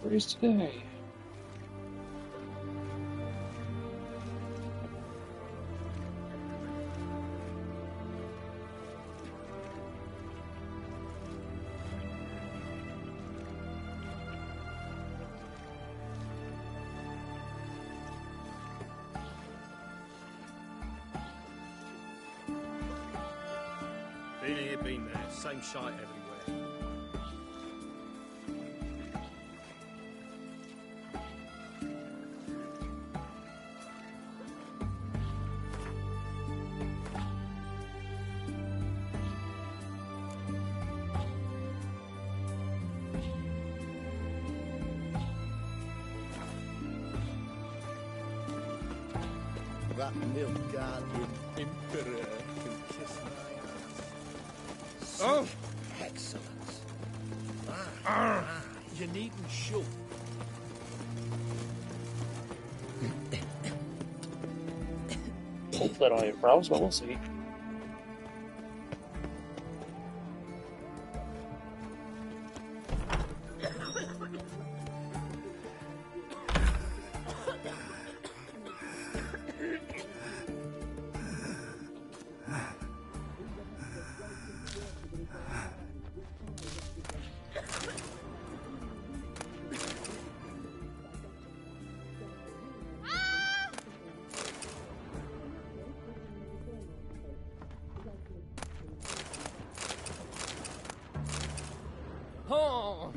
deliveries today. Been here, been there. Same shite everywhere. That Nilfgaardian emperor can kiss my ass. Oh! Excellent. You needn't shoot. Hopefully I don't have any problems, but we'll see. Oh!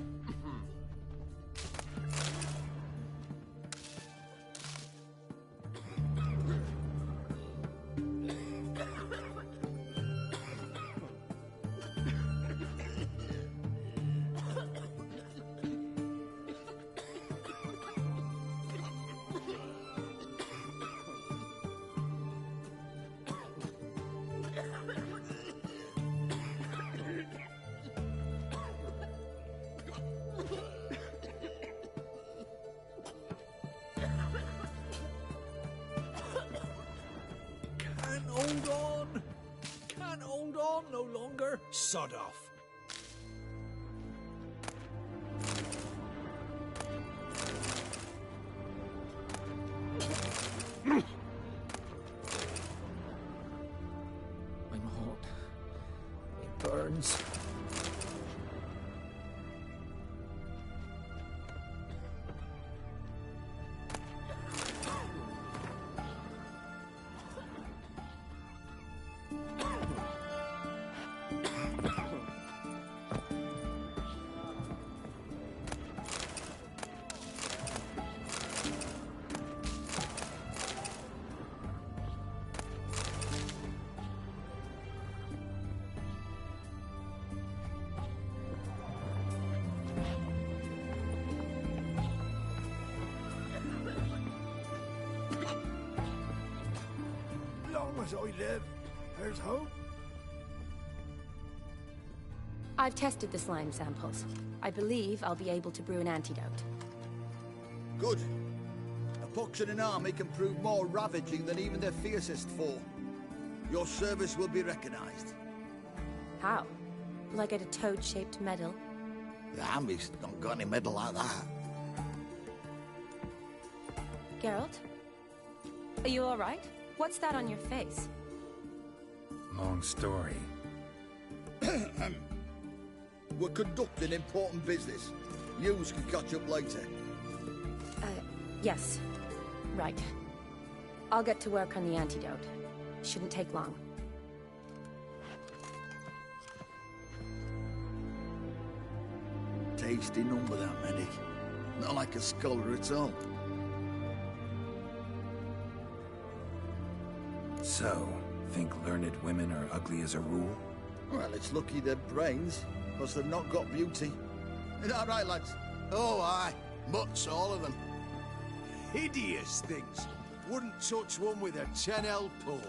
Can't hold on no longer. Sod off. I'm hot. It burns. Long as I live, there's hope. I've tested the slime samples. I believe I'll be able to brew an antidote. Good. A pox in an army can prove more ravaging than even their fiercest foe. Your service will be recognized. How? Will I get a toad-shaped medal? The army's not got any medal like that. Geralt? Are you alright? What's that on your face? Long story. We're conducting important business. Yous can catch up later. Yes. Right. I'll get to work on the antidote. Shouldn't take long. Tasty number, that medic. Not like a scholar at all. So, think learned women are ugly as a rule? Well, it's lucky they're brains, because they've not got beauty. Is that right, lads? Oh, aye. Mutts, all of them. Hideous things. Wouldn't touch one with a 10L pole.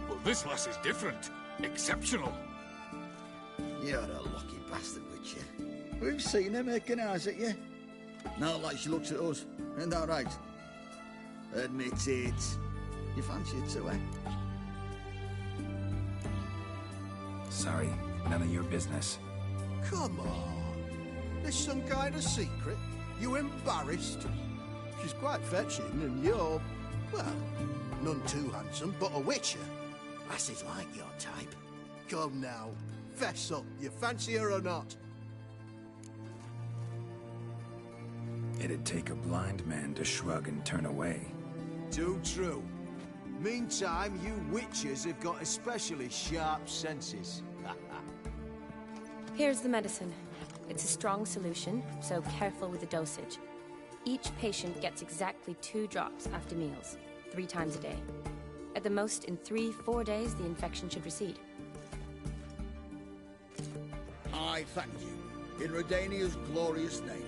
But this lass is different. Exceptional. You're a lucky bastard, Witcher. We've seen her making eyes at you. Not like she looks at us. Isn't that right? Admit it. You fancy it too, eh? Sorry, none of your business. Come on. There's some kind of secret. You embarrassed? She's quite fetching, and you're, well, none too handsome, but a witcher. Lasses like your type. Come now, fess up. You fancy her or not? It'd take a blind man to shrug and turn away. Too true. Meantime, you witches have got especially sharp senses. Here's the medicine. It's a strong solution, so careful with the dosage. Each patient gets exactly 2 drops after meals, 3 times a day. At the most, in 3-4 days, the infection should recede. I thank you, in Redania's glorious name.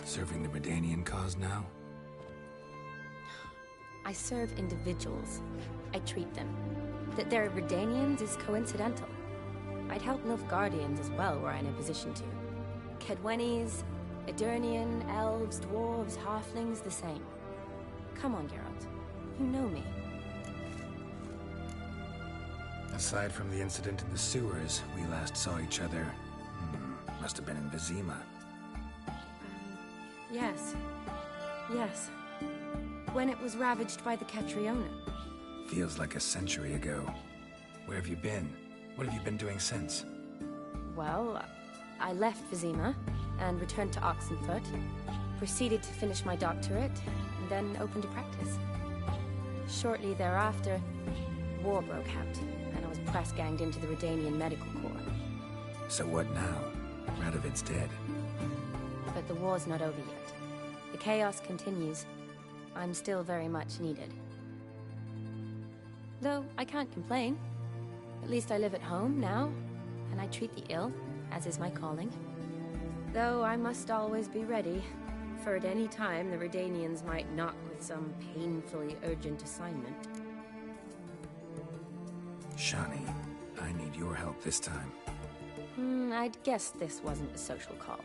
Serving the Redanian cause now? I serve individuals. I treat them. That they're Redanians is coincidental. I'd help Nilfgaardians as well were I in a position to. Kaedwenis, Edirnian, elves, dwarves, halflings, the same. Come on, Geralt. You know me. Aside from the incident in the sewers, we last saw each other. Must have been in Vizima. Yes. Yes. When it was ravaged by the Catriona. Feels like a century ago. Where have you been? What have you been doing since? Well, I left Vizima and returned to Oxenfurt. Proceeded to finish my doctorate, and then opened a practice. Shortly thereafter, war broke out, and I was press-ganged into the Redanian Medical Corps. So what now? Radovid's dead. But the war's not over yet. The chaos continues. I'm still very much needed. Though I can't complain. At least I live at home now, and I treat the ill, as is my calling. Though I must always be ready, for at any time the Redanians might knock with some painfully urgent assignment. Shani, I need your help this time. I'd guess this wasn't a social call.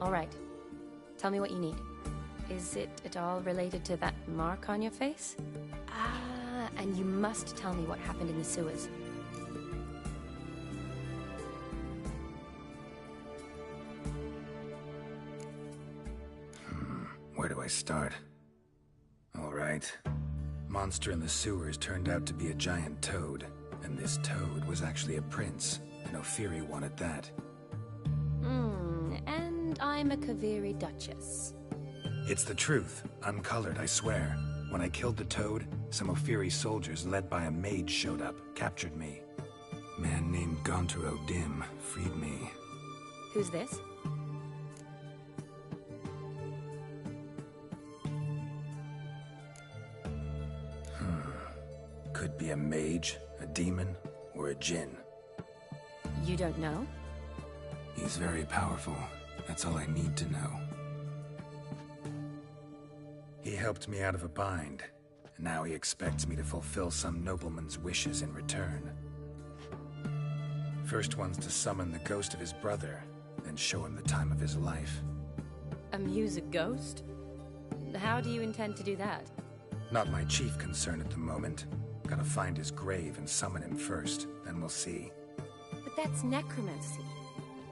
All right. Tell me what you need. Is it at all related to that mark on your face? Ah, and you must tell me what happened in the sewers. Where do I start? All right. Monster in the sewers turned out to be a giant toad, and this toad was actually a prince, and Ophiri wanted that. And I'm a Kaviri Duchess. It's the truth. Uncolored, I swear. When I killed the toad, some Ophiri soldiers led by a mage showed up, captured me. Man named Gaunter O'Dim freed me. Who's this? Could be a mage, a demon, or a djinn. You don't know? He's very powerful. That's all I need to know. He helped me out of a bind, and now he expects me to fulfill some nobleman's wishes in return. First one's to summon the ghost of his brother, then show him the time of his life. Amuse a ghost? How do you intend to do that? Not my chief concern at the moment. Gotta find his grave and summon him first, then we'll see. But that's necromancy.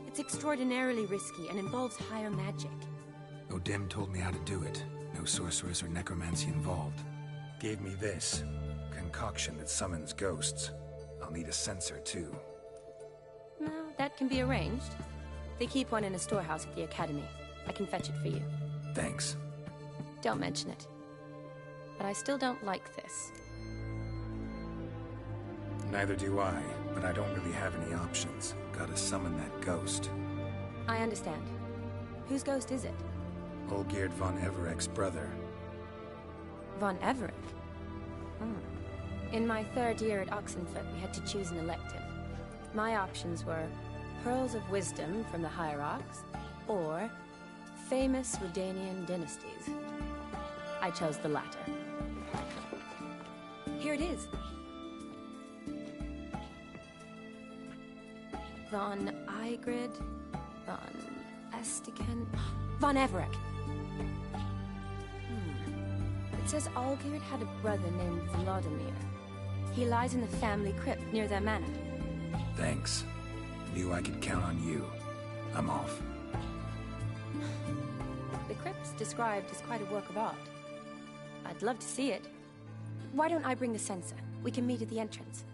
It's extraordinarily risky and involves higher magic. O'Dim told me how to do it. No sorceress or necromancy involved. Gave me this concoction that summons ghosts. I'll need a censer too. No, that can be arranged. They keep one in a storehouse at the academy. I can fetch it for you. Thanks. Don't mention it. But I still don't like this. Neither do I, but I don't really have any options. Gotta summon that ghost. I understand. Whose ghost is it? Olgierd von Everek's brother. Von Everek? In my 3rd year at Oxenfurt, we had to choose an elective. My options were Pearls of Wisdom from the Hierarchs, or famous Redanian dynasties. I chose the latter. Here it is. Von Igrid, Von Estiken, Von Everek. It says Olgierd had a brother named Vladimir. He lies in the family crypt near their manor. Thanks. knew I could count on you. I'm off. The crypt's described as quite a work of art. I'd love to see it. Why don't I bring the censer? We can meet at the entrance.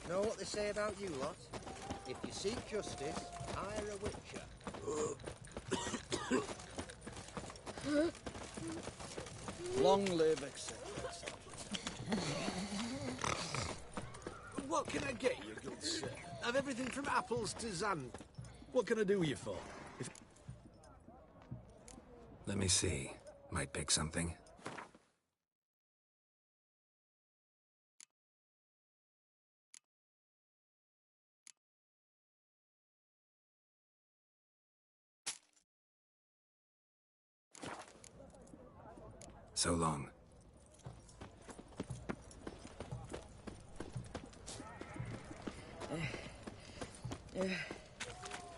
Know what they say about you lot? If you seek justice, hire a witcher. Long live, etc. What can I get you, good sir? I've everything from apples to Zan. What can I do you for? Let me see. Might pick something. So long.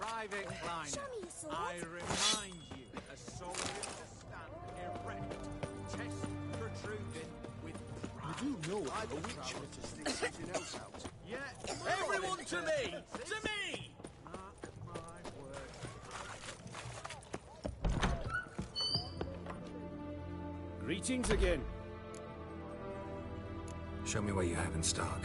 Private Kleiner, I remind you, a soldier to stand erect, chest protruding with pride. You do know I'm a witcher to stick something else out. Yeah, Everyone to me! To me! mark my word. Greetings again. Show me what you have in stock.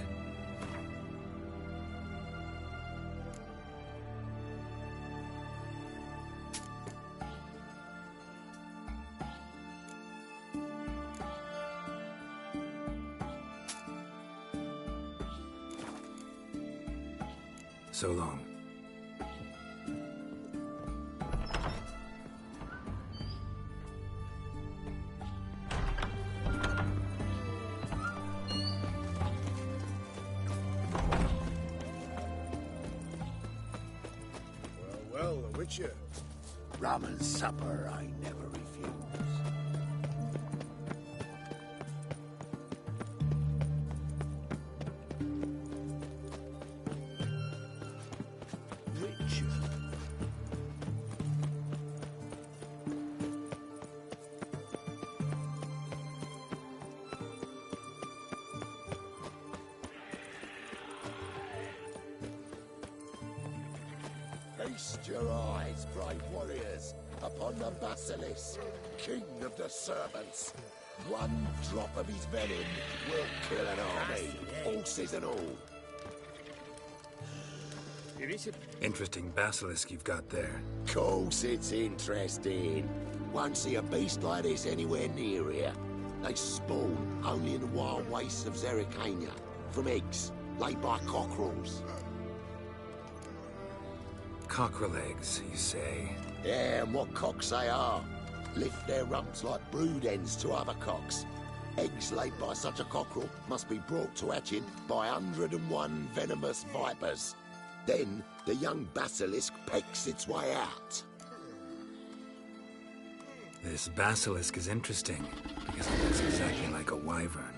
So long. Well, a witcher. Rum and supper I never refuse. Witcher. Feast your eyes, brave warriors, upon the Basilisk, king of the serpents. One drop of his venom will kill an army, horses and all. Interesting basilisk you've got there. Course it's interesting. Won't see a beast like this anywhere near here. They spawn only in the wild wastes of Zerrikania, from eggs laid by cockerels. Cockerel eggs, you say? Yeah, and what cocks they are. Lift their rumps like brood hens to other cocks. Eggs laid by such a cockerel must be brought to hatching by 101 venomous vipers. Then the young basilisk pecks its way out. This basilisk is interesting, because it looks exactly like a wyvern.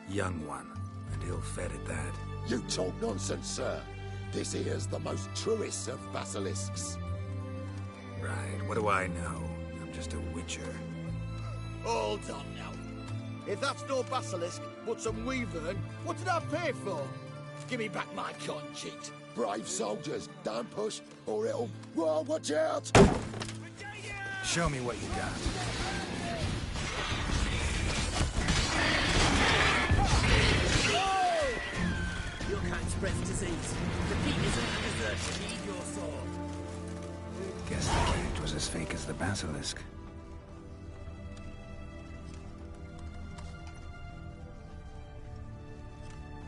Young one, and ill-fed at that. You talk nonsense, sir. This here's the most truest of basilisks. Right, what do I know? I'm just a witcher. Hold on now. If that's no basilisk, but some wyvern, what did I pay for? Give me back my cotton cheat. Brave soldiers, don't push, or it'll... Whoa, watch out! Show me what you got. spreads disease. Defeat isn't a desertion. Need your sword. Guess the cage was as fake as the basilisk.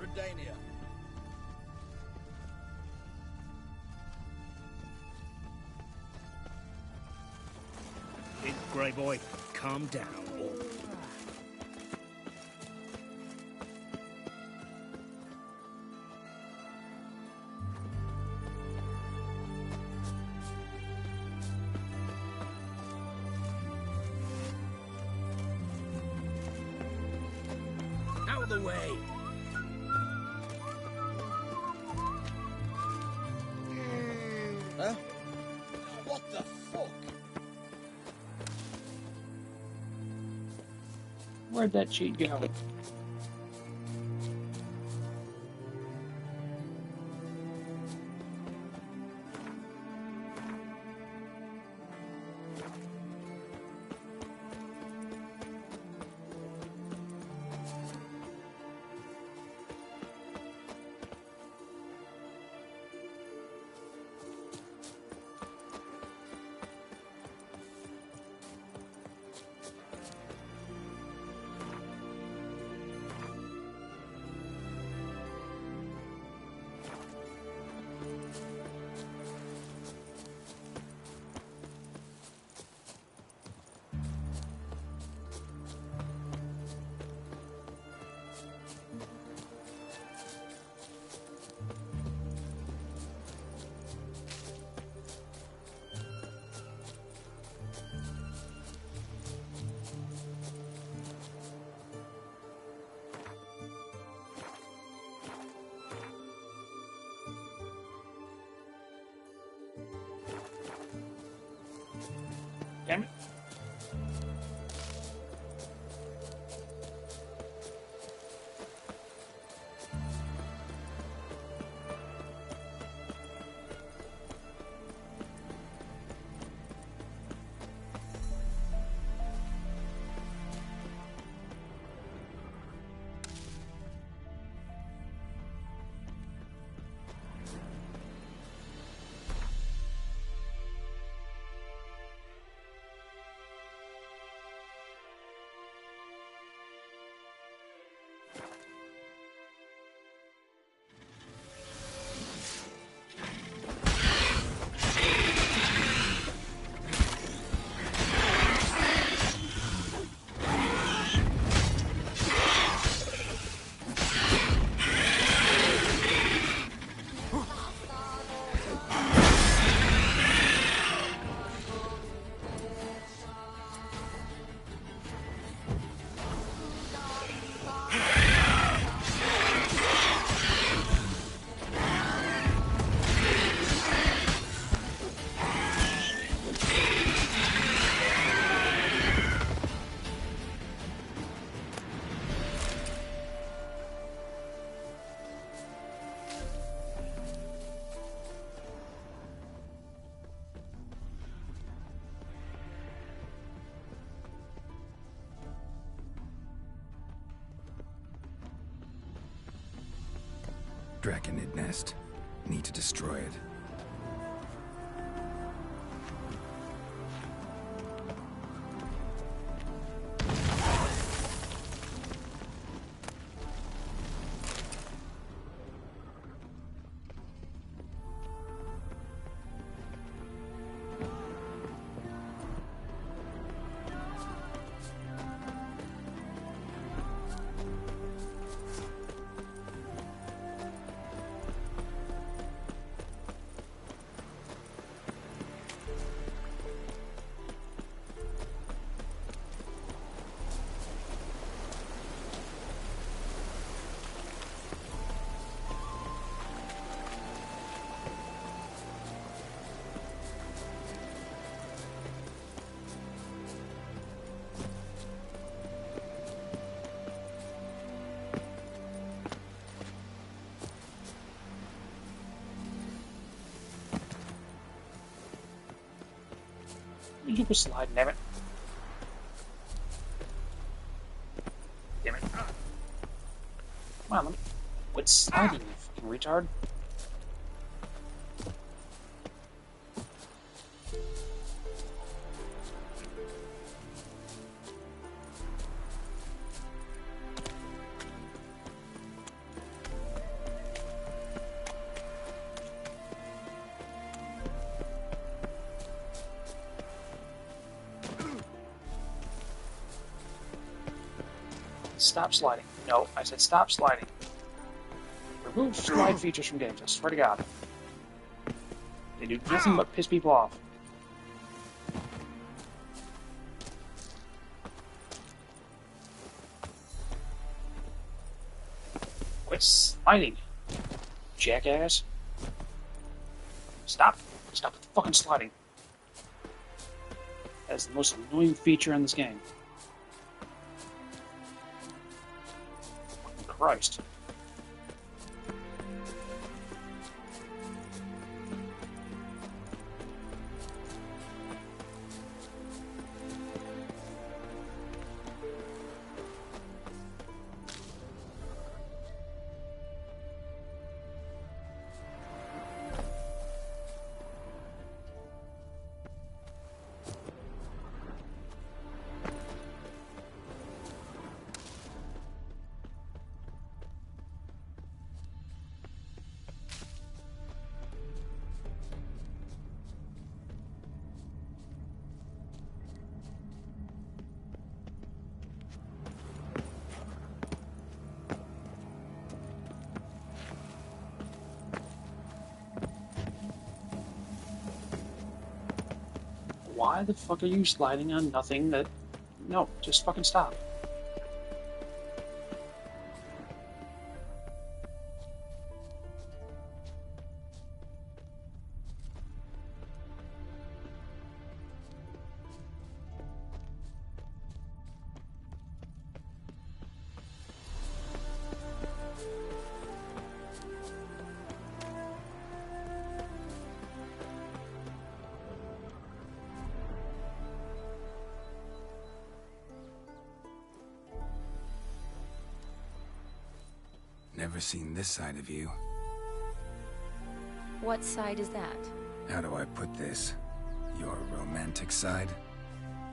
Redania. Big grey boy, calm down. Out of the way. Huh? What the fuck? Where'd that cheat go? Damn it. Draconid nest. Need to destroy it. You were sliding, damn it. Damn it. Come on, let me... Quit sliding, you fucking retard. Stop sliding. No, I said stop sliding. Remove slide features from games, I swear to God. They do nothing but piss people off. Quit sliding, jackass. Stop. Stop the fucking sliding. That's the most annoying feature in this game. Christ. Why the fuck are you sliding on nothing that... No, just fucking stop. Never seen this side of you. What side is that? How do I put this? Your romantic side?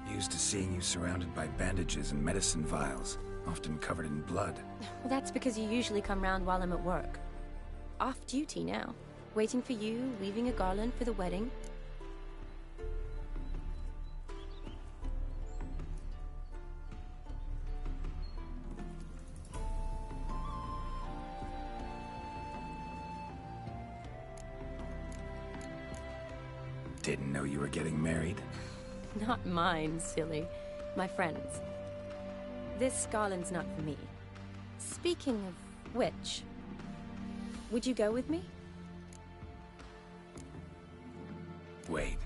Used to seeing you surrounded by bandages and medicine vials, often covered in blood. Well, that's because you usually come round while I'm at work. Off duty now. Waiting for you, weaving a garland for the wedding. Didn't know you were getting married. Not mine, silly. My friend's. This garland's not for me. Speaking of which, would you go with me? Wait.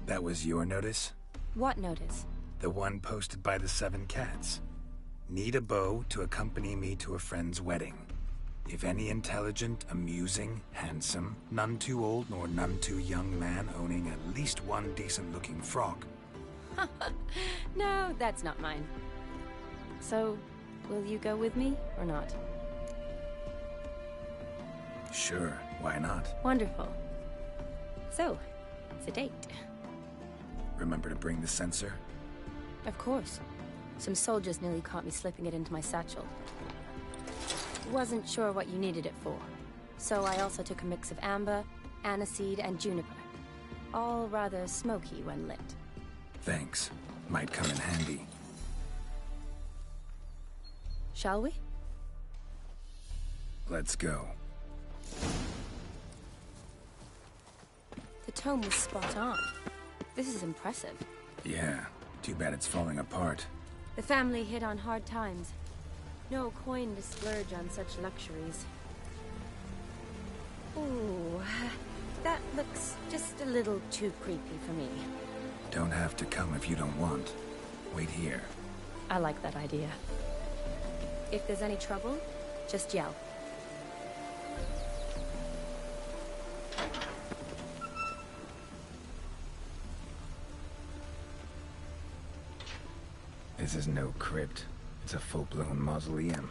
That was your notice? What notice? The one posted by the 7 Cats. Need a beau to accompany me to a friend's wedding. If any intelligent, amusing, handsome, none too old nor none too young man owning at least one decent-looking frog. No, that's not mine. So, will you go with me, or not? Sure, why not? Wonderful. So, it's a date. Remember to bring the censer? Of course. Some soldiers nearly caught me slipping it into my satchel. Wasn't sure what you needed it for, so I also took a mix of amber, aniseed, and juniper. All rather smoky when lit. Thanks. Might come in handy. Shall we? Let's go. The tome was spot on. This is impressive. Yeah, too bad it's falling apart. The family hit on hard times. No coin to splurge on such luxuries. Ooh, that looks just a little too creepy for me. Don't have to come if you don't want. Wait here. I like that idea. If there's any trouble, just yell. This is no crypt. It's a full-blown mausoleum.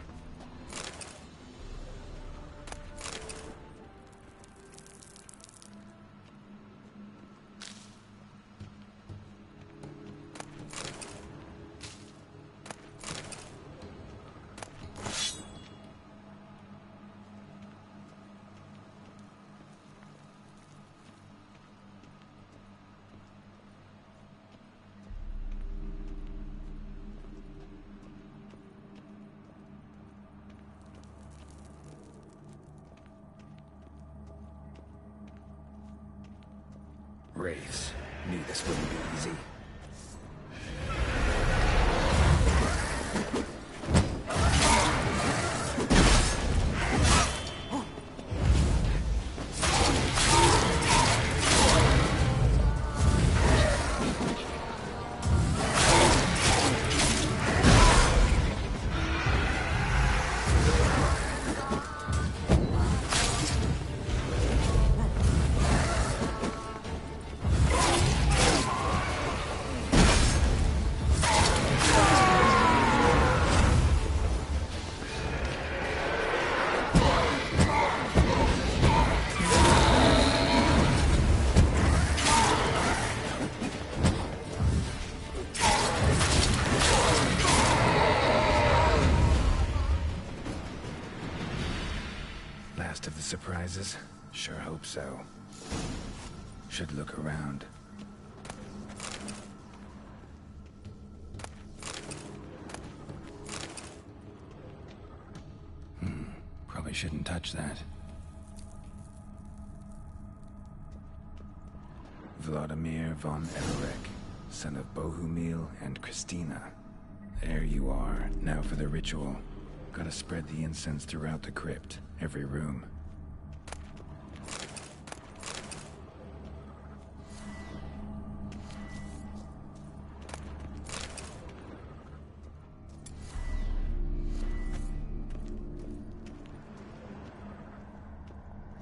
This wouldn't be easy. Last of the surprises? Sure hope so. Should look around. Probably shouldn't touch that. Vladimir von Everek, son of Bohumil and Christina. There you are, now for the ritual. Gotta spread the incense throughout the crypt, every room.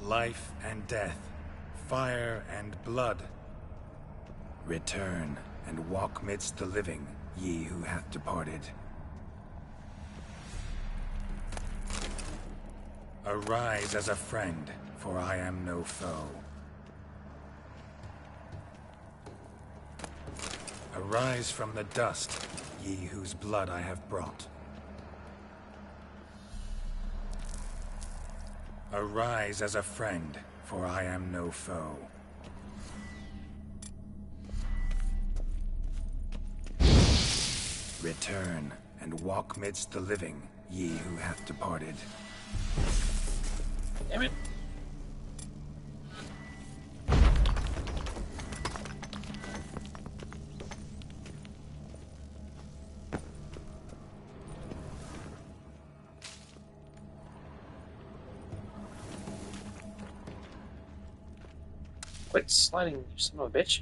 Life and death, fire and blood. Return and walk midst the living, ye who hath departed. Arise as a friend, for I am no foe. Arise from the dust, ye whose blood I have brought. Arise as a friend, for I am no foe. Return and walk midst the living, ye who hath departed. Damn it. Quit sliding, you son of a bitch.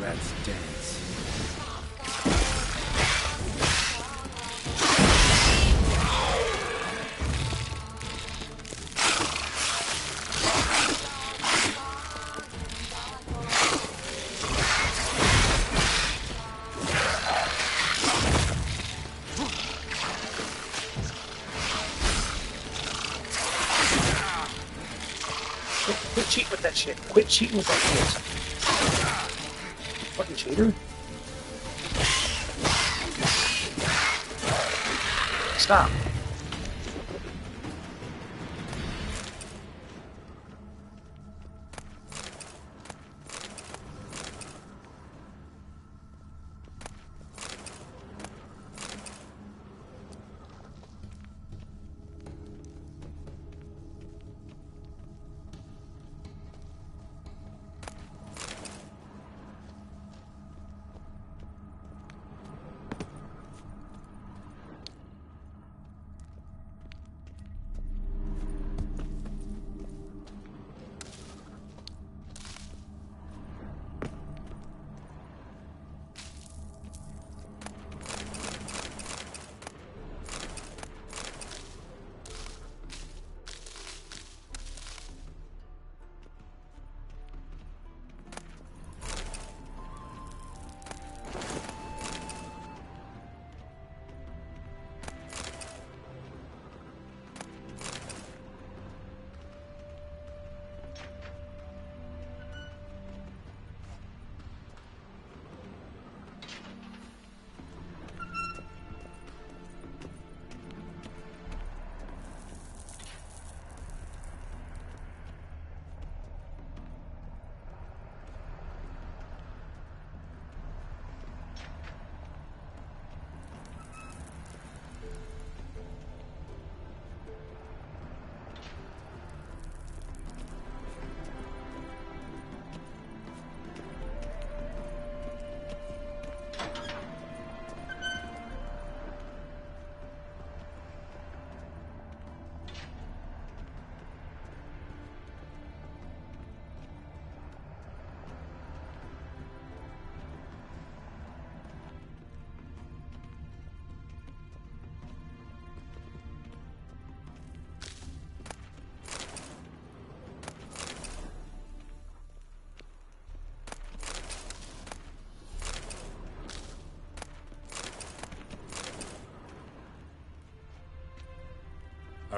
Let's dance. Quit cheating with that shit. Quit cheating with that shit. Fucking cheater. Stop.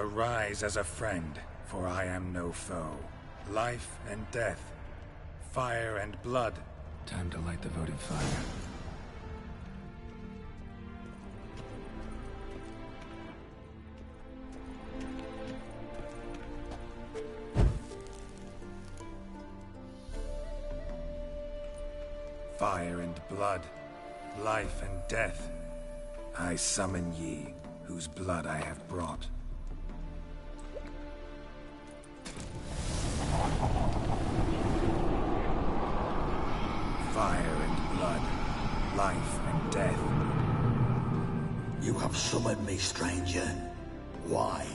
Arise as a friend, for I am no foe. Life and death, fire and blood. Time to light the votive fire. Fire and blood, life and death. I summon ye, whose blood I have brought. Fire and blood, life and death. You have summoned me, stranger. Why?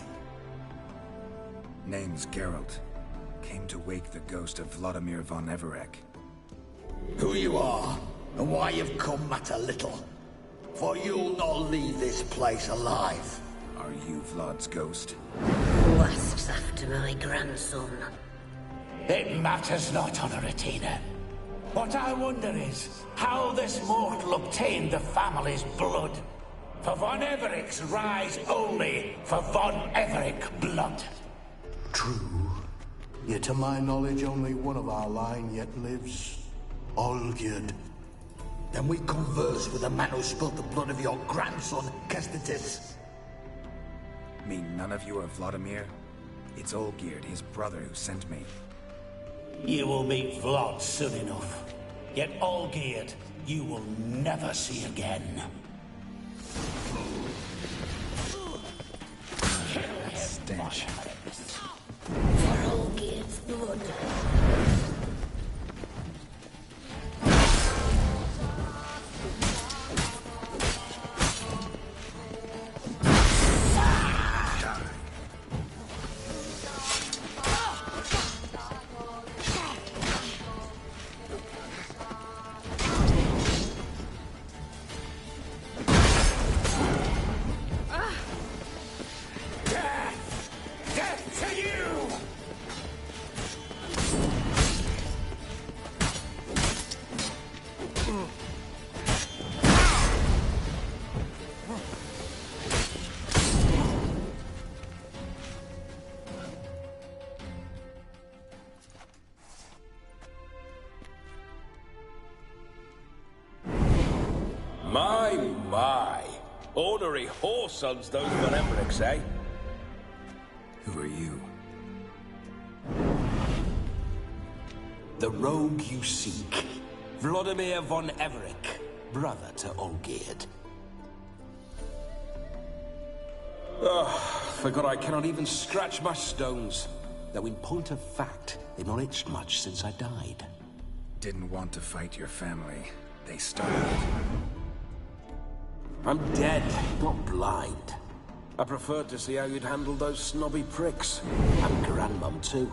Name's Geralt. Came to wake the ghost of Vladimir von Everec. Who you are, and why you've come matter little. For you'll not leave this place alive. Are you Vlad's ghost? Who asks after my grandson? It matters not, Honoratina. What I wonder is how this mortal obtained the family's blood. For von Everec's rise only for von Everec blood. True. Yet to my knowledge, only one of our line yet lives. Olgierd. Then we converse with the man who spilled the blood of your grandson, Kestetis. Mean none of you are Vladimir? It's Olgierd, his brother, who sent me. You will meet Vlad soon enough. Yet Olgierd, you will never see again. Stench. For Olgierd's blood. My. Ornery whoresons those von Everecs, eh? Who are you? The rogue you seek. Vladimir von Everec, brother to Olgierd. Forgot I cannot even scratch my stones. Though in point of fact, they've not itched much since I died. Didn't want to fight your family. They started. I'm dead, not blind. I preferred to see how you'd handle those snobby pricks. And Grandmum, too.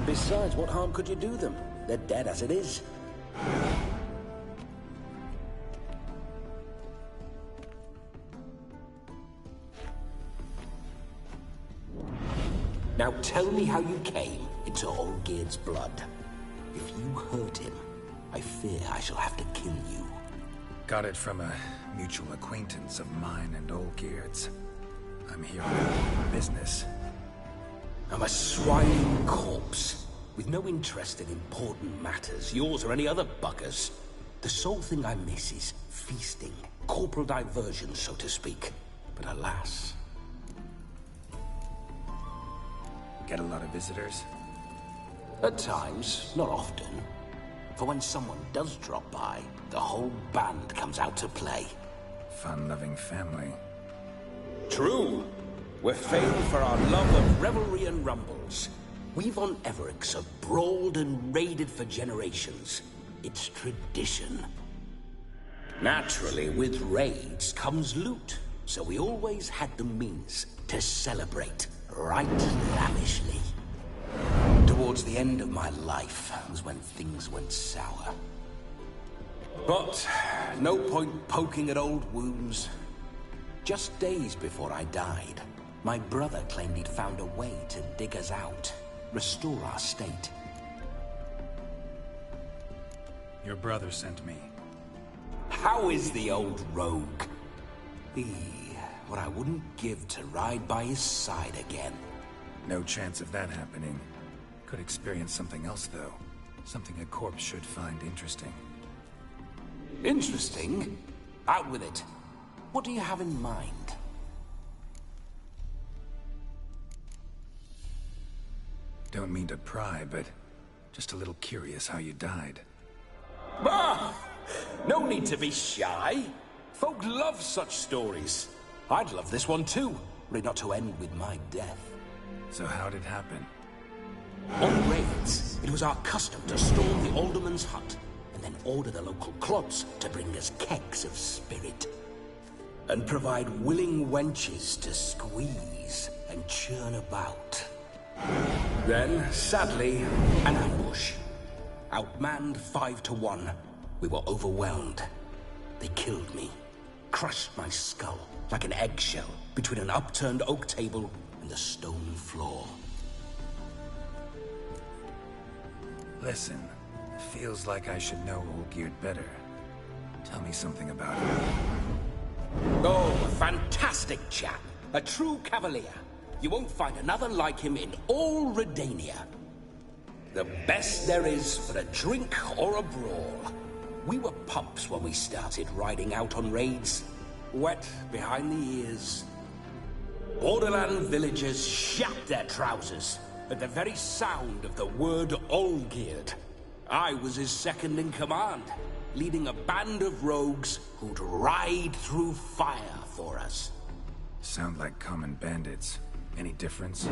Besides, what harm could you do them? They're dead as it is. Now tell me how you came into Olgierd's blood. If you hurt him, I fear I shall have to kill you. Got it from a mutual acquaintance of mine and Olgierd's. I'm here on business. I'm a swine corpse, with no interest in important matters, yours or any other buggers. The sole thing I miss is feasting, corporal diversion, so to speak. But alas... Get a lot of visitors? At times, not often. For when someone does drop by, the whole band comes out to play. Fun-loving family. True. We're famed for our love of revelry and rumbles. We von Everecs have brawled and raided for generations. It's tradition. Naturally, with raids comes loot, so we always had the means to celebrate right lavishly. Towards the end of my life was when things went sour. But no point poking at old wounds. Just days before I died, my brother claimed he'd found a way to dig us out, restore our state. Your brother sent me. How is the old rogue? He what I wouldn't give to ride by his side again. No chance of that happening. Could experience something else, though. Something a corpse should find interesting. Interesting? Out with it. What do you have in mind? Don't mean to pry, but just a little curious how you died. Ah! No need to be shy. Folk love such stories. I'd love this one too, were it not to end with my death. So how'd it happen? On raids, it was our custom to storm the alderman's hut, and then order the local clods to bring us kegs of spirit. And provide willing wenches to squeeze and churn about. Then, sadly, an ambush. Outmanned 5 to 1, we were overwhelmed. They killed me, crushed my skull like an eggshell between an upturned oak table and the stone floor. Listen, feels like I should know Olgierd better. Tell me something about him. Oh, a fantastic chap. A true cavalier. You won't find another like him in all Redania. The best there is for a drink or a brawl. We were pups when we started riding out on raids. Wet behind the ears. Borderland villagers shat their trousers at the very sound of the word Olgierd. I was his second in command, leading a band of rogues who'd ride through fire for us. Sound like common bandits. Any difference?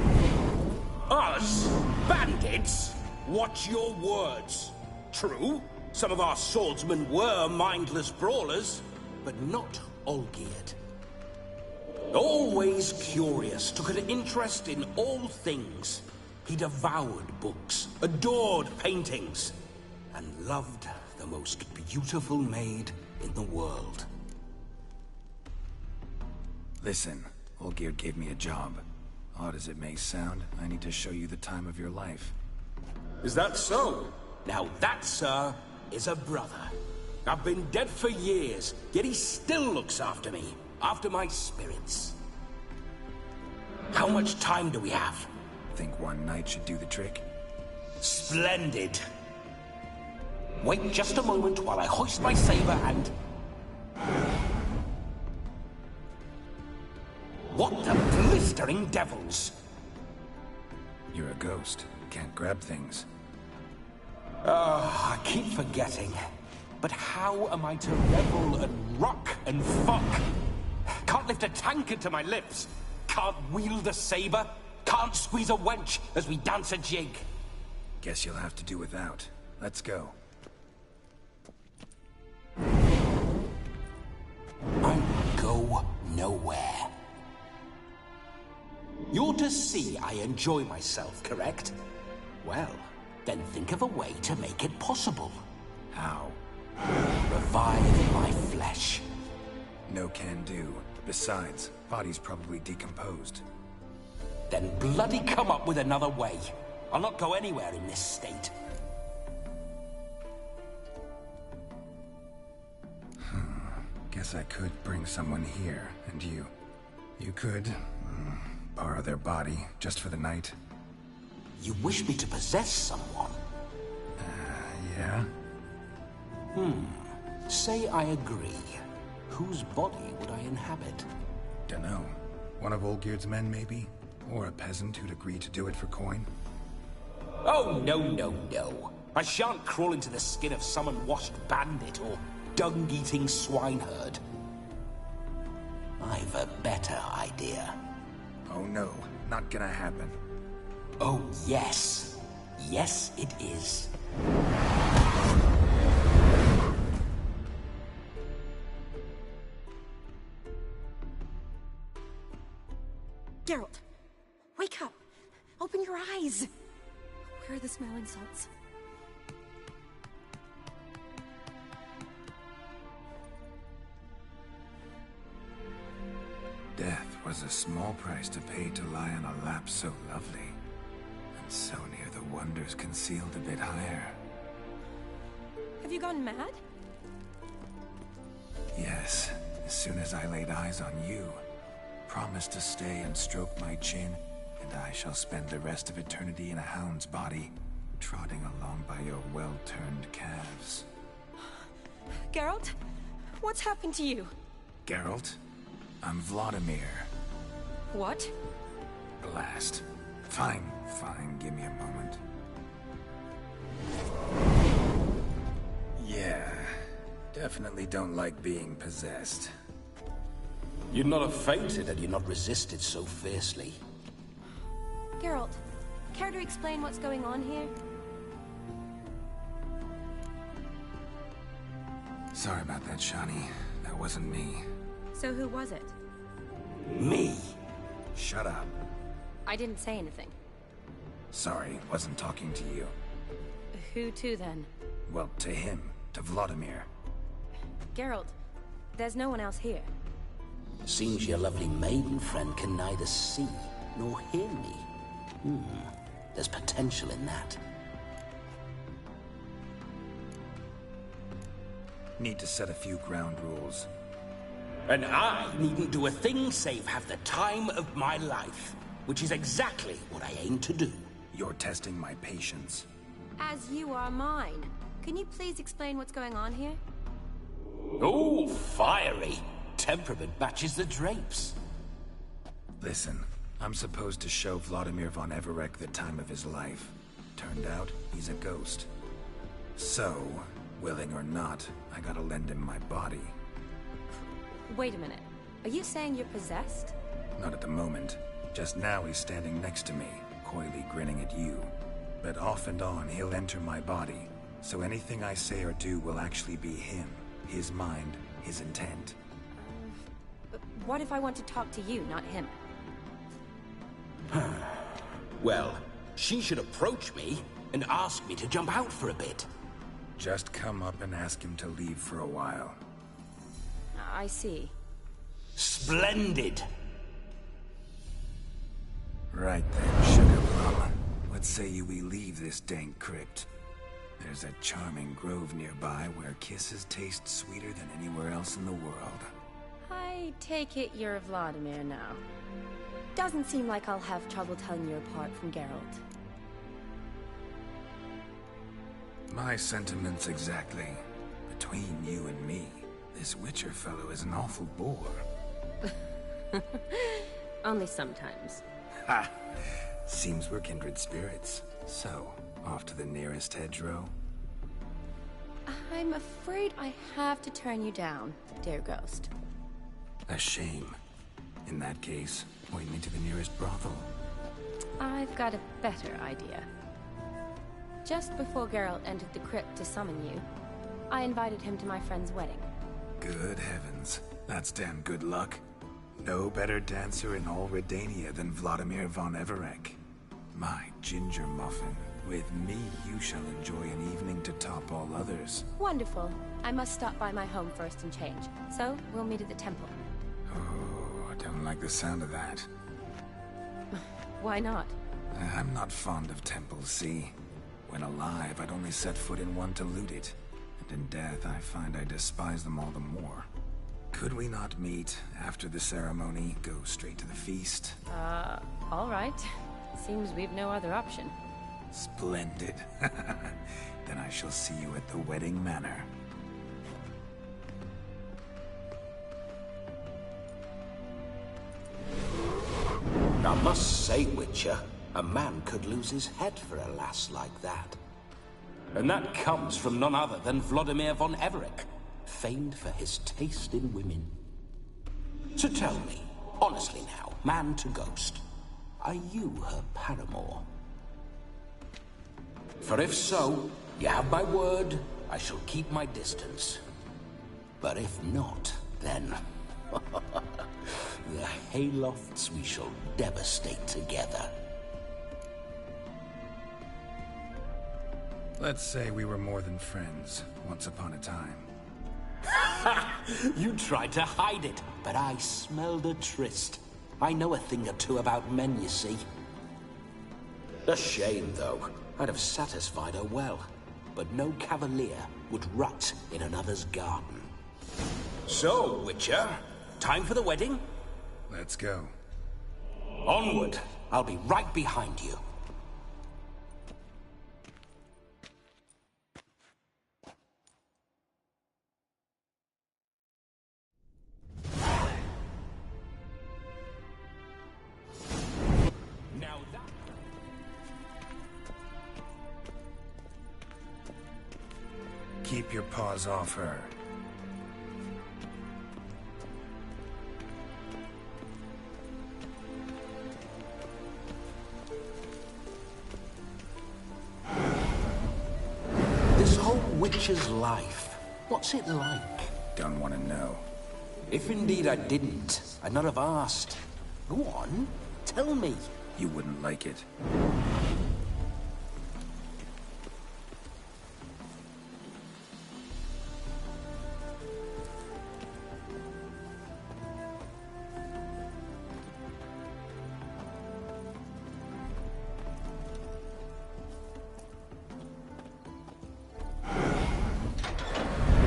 Us? Bandits? Watch your words. True, some of our swordsmen were mindless brawlers, but not Olgierd. Always curious, took an interest in all things. He devoured books, adored paintings, and loved the most beautiful maid in the world. Listen, Olgierd gave me a job. Odd as it may sound, I need to show you the time of your life. Is that so? Now that, sir, is a brother. I've been dead for years, yet he still looks after me, after my spirits. How much time do we have? Think one night should do the trick? Splendid. Wait just a moment while I hoist my saber and... What the blistering devils? You're a ghost. Can't grab things. I keep forgetting. But how am I to revel and rock and fuck? Can't lift a tankard to my lips. Can't wield a saber. Can't squeeze a wench as we dance a jig. Guess you'll have to do without. Let's go. I go nowhere. You're to see I enjoy myself, correct? Well, then think of a way to make it possible. How? Revive my flesh. No can do. Besides, body's probably decomposed. Then bloody come up with another way. I'll not go anywhere in this state. Guess I could bring someone here, and you could borrow their body just for the night. You wish me to possess someone? Yeah? Say I agree. Whose body would I inhabit? Dunno. One of Olgierd's men, maybe? Or a peasant who'd agree to do it for coin? Oh, no, no, no. I shan't crawl into the skin of some unwashed bandit or dung-eating swineherd. I've a better idea. Oh no, not gonna happen. Oh, yes. Yes, it is. Geralt, wake up! Open your eyes! Where are the smelling salts? Death was a small price to pay to lie on a lap so lovely, and so near the wonders concealed a bit higher. Have you gone mad? Yes, as soon as I laid eyes on you. Promise to stay and stroke my chin, and I shall spend the rest of eternity in a hound's body, trotting along by your well-turned calves. Geralt? What's happened to you? Geralt? I'm Vladimir. What? Blast. Fine, give me a moment. Yeah, definitely don't like being possessed. You'd not have fainted had you not resisted so fiercely. Geralt, care to explain what's going on here? Sorry about that, Shani. That wasn't me. So who was it? Me? Shut up. I didn't say anything. Sorry, wasn't talking to you. Who to then? Well, to him. To Vladimir. Geralt, there's no one else here. Seems your lovely maiden friend can neither see nor hear me. There's potential in that. Need to set a few ground rules. And I needn't do a thing save have the time of my life, which is exactly what I aim to do. You're testing my patience. As you are mine. Can you please explain what's going on here? Oh, fiery. Temperament matches the drapes. Listen, I'm supposed to show Vladimir von Everec the time of his life. Turned out, he's a ghost. So, willing or not, I gotta lend him my body. Wait a minute. Are you saying you're possessed? Not at the moment. Just now he's standing next to me, coyly grinning at you. But off and on, he'll enter my body. So anything I say or do will actually be him. His mind, his intent. What if I want to talk to you, not him? Well, she should approach me and ask me to jump out for a bit. Just come up and ask him to leave for a while. I see. Splendid! Right then, sugar plum. What say you we leave this dank crypt? There's a charming grove nearby where kisses taste sweeter than anywhere else in the world. I take it you're Vladimir now. Doesn't seem like I'll have trouble telling you apart from Geralt. My sentiments exactly. Between you and me, this Witcher fellow is an awful bore. Only sometimes. Ha! Seems we're kindred spirits. So, off to the nearest hedgerow? I'm afraid I have to turn you down, dear ghost. A shame. In that case, point me to the nearest brothel. I've got a better idea. Just before Geralt entered the crypt to summon you, I invited him to my friend's wedding. Good heavens. That's damn good luck. No better dancer in all Redania than Vladimir von Everec. My ginger muffin. With me, you shall enjoy an evening to top all others. Wonderful. I must stop by my home first and change. So, we'll meet at the temple. Oh, I don't like the sound of that. Why not? I'm not fond of temples, see? When alive, I'd only set foot in one to loot it. And in death, I find I despise them all the more. Could we not meet after the ceremony, go straight to the feast? All right. Seems we've no other option. Splendid. Then I shall see you at the wedding manor. I must say, Witcher, a man could lose his head for a lass like that. And that comes from none other than Vladimir von Everec, famed for his taste in women. So tell me, honestly now, man to ghost, are you her paramour? For if so, you have my word, I shall keep my distance. But if not, then... the haylofts we shall devastate together. Let's say we were more than friends, once upon a time. You tried to hide it, but I smelled a tryst. I know a thing or two about men, you see. A shame, though. I'd have satisfied her well, but no cavalier would rut in another's garden. So, Witcher, time for the wedding? Let's go. Onward! I'll be right behind you. Now that... Keep your paws off her. This whole witcher's life, what's it like? Don't want to know. If indeed I didn't, I'd not have asked. Go on, tell me. You wouldn't like it.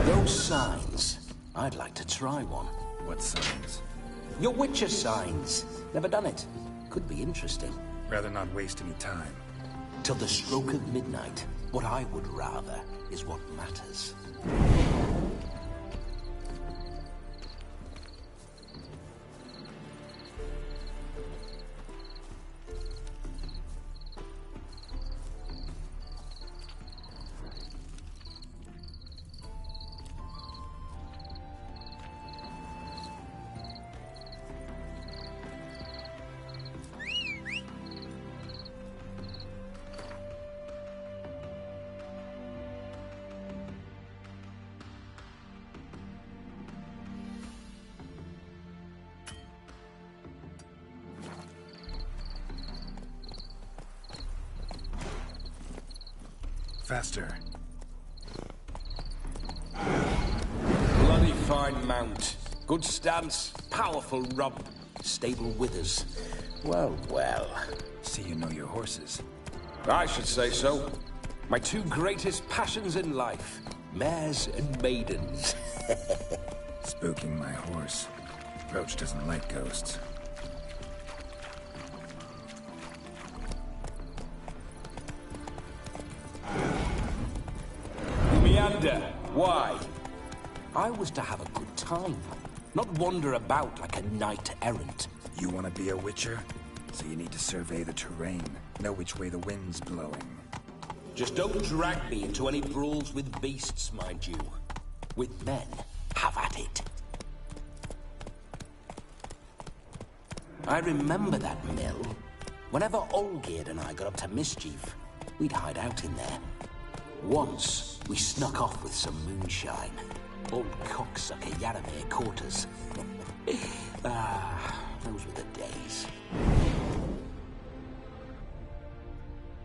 Those signs. I'd like to try one. What signs? Your Witcher signs. Never done it. Could be interesting. Rather not waste any time. Till the stroke of midnight. What I would rather is what matters. Faster. Bloody fine mount. Good stance, powerful rump, stable withers. Well, well. See you know your horses. I should say so. My two greatest passions in life. Mares and maidens. Spooking my horse. Roach doesn't like ghosts. Meander. Why? I was to have a good time, not wander about like a knight-errant. You want to be a witcher? So you need to survey the terrain, know which way the wind's blowing. Just don't drag me into any brawls with beasts, mind you. With men, have at it. I remember that mill. Whenever Olgierd and I got up to mischief, we'd hide out in there. Once, we snuck off with some moonshine. Old cocksucker Yaramir caught us. Those were the days.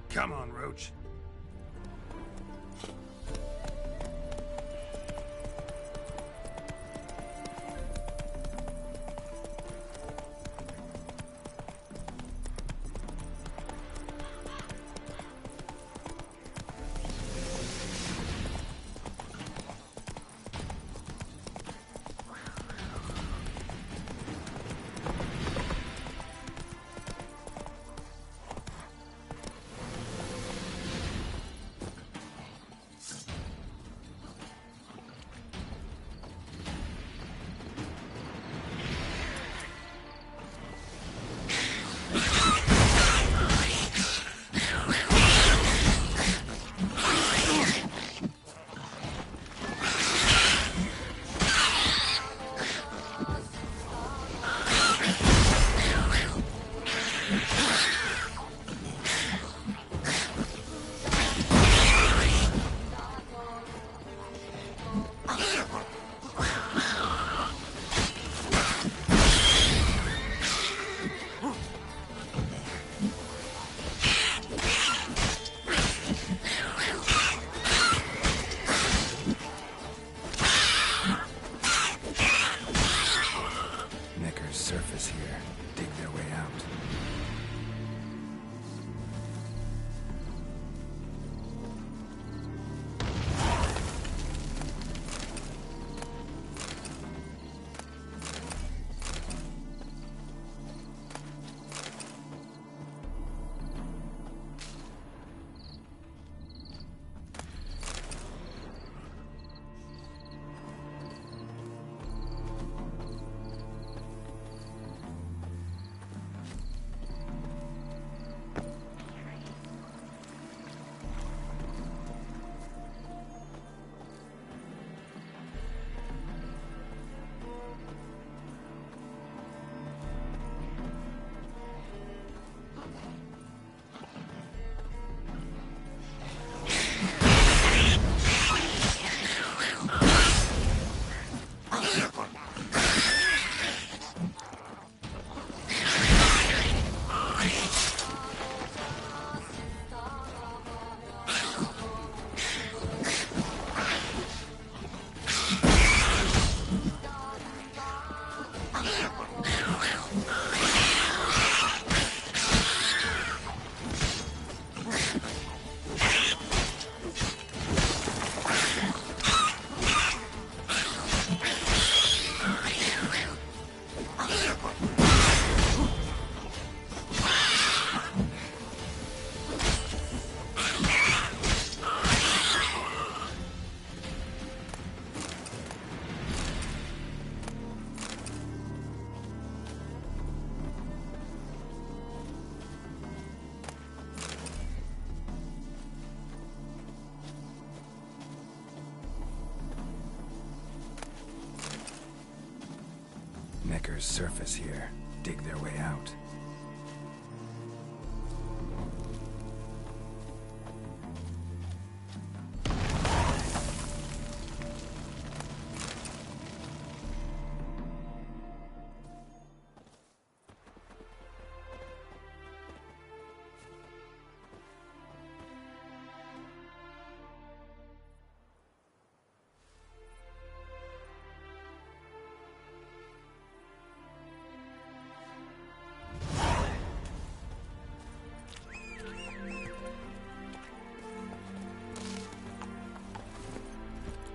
Come on, Roach. Seekers surface here, dig their way out.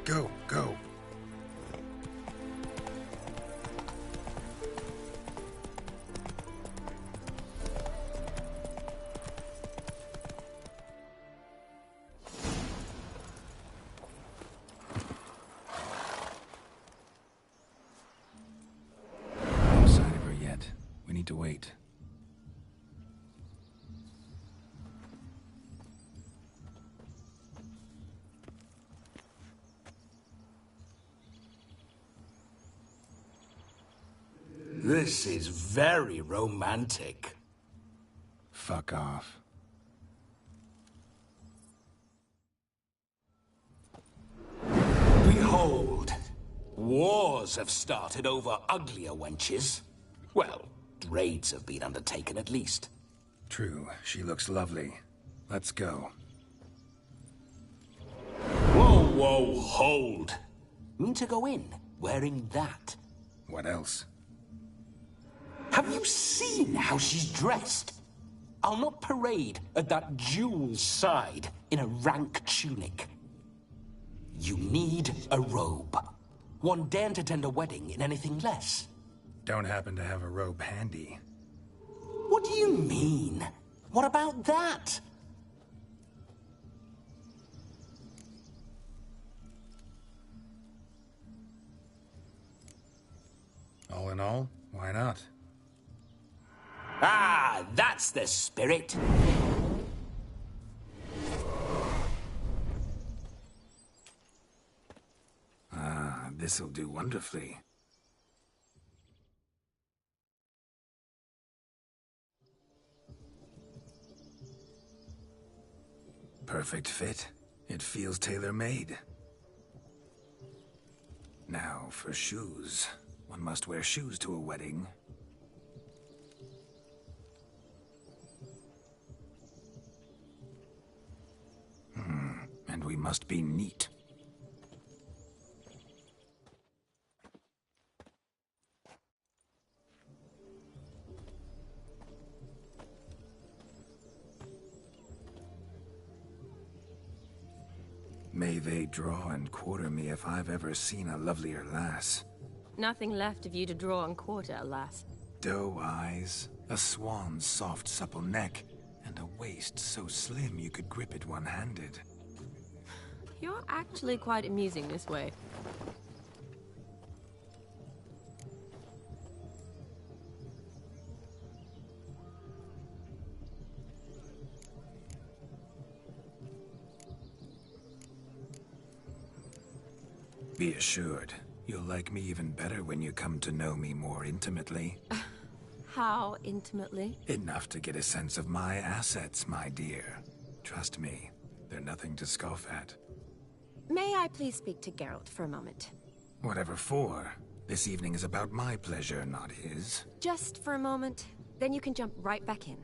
Go, go. No sign of her yet. We need to wait. This is very romantic. Fuck off. Behold, wars have started over uglier wenches. Well, raids have been undertaken at least. True, she looks lovely. Let's go. Whoa, whoa, hold. Mean to go in wearing that? What else? Have you seen how she's dressed? I'll not parade at that jewel's side in a rank tunic. You need a robe. One daren't attend a wedding in anything less. Don't happen to have a robe handy. What do you mean? What about that? All in all, why not? Ah, that's the spirit. Ah, this'll do wonderfully. Perfect fit. It feels tailor-made. Now for shoes. One must wear shoes to a wedding. And we must be neat. May they draw and quarter me if I've ever seen a lovelier lass. Nothing left of you to draw and quarter, alas. Doe eyes, a swan's soft supple neck, and a waist so slim you could grip it one-handed. You're actually quite amusing this way. Be assured, you'll like me even better when you come to know me more intimately. How intimately? Enough to get a sense of my assets, my dear. Trust me, they're nothing to scoff at. May I please speak to Geralt for a moment? Whatever for. This evening is about my pleasure, not his. Just for a moment, then you can jump right back in.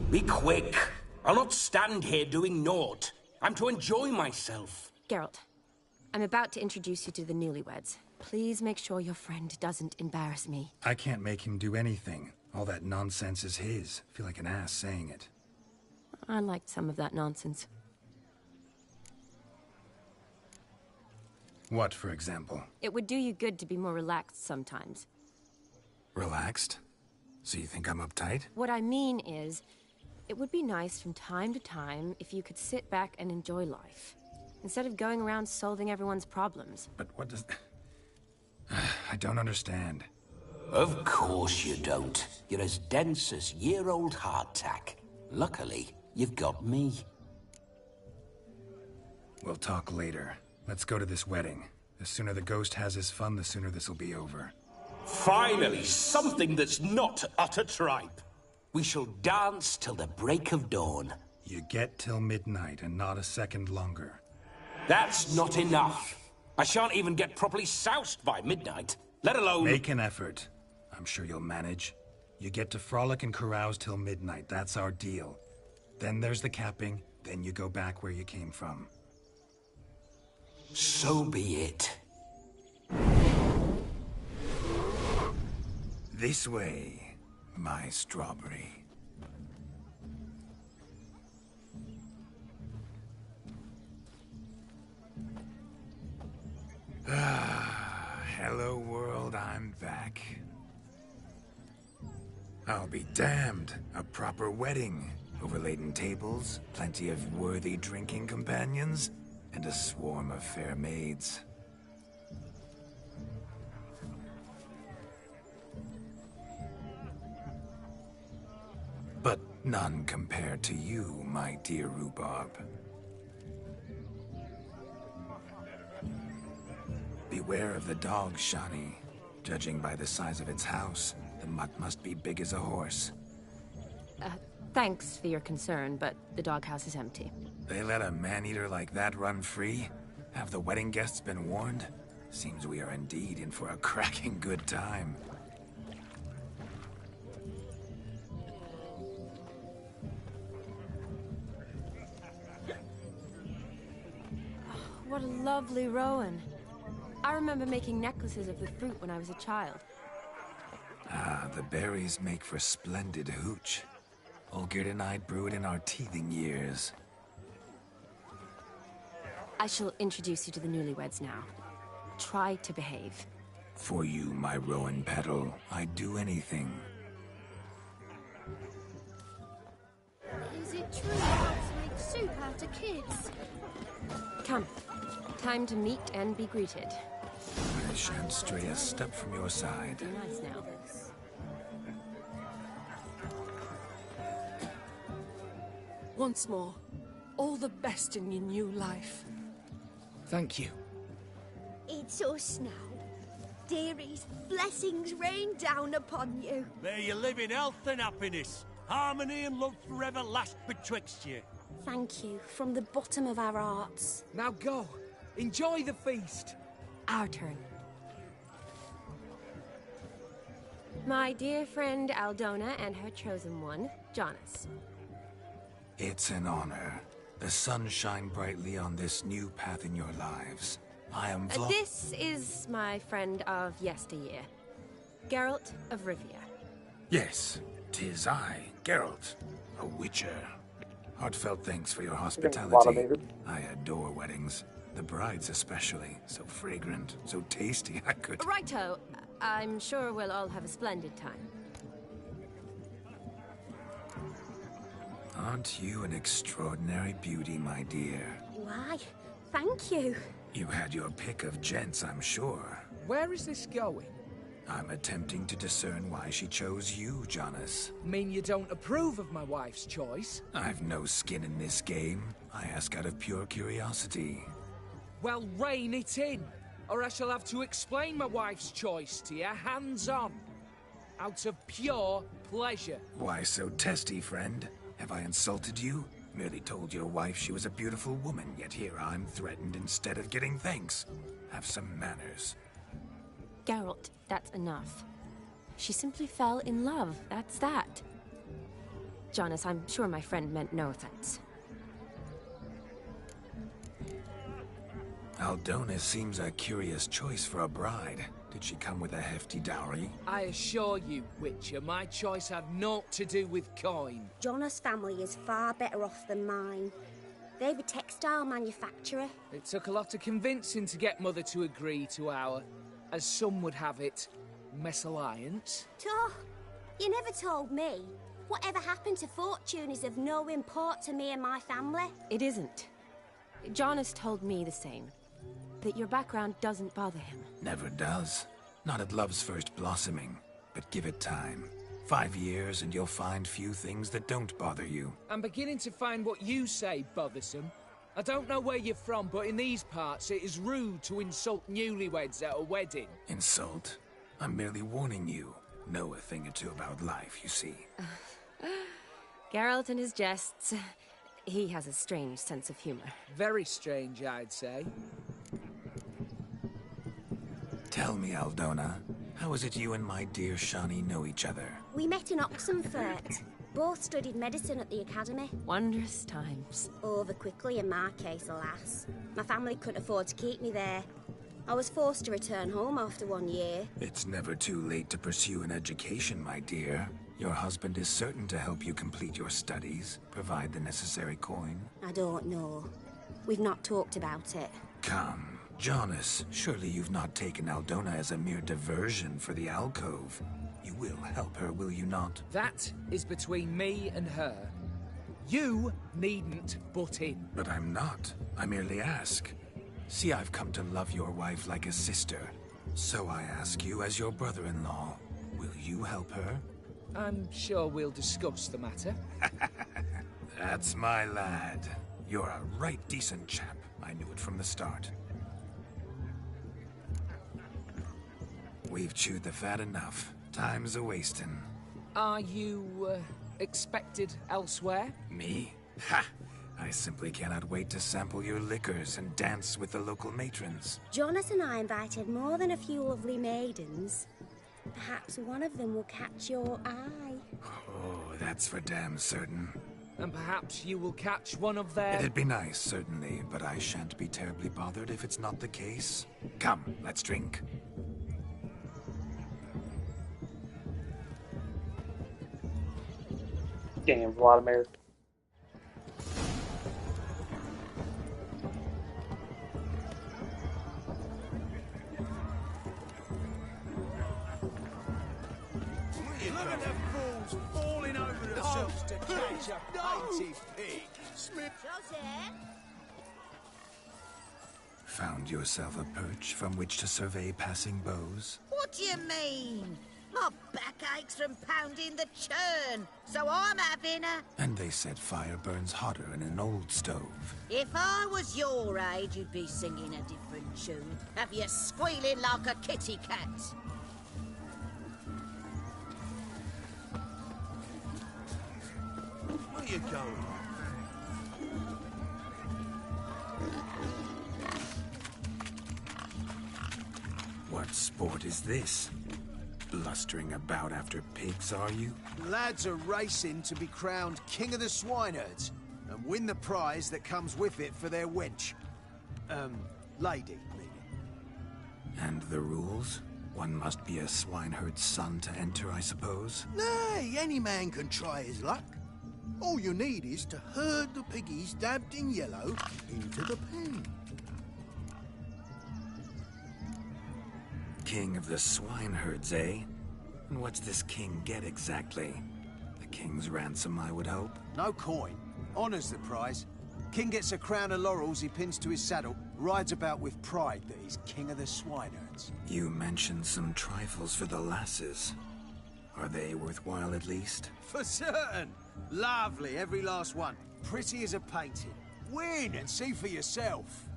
Be quick. I'll not stand here doing naught. I'm to enjoy myself. Geralt, I'm about to introduce you to the newlyweds. Please make sure your friend doesn't embarrass me. I can't make him do anything. All that nonsense is his. Feel like an ass saying it. I liked some of that nonsense. What, for example? It would do you good to be more relaxed sometimes. Relaxed? So you think I'm uptight? What I mean is, it would be nice from time to time if you could sit back and enjoy life, instead of going around solving everyone's problems. But what does... I don't understand. Of course you don't. You're as dense as year-old hardtack. Luckily, you've got me. We'll talk later. Let's go to this wedding. The sooner the ghost has his fun, the sooner this'll be over. Finally, something that's not utter tripe. We shall dance till the break of dawn. You get till midnight and not a second longer. That's not enough. I shan't even get properly soused by midnight, let alone... Make an effort. I'm sure you'll manage. You get to frolic and carouse till midnight, that's our deal. Then there's the capping, then you go back where you came from. So be it. This way, my strawberry. Hello world, I'm back. I'll be damned. A proper wedding. Overladen tables, plenty of worthy drinking companions, and a swarm of fair maids. But none compared to you, my dear rhubarb. Beware of the dog, Shani. Judging by the size of its house, the mutt must be big as a horse. Thanks for your concern, but the doghouse is empty. They let a man-eater like that run free? Have the wedding guests been warned? Seems we are indeed in for a cracking good time. What a lovely rowan. I remember making necklaces of the fruit when I was a child. Ah, the berries make for splendid hooch. Olgerd and I brewed in our teething years. I shall introduce you to the newlyweds now. Try to behave. For you, my rowan petal, I'd do anything. Is it true dogs make soup out of kids? Come. Time to meet and be greeted. I shan't stray a step from your side. Be nice now. Once more, all the best in your new life. Thank you. It's us now. Dearies, blessings rain down upon you. May you live in health and happiness. Harmony and love forever last betwixt you. Thank you from the bottom of our hearts. Now go. Enjoy the feast. Our turn. My dear friend Aldona and her chosen one, Jonas. It's an honor. The sun shine brightly on this new path in your lives. I am This is my friend of yesteryear, Geralt of Rivia. Yes, 'tis I, Geralt, a witcher. Heartfelt thanks for your hospitality. I adore weddings. The brides especially. So fragrant, so tasty, I could... Righto. I'm sure we'll all have a splendid time. Aren't you an extraordinary beauty, my dear? Why, thank you. You had your pick of gents, I'm sure. Where is this going? I'm attempting to discern why she chose you, Jonas. Mean you don't approve of my wife's choice? I've no skin in this game. I ask out of pure curiosity. Well, rein it in, or I shall have to explain my wife's choice to you hands-on. Out of pure pleasure. Why so testy, friend? Have I insulted you? Merely told your wife she was a beautiful woman, yet here I'm threatened instead of getting thanks. Have some manners. Geralt, that's enough. She simply fell in love, that's that. Jonas, I'm sure my friend meant no offense. Aldona seems a curious choice for a bride. Did she come with a hefty dowry? I assure you, Witcher, my choice had naught to do with coin. Jonas' family is far better off than mine. They're a textile manufacturer. It took a lot of convincing to get Mother to agree to our, as some would have it, mesalliance. You never told me. Whatever happened to fortune is of no import to me and my family. It isn't. Jonas told me the same. That your background doesn't bother him. Never does. Not at love's first blossoming. But give it time. 5 years and you'll find few things that don't bother you. I'm beginning to find what you say bothersome. I don't know where you're from, but in these parts it is rude to insult newlyweds at a wedding. Insult? I'm merely warning you. Know a thing or two about life, you see. Geralt and his jests. He has a strange sense of humor. Very strange, I'd say. Tell me, Aldona, how is it you and my dear Shani know each other? We met in Oxenfurt. Both studied medicine at the academy. Wondrous times. Over quickly in my case, alas. My family couldn't afford to keep me there. I was forced to return home after 1 year. It's never too late to pursue an education, my dear. Your husband is certain to help you complete your studies, provide the necessary coin. I don't know. We've not talked about it. Come, Jonas, surely you've not taken Aldona as a mere diversion for the alcove. You will help her, will you not? That is between me and her. You needn't butt in. But I'm not. I merely ask. See, I've come to love your wife like a sister. So I ask you as your brother-in-law, will you help her? I'm sure we'll discuss the matter. That's my lad. You're a right decent chap. I knew it from the start. We've chewed the fat enough. Time's a-wasting. Are you, expected elsewhere? Me? Ha! I simply cannot wait to sample your liquors and dance with the local matrons. Jonas and I invited more than a few lovely maidens. Perhaps one of them will catch your eye. Oh, that's for damn certain. And perhaps you will catch one of their... It'd be nice, certainly, but I shan't be terribly bothered if it's not the case. Come, let's drink. Damn, Vladimir. Look at the fools falling over themselves to catch a painted pig. Smith. Found yourself a perch from which to survey passing beaux? What do you mean? My back aches from pounding the churn, so I'm having a... And they said fire burns hotter in an old stove. If I was your age, you'd be singing a different tune. Have you squealing like a kitty cat? Where you going? What sport is this? Blustering about after pigs, are you? Lads are racing to be crowned King of the Swineherds and win the prize that comes with it for their wench. Lady, meaning. And the rules? One must be a swineherd's son to enter, I suppose? Nay, any man can try his luck. All you need is to herd the piggies dabbed in yellow into the pen. King of the swineherds, eh? And what's this king get exactly? The king's ransom, I would hope? No coin. Honours the prize. King gets a crown of laurels he pins to his saddle, rides about with pride that he's king of the swineherds. You mentioned some trifles for the lasses. Are they worthwhile at least? For certain! Lovely, every last one. Pretty as a painting. Win and see for yourself.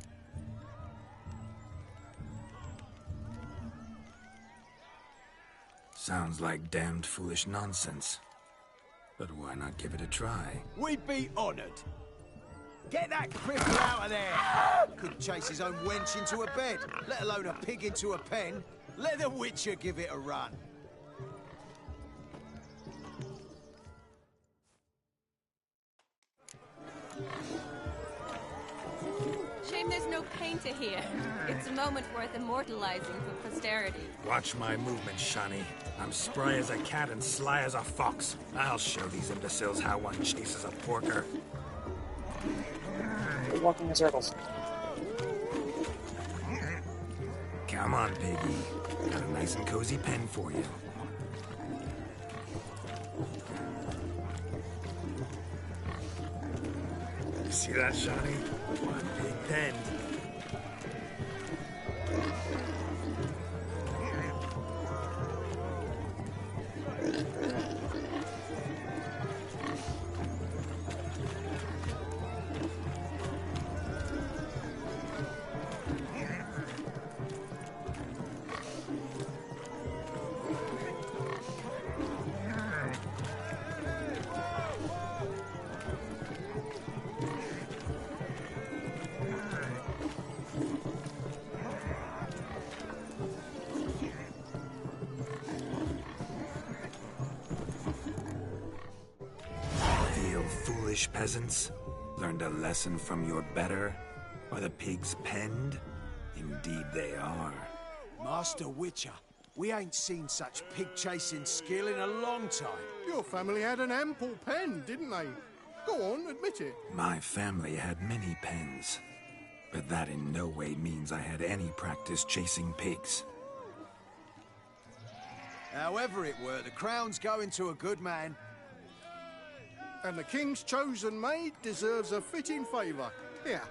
Sounds like damned foolish nonsense. But why not give it a try? We'd be honoured. Get that cripple out of there! Couldn't chase his own wench into a bed, let alone a pig into a pen. Let the Witcher give it a run. Shame there's no painter here. It's a moment worth immortalizing for posterity. Watch my movements, Shani. I'm spry as a cat and sly as a fox. I'll show these imbeciles how one chases a porker. We're walking in circles. Come on, piggy. Got a nice and cozy pen for you. See that, Shani? One big pen. foolish peasants? Learned a lesson from your better? Are the pigs penned? Indeed they are. Master Witcher, we ain't seen such pig-chasing skill in a long time. Your family had an ample pen, didn't they? Go on, admit it. My family had many pens, but that in no way means I had any practice chasing pigs. However it were, the crown's going to a good man. And the king's chosen maid deserves a fitting favour. Here.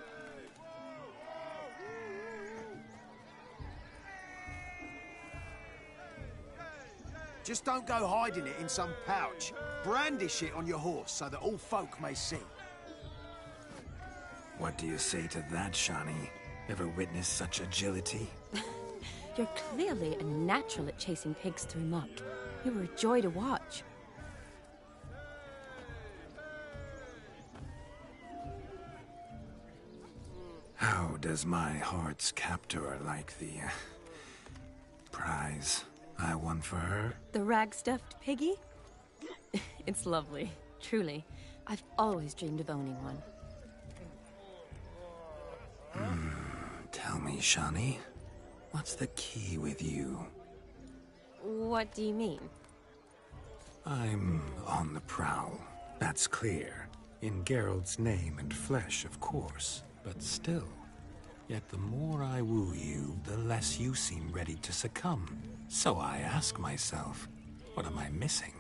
Just don't go hiding it in some pouch. Brandish it on your horse so that all folk may see. What do you say to that, Shani? Ever witnessed such agility? You're clearly a natural at chasing pigs through muck. You were a joy to watch. How does my heart's captor like the prize I won for her? The rag-stuffed piggy? It's lovely, truly. I've always dreamed of owning one. Tell me, Shani, what's the key with you? What do you mean? I'm on the prowl, that's clear. In Geralt's name and flesh, of course, but still. Yet the more I woo you, the less you seem ready to succumb. So I ask myself, what am I missing?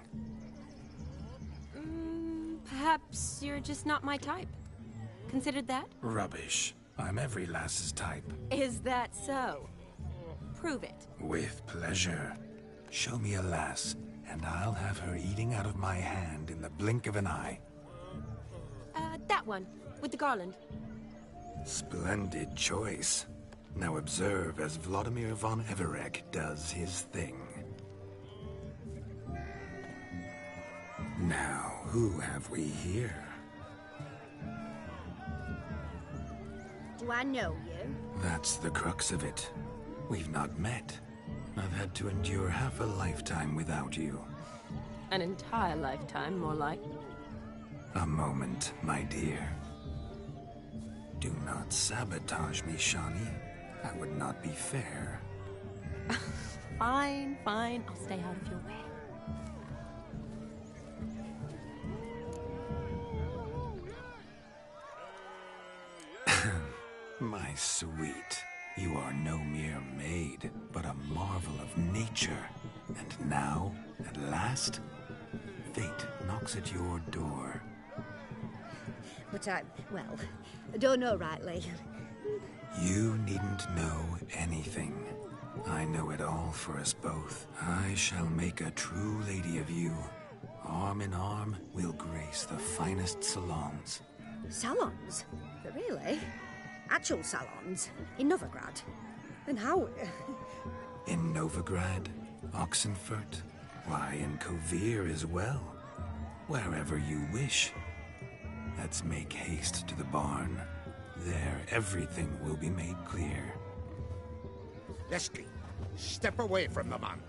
Perhaps you're just not my type. Considered that? Rubbish. I'm every lass's type. Is that so? Prove it. With pleasure. Show me a lass, and I'll have her eating out of my hand in the blink of an eye. That one, with the garland. Splendid choice. Now observe as Vladimir von Everec does his thing. Now, who have we here? Do I know you? That's the crux of it. We've not met. I've had to endure half a lifetime without you. An entire lifetime, more like. A moment, my dear. Do not sabotage me, Shani. That would not be fair. Fine, fine. I'll stay out of your way. My sweet, you are no mere maid, but a marvel of nature. And now, at last, fate knocks at your door. But I don't know rightly. You needn't know anything. I know it all for us both. I shall make a true lady of you. Arm in arm, we'll grace the finest salons. Salons? Really? Actual salons? In Novigrad? And how... In Novigrad, Oxenfurt, why, in Kovir as well. Wherever you wish. Let's make haste to the barn. There, everything will be made clear. Leslie, step away from the man.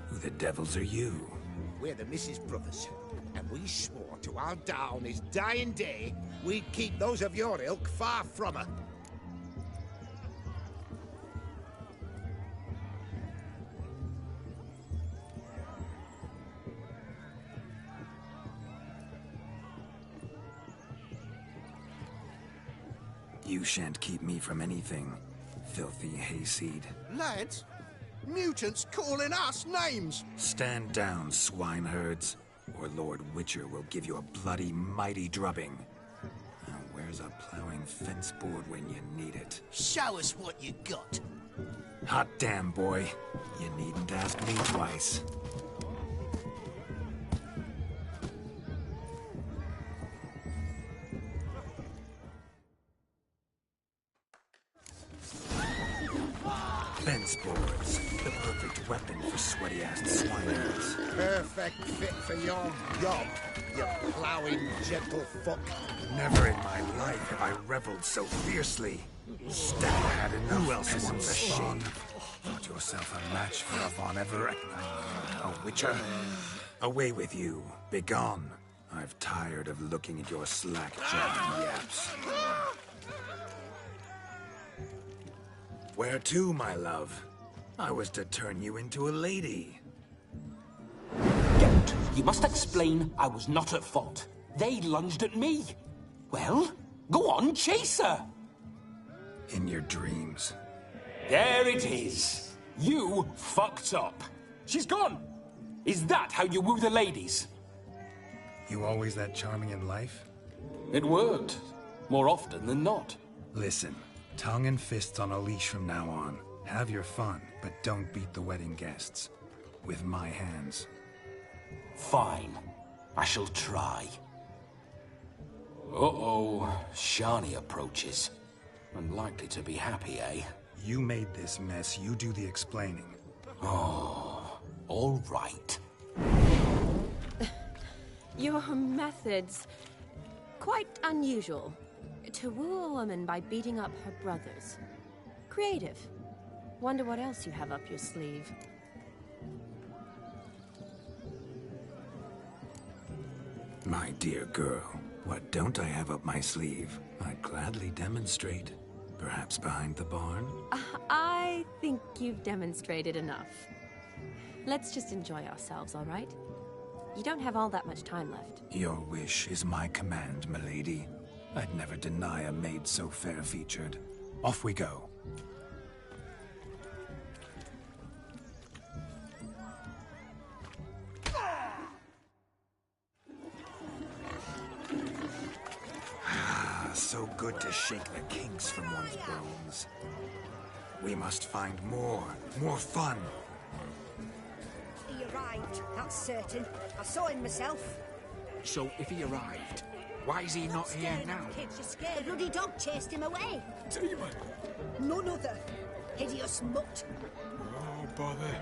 Who the devils are you? We're the Mrs. Brothers, and we swore to our down his dying day we'd keep those of your ilk far from her. You shan't keep me from anything, filthy hayseed. Lads, mutants calling us names! Stand down, swineherds, or Lord Witcher will give you a bloody mighty drubbing. Now, where's a plowing fence board when you need it? Show us what you got. Hot damn, boy. You needn't ask me twice. Fence boards, the perfect weapon for sweaty-assed swineherds. Perfect fit for your job, you ploughing gentle fuck. Never in my life have I reveled so fiercely. Stab had enough. Who else wants a shame? Thought yourself a match for a Von Everett. A Witcher? Away with you. Begone. I've tired of looking at your slack-jawed yaps. Where to, my love? I was to turn you into a lady. Geralt, you must explain I was not at fault. They lunged at me. Well, go on, chase her. In your dreams. There it is. You fucked up. She's gone. Is that how you woo the ladies? You always that charming in life? It worked. More often than not. Listen, tongue and fists on a leash from now on. Have your fun, but don't beat the wedding guests. With my hands. Fine. I shall try. Uh-oh. Shani approaches. Unlikely to be happy, eh? You made this mess. You do the explaining. Oh, all right. Your methods... quite unusual. To woo a woman by beating up her brothers. Creative. Wonder what else you have up your sleeve. My dear girl, what don't I have up my sleeve? I'd gladly demonstrate. Perhaps behind the barn? I think you've demonstrated enough. Let's just enjoy ourselves, all right? You don't have all that much time left. Your wish is my command, milady. I'd never deny a maid so fair-featured. Off we go. So good to shake the kinks from one's bones. We must find more fun. He arrived, that's certain. I saw him myself. So if he arrived, why is he not here now? Kids, you're scared. The bloody dog chased him away. Demon! None other. Hideous mutt. Oh, bother.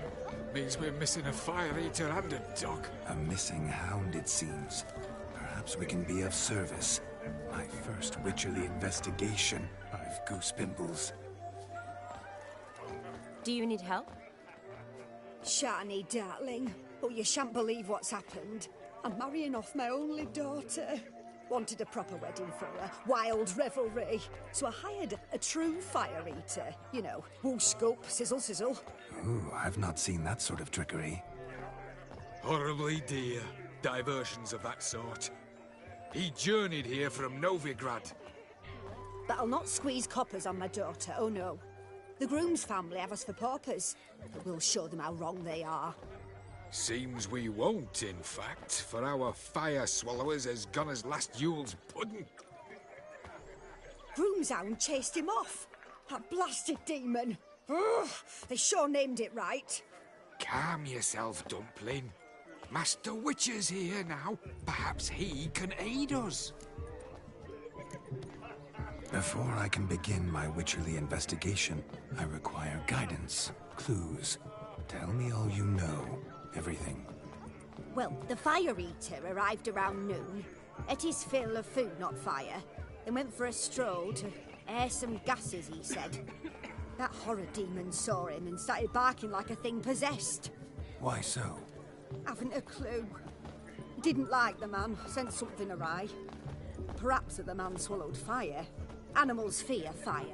Means we're missing a fire eater and a dog. A missing hound, it seems. Perhaps we can be of service. My first Witcherly investigation. I've goose pimples. Do you need help? Shani, darling. Oh, you shan't believe what's happened. I'm marrying off my only daughter. Wanted a proper wedding for her. Wild revelry. So I hired a true fire eater. You know, woo scoop, sizzle sizzle. Ooh, I've not seen that sort of trickery. Horribly dear. Diversions of that sort. He journeyed here from Novigrad. But I'll not squeeze coppers on my daughter, oh no. The groom's family have us for paupers, but we'll show them how wrong they are. Seems we won't, in fact, for our fire swallowers has gone as last Yule's pudding. Groom's hound chased him off. That blasted demon. Ugh, they sure named it right. Calm yourself, Dumpling. Master Witcher's here now. Perhaps he can aid us. Before I can begin my Witcherly investigation, I require guidance, clues. Tell me all you know. Everything. Well, the fire eater arrived around noon. Ate his fill of food, not fire. Then went for a stroll to air some gases, he said. That horror demon saw him and started barking like a thing possessed. Why so? Haven't a clue. Didn't like the man, sent something awry. Perhaps the man swallowed fire. Animals fear fire.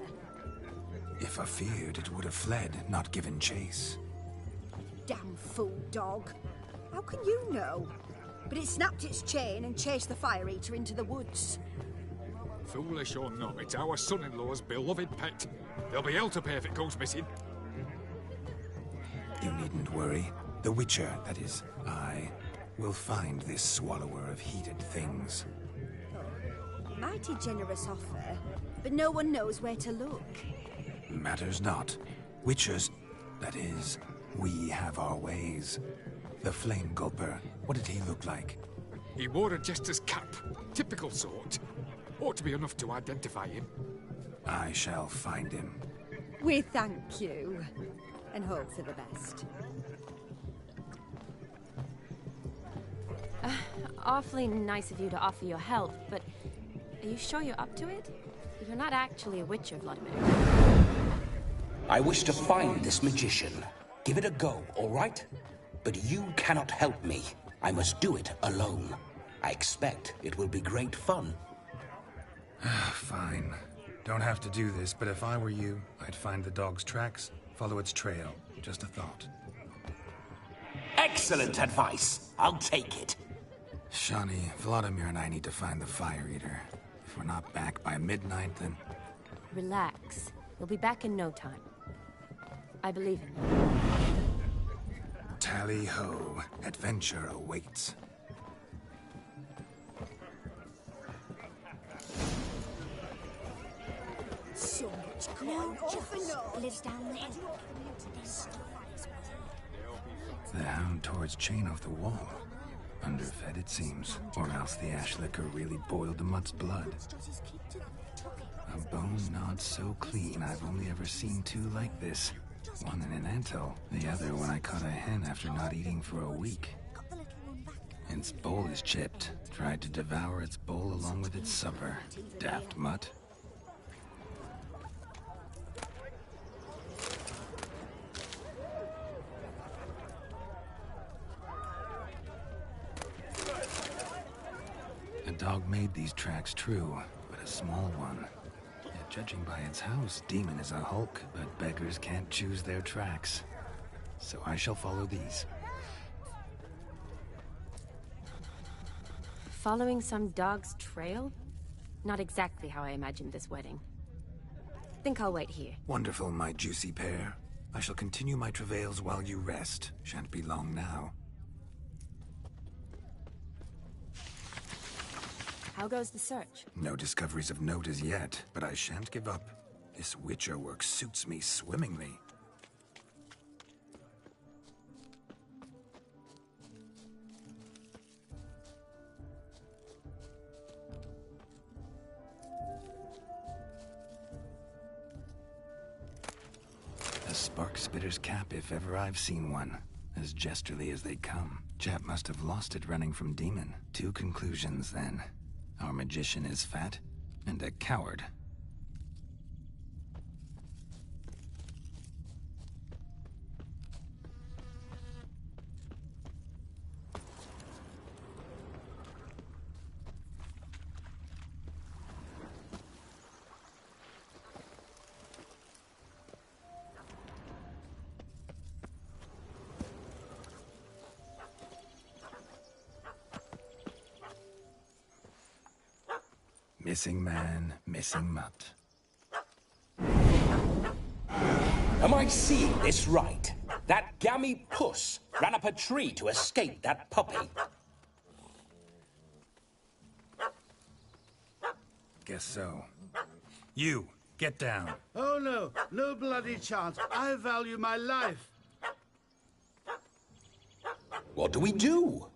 If I feared, it would have fled, not given chase. Damn fool dog. How can you know? But it snapped its chain and chased the fire eater into the woods. Foolish or not, it's our son-in-law's beloved pet. There'll be hell to pay if it goes missing. You needn't worry. The Witcher, that is, I, will find this swallower of heated things. Mighty generous offer, but no one knows where to look. Matters not. Witchers, that is, we have our ways. The Flame Gulper, what did he look like? He wore a jester's cap. Typical sort. Ought to be enough to identify him. I shall find him. We thank you, and hope for the best. Awfully nice of you to offer your help, but are you sure you're up to it? You're not actually a Witcher, Vladimir. I wish to find this magician. Give it a go, all right? But you cannot help me. I must do it alone. I expect it will be great fun. Fine. Don't have to do this, but if I were you, I'd find the dog's tracks, follow its trail. Just a thought. Excellent advice. I'll take it. Shani, Vladimir and I need to find the Fire Eater. If we're not back by midnight, then... Relax. We'll be back in no time. I believe in you. Tally-ho. Adventure awaits. So much crime lives down there. The hound tore its chain off the wall. Underfed, it seems. Or else the ash liquor really boiled the mutt's blood. A bone gnawed so clean, I've only ever seen two like this. One in an anthill, the other when I caught a hen after not eating for a week. Its bowl is chipped. Tried to devour its bowl along with its supper. Daft mutt. A dog made these tracks true, but a small one. Yet judging by its house, Demon is a hulk, but beggars can't choose their tracks. So I shall follow these. Following some dog's trail? Not exactly how I imagined this wedding. Think I'll wait here. Wonderful, my juicy pair. I shall continue my travails while you rest. Shan't be long now. How goes the search? No discoveries of note as yet, but I shan't give up. This Witcher work suits me swimmingly. A spark spitter's cap if ever I've seen one. As jesterly as they come. Chap must have lost it running from Demon. Two conclusions, then. Our magician is fat, and a coward. Missing man, missing mutt. Am I seeing this right? That gammy puss ran up a tree to escape that puppy. Guess so. You, get down. Oh no, no bloody chance. I value my life. What do we do?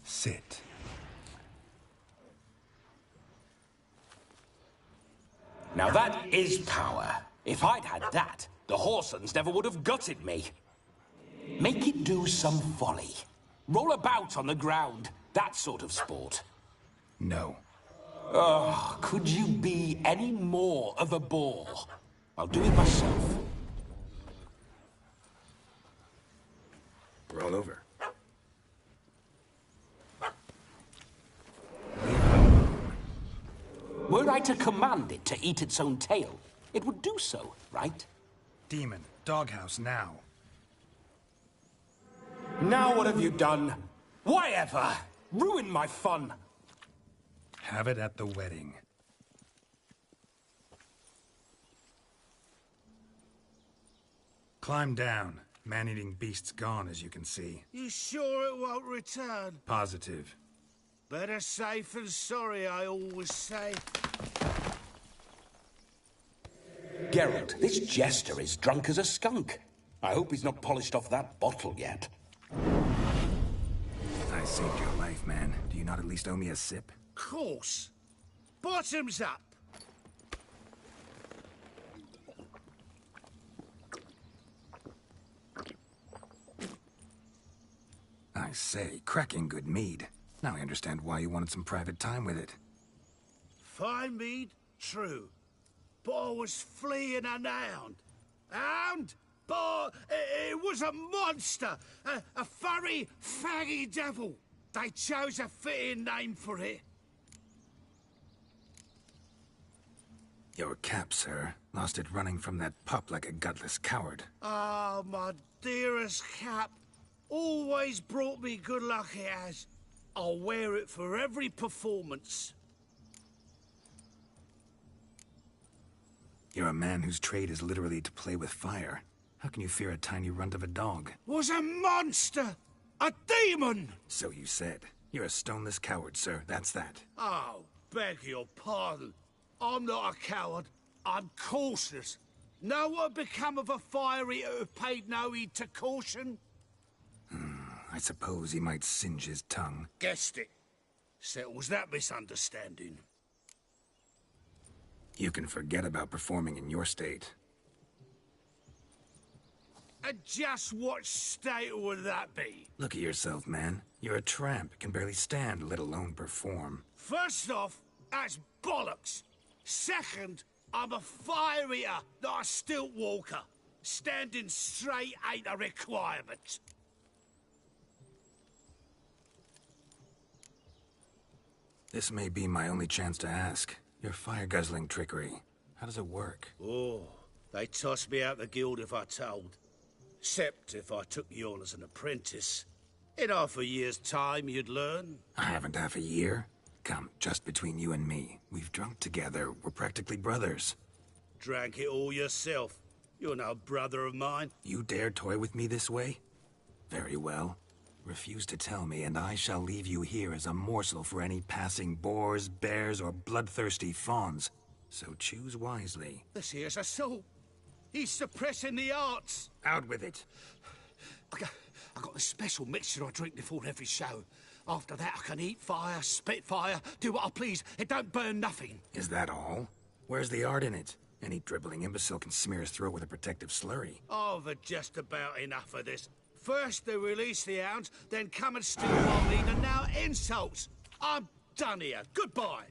Sit. Now that is power. If I'd had that, the Horsons never would have gutted me. Make it do some folly. Roll about on the ground. That sort of sport. No. Oh, could you be any more of a bore? I'll do it myself. Roll over. Were I to command it to eat its own tail, it would do so, right? Demon, doghouse now. Now what have you done? Why ever? Ruin my fun. Have it at the wedding. Climb down. Man-eating beast's gone, as you can see. You sure it won't return? Positive. Better safe than sorry, I always say. Geralt, this jester is drunk as a skunk. I hope he's not polished off that bottle yet. I saved your life, man. Do you not at least owe me a sip? Course. Bottoms up. I say, cracking good mead. Now I understand why you wanted some private time with it. Fine mead, true. But I was fleeing an hound. Hound? but it was a monster. A furry, faggy devil. They chose a fitting name for it. Your cap, sir. Lost it running from that pup like a gutless coward. Ah, my dearest cap. Always brought me good luck, it has. I'll wear it for every performance. You're a man whose trade is literally to play with fire. How can you fear a tiny runt of a dog? Was a monster! A demon! So you said. You're a stoneless coward, sir. That's that. Oh, beg your pardon. I'm not a coward. I'm cautious. Know what had become of a fire eater who paid no heed to caution? I suppose he might singe his tongue. Guessed it. Settles that misunderstanding. You can forget about performing in your state. And just what state would that be? Look at yourself, man. You're a tramp, can barely stand, let alone perform. First off, that's bollocks. Second, I'm a fire eater, not a stilt walker. Standing straight ain't a requirement. This may be my only chance to ask. Your fire-guzzling trickery. How does it work? Oh, they tossed me out the guild if I told. Except if I took you on as an apprentice. In half a year's time, you'd learn. I haven't half a year. Come, just between you and me. We've drunk together. We're practically brothers. Drank it all yourself. You're no brother of mine. You dare toy with me this way? Very well. Refuse to tell me, and I shall leave you here as a morsel for any passing boars, bears, or bloodthirsty fawns. So choose wisely. This here's assault. He's suppressing the arts. Out with it. I got a special mixture I drink before every show. After that, I can eat fire, spit fire, do what I please. It don't burn nothing. Is that all? Where's the art in it? Any dribbling imbecile can smear his throat with a protective slurry. I've had just about enough of this. First they release the hounds, then come and steal my meat, and now insults. I'm done here. Goodbye.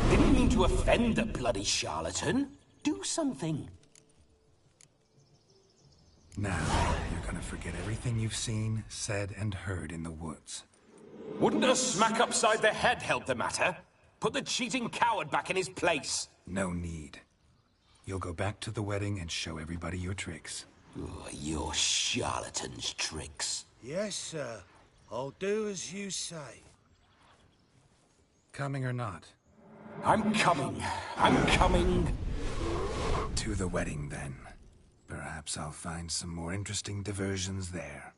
Didn't mean to offend the bloody charlatan. Do something. Now, you're gonna forget everything you've seen, said, and heard in the woods. Wouldn't a smack upside the head help the matter? Put the cheating coward back in his place. No need. You'll go back to the wedding and show everybody your tricks. Oh, your charlatan's tricks. Yes, sir. I'll do as you say. Coming or not? I'm coming. I'm coming. To the wedding, then. Perhaps I'll find some more interesting diversions there.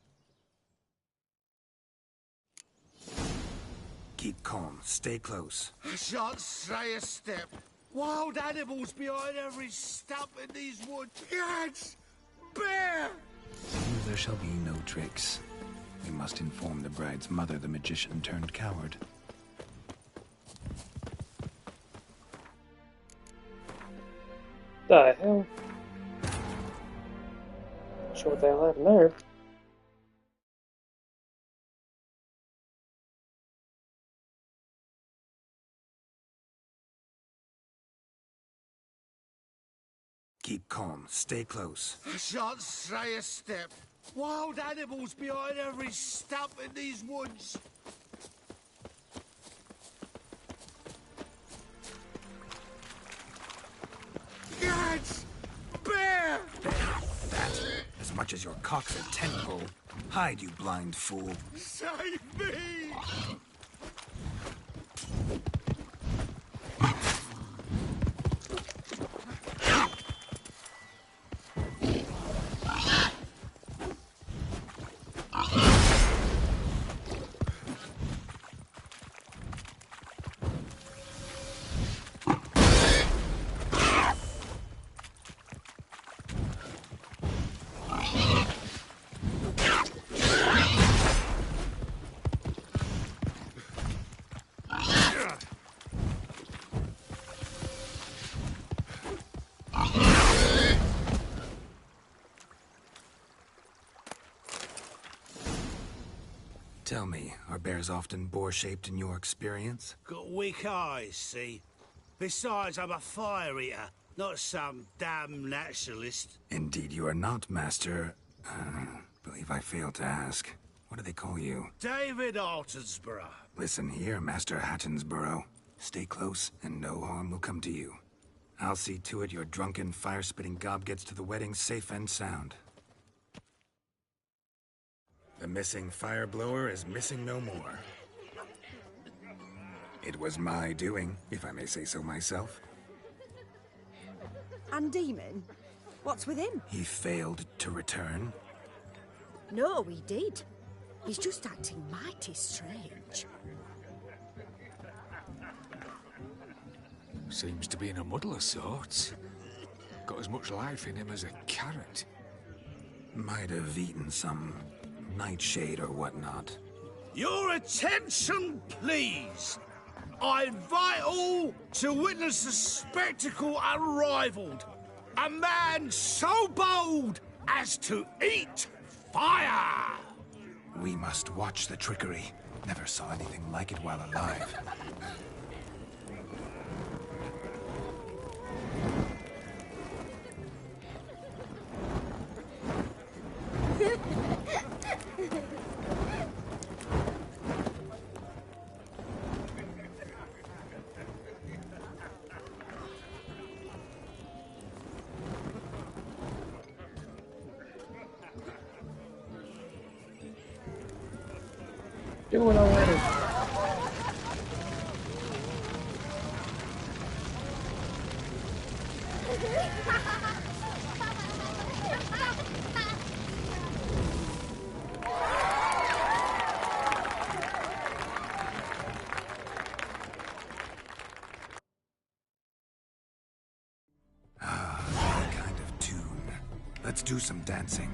Keep calm. Stay close. I shan't stray a step. Wild animals behind every stump in these woods. Cats! Bear! There shall be no tricks. We must inform the bride's mother the magician turned coward. The hell? Not sure what the hell happened there. Keep calm. Stay close. I shan't stray a step. Wild animals behind every stump in these woods. Cats! Bear! That, as much as your cock's a tentpole. Hide, you blind fool. Save me! Tell me, are bears often boar-shaped in your experience? Got weak eyes, see? Besides, I'm a fire eater. not some damn naturalist. Indeed you are not, Master. Believe I failed to ask. What do they call you? David Altonsborough. Listen here, Master Hattonsborough. Stay close, and no harm will come to you. I'll see to it your drunken, fire-spitting gob gets to the wedding safe and sound. The missing fire blower is missing no more. It was my doing, if I may say so myself. And Demon? What's with him? He failed to return. No, he did. He's just acting mighty strange. Seems to be in a muddle of sorts. Got as much life in him as a carrot. Might have eaten some nightshade or whatnot. Your attention, please. I invite all to witness a spectacle unrivaled. A man so bold as to eat fire! We must watch the trickery. Never saw anything like it while alive. Do it already. That kind of tune. Let's do some dancing.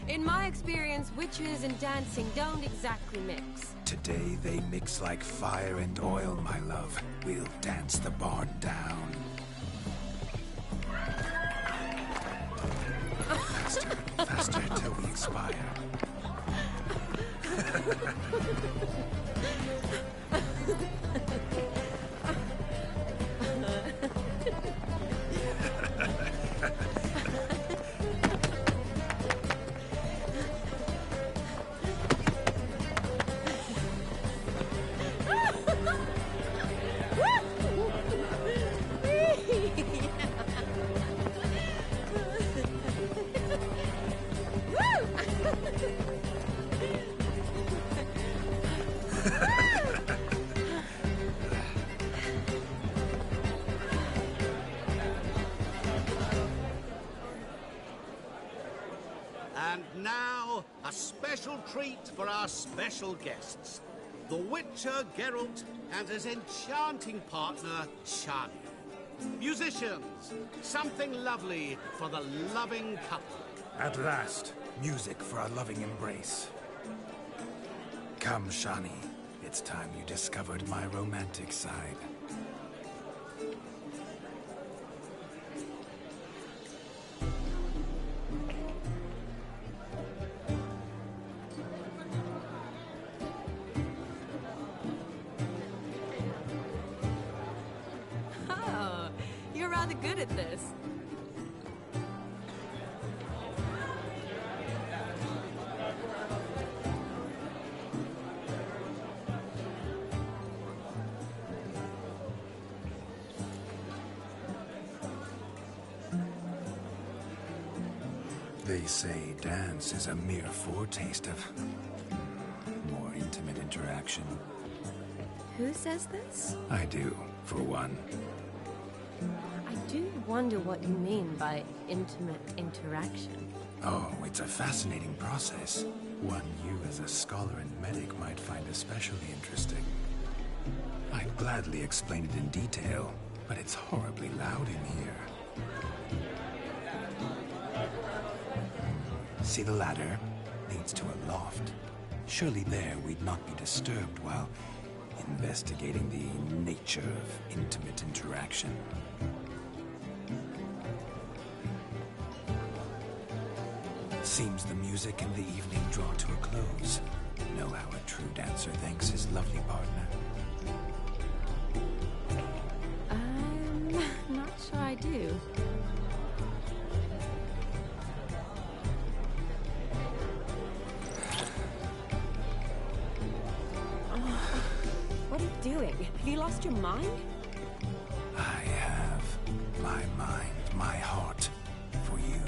In my experience, witches and dancing don't exactly mix. Today they mix like fire and oil, my love. We'll dance the barn down. Faster, faster till we expire. And now, a special treat for our special guests. The Witcher Geralt and his enchanting partner, Shani. Musicians, something lovely for the loving couple. At last, music for our loving embrace. Come, Shani. It's time you discovered my romantic side. Oh, you're rather good at this. They say dance is a mere foretaste of more intimate interaction. Who says this? I do, for one. I do wonder what you mean by intimate interaction. Oh, it's a fascinating process. One you as a scholar and medic might find especially interesting. I'd gladly explain it in detail, but it's horribly loud in here. See the ladder? Leads to a loft. Surely there we'd not be disturbed while investigating the nature of intimate interaction. Seems the music and the evening draw to a close. Know how a true dancer thanks his lovely partner. I'm not Sure I do. What are you doing? Have you lost your mind? I have my mind, my heart for you.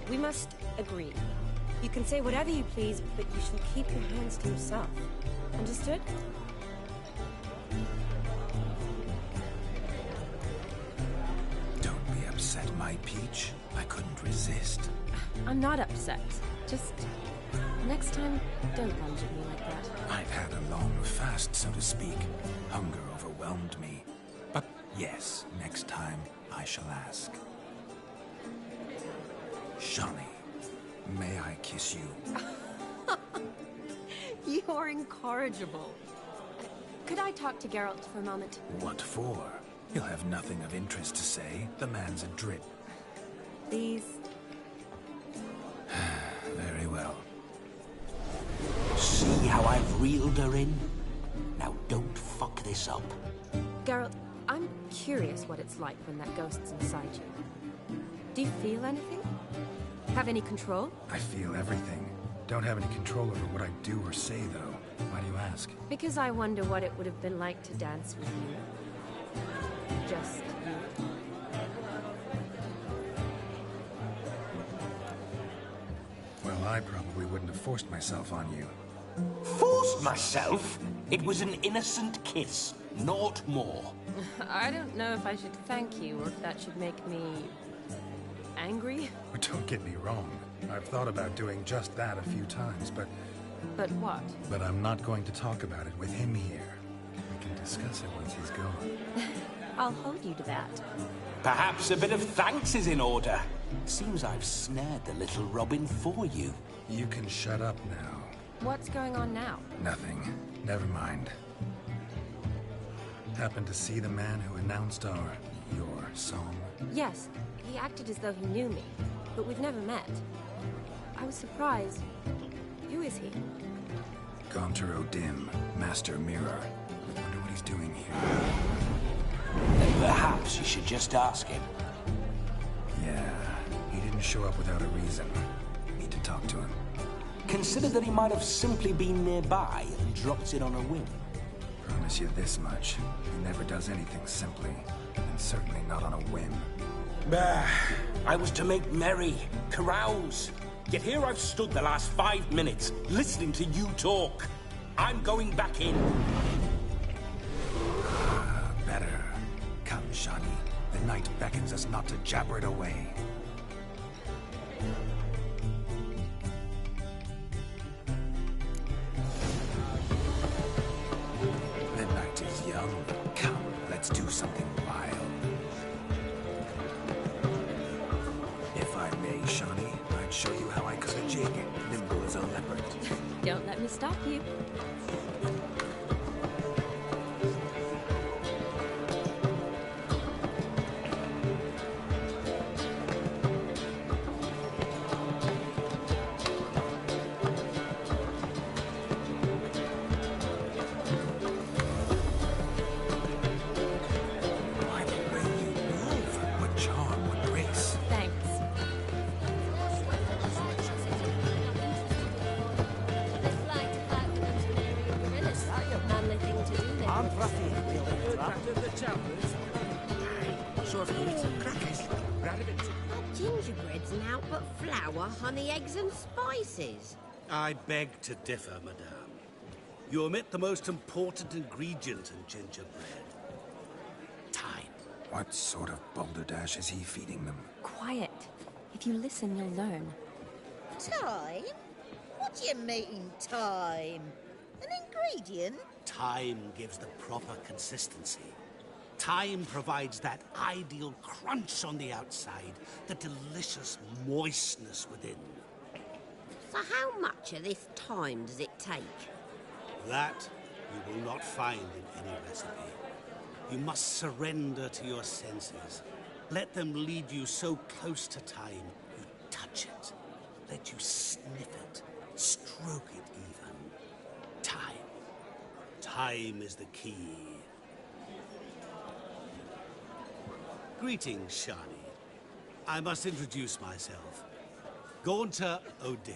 We must agree. You can say whatever you please, but you shall keep your hands to yourself. Understood? Don't be upset, my peach. I couldn't resist. I'm not upset. Just... next time, don't lunge at me like that. I've had a long fast, so to speak. Hunger overwhelmed me. But yes, next time I shall ask. Shani, may I kiss you? You're incorrigible. Could I talk to Geralt for a moment? What for? He'll have nothing of interest to say. The man's a drip. Please. Very well. See how I've reeled her in? Now don't fuck this up. Geralt, I'm curious what it's like when that ghost's inside you. Do you feel anything? Have any control? I feel everything. Don't have any control over what I do or say, though. Why do you ask? Because I wonder what it would have been like to dance with you. Just you. Well, I probably wouldn't have forced myself on you. Forced myself? It was an innocent kiss, naught more. I don't know if I should thank you or if that should make me... angry? But don't get me wrong. I've thought about doing just that a few times, but... But what? But I'm not going to talk about it with him here. We can discuss it once he's gone. I'll hold you to that. Perhaps a bit of thanks is in order. Seems I've snared the little Robin for you. You can shut up now. What's going on now? Nothing. Never mind. Happened to see the man who announced your song? Yes, he acted as though he knew me, but we've never met. I was surprised. Who is he? Gaunter O'Dim, Master Mirror. Wonder what he's doing here. Perhaps you should just ask him. Yeah, he didn't show up without a reason. Need to talk to him. Consider that he might have simply been nearby and dropped it on a whim. Promise you this much. He never does anything simply, and certainly not on a whim. Bah, I was to make merry, carouse. Yet here I've stood the last 5 minutes, listening to you talk. I'm going back in. Better. Come, Shani. The night beckons us not to jabber it away. The night is young. Come, let's do something wild. If I may, Shani, I'd show you how I cut a jig, nimble as a leopard. Don't let me stop you. Gingerbread's naught but flour, honey, eggs and spices. I beg to differ, madame. You omit the most important ingredient in gingerbread. Time. What sort of balderdash is he feeding them? Quiet. If you listen, you'll learn. Time? What do you mean, time? An ingredient? Time gives the proper consistency. Time provides that ideal crunch on the outside, the delicious moistness within. So how much of this time does it take? That you will not find in any recipe. You must surrender to your senses. Let them lead you so close to time, you touch it. Let you sniff it, stroke it even. Time. Time is the key. Greetings, Shani. I must introduce myself. Gaunter O'Dim.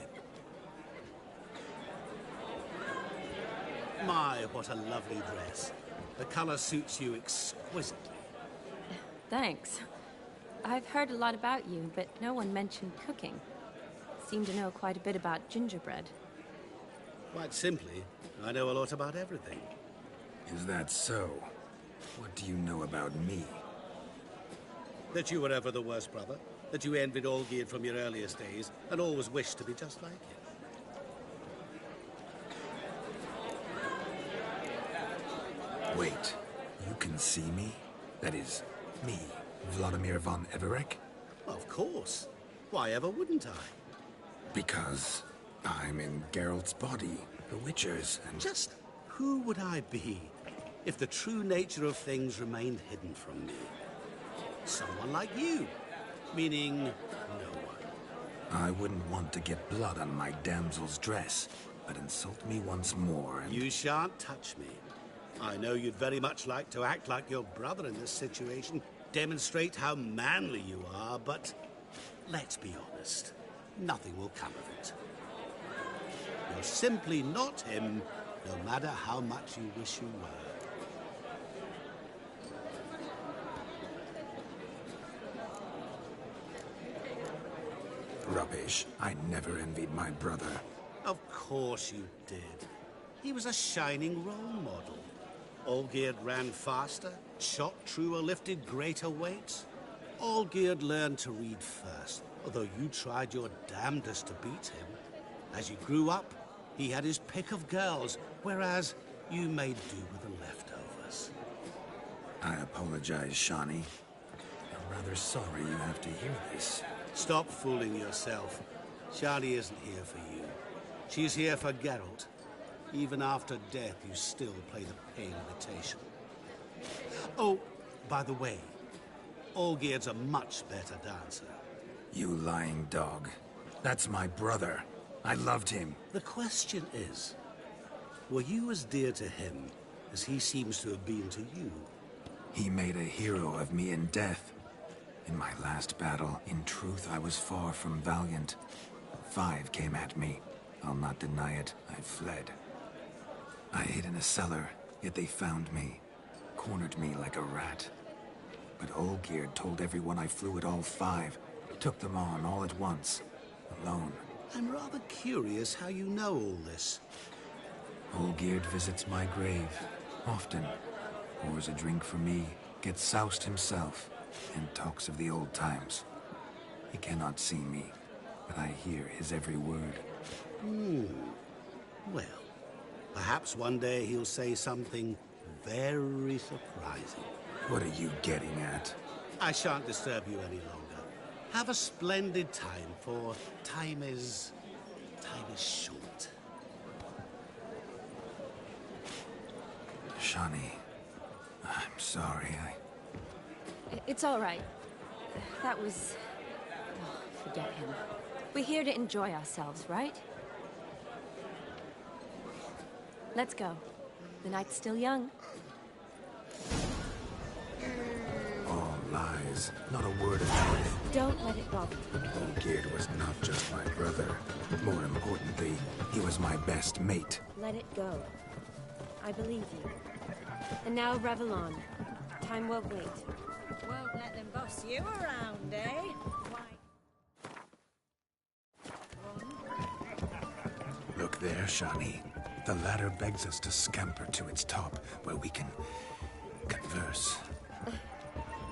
My, what a lovely dress. The color suits you exquisitely. Thanks. I've heard a lot about you, but no one mentioned cooking. Seem to know quite a bit about gingerbread. Quite simply, I know a lot about everything. Is that so? What do you know about me? That you were ever the worst brother, that you envied Olgierd from your earliest days, and always wished to be just like him. Wait, you can see me? That is, me, Vladimir von Everec? Of course. Why ever wouldn't I? Because I'm in Geralt's body, the Witcher's, and... Just who would I be if the true nature of things remained hidden from me? Someone like you, meaning no one. I wouldn't want to get blood on my damsel's dress, but insult me once more and... You shan't touch me. I know you'd very much like to act like your brother in this situation, demonstrate how manly you are, but let's be honest, nothing will come of it. You're simply not him, no matter how much you wish you were. Rubbish. I never envied my brother. Of course you did. He was a shining role model. Olgierd ran faster, shot truer, lifted greater weights. Olgierd learned to read first, although you tried your damnedest to beat him. As you grew up, he had his pick of girls, whereas you made do with the leftovers. I apologize, Shani. I'm rather sorry you have to hear this. Stop fooling yourself. Shani isn't here for you. She's here for Geralt. Even after death, you still play the pale imitation. Oh, by the way, Olgierd's a much better dancer. You lying dog. That's my brother. I loved him. The question is, were you as dear to him as he seems to have been to you? He made a hero of me in death. In my last battle, in truth, I was far from valiant. 5 came at me. I'll not deny it. I fled. I hid in a cellar, yet they found me. Cornered me like a rat. But Olgierd told everyone I flew at all 5. Took them on all at once. Alone. I'm rather curious how you know all this. Olgierd visits my grave. Often. Pours a drink for me. Gets soused himself. And talks of the old times. He cannot see me, but I hear his every word. Well, perhaps one day he'll say something very surprising. What are you getting at? I shan't disturb you any longer. Have a splendid time, for time is short. Shani, I'm sorry, It's all right. That was... Oh, forget him. We're here to enjoy ourselves, right? Let's go. The night's still young. All lies. Not a word of truth. Don't let it bother you. Olgierd was not just my brother. More importantly, he was my best mate. Let it go. I believe you. And now, revel on. Time won't wait. Won't let them boss you around, eh? Look there, Shani. The ladder begs us to scamper to its top, where we can converse.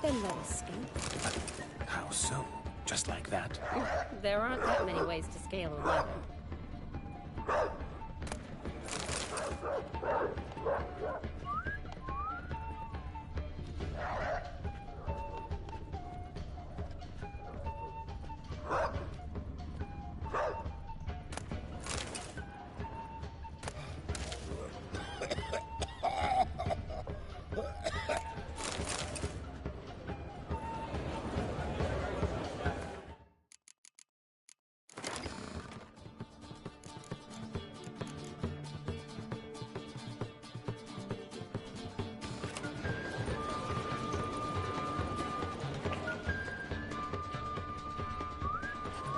Then let us scamper. How so? Just like that? There aren't that many ways to scale a ladder.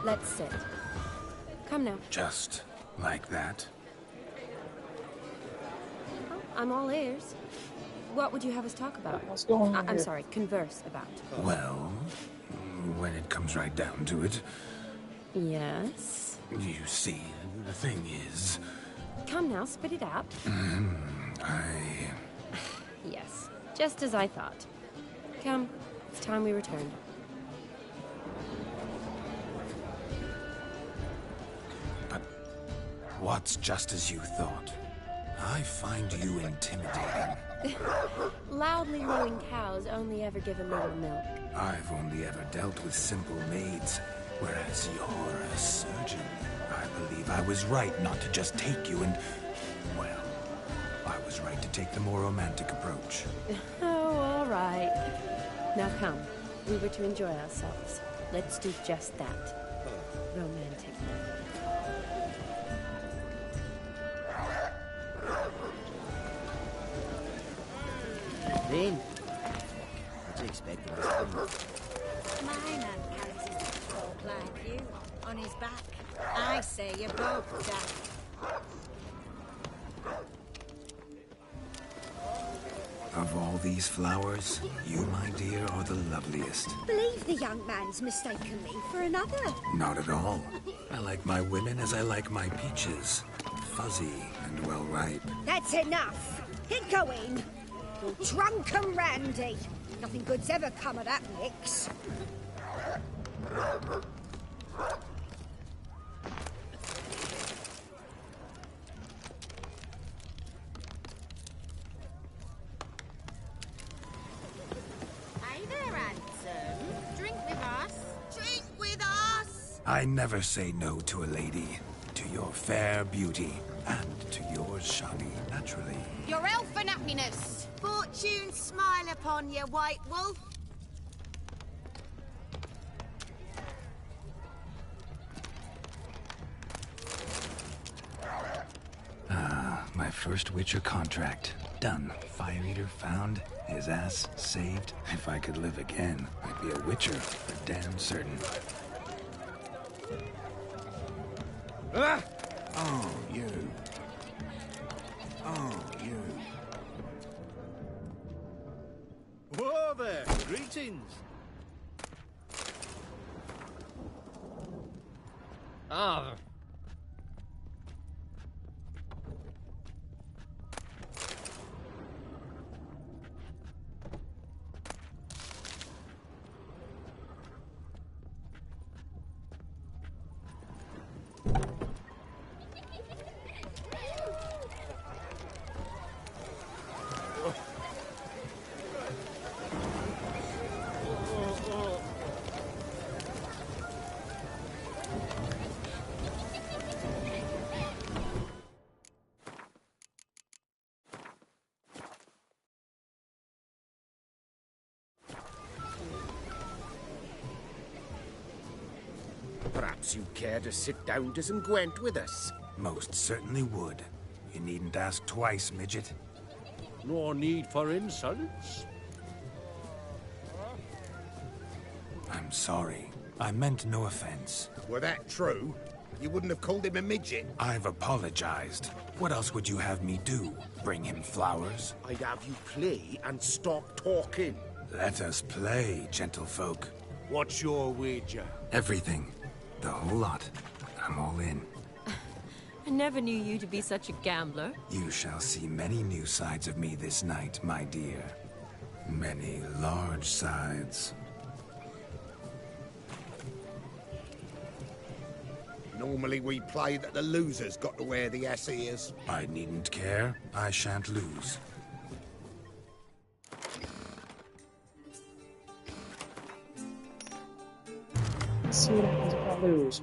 Let's sit. Come now. Just like that? Oh, I'm all ears. What would you have us talk about? What's going on I'm here? sorry, converse about. Well, when it comes right down to it, Yes? you see, the thing is... Come now, spit it out. Yes, just as I thought. Come, it's time we returned. What's just as you thought? I find you intimidating. Loudly lowing cows only ever give a little milk. I've only ever dealt with simple maids, whereas you're a surgeon. I believe I was right not to just take you and... well, I was right to take the more romantic approach. Oh, all right. Now come, we were to enjoy ourselves. Let's do just that. Romantic. Then, what do you expect of us? My man carries his folk like you on his back. I say you're both daft. Of all these flowers, you, my dear, are the loveliest. Believe the young man's mistaken me for another. Not at all. I like my women as I like my peaches. Fuzzy and well ripe. That's enough. Get going. You're drunk and randy. Nothing good's ever come of that mix. Hey there, handsome. Drink with us. Drink with us. I never say no to a lady. To your fair beauty. And to yours, Shani, naturally. Your elfin happiness. Fortune smile upon you, White Wolf. My first Witcher contract. Done. Fire Eater found. His ass saved. If I could live again, I'd be a Witcher for damn certain. Ah! Oh, you. Oh, you. Whoa there! Greetings! Ah. Perhaps you'd care to sit down to some Gwent with us? Most certainly would. You needn't ask twice, midget. No need for insults. I'm sorry. I meant no offense. Were that true, you wouldn't have called him a midget. I've apologized. What else would you have me do? Bring him flowers? I'd have you play and stop talking. Let us play, gentlefolk. What's your wager? Everything. The whole lot. I'm all in. I never knew you to be such a gambler. You shall see many new sides of me this night, my dear. Many large sides. Normally we play that the loser's got to wear the ass ears. I needn't care. I shan't lose. Let's see what happens if I lose.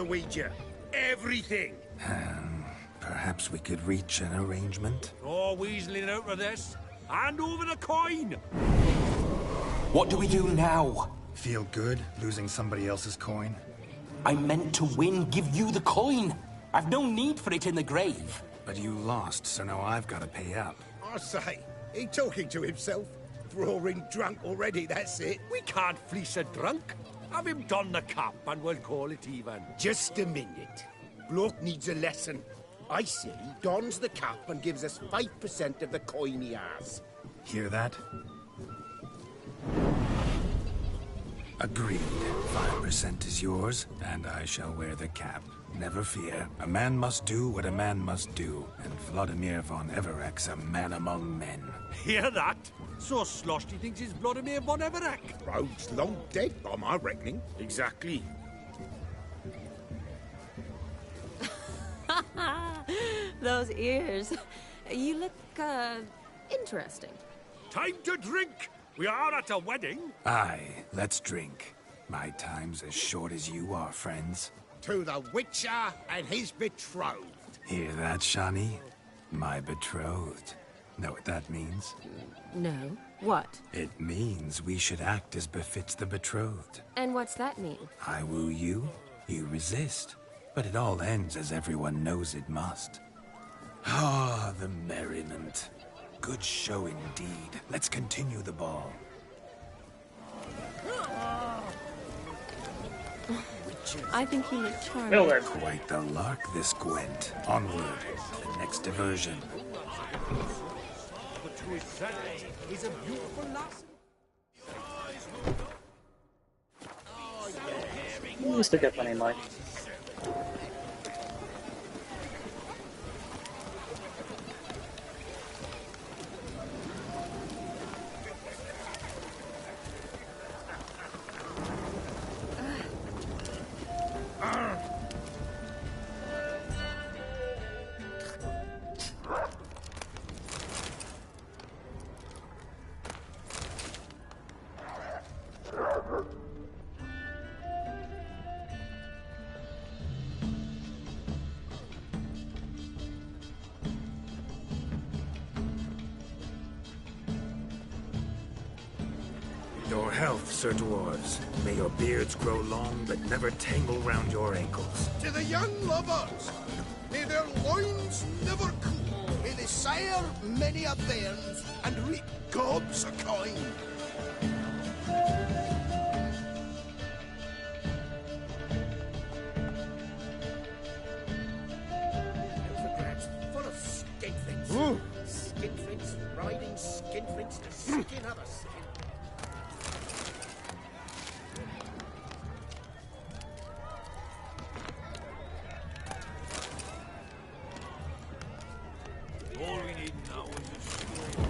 Ouija. Everything. Perhaps we could reach an arrangement? Oh, weaseling out of this. Hand over the coin. What do we do now? Feel good losing somebody else's coin? I meant to win, give you the coin. I've no need for it in the grave. But you lost, so now I've got to pay up. I say, he talking to himself. Roaring drunk already, that's it. We can't fleece a drunk. Have him don the cap and we'll call it even. Just a minute. Bloke needs a lesson. I say he dons the cap and gives us 5% of the coin he has. Hear that? Agreed. 5% is yours, and I shall wear the cap. Never fear. A man must do what a man must do, and Vladimir von Everek's a man among men. Hear that? So sloshed he thinks he's Vladimir von Everek. Rogue's long dead, by my reckoning. Exactly. Those ears. You look, interesting. Time to drink! We are at a wedding. Aye, let's drink. My time's as short as you are, friends. To the Witcher and his betrothed. Hear that, Shani? My betrothed. Know what that means? No. What? It means we should act as befits the betrothed. And what's that mean? I woo you, you resist. But it all ends as everyone knows it must. Ah, the merriment. Good show indeed. Let's continue the ball. I think you look charming. Miller. Quite the lark, this Gwent. Onward. The next diversion. He's a beautiful lass. You still got plenty of life. Your health, Sir Dwarves. May your beards grow long, but never tangle round your ankles. To the young lovers, may their loins never cool. May they sire many a bairns and reap gobs of coin. Full of skinflints. Skinflints riding skinflints to skin other skin. All we need now is a scroll.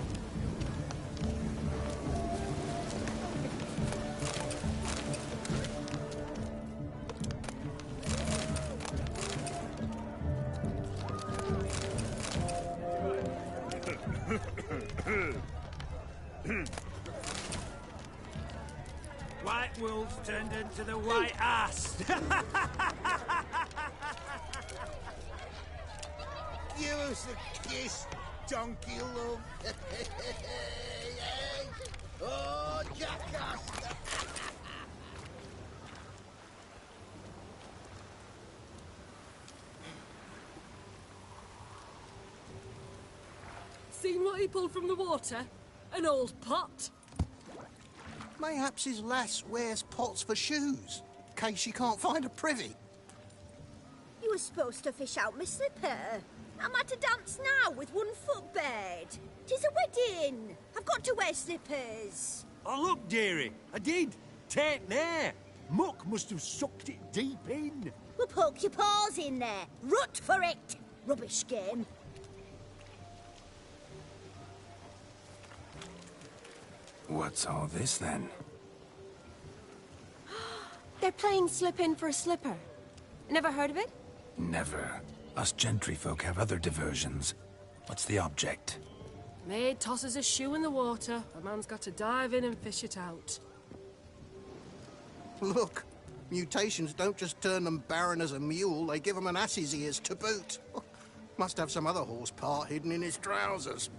White wolves turned into the white ass. Give us a kiss, donkey love. Oh, jackass. Seen what he pulled from the water? An old pot. Mayhaps his lass wears pots for shoes, in case she can't find a privy. You were supposed to fish out my slipper. I'm at a dance now with one foot bared. 'Tis a wedding. I've got to wear slippers. Oh, look, dearie. I did. Take there. Muck must have sucked it deep in. Well, poke your paws in there. Rut for it. Rubbish game. What's all this, then? They're playing slip in for a slipper. Never heard of it? Never. Us gentry folk have other diversions. What's the object? Maid tosses a shoe in the water. A man's got to dive in and fish it out. Look, Mutations don't just turn them barren as a mule, they give them an ass's ears to boot. Must have some other horse part hidden in his trousers.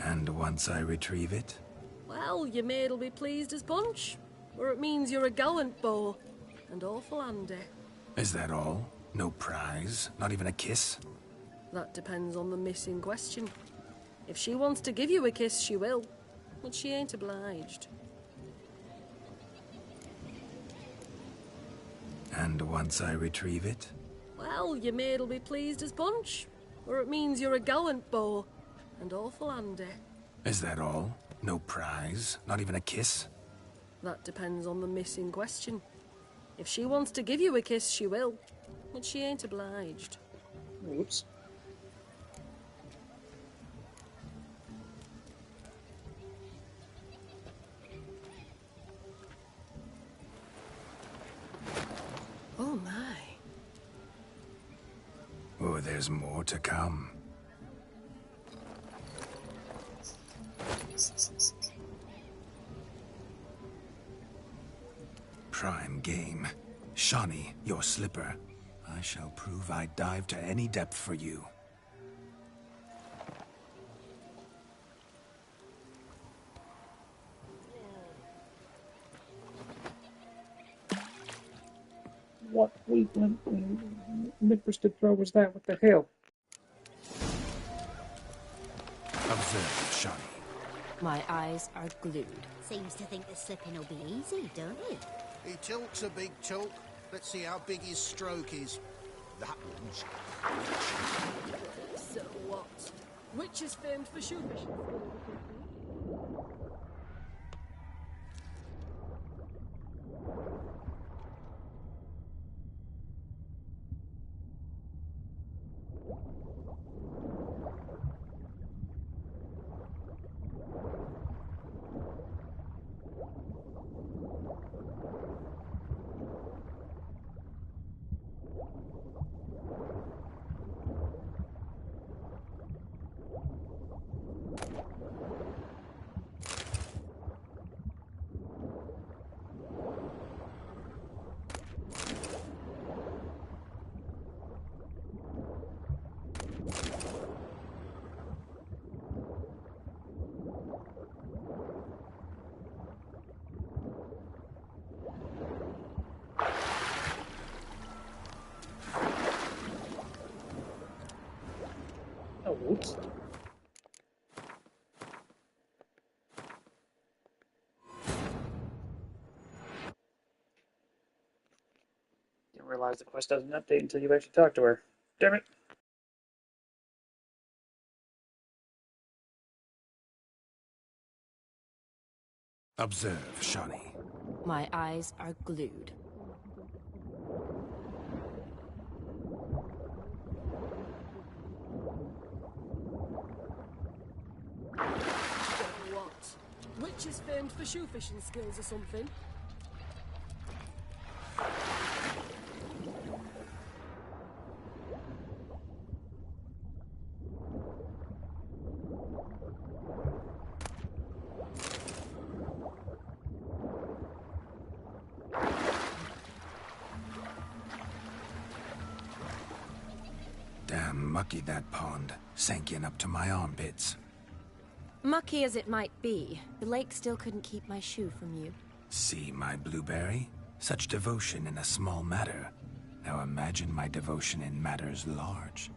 And once I retrieve it? Well, your maid'll be pleased as punch. Or it means you're a gallant beau. And awful handy. Is that all? No prize? Not even a kiss? That depends on the miss in question. If she wants to give you a kiss, she will. But she ain't obliged. And once I retrieve it? Well, your maid'll be pleased as punch. Or it means you're a gallant beau. And awful handy. Is that all? No prize? Not even a kiss? That depends on the miss in question. If she wants to give you a kiss, she will. But she ain't obliged. Oops. Oh my. Oh, there's more to come. Prime game. Shawnee, your slipper. I shall prove I dive to any depth for you. What weakling mid-breasted throw was that? What the hell? Observe, Shawnee. My eyes are glued. Seems to think the slipping will be easy, don't it? He talks a big talk. Let's see how big his stroke is. That one's... So what? Which is famed for shoe fishing? Oh, whoops. Didn't realize the quest doesn't update until you actually talk to her. Damn it. Observe, Shawnee. My eyes are glued. What? Which is famed for shoe fishing skills or something? Damn mucky that pond. Sank in up to my armpits. Mucky as it might be, the lake still couldn't keep my shoe from you. See my blueberry? Such devotion in a small matter. Now imagine my devotion in matters large.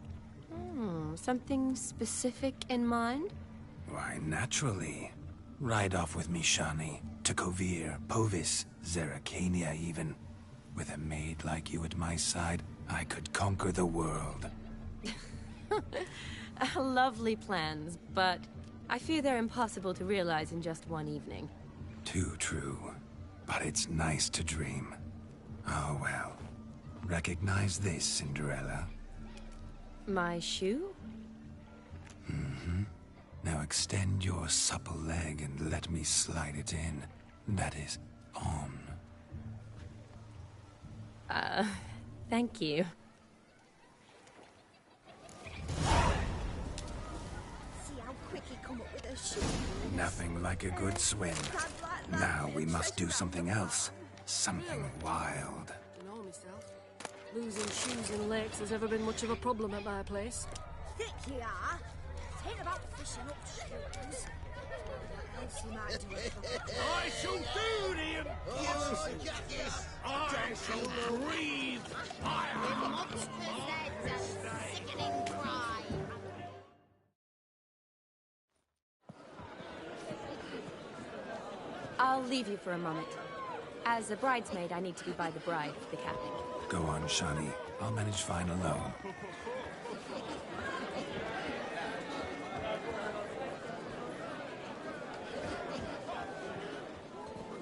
Something specific in mind? Why, naturally. Ride off with me, Shawnee. To Kovir, Povis, Zeracania even. With a maid like you at my side, I could conquer the world. Lovely plans, but I fear they're impossible to realize in just one evening. Too true. But it's nice to dream. Oh well. Recognize this, Cinderella? My shoe? Mm-hmm. Now extend your supple leg and let me slide it in. That is, on. Thank you. See how quick he come up with her shoes. Nothing like a good swim. Now we must do something else. Something wild. You know myself. Losing shoes in lakes has ever been much of a problem at my place. Thick you are. Ain't about fishing up shoes. Else you might do it. I shall do him! Yes! I shall breathe fire! The monster's head's a sickening cry. I'll leave you for a moment. As a bridesmaid, I need to be by the bride for the capping. Go on, Shani. I'll manage fine alone.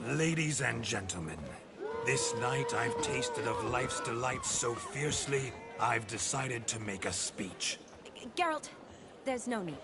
Ladies and gentlemen, this night I've tasted of life's delights so fiercely, I've decided to make a speech. Geralt, there's no need.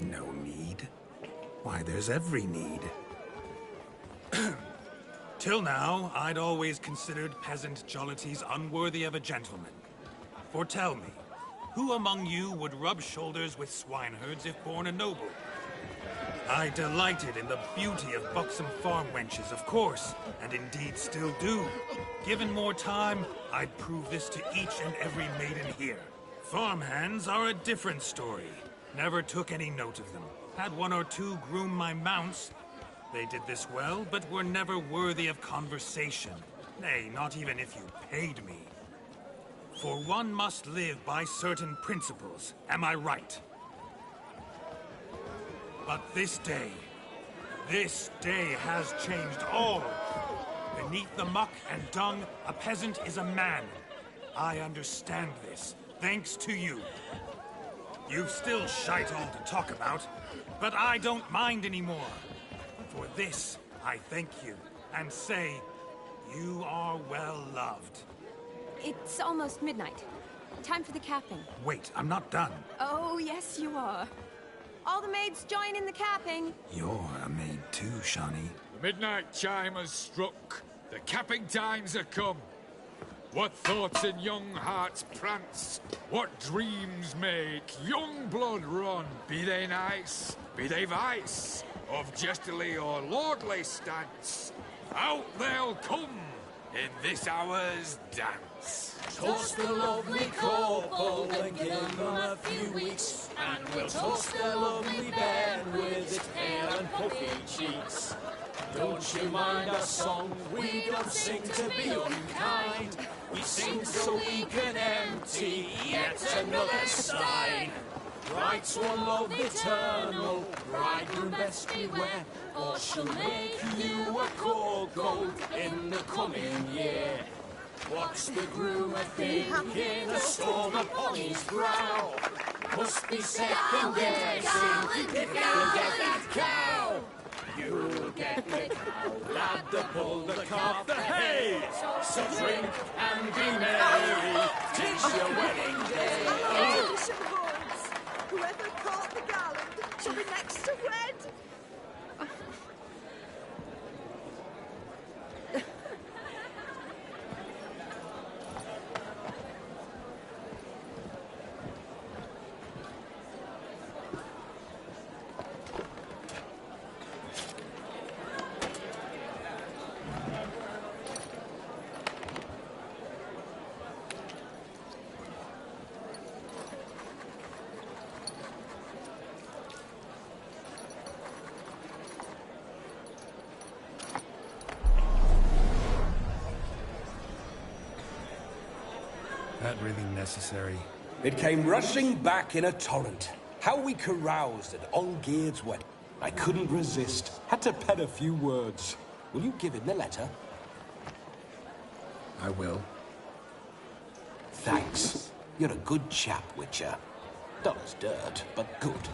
No need? Why, there's every need. Till now, I'd always considered peasant jollities unworthy of a gentleman. For tell me, who among you would rub shoulders with swineherds if born a noble? I delighted in the beauty of buxom farm wenches, of course, and indeed still do. Given more time, I'd prove this to each and every maiden here. Farmhands are a different story. Never took any note of them. Had one or two groom my mounts. They did this well, but were never worthy of conversation. Nay, not even if you paid me. For one must live by certain principles, am I right? But this day has changed all. Beneath the muck and dung, a peasant is a man. I understand this, thanks to you. You've still shite all to talk about, but I don't mind anymore. For this, I thank you, and say, you are well loved. It's almost midnight. Time for the capping. Wait, I'm not done. Oh, yes, you are. All the maids join in the capping. You're a maid too, Shani. The midnight chime has struck. The capping times are come. What thoughts in young hearts prance? What dreams make young blood run? Be they nice, be they vice, of jestily or lordly stance, out they'll come in this hour's dance. Toast the lovely couple and give them a few weeks, and we'll toast the lovely bed with its pale and puffy cheeks. Don't you mind our song? We don't sing to be unkind. We sing so we can empty yet another stein. Bride's one love eternal, bridegroom best beware, or she'll make you a cold gold in the coming year. What's the groom a thinking? A storm upon his brow. Must be second guessing if you get that cow. You'll get the cow, lad, the bull, the calf, the hay. So drink and be merry, 'tis your wedding day. Tradition holds. Whoever caught the garland shall be next to wed. That really necessary? It came rushing back in a torrent. How we caroused at Olgierd's wedding. I couldn't resist. Had to pen a few words. Will you give him the letter? I will. Thanks. You're a good chap, Witcher. Dull as dirt, but good.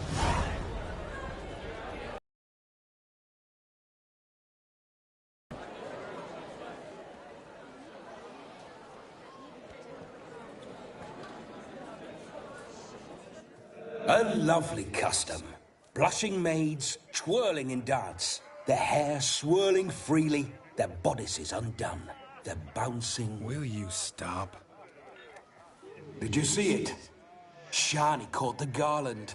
A lovely custom. Blushing maids, twirling in dance. Their hair swirling freely, their bodices undone. They're bouncing... Will you stop? Did you see it? Shani caught the garland.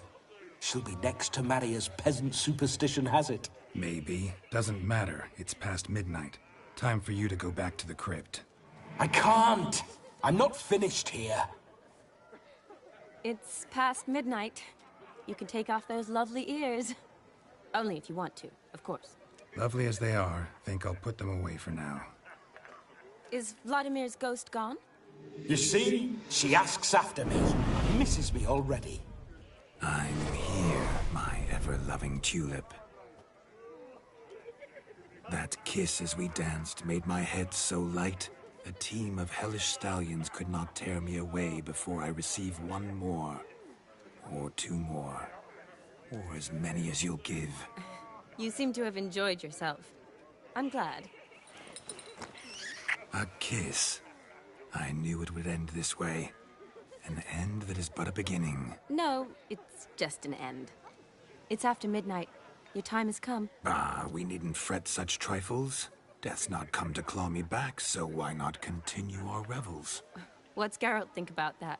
She'll be next to marry as peasant superstition has it. Maybe. Doesn't matter. It's past midnight. Time for you to go back to the crypt. I can't. I'm not finished here. It's past midnight. You can take off those lovely ears. Only if you want to, of course. Lovely as they are, think I'll put them away for now. Is Vladimir's ghost gone? You see? She asks after me. Misses me already. I'm here, my ever-loving tulip. That kiss as we danced made my head so light, a team of hellish stallions could not tear me away before I receive one more. Or two more. Or as many as you'll give. You seem to have enjoyed yourself. I'm glad. A kiss. I knew it would end this way. An end that is but a beginning. No, it's just an end. It's after midnight. Your time has come. Ah, we needn't fret such trifles. Death's not come to claw me back, so why not continue our revels? What's Geralt think about that?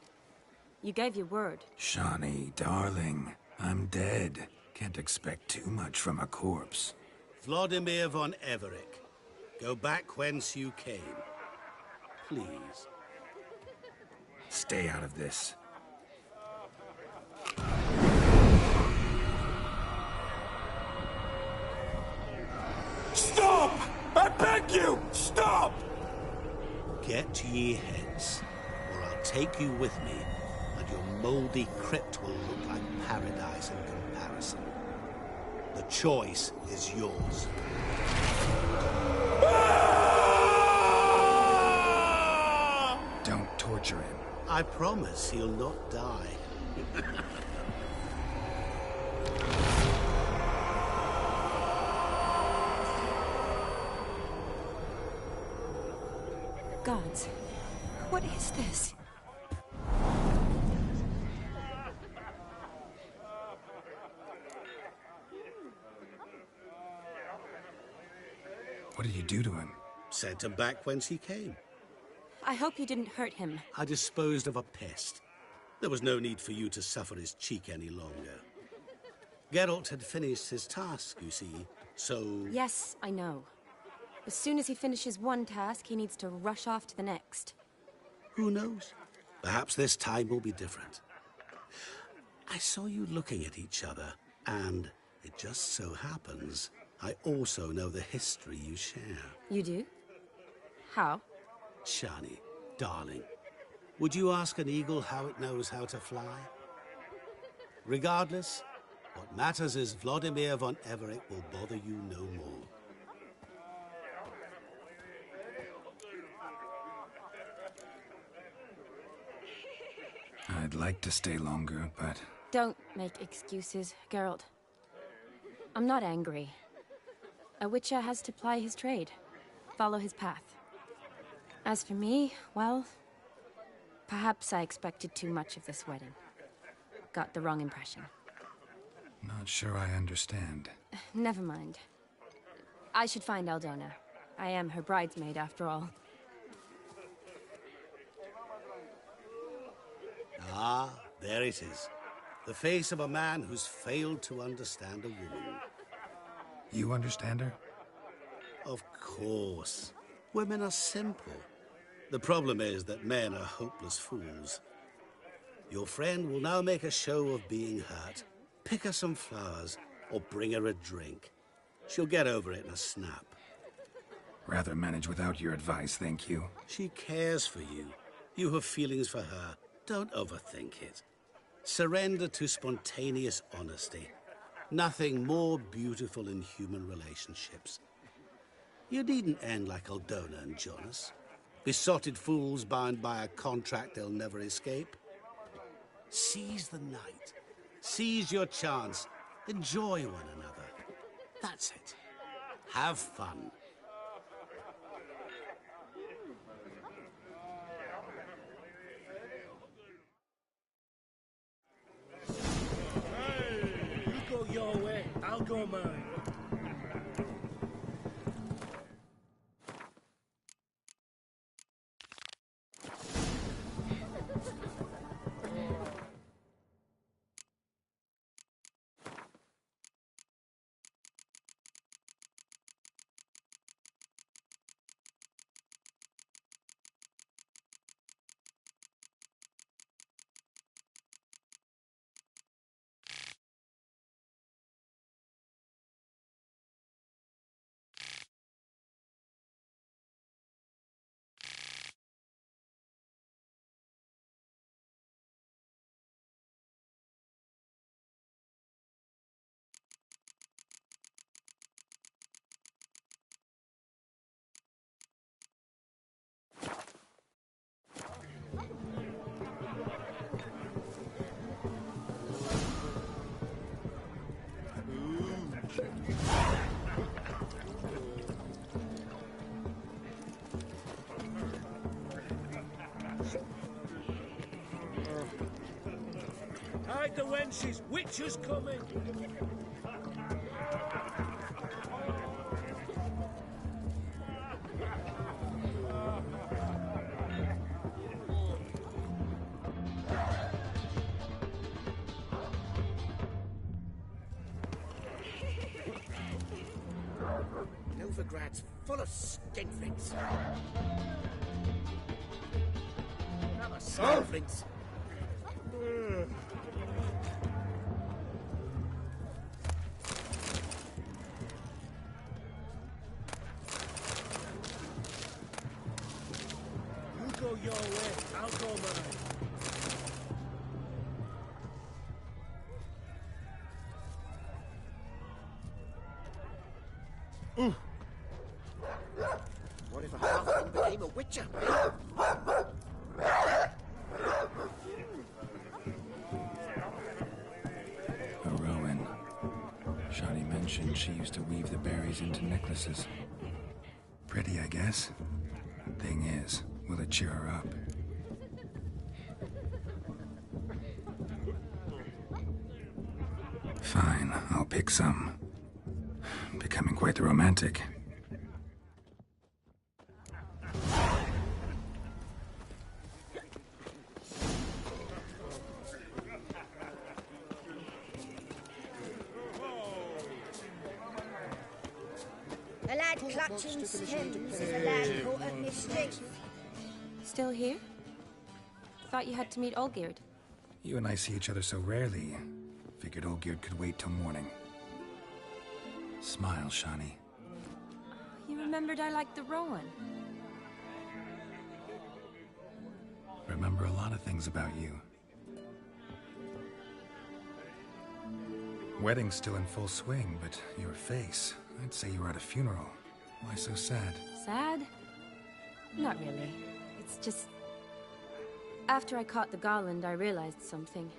You gave your word. Shani, darling, I'm dead. Can't expect too much from a corpse. Vladimir von Everec, go back whence you came. Please. Stay out of this. Stop! I beg you! Stop! Get ye hence, or I'll take you with me, and your mouldy crypt will look like paradise in comparison. The choice is yours. Don't torture him. I promise he'll not die. Gods, what is this? What did you do to him? Sent him back whence he came. I hope you didn't hurt him. I disposed of a pest. There was no need for you to suffer his cheek any longer. Geralt had finished his task, you see, so... Yes, I know. As soon as he finishes one task, he needs to rush off to the next. Who knows? Perhaps this time will be different. I saw you looking at each other, and it just so happens I also know the history you share. You do? How? Shani, darling, would you ask an eagle how it knows how to fly? Regardless, what matters is Vladimir von Everec will bother you no more. I'd like to stay longer, but... Don't make excuses, Geralt. I'm not angry. A Witcher has to ply his trade, follow his path. As for me, well, perhaps I expected too much of this wedding. Got the wrong impression. Not sure I understand. Never mind. I should find Aldona. I am her bridesmaid, after all. Ah, there it is. The face of a man who's failed to understand a woman. You understand her? Of course. Women are simple. The problem is that men are hopeless fools. Your friend will now make a show of being hurt, pick her some flowers, or bring her a drink. She'll get over it in a snap. Rather manage without your advice, thank you. She cares for you. You have feelings for her. Don't overthink it. Surrender to spontaneous honesty. Nothing more beautiful in human relationships. You needn't end like Aldona and Jonas. Besotted fools bound by a contract they'll never escape. Seize the night. Seize your chance. Enjoy one another. That's it. Have fun. the wenches! Witcher's coming! Novigrad's full of skinflints. Another skinflints. You go your way, I'll go mine. What if a halfling became a witcher? A Rowan. Shani mentioned she used to weave the berries into necklaces. Pretty, I guess. Thing is, will it cheer her up? Fine, I'll pick some. Becoming quite the romantic. A lad clutching stems is a lad caught at mischief. Still here? Thought you had to meet Olgierd. You and I see each other so rarely. Figured Olgierd could wait till morning. Smile, Shani. You remembered I liked the Rowan. Remember a lot of things about you. Wedding's still in full swing, but your face, I'd say you were at a funeral. Why so sad? Sad? Not really. It's just... After I caught the Garland, I realized something.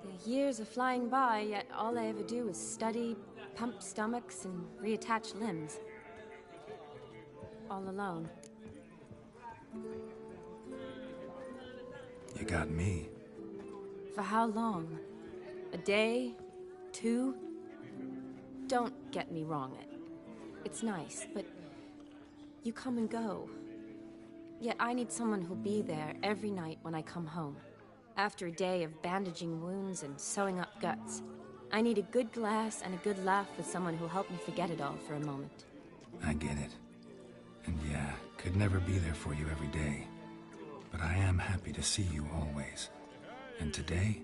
The years are flying by, yet all I ever do is study, pump stomachs, and reattach limbs. All alone. You got me. For how long? A day? 2? Don't get me wrong. It's nice, but you come and go. Yet I need someone who'll be there every night when I come home. After a day of bandaging wounds and sewing up guts, I need a good glass and a good laugh with someone who'll help me forget it all for a moment. I get it. And yeah, could never be there for you every day. But I am happy to see you always. And today,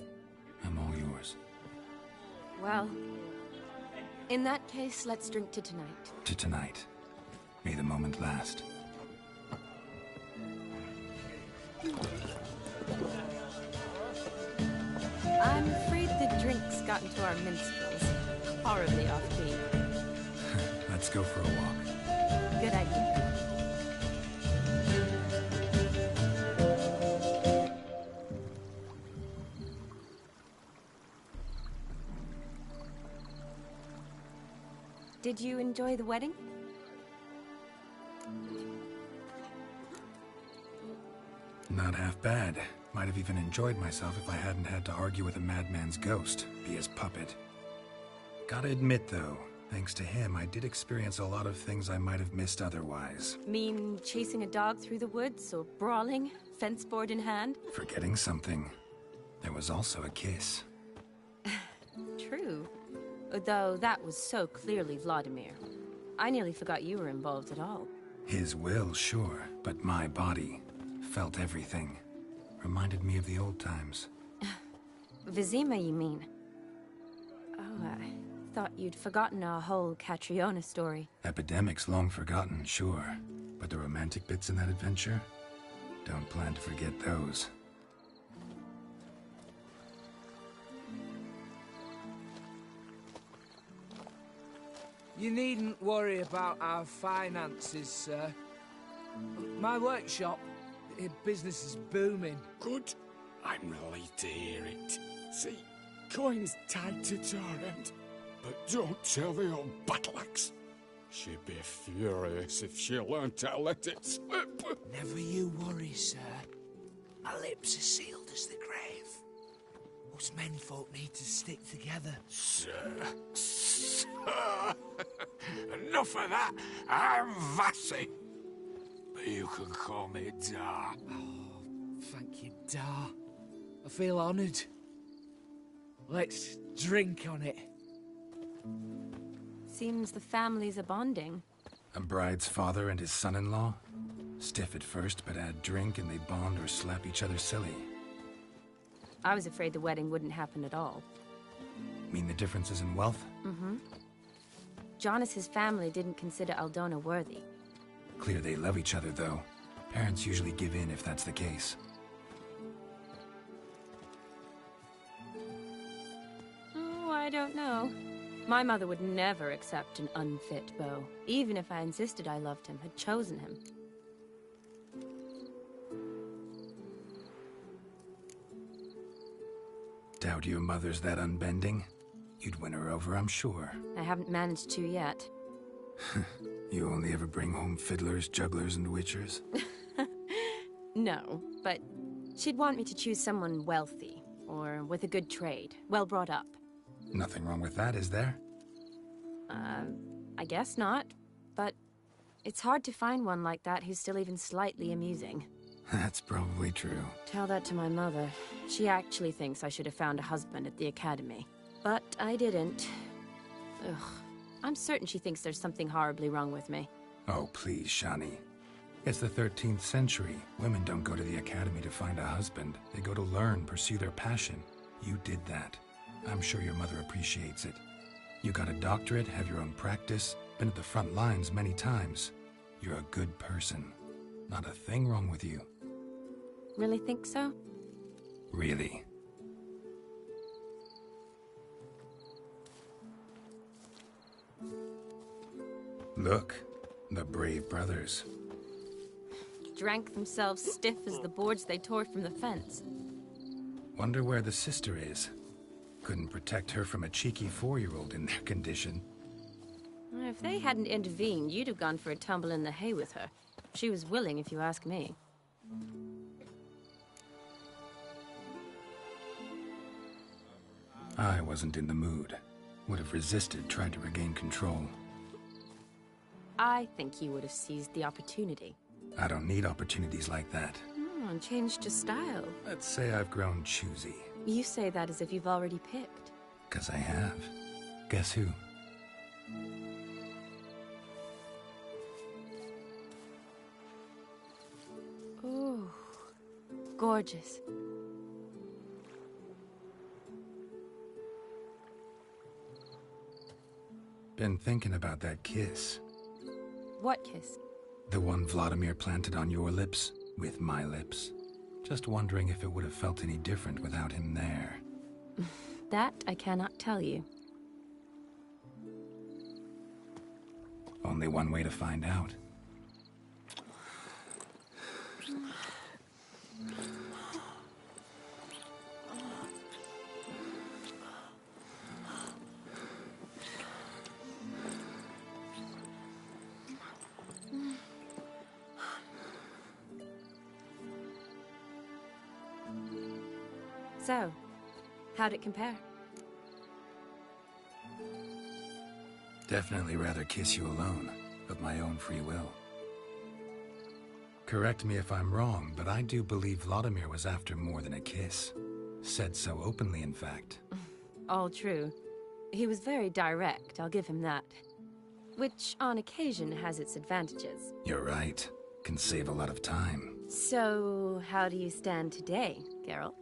I'm all yours. Well, in that case, let's drink to tonight. To tonight. May the moment last. I'm afraid the drinks got into our minstrels. Horribly off-key. Let's go for a walk. Good idea. Did you enjoy the wedding? Not half bad. Might have even enjoyed myself if I hadn't had to argue with a madman's ghost, be his puppet. Gotta admit, though, thanks to him, I did experience a lot of things I might have missed otherwise. Mean chasing a dog through the woods, or brawling, fence board in hand? Forgetting something. There was also a kiss. True. Though that was so clearly Vladimir. I nearly forgot you were involved at all. His will, sure, but my body felt everything. Reminded me of the old times. Vizima, you mean? Oh, I thought you'd forgotten our whole Catriona story. Epidemics long forgotten, sure. But the romantic bits in that adventure? Don't plan to forget those. You needn't worry about our finances, sir. My workshop, business is booming. Good. I'm relieved to hear it. See, coin's tied to Torrent, but don't tell the old battle-axe. She'd be furious if she learned to let it slip. Never you worry, sir. My lips are sealed as the grave. Oh, Us menfolk need to stick together. Sir. Enough of that. I'm Vassy. But you can call me Dar. Oh, thank you, Dar. I feel honoured. Let's drink on it. Seems the families are bonding. A bride's father and his son-in-law? Stiff at first, but add drink and they bond or slap each other silly. I was afraid the wedding wouldn't happen at all. Mean the differences in wealth? Mm-hmm. Jonas's family didn't consider Aldona worthy. Clear they love each other, though. Parents usually give in if that's the case. Oh, I don't know. My mother would never accept an unfit beau, even if I insisted I loved him, had chosen him. Doubt your mother's that unbending? You'd win her over, I'm sure. I haven't managed to yet. You only ever bring home fiddlers, jugglers, and witchers? No, but she'd want me to choose someone wealthy, or with a good trade, well brought up. Nothing wrong with that, is there? I guess not, but it's hard to find one like that who's still even slightly amusing. That's probably true. Tell that to my mother. She actually thinks I should have found a husband at the academy. But I didn't. Ugh. I'm certain she thinks there's something horribly wrong with me. Oh, please, Shani. It's the 13th century. Women don't go to the academy to find a husband. They go to learn, pursue their passion. You did that. I'm sure your mother appreciates it. You got a doctorate, have your own practice, been at the front lines many times. You're a good person. Not a thing wrong with you. Really think so? Really. Look, the brave brothers. Drank themselves stiff as the boards they tore from the fence. Wonder where the sister is. Couldn't protect her from a cheeky 4-year-old in their condition. If they hadn't intervened, you'd have gone for a tumble in the hay with her. She was willing, if you ask me. I wasn't in the mood. Would have resisted, tried to regain control. I think you would have seized the opportunity. I don't need opportunities like that. And changed your style. Let's say I've grown choosy. You say that as if you've already picked. 'Cause I have. Guess who? Ooh, gorgeous. Been thinking about that kiss. What kiss? The one Vladimir planted on your lips, with my lips. Just wondering if it would have felt any different without him there. That I cannot tell you. Only one way to find out. So, how'd it compare? Definitely rather kiss you alone, of my own free will. Correct me if I'm wrong, but I do believe Vladimir was after more than a kiss. Said so openly, in fact. All true. He was very direct, I'll give him that. Which, on occasion, has its advantages. You're right. Can save a lot of time. So, how do you stand today, Geralt?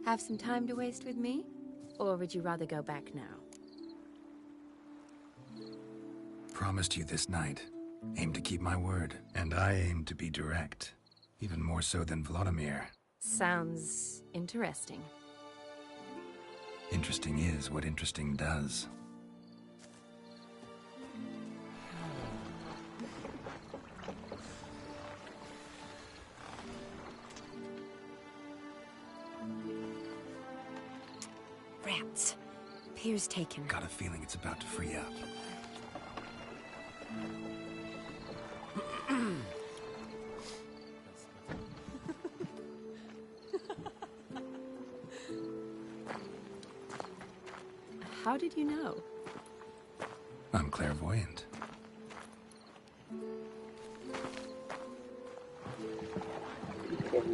Have some time to waste with me? Or would you rather go back now? Promised you this night. Aim to keep my word. And I aim to be direct. Even more so than Vladimir. Sounds interesting. Interesting is what interesting does. Rats. Pier's taken. Got a feeling it's about to free up. How did you know? I'm clairvoyant.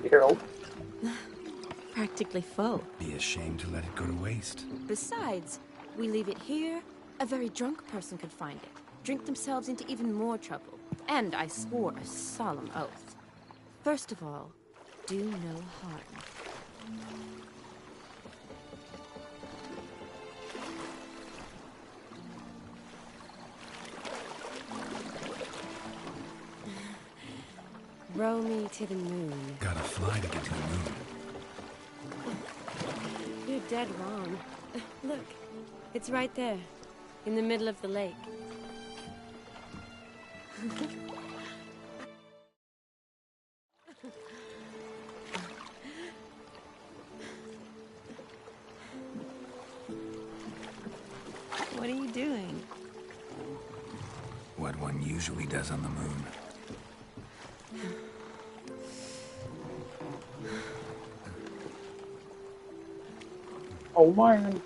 Geralt. Practically full. Be ashamed to let it go to waste. Besides, we leave it here, a very drunk person could find it, drink themselves into even more trouble. And I swore a solemn oath. First of all, do no harm. Row me to the moon. Gotta fly to get to the moon. You're dead wrong. Look, it's right there, in the middle of the lake. What are you doing? What one usually does on the moon. Oh man.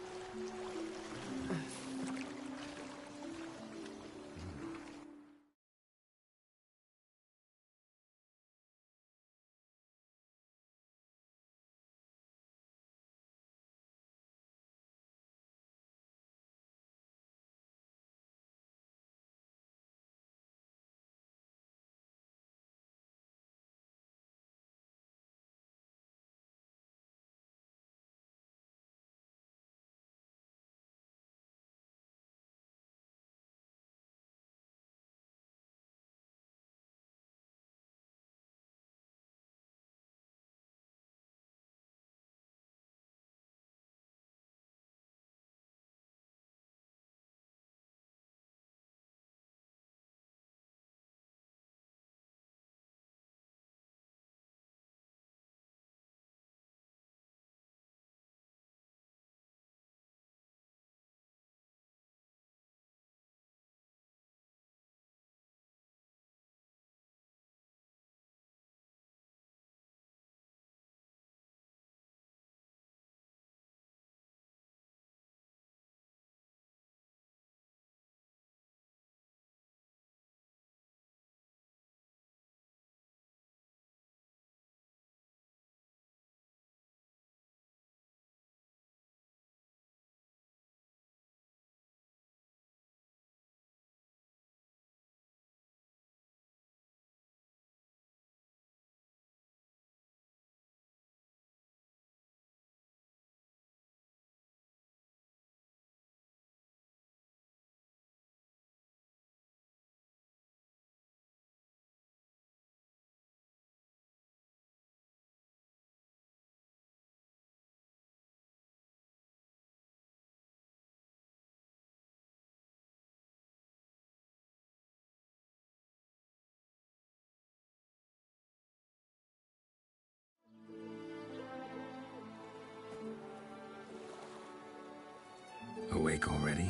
Awake already?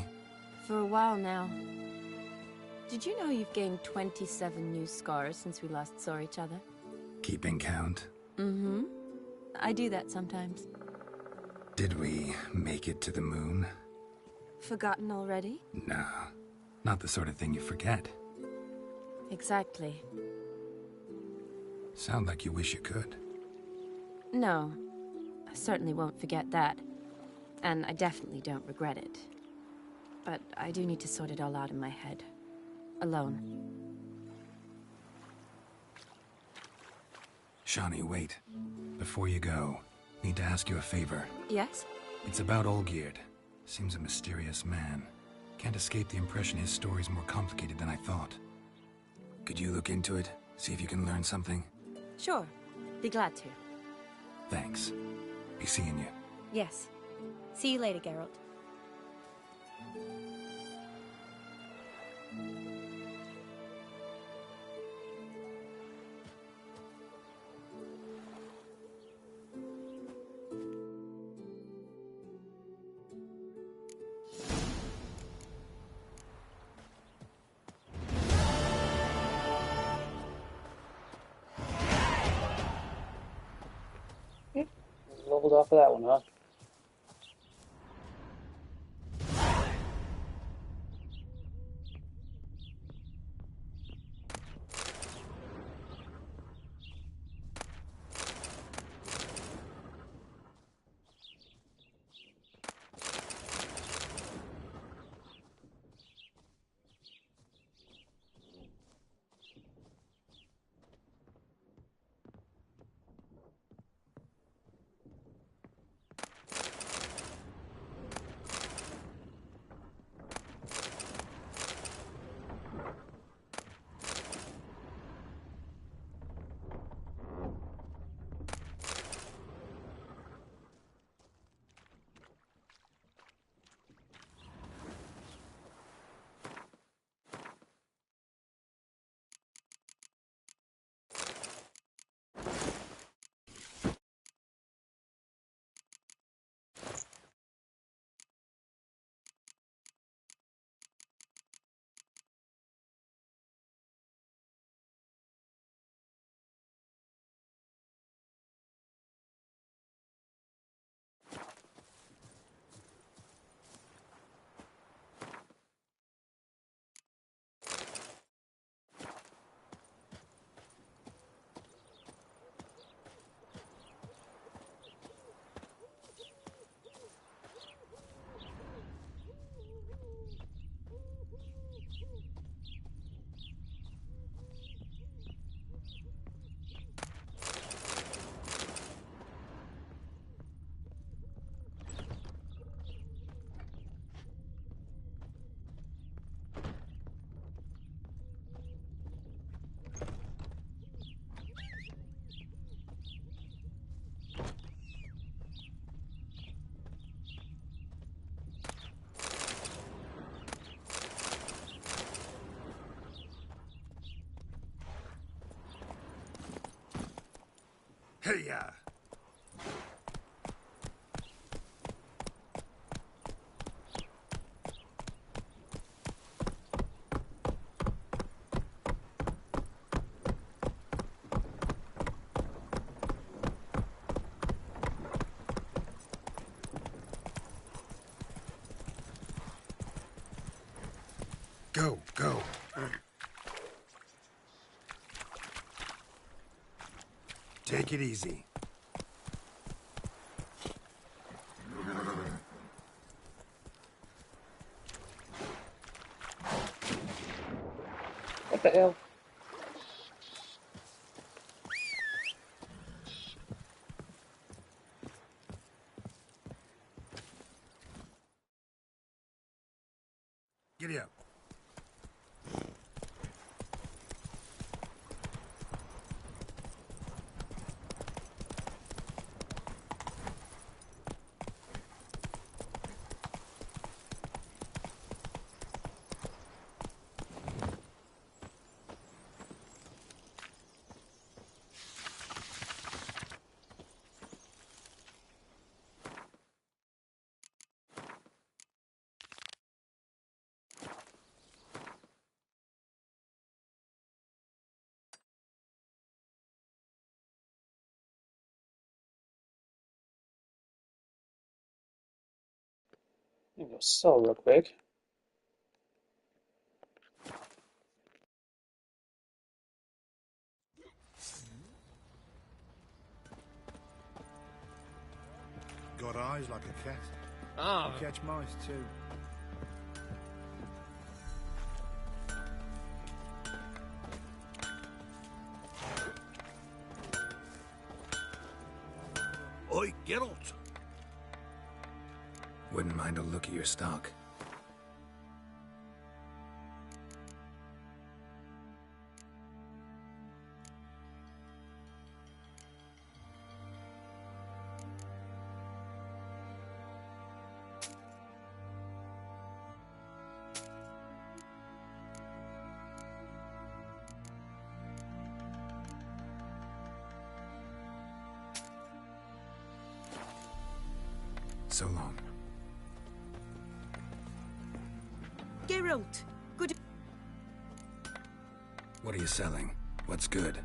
For a while now. Did you know you've gained 27 new scars since we last saw each other? Keeping count? Mm-hmm. I do that sometimes. Did we make it to the moon? Forgotten already? No. Not the sort of thing you forget. Exactly. Sound like you wish you could. No. I certainly won't forget that. And I definitely don't regret it. But I do need to sort it all out in my head. Alone. Shani, wait. Before you go, need to ask you a favor. Yes? It's about Olgierd. Seems a mysterious man. Can't escape the impression his story's more complicated than I thought. Could you look into it? See if you can learn something? Sure. Be glad to. Thanks. Be seeing you. Yes. See you later, Geralt. Leveled off of that one, huh? Hey-ya! Go, go. Take it easy. What the hell? Giddy up. I'm gonna go sell real quick. Got eyes like a cat. Ah. You catch mice too. Oi, Geralt! Wouldn't mind a look at your stock. So long. Geralt, good. What are you selling? What's good?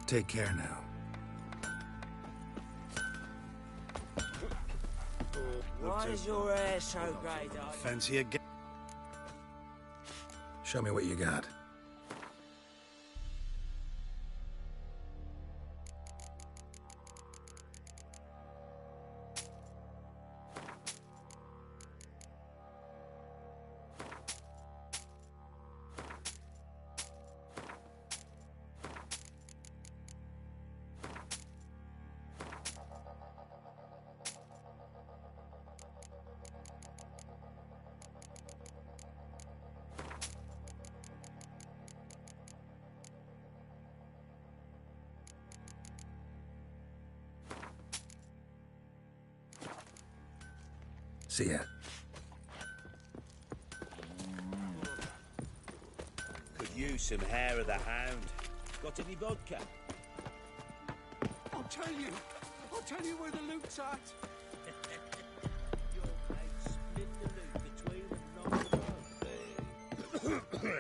Take care now. Why is your hair so grey, darling? Fancy a game? Show me what you got. See ya. Could use some hair of the hound. Got any vodka? I'll tell you where the loot's at. Your mate split the loot between them and not alone.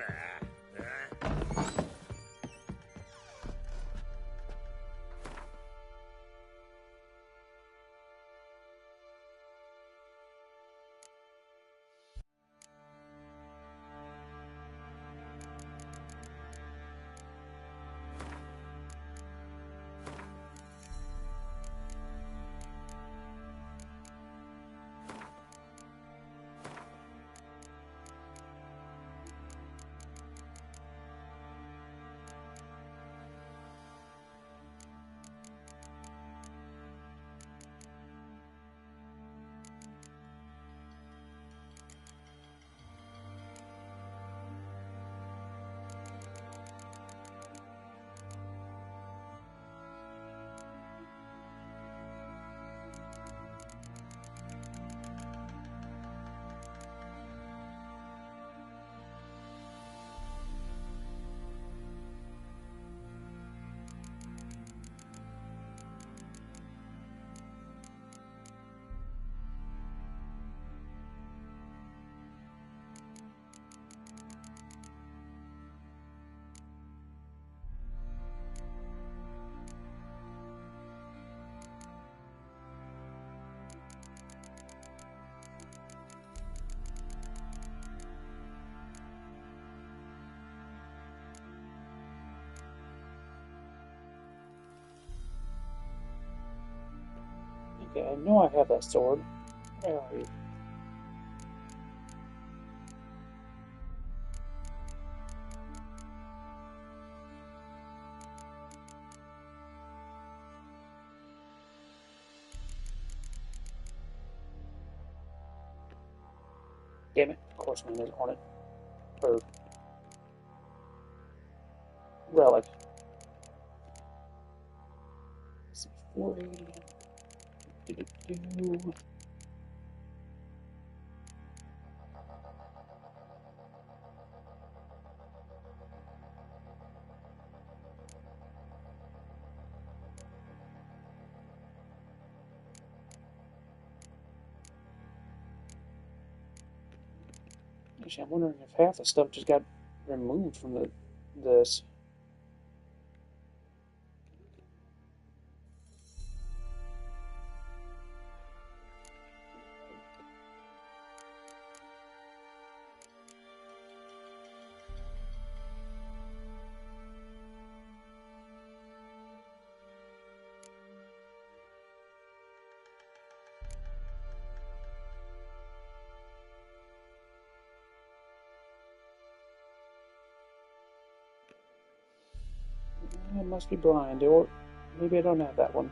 Okay, I know I have that sword. Where are you? Damn it, of course mine isn't on it. Or relic. 480. Do-do-do. Actually, I'm wondering if half the stuff just got removed from this. I must be blind, or maybe I don't have that one.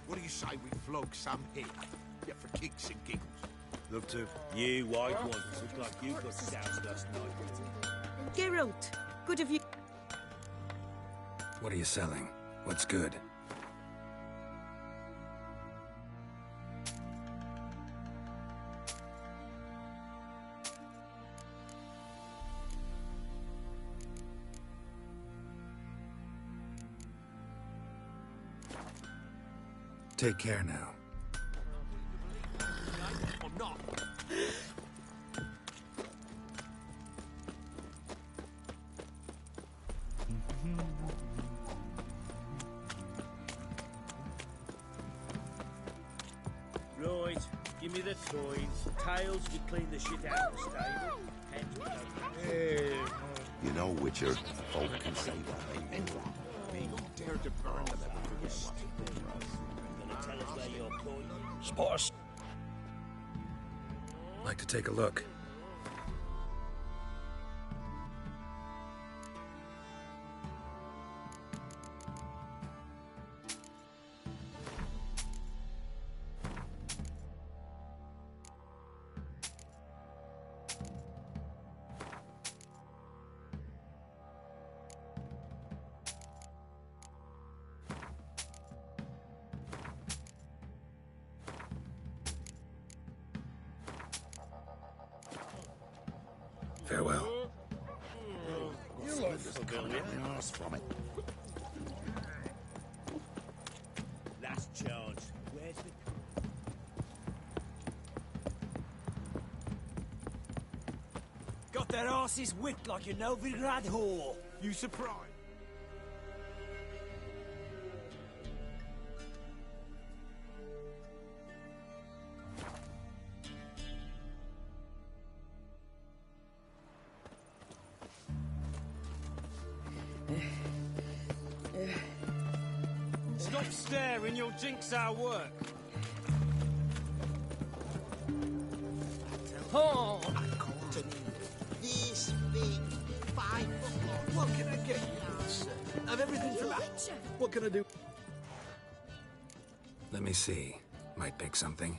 What do you say we flog some here? Yeah, for kicks and giggles. Love to. You white ones look like you got soused last night. Geralt, good of you. What are you selling? What's good? Take care now. Or not. Right, give me the coins. Tails, we clean the shit out of the stable. Heads, we don't. You know, Witcher, folk can say what they meant. Me dare to burn them ever first. Gonna tell us where you're going? Spot us. Like to take a look. Farewell. You look coming up the arse from it. Last chance. Where's the... Got their asses whipped like a Novigrad whore. You surprised? Stop staring, you'll jinx our work. Oh! This big 5 foot long. What can I get you, sir? Of everything from that. What can I do? Let me see. Might pick something.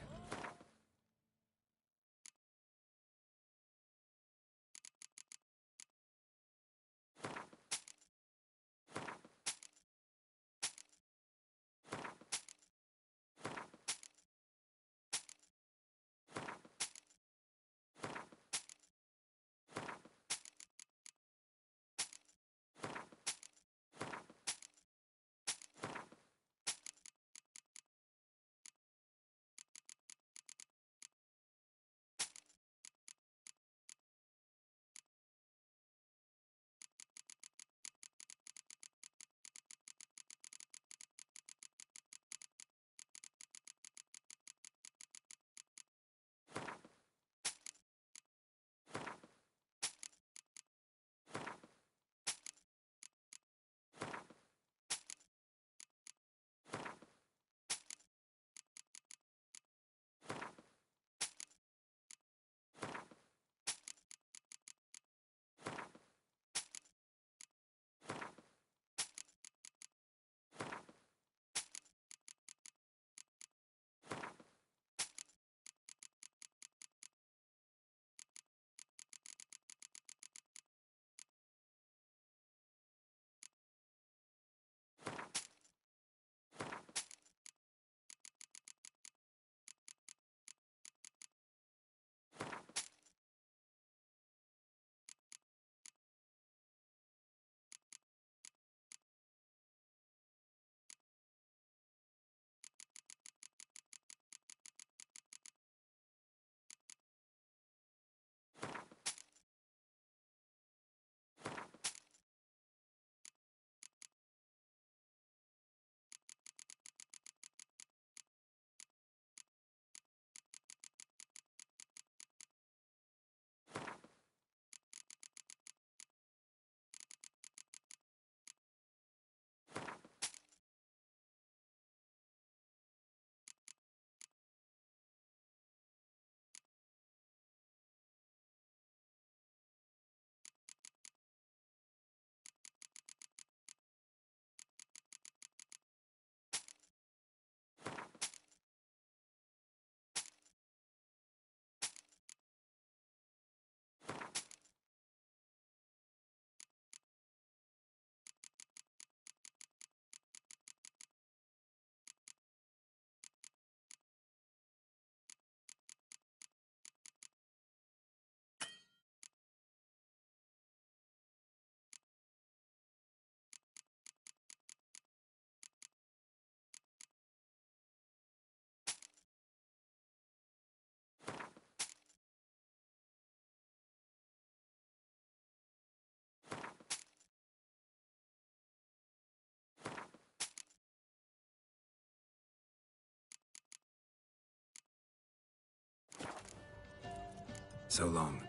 So long.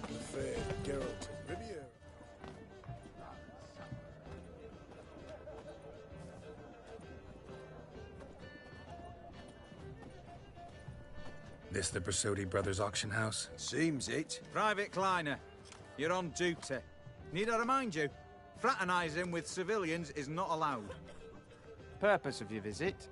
The fair Geralt of Rivia. This the Bersodi Brothers auction house? Seems it. Private Kleiner, you're on duty. Need I remind you, fraternising with civilians is not allowed. Purpose of your visit?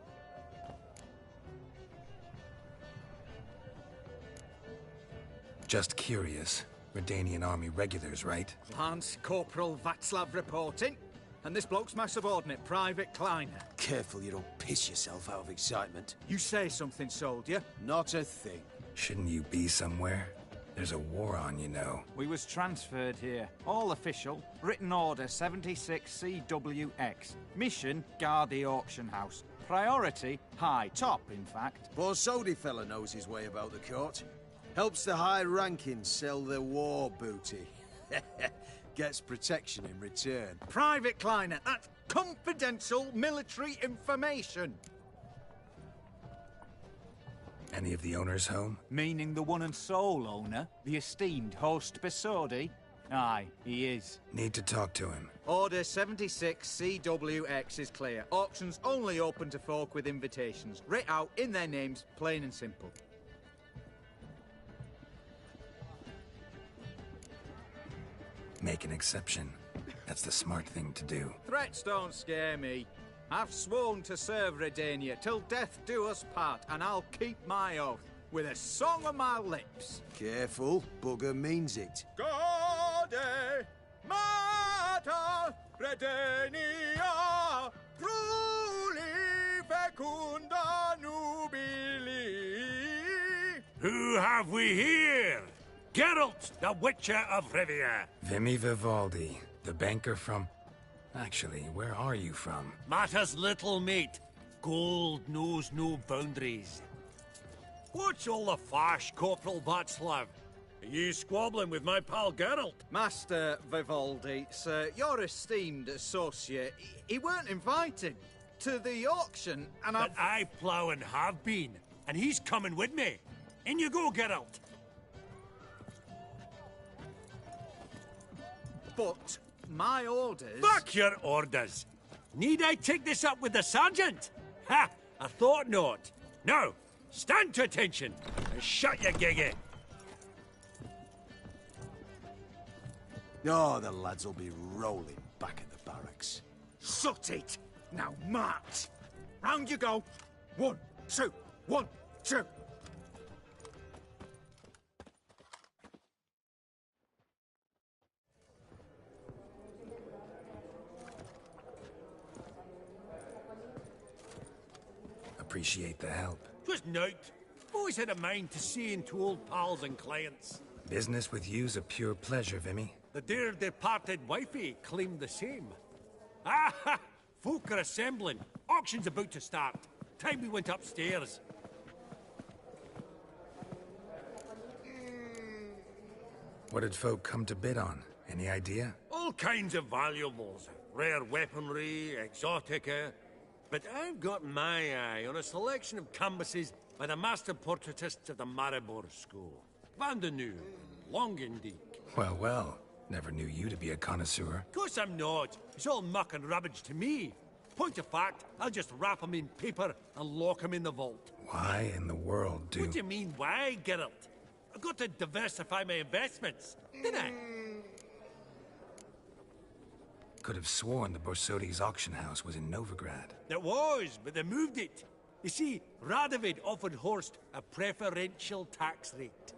Just curious. Redanian army regulars, right? Lance Corporal Václav reporting. And this bloke's my subordinate, Private Kleiner. Careful you don't piss yourself out of excitement. You say something, soldier? Not a thing. Shouldn't you be somewhere? There's a war on, you know. We was transferred here. All official. Written order 76 CWX. Mission, guard the auction house. Priority, high. Top, in fact. Borsodi fella knows his way about the court. Helps the high rankings sell their war booty. Gets protection in return. Private Kleiner, that's confidential military information. Any of the owners home? Meaning the one and sole owner, the esteemed host Bersodi? Aye, he is. Need to talk to him. Order 76 CWX is clear. Auctions only open to folk with invitations. Writ out in their names, plain and simple. Make an exception. That's the smart thing to do. Threats don't scare me. I've sworn to serve Redania till death do us part, and I'll keep my oath with a song on my lips. Careful, bugger means it. Gaude Mater Redania Truli fecunda nubili. Who have we here? Geralt, the Witcher of Rivia. Vimy Vivaldi, the banker from... Actually, where are you from? Matters little, mate. Gold knows no boundaries. What's all the fash, Corporal Václav? Are you squabbling with my pal Geralt? Master Vivaldi, sir, your esteemed associate, he weren't invited to the auction, and But I plough and have been, and he's coming with me. In you go, Geralt. But my orders... Back your orders! Need I take this up with the sergeant? Ha! I thought not. Now, stand to attention and shut your giggy. Oh, the lads will be rolling back at the barracks. Sut it! Now march! Round you go! 1, 2, 1, 2! Appreciate the help. Twas nowt. Always had a mind to see into old pals and clients. Business with you's a pure pleasure, Vimy. The dear departed wifey claimed the same. Ah ha! Folk are assembling. Auction's about to start. Time we went upstairs. What did folk come to bid on? Any idea? All kinds of valuables. Rare weaponry, exotica. But I've got my eye on a selection of canvases by the master portraitists of the Maribor School. Van de Nieuw, Longendijk. Well, well. Never knew you to be a connoisseur. Of course I'm not. It's all muck and rubbish to me. Point of fact, I'll just wrap 'em in paper and lock 'em in the vault. Why in the world do... What do you mean, why, Geralt? I've got to diversify my investments, didn't I? Could have sworn the Borsodi's auction house was in Novigrad. It was, but they moved it. You see, Radovid offered Horst a preferential tax rate.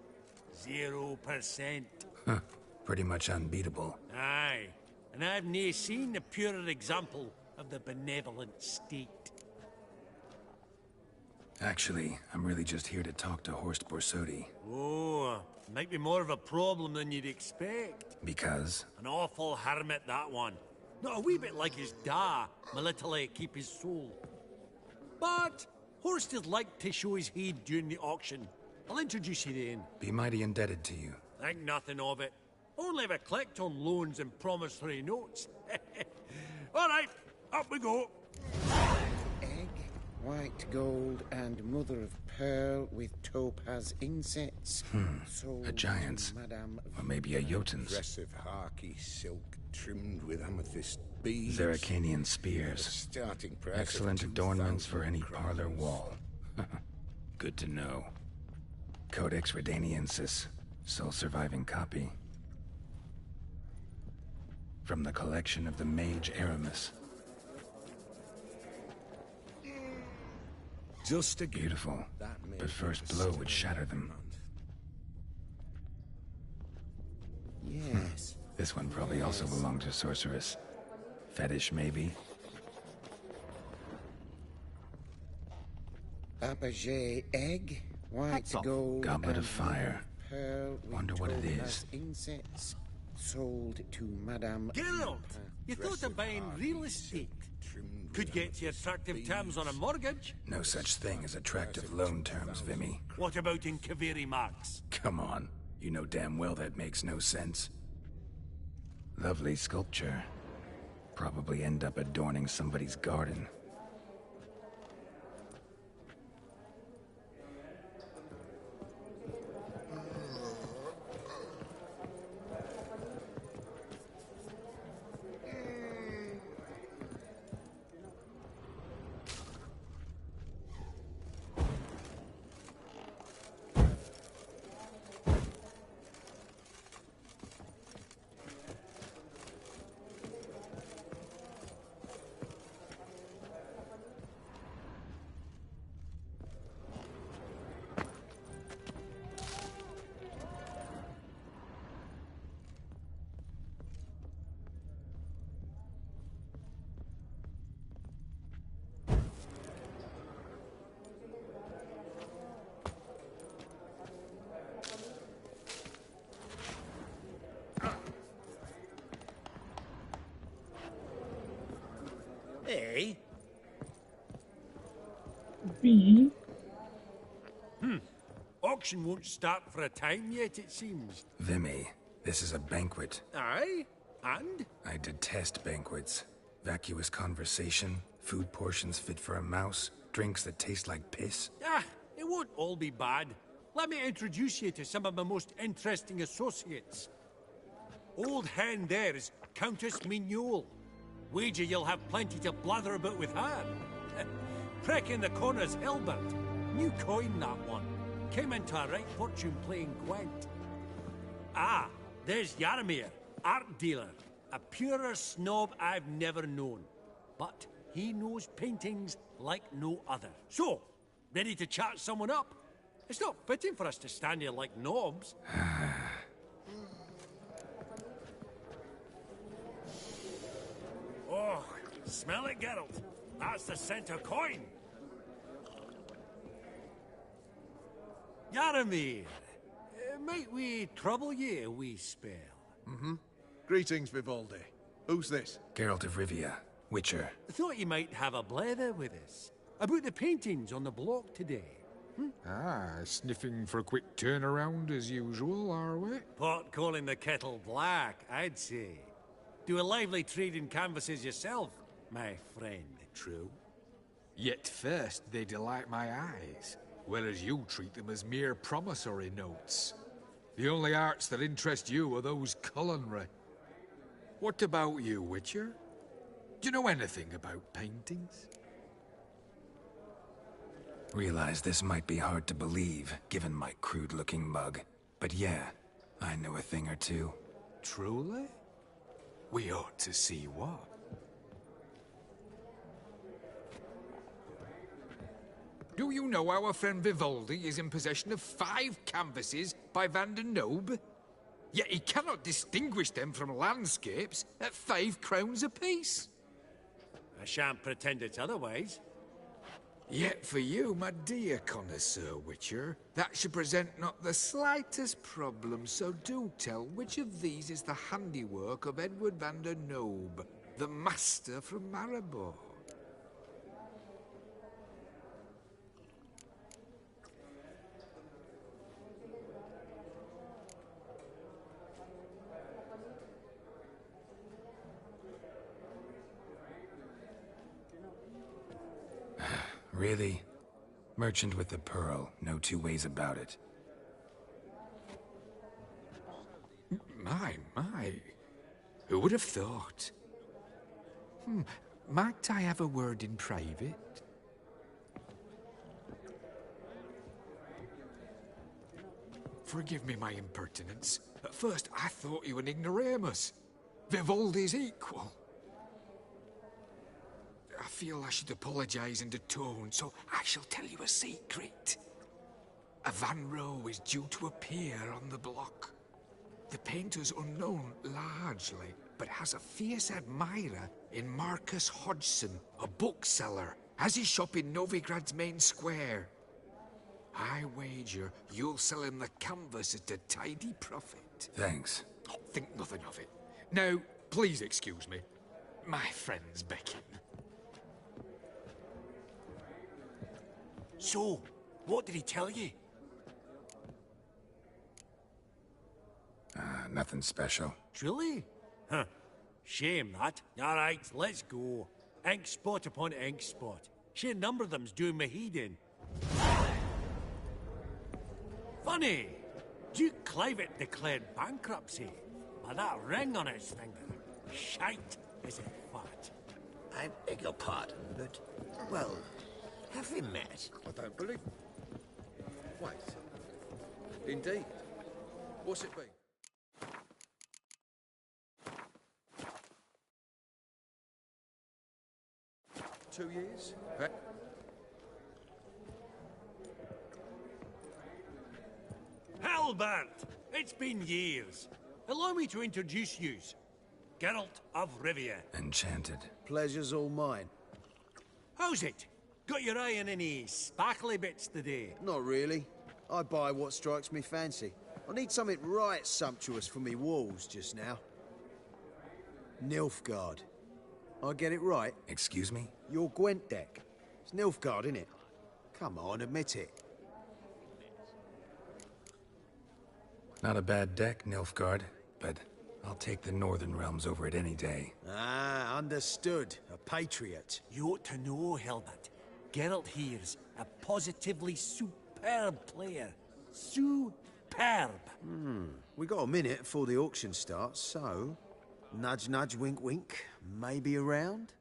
0%. Huh. Pretty much unbeatable. Aye, and I've nae seen a purer example of the benevolent state. Actually, I'm really just here to talk to Horst Borsodi. Oh, might be more of a problem than you'd expect. Because? An awful hermit, that one. Not a wee bit like his da, military keep his soul. But Horst is like to show his head during the auction. I'll introduce you to Ian. Be mighty indebted to you. Think nothing of it. Only if I collect on loans and promissory notes. All right, up we go. Egg, white gold, and mother of pearl with topaz insets. A giant's. Or maybe a Jotun's. Impressive harky silk trimmed with amethyst beads. Zeracanian spears. Starting price of Excellent adornments for any parlor wall. Good to know. Codex Redaniensis. Sole surviving copy. From the collection of the mage Aramis. Just again. Beautiful, but first blow would shatter them. Yes. This one probably also belonged to Sorceress. Fetish, maybe? Apogee egg, white gold, Goblet of and Fire. pearl with Wonder what it topaz is. insets. Sold to Madame... Geralt, you thought of buying real estate. Could get you attractive terms on a mortgage. No such thing as attractive loan terms, Vimy. What about in Kaviri Marks? Come on. You know damn well that makes no sense. Lovely sculpture. Probably end up adorning somebody's garden. A? B? Auction won't start for a time yet, it seems. Vimy, this is a banquet. Aye? And? I detest banquets. Vacuous conversation, food portions fit for a mouse, drinks that taste like piss. Ah, it won't all be bad. Let me introduce you to some of my most interesting associates. Old hen there is Countess Mignole. Wager you'll have plenty to blather about with her. Prick in the corner's Hilbert. New coin, that one. Came into a right fortune playing Gwent. Ah, there's Yaramir, art dealer. A purer snob I've never known. But he knows paintings like no other. So, ready to chat someone up? It's not fitting for us to stand here like knobs. Oh, smell it, Geralt. That's the center coin. Yaramir, might we trouble ye a wee spell? Greetings, Vivaldi. Who's this? Geralt of Rivia, Witcher. Thought you might have a blather with us. About the paintings on the block today. Sniffing for a quick turnaround as usual, are we? Pot calling the kettle black, I'd say. Do a lively trade in canvases yourself, my friend. True. Yet first they delight my eyes, whereas you treat them as mere promissory notes. The only arts that interest you are those culinary. What about you, Witcher? Do you know anything about paintings? Realize this might be hard to believe, given my crude-looking mug. But yeah, I know a thing or two. Truly? We ought to see what. Do you know our friend Vivaldi is in possession of 5 canvases by Van der Nobe? Yet he cannot distinguish them from landscapes at 5 crowns apiece. I shan't pretend it's otherwise. Yet for you, my dear connoisseur Witcher, that should present not the slightest problem, so do tell which of these is the handiwork of Edward van der Nobe, the master from Maribor. Really? Merchant with the pearl, no two ways about it. My. Who would have thought? Might I have a word in private? Forgive me my impertinence. At first, I thought you an ignoramus. Vivaldi's equal. I feel I should apologize and atone, so I shall tell you a secret. A Van Row is due to appear on the block. The painter's unknown, largely, but has a fierce admirer in Marcus Hodgson, a bookseller, has his shop in Novigrad's main square. I wager you'll sell him the canvas at a tidy profit. Thanks. Oh, think nothing of it. Now, please excuse me. My friend's beckon. So, what did he tell you? Nothing special. Truly? Huh. Shame that. Alright, let's go. Ink spot upon ink spot. Sheer number of them's doing me heed in. Funny! Duke Clivet declared bankruptcy. By that ring on his finger. Shite, is it fat? I beg your pardon, but, well, have we met? I don't believe... Wait. Indeed. What's it been? Two years? Halbert! It's been years. Allow me to introduce yous. Geralt of Rivia. Enchanted. Pleasure's all mine. How's it? Got your eye on any sparkly bits today? Not really. I buy what strikes me fancy. I need something right sumptuous for me walls just now. Nilfgaard. I get it right? Excuse me? Your Gwent deck. It's Nilfgaard, innit? Come on, admit it. Not a bad deck, Nilfgaard, but I'll take the Northern Realms over it any day. Ah, understood. A patriot. You ought to know, Helmut. Geralt here's a positively superb player. Superb. We got a minute before the auction starts, so... Nudge, nudge, wink, wink. Maybe around?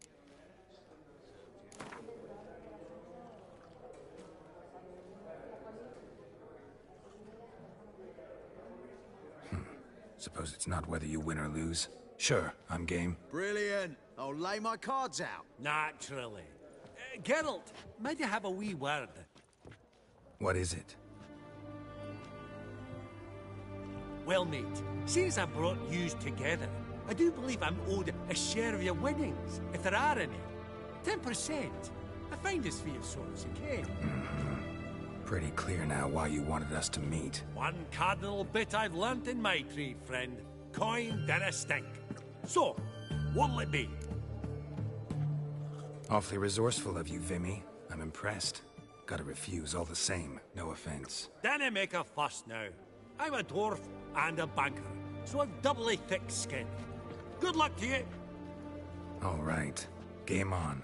Suppose it's not whether you win or lose. Sure, I'm game. Brilliant. I'll lay my cards out. Naturally. Geralt, might you have a wee word? What is it? Well, mate, since I brought yous together, I do believe I'm owed a share of your winnings, if there are any. 10%. I find this for your sorts, okay? Pretty clear now why you wanted us to meet. One cardinal bit I've learnt in my trade, friend. Coin dinna stink. So, what'll it be? Awfully resourceful of you, Vimy. I'm impressed. Gotta refuse all the same, no offense. Dinna make a fuss now. I'm a dwarf and a banker, so I've doubly thick skin. Good luck to you. All right. Game on.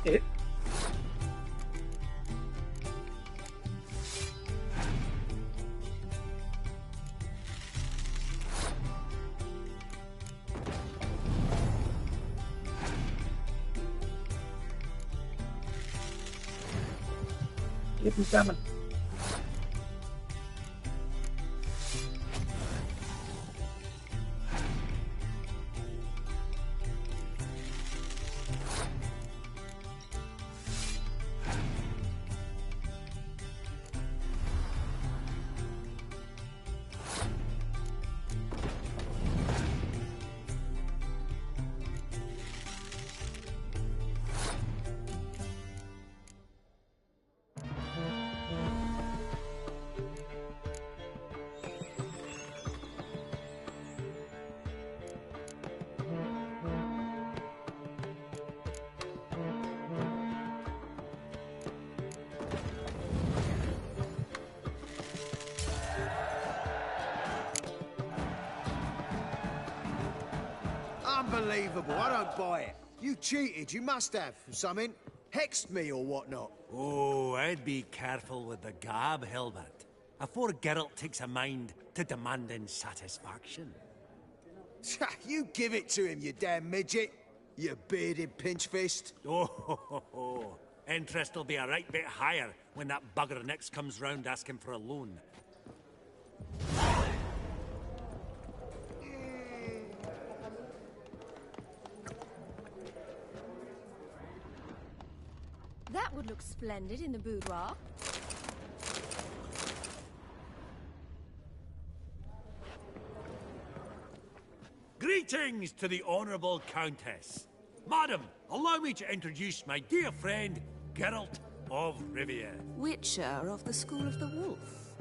It. Keep him coming. Unbelievable, I don't buy it. You cheated, you must have. Something. Hexed me or whatnot. Oh, I'd be careful with the gab, Hilbert. Afore Geralt takes a mind to demanding satisfaction. You give it to him, you damn midget. You bearded pinchfist. Oh, interest will be a right bit higher when that bugger next comes round asking for a loan. That would look splendid in the boudoir. Greetings to the Honourable Countess. Madam, allow me to introduce my dear friend, Geralt of Rivia. Witcher of the School of the Wolf.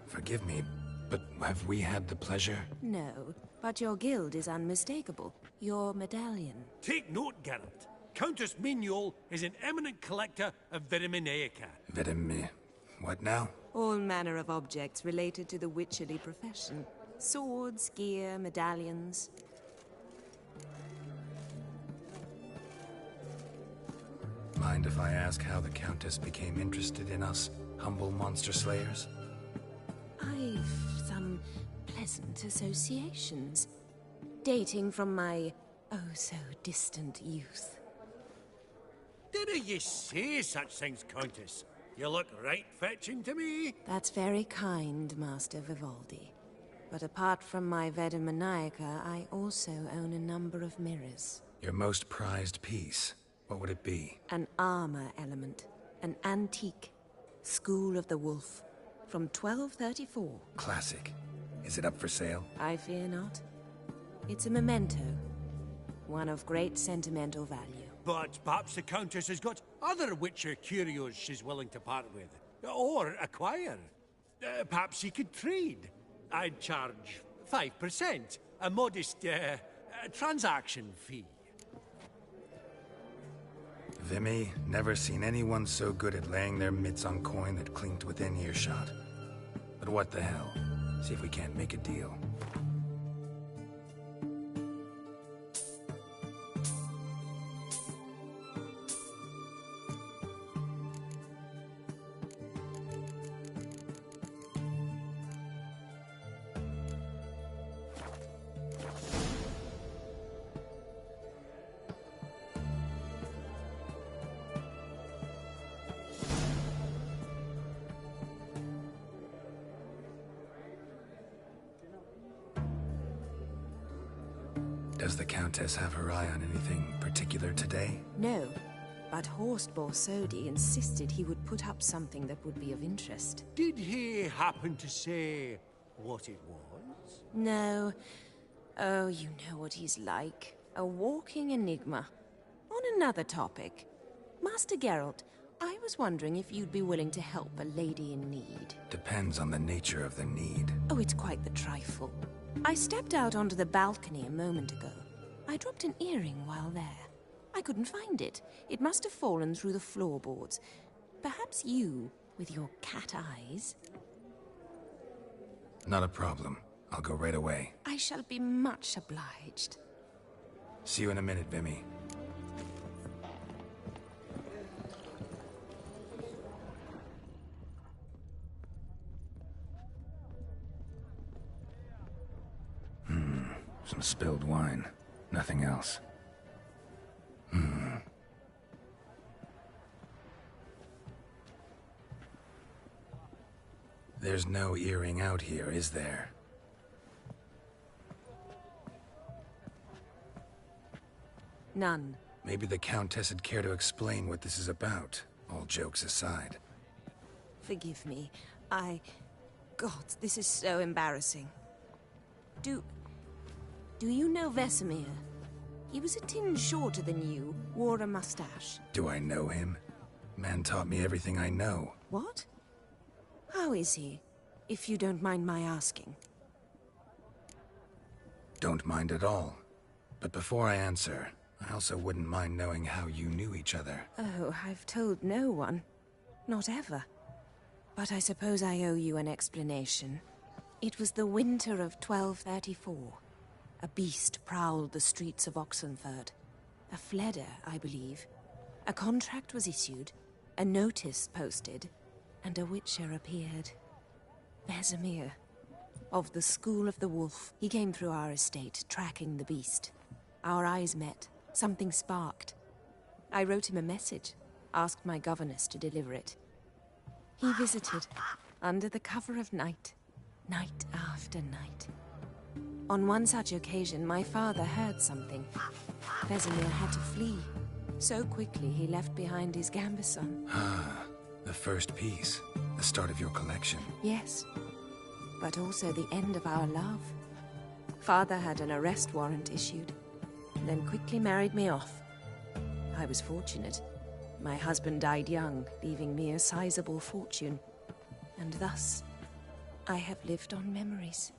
Forgive me, but have we had the pleasure? No, but your guild is unmistakable. Your medallion. Take note, Geralt. Countess Mignol is an eminent collector of Vitaminaica. What now? All manner of objects related to the witcherly profession. Swords, gear, medallions. Mind if I ask how the Countess became interested in us, humble monster slayers? I've some pleasant associations, dating from my oh-so-distant youth. Didn't you say such things, Countess? You look right fetching to me. That's very kind, Master Vivaldi. But apart from my Vitaminaica, I also own a number of mirrors. Your most prized piece, what would it be? An armor element. An antique. School of the Wolf. From 1234. Classic. Is it up for sale? I fear not. It's a memento. One of great sentimental value. But perhaps the Countess has got other Witcher curios she's willing to part with. Or acquire. Perhaps she could trade. I'd charge 5%. A modest, transaction fee. Vimy, never seen anyone so good at laying their mitts on coin that clinked within earshot. But what the hell? See if we can't make a deal. Does the Countess have her eye on anything particular today? No, but Horst Borsodi insisted he would put up something that would be of interest. Did he happen to say what it was? No. Oh, you know what he's like. A walking enigma. On another topic. Master Geralt, I was wondering if you'd be willing to help a lady in need. Depends on the nature of the need. Oh, it's quite the trifle. I stepped out onto the balcony a moment ago. I dropped an earring while there. I couldn't find it. It must have fallen through the floorboards. Perhaps you, with your cat eyes... Not a problem. I'll go right away. I shall be much obliged. See you in a minute, Vimy. Some spilled wine. Nothing else. There's no earring out here, is there? None. Maybe the Countess would care to explain what this is about, all jokes aside. Forgive me. God, this is so embarrassing. Do you know Vesemir? He was a tinge shorter than you, wore a mustache. Do I know him? Man taught me everything I know. What? How is he, if you don't mind my asking? Don't mind at all. But before I answer, I also wouldn't mind knowing how you knew each other. Oh, I've told no one. Not ever. But I suppose I owe you an explanation. It was the winter of 1234. A beast prowled the streets of Oxenford. A Fleder, I believe. A contract was issued, a notice posted, and a witcher appeared. Vesemir, of the School of the Wolf. He came through our estate, tracking the beast. Our eyes met. Something sparked. I wrote him a message, asked my governess to deliver it. He visited, under the cover of night, night after night. On one such occasion, my father heard something. Vesemir had to flee. So quickly, he left behind his gambeson. Ah, the first piece. The start of your collection. Yes, but also the end of our love. Father had an arrest warrant issued, then quickly married me off. I was fortunate. My husband died young, leaving me a sizable fortune. And thus, I have lived on memories.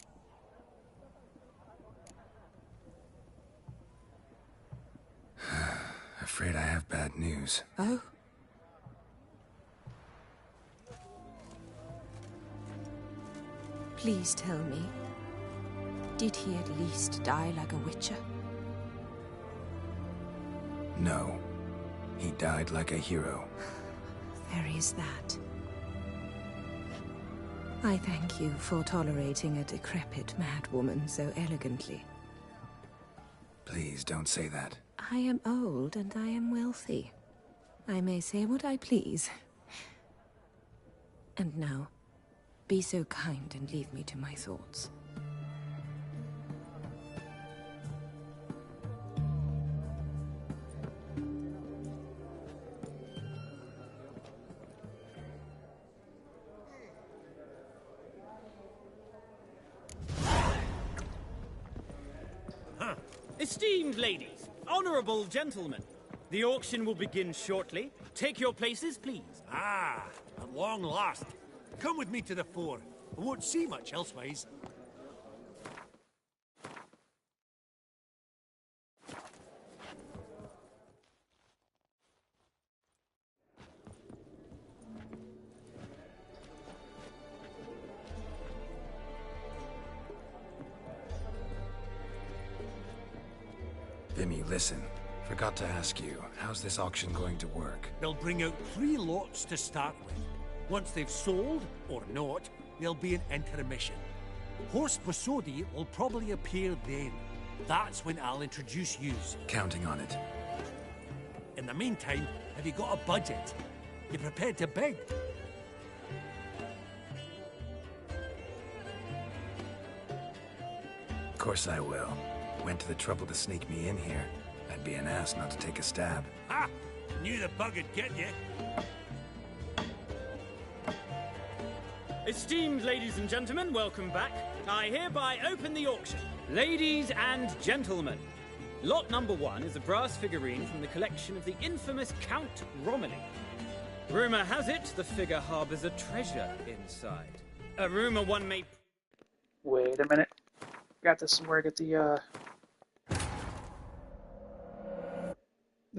Afraid I have bad news. Oh? Please tell me, did he at least die like a witcher? No. He died like a hero. There is that. I thank you for tolerating a decrepit madwoman so elegantly. Please don't say that. I am old and I am wealthy. I may say what I please. And now, be so kind and leave me to my thoughts. Esteemed ladies, honorable gentlemen, the auction will begin shortly. Take your places, please. Ah, at long last. Come with me to the fore. I won't see much elsewise. Vimy, listen. Forgot to ask you, how's this auction going to work? They'll bring out 3 lots to start with. Once they've sold, or not, there'll be an intermission. Horse Bosodi will probably appear then. That's when I'll introduce yous. Counting on it. In the meantime, have you got a budget? You prepared to bid? Of course I will. Went to the trouble to sneak me in here. I'd be an ass not to take a stab. Ha! Knew the bug would get you. Esteemed ladies and gentlemen, welcome back. I hereby open the auction. Ladies and gentlemen, lot number 1 is a brass figurine from the collection of the infamous Count Romilly. Rumor has it the figure harbors a treasure inside. A rumor one may... Wait a minute. Got this somewhere. Get the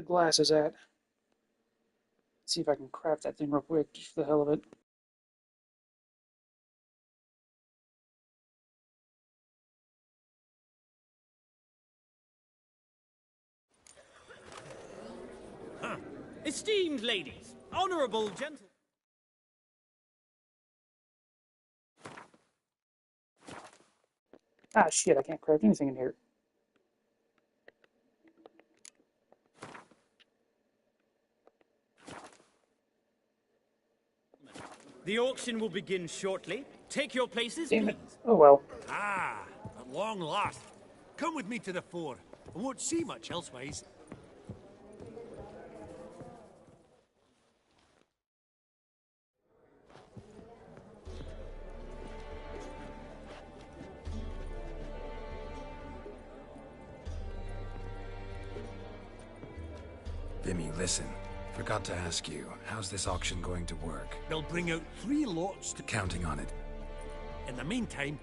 glasses at. Let's see if I can craft that thing real quick, just for the hell of it. Esteemed ladies, honorable gentlemen. Ah, shit, I can't craft anything in here. The auction will begin shortly. Take your places, Damn please. it. Oh well. Ah, at long last. Come with me to the fore. I won't see much elsewise. Vimy, listen. Forgot to ask you, how's this auction going to work? They'll bring out 3 lots to... Counting on it. In the meantime...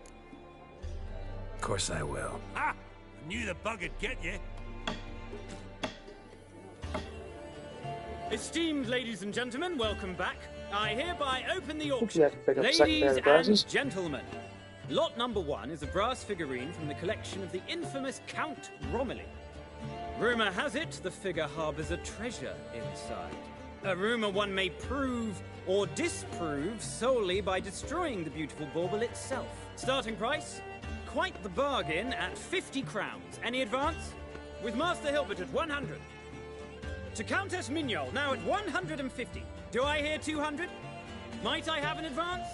Of course I will. Ah! I knew the bug would get you. Esteemed ladies and gentlemen, welcome back. I hereby open the Oops, auction. you have to pick up Ladies secondary prizes. and gentlemen, lot number 1 is a brass figurine from the collection of the infamous Count Romilly. Rumour has it the figure harbours a treasure inside. A rumour one may prove or disprove solely by destroying the beautiful bauble itself. Starting price? Quite the bargain at 50 crowns. Any advance? With Master Hilbert at 100. To Countess Mignol, now at 150. Do I hear 200? Might I have an advance?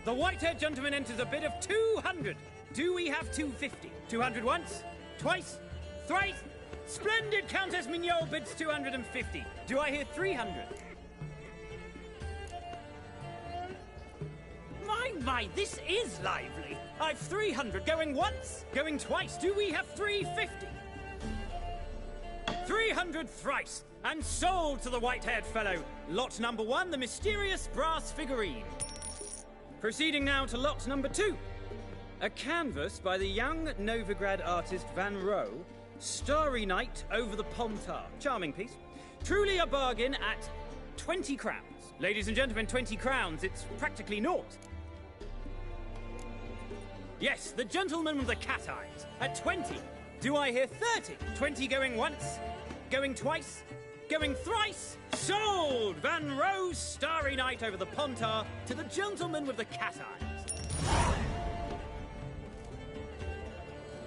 The white-haired gentleman enters a bid of 200. Do we have 250? 200 once? Twice? Thrice? Splendid! Countess Mignol bids 250. Do I hear 300? My, this is lively. I've 300 going once, going twice. Do we have 350? 300 thrice, and sold to the white-haired fellow. Lot number 1, the mysterious brass figurine. Proceeding now to lot number 2. A canvas by the young Novigrad artist Van Rohe, Starry Night over the Pontar. Charming piece. Truly a bargain at 20 crowns. Ladies and gentlemen, 20 crowns, it's practically naught. Yes, the gentleman with the cat eyes, at 20. Do I hear 30? 20 going once, going twice, going thrice. Sold! Van Rohe's Starry Night over the Pontar to the gentleman with the cat eyes.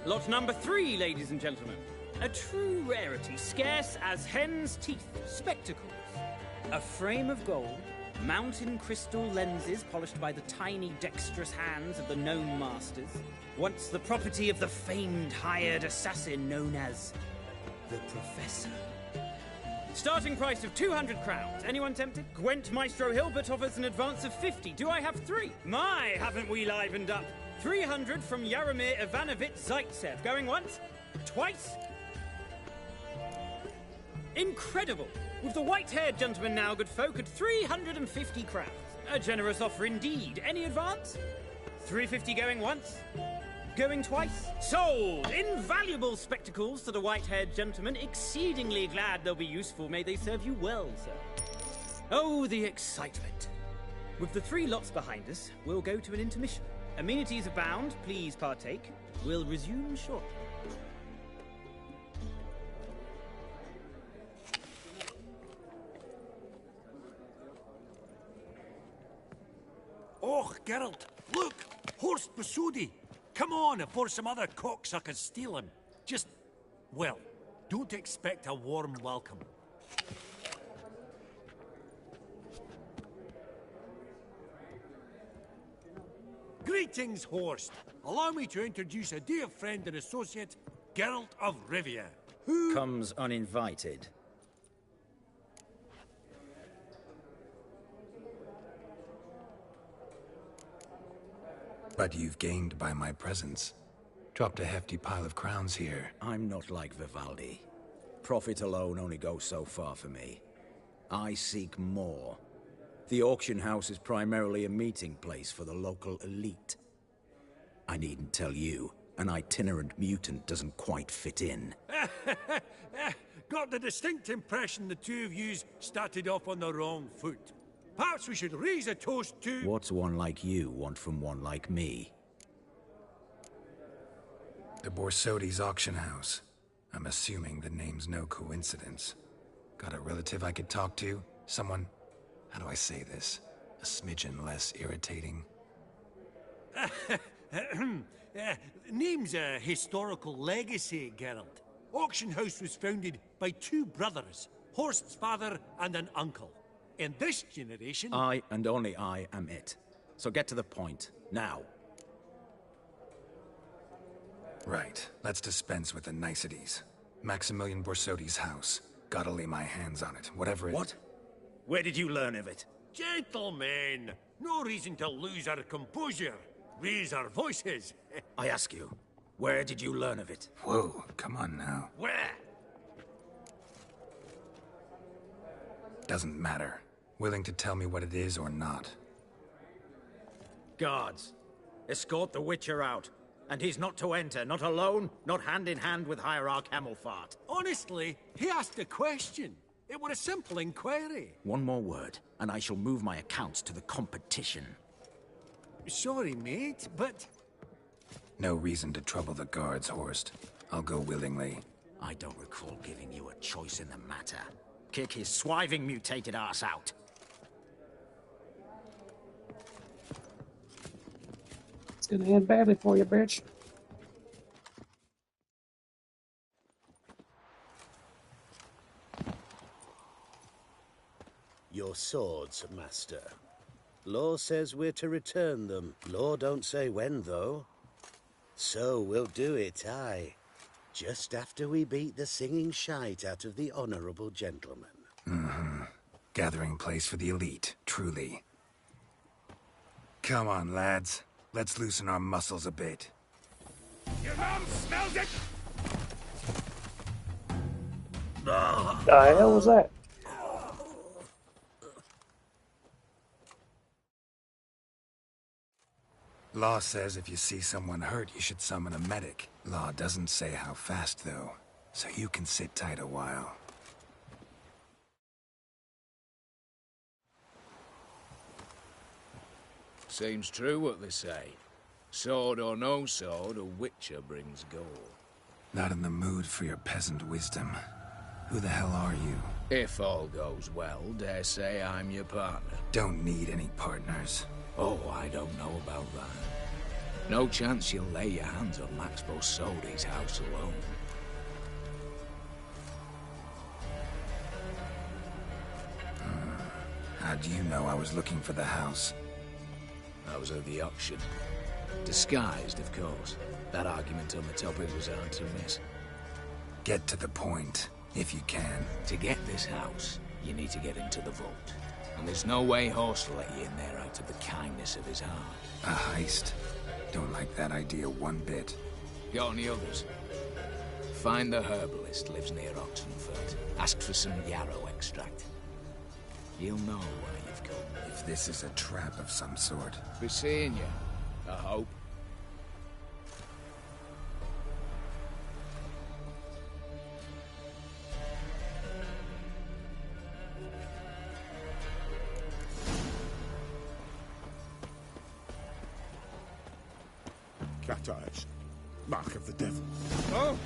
Lot number 3, ladies and gentlemen. A true rarity, scarce as hen's teeth. Spectacles. A frame of gold, mountain crystal lenses polished by the tiny, dexterous hands of the gnome masters. Once the property of the famed hired assassin known as the Professor. Starting price of 200 crowns. Anyone tempted? Gwent Maestro Hilbert offers an advance of 50. Do I have 3? My, haven't we livened up? 300 from Yaromir Ivanovich Zaitsev. Going once? Twice? Incredible! With the white-haired gentleman now, good folk, at 350 crowns. A generous offer indeed. Any advance? 350 going once? Going twice? Sold! Invaluable spectacles to the white-haired gentleman. Exceedingly glad they'll be useful. May they serve you well, sir. Oh, the excitement. With the 3 lots behind us, we'll go to an intermission. Amenities abound. Please partake. We'll resume shortly. Oh, Geralt, look! Horst Basudi! Come on, before some other cocksuckers steal him. Just, well, don't expect a warm welcome. Greetings, Horst. Allow me to introduce a dear friend and associate, Geralt of Rivia, who... comes uninvited. But you've gained by my presence. Dropped a hefty pile of crowns here. I'm not like Vivaldi. Profit alone only goes so far for me. I seek more. The auction house is primarily a meeting place for the local elite. I needn't tell you, an itinerant mutant doesn't quite fit in. Got the distinct impression the two of yous started off on the wrong foot. Perhaps we should raise a toast to... What's one like you want from one like me? The Borsodi's auction house. I'm assuming the name's no coincidence. Got a relative I could talk to? Someone, how do I say this? A smidgen less irritating? Name's a historical legacy, Geralt. Auction house was founded by 2 brothers, Horst's father and an uncle. In this generation... I, and only I, am it. So get to the point, now. Right, let's dispense with the niceties. Maximilian Borsodi's house. Gotta lay my hands on it, whatever it... What? Where did you learn of it? Gentlemen, no reason to lose our composure. Raise our voices. I ask you, where did you learn of it? Whoa, come on now. Where? Doesn't matter. Willing to tell me what it is or not. Guards, escort the Witcher out. And he's not to enter, not alone, not hand in hand with Hierarch Hamelfart. Honestly, he asked a question. It were a simple inquiry. One more word, and I shall move my accounts to the competition. Sorry, mate, but... No reason to trouble the guards, Horst. I'll go willingly. I don't recall giving you a choice in the matter. Kick his swiving mutated ass out. It's gonna end badly for you, bitch. Your swords, master. Law says we're to return them. Law don't say when, though. So we'll do it, aye. Just after we beat the singing shite out of the honourable gentleman. Mm-hmm. Gathering place for the elite, truly. Come on, lads. Let's loosen our muscles a bit. Your mom smells it! The hell was that? Law says if you see someone hurt, you should summon a medic. Law doesn't say how fast, though, so you can sit tight a while. Seems true what they say. Sword or no sword, a Witcher brings gold. Not in the mood for your peasant wisdom. Who the hell are you? If all goes well, dare say I'm your partner. Don't need any partners. Oh, I don't know about that. No chance you'll lay your hands on Max Borsodi's house alone. How do you know I was looking for the house? I was at the auction. Disguised, of course. That argument on the topic was hard to miss. Get to the point, if you can. To get this house, you need to get into the vault. And there's no way Horst will let you in there out of the kindness of his heart. A heist? Don't like that idea one bit. Got any others? Find the herbalist lives near Oxenfurt. Ask for some yarrow extract. You'll know why you've come. If this is a trap of some sort. Be seeing you, I hope. Cat eyes. Mark of the devil. Oh!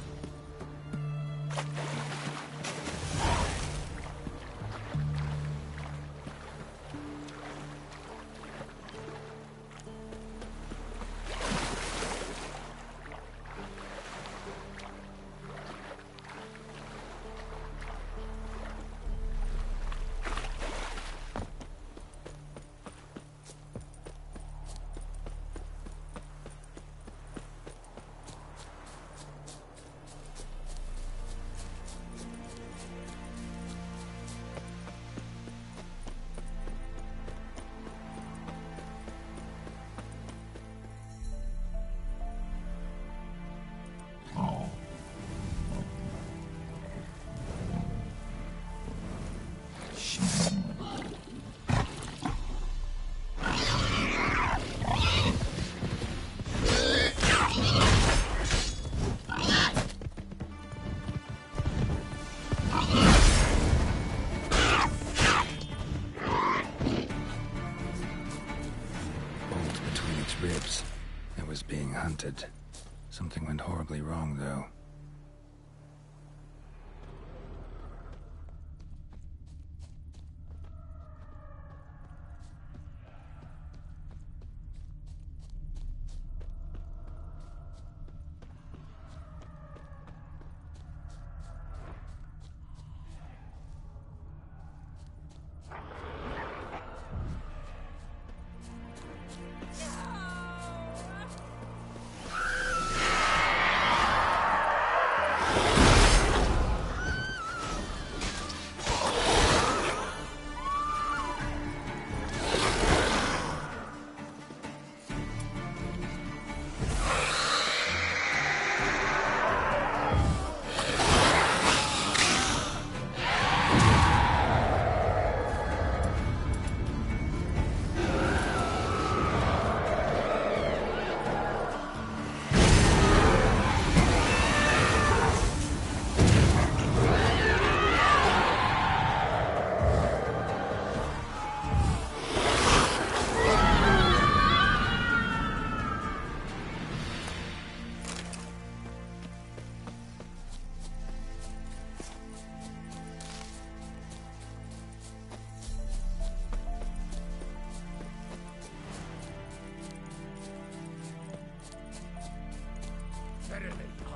Ribs. It was being hunted. Something went horribly wrong, though.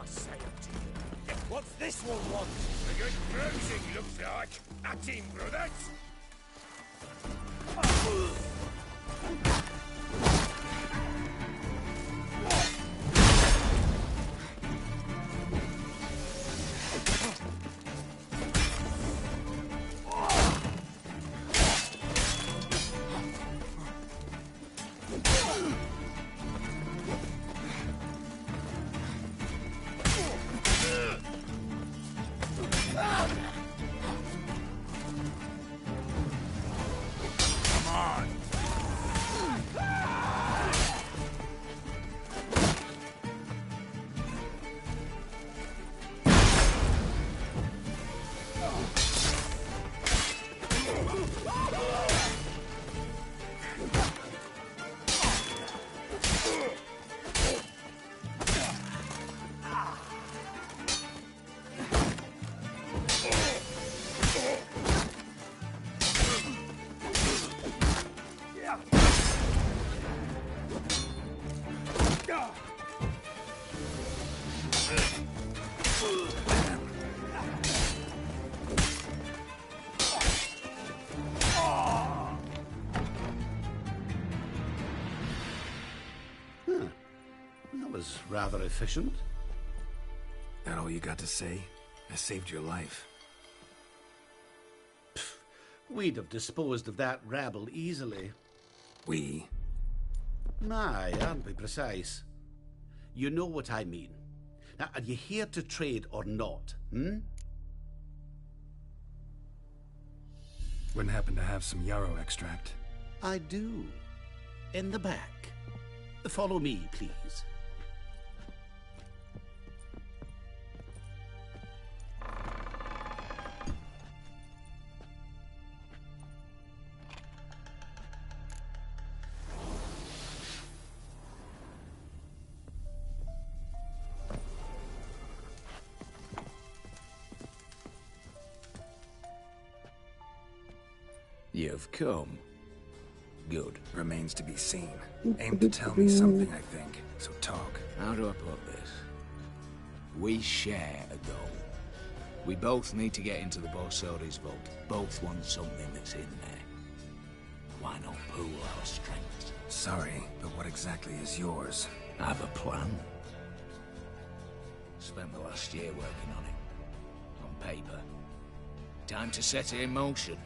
I say it to you. What's this one want? A good bruising, looks like. At him, brothers. Rather efficient. That all you got to say? I saved your life. Pfft, we'd have disposed of that rabble easily. We? Aye, and be precise. You know what I mean. Now, are you here to trade or not, Wouldn't happen to have some yarrow extract. I do. In the back. Follow me, please. You've come. Good. Remains to be seen. Aim to tell me something, I think. So talk. How do I put this? We share a goal. We both need to get into the Borsodi's vault. Both want something that's in there. Why not pool our strengths? Sorry, but what exactly is yours? I have a plan. Spent the last year working on it. On paper. Time to set it in motion.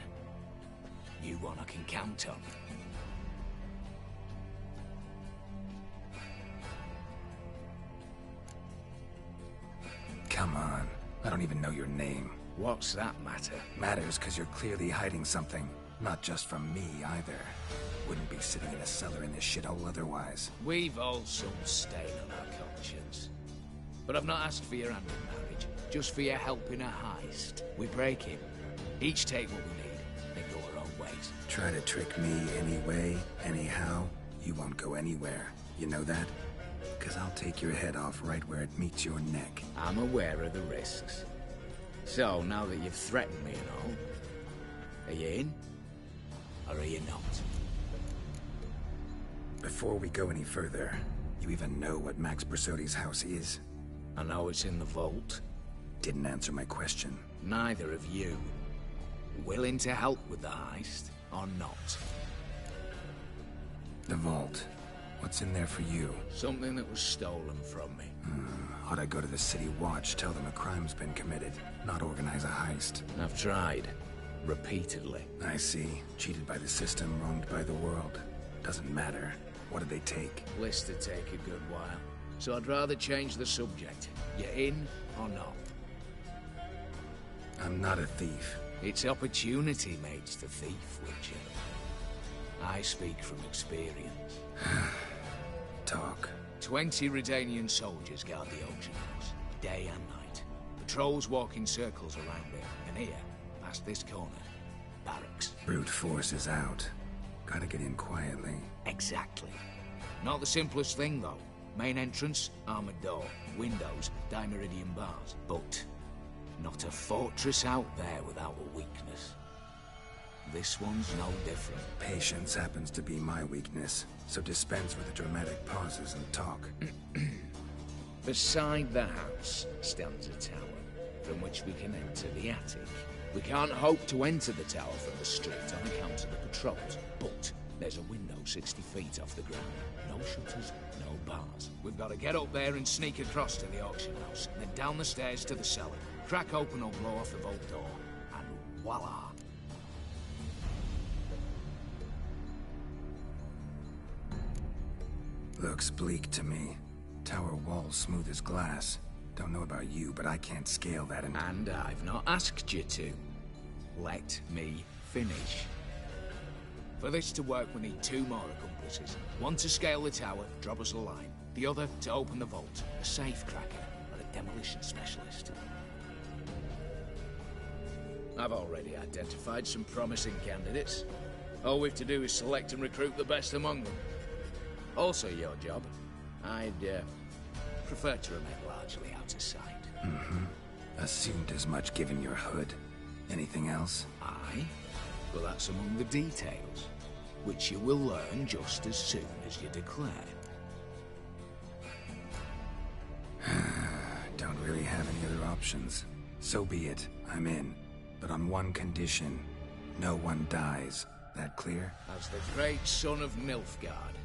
You one I can count on. Come on. I don't even know your name. What's that matter? Matters because you're clearly hiding something. Not just from me, either. Wouldn't be sitting in a cellar in this shithole otherwise. We've all some stain on our conscience. But I've not asked for your hand in marriage. Just for your help in a heist. We break him. Each take what we need. Then go our own ways. Try to trick me anyway, anyhow, you won't go anywhere. You know that? Because I'll take your head off right where it meets your neck. I'm aware of the risks. So, now that you've threatened me and all, are you in? Or are you not? Before we go any further, you even know what Max Borsodi's house is? I know it's in the vault. Didn't answer my question. Neither of you. Willing to help with the heist, or not? The vault. What's in there for you? Something that was stolen from me. Ought I go to the City Watch, tell them a crime's been committed, not organize a heist? I've tried. Repeatedly. I see. Cheated by the system, wronged by the world. Doesn't matter. What did they take? List to take a good while. So I'd rather change the subject. You in or not? I'm not a thief. It's opportunity makes the thief, Witcher. I speak from experience. Talk. 20 Redanian soldiers guard the auction house, day and night. Patrols walk in circles around it, and here, past this corner, barracks. Brute force is out. Gotta get in quietly. Exactly. Not the simplest thing, though. Main entrance, armored door. Windows, dimeridian bars. But not a fortress out there without a weakness. This one's no different. Patience happens to be my weakness, so dispense with the dramatic pauses and talk. Beside the house stands a tower, from which we can enter the attic. We can't hope to enter the tower from the street on account of the patrols, but there's a window 60 feet off the ground. No shutters, no bars. We've got to get up there and sneak across to the auction house, then down the stairs to the cellar, crack open or blow off the vault door, and voila! Looks bleak to me. Tower wall smooth as glass. Don't know about you, but I can't scale that and I've not asked you to. Let me finish. For this to work, we need 2 more accomplices. One to scale the tower, drop us a line. The other to open the vault, a safe cracker, or a demolition specialist. I've already identified some promising candidates. All we've to do is select and recruit the best among them. Also your job. I'd prefer to remain largely out of sight. Assumed as much given your hood. Anything else? Aye, but that's among the details, which you will learn just as soon as you declare. Don't really have any other options. So be it. I'm in. But on one condition. No one dies. That clear? As the great son of Nilfgaard.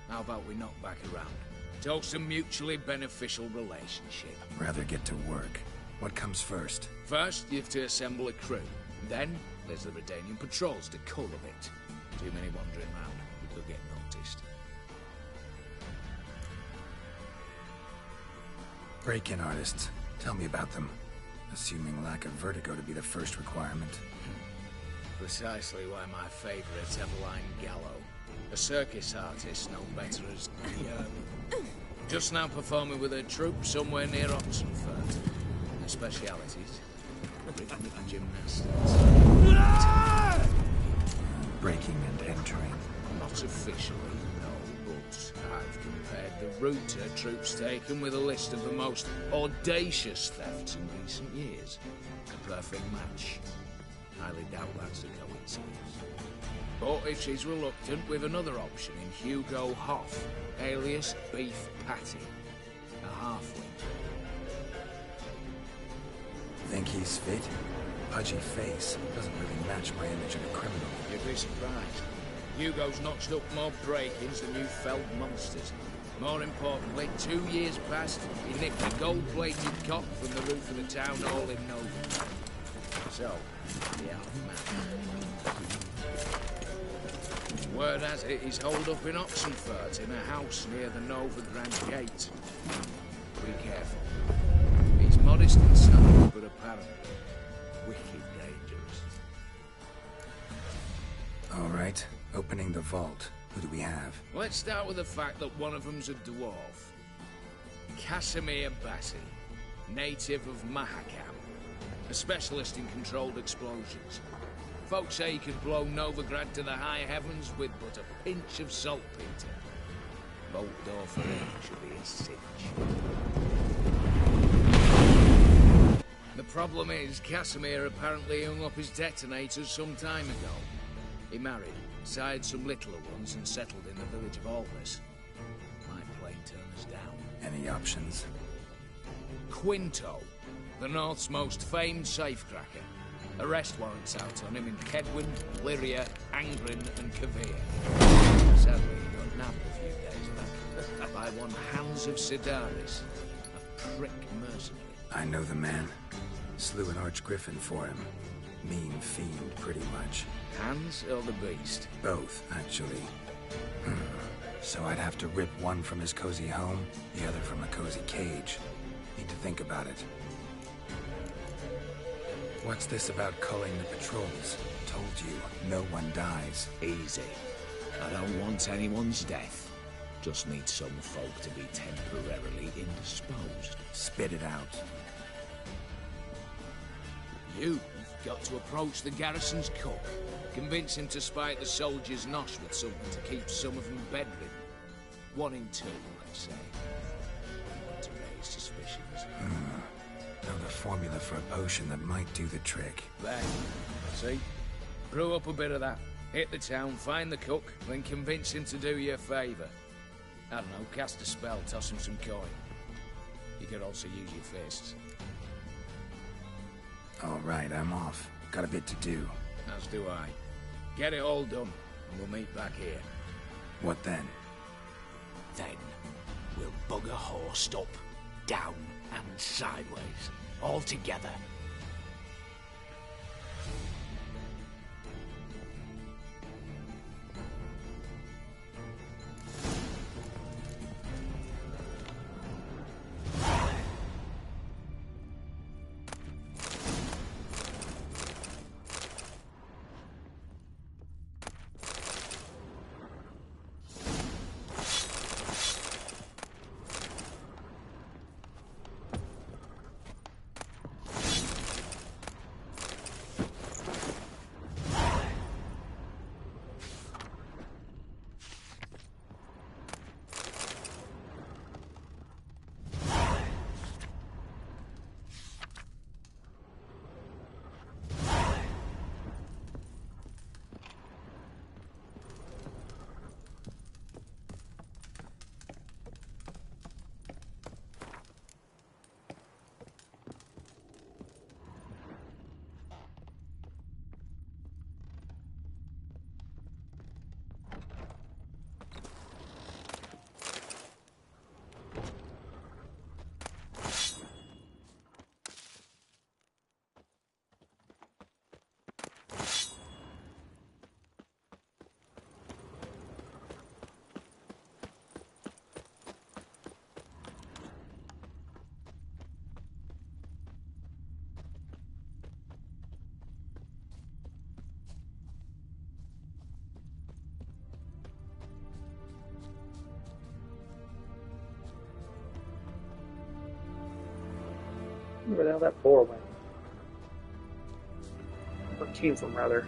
How about we knock back around? Toast a mutually beneficial relationship. Rather get to work. What comes first? First, you have to assemble a crew. Then, there's the Redanian patrols to cull a bit. Too many wandering round. We could get noticed. Break-in artists. Tell me about them. Assuming lack of vertigo to be the first requirement. Precisely why my favourite, Eveline Gallo. A circus artist known better as just now performing with her troupe somewhere near Oxenfurt. Her specialities? Rhythmic gymnastics. Breaking and entering. Not officially, no, but I've compared the route her troupe's taken with a list of the most audacious thefts in recent years. A perfect match. Highly doubt that's a coincidence. But if she's reluctant, we've another option in Hugo Hoff, alias Beef Patty, a halfling. Think he's fit? Pudgy face doesn't really match my image of a criminal. You'd be surprised. Hugo's notched up more break-ins than you felled monsters. More importantly, 2 years past, he nicked a gold-plated cock from the roof of the town hall in Nova. So, yeah, man. Word has it he's holed up in Oxenfurt in a house near the Novigrad Gate. Be careful. He's modest inside, but apparently wicked dangerous. All right, opening the vault. Who do we have? Let's start with the fact that one of them's a dwarf. Casimir Bassi, native of Mahakam, a specialist in controlled explosions. Folks say he can blow Novigrad to the high heavens with but a pinch of saltpeter. Vault door for him should be a cinch. The problem is, Casimir apparently hung up his detonators some time ago. He married, sired some littler ones, and settled in the village of Alvis. Might plain turn us down. Any options? Quinto, the North's most famed safecracker. Arrest warrants out on him in Kedwin, Lyria, Angren, and Kavir. Sadly, he got nabbed a few days back by one Hans of Sidaris, a prick mercenary. I know the man. Slew an archgriffin for him. Mean fiend, pretty much. Hans or the beast? Both, actually. So I'd have to rip one from his cozy home, the other from a cozy cage. Need to think about it. What's this about culling the patrols? Told you, no one dies. Easy. I don't want anyone's death. Just need some folk to be temporarily indisposed. Spit it out. You've got to approach the garrison's cook. Convince him to spite the soldiers' nosh with something to keep some of them bedridden. 1 in 2, let's say. To raise suspicions. Know the formula for a potion that might do the trick. There. See? Brew up a bit of that. Hit the town, find the cook, then convince him to do you a favour. I don't know, cast a spell, toss him some coin. You could also use your fists. All right, I'm off. Got a bit to do. As do I. Get it all done, and we'll meet back here. What then? Then, we'll bugger horsed up, down, and sideways. All together. Where the hell that boar went? Or came from, rather.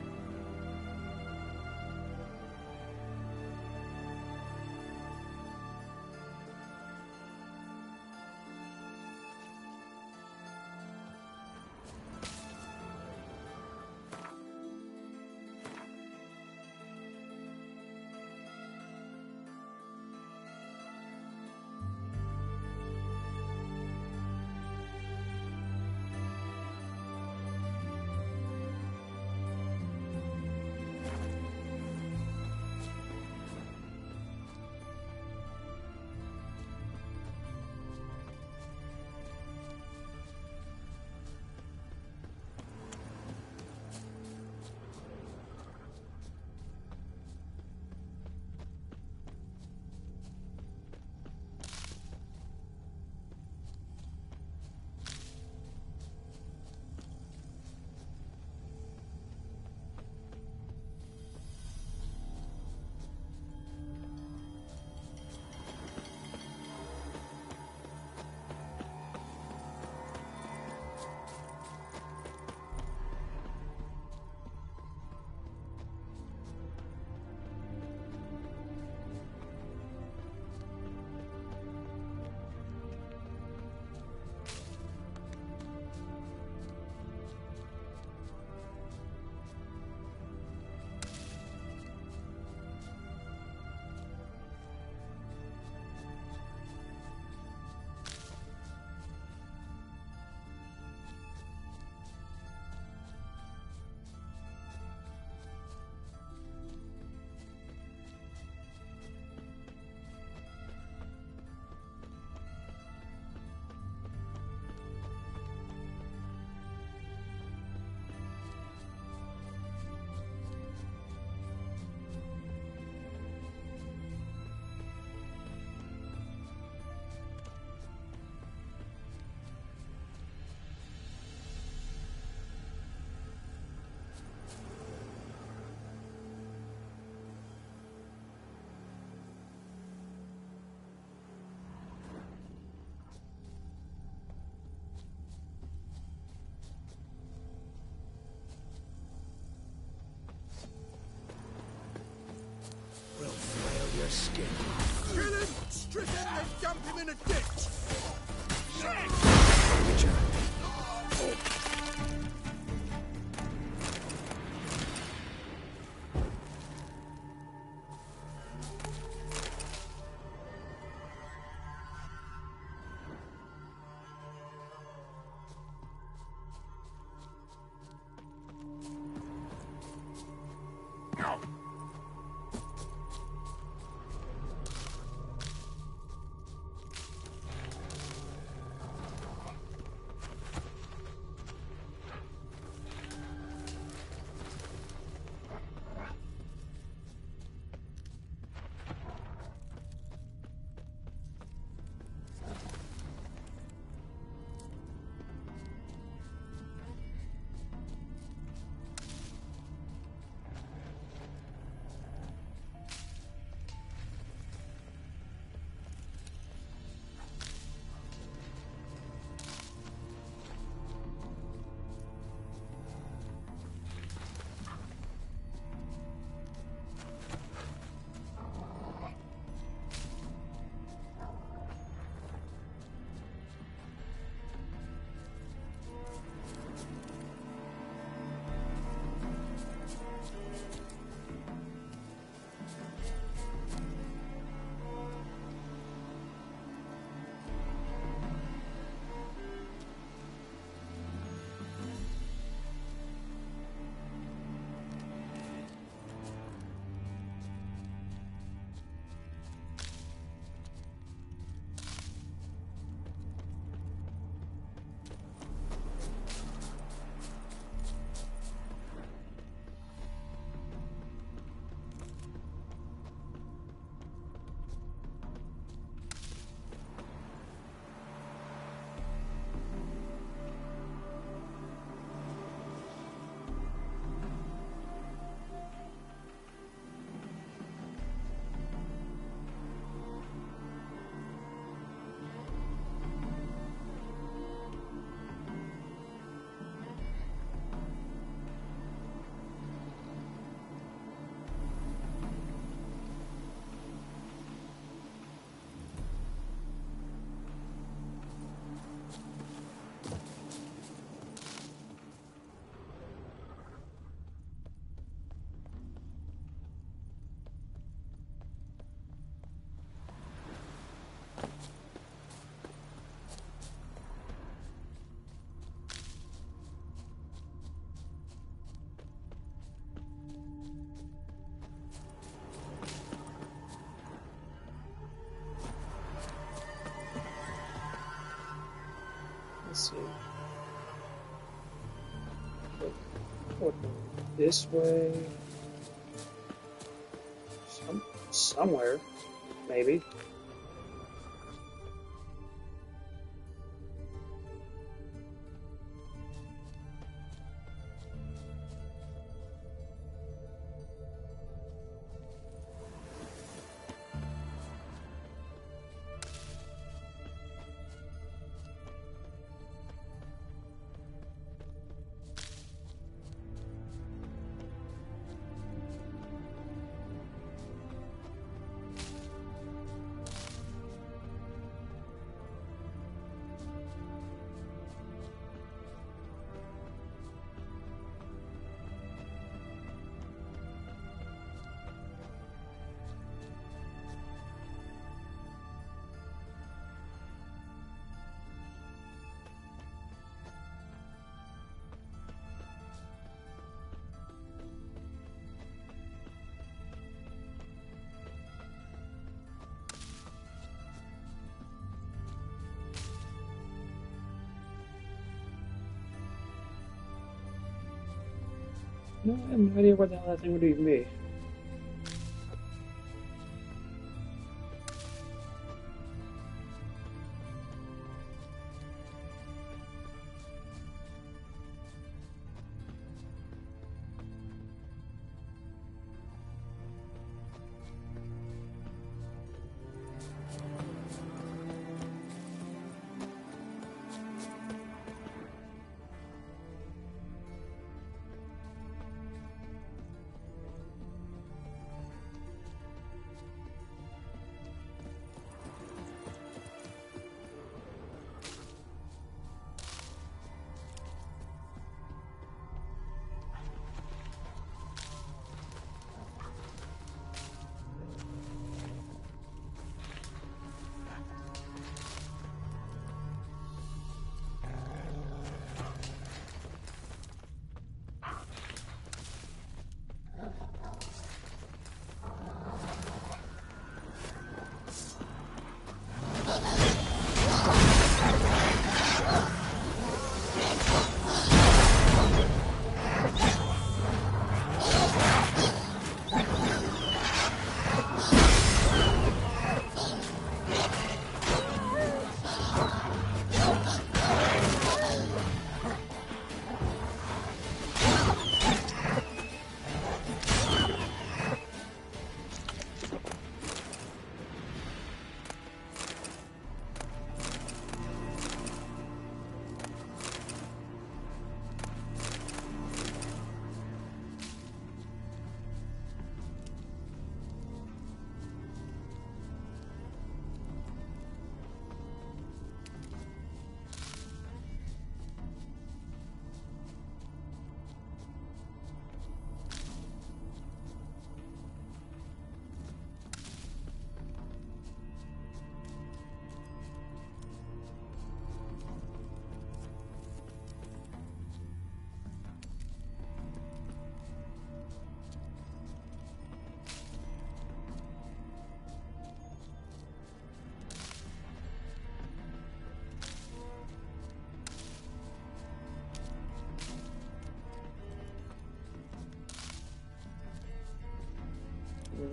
Your skin. Kill him! Strip him and dump him in a ditch! Let's see. What, this way? Somewhere, maybe. No, I have no idea what the hell that thing would even be.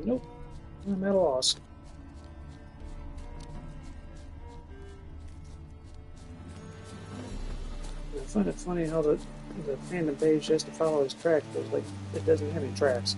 Nope, I'm at a loss. I find it funny how the fandom page has to follow his track, but like it doesn't have any tracks.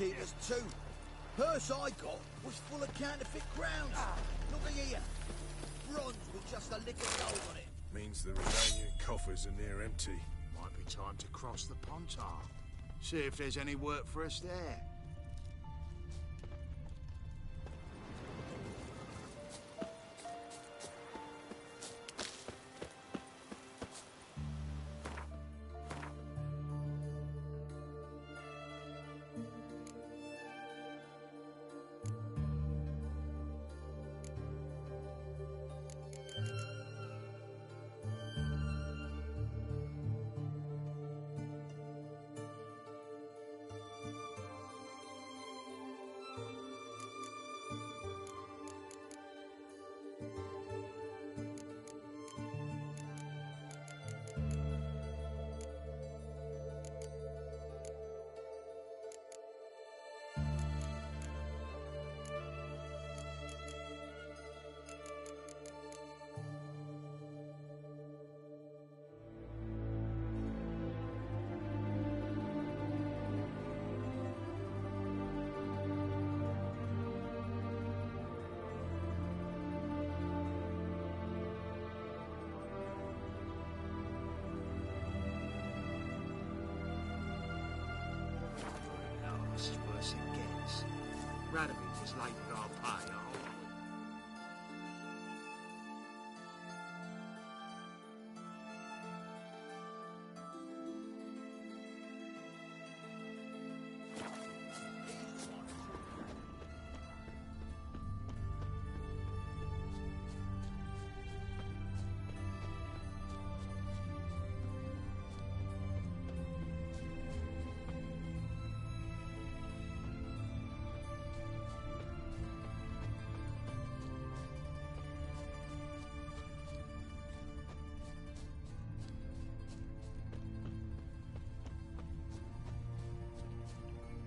cheaters too. Purse I got was full of counterfeit crowns. Look at here. Bronze with just a lick of gold on it. Means the Redanian coffers are near empty. Might be time to cross the Pontar. See if there's any work for us there. This is worse it gets. Radovid is late with our pay,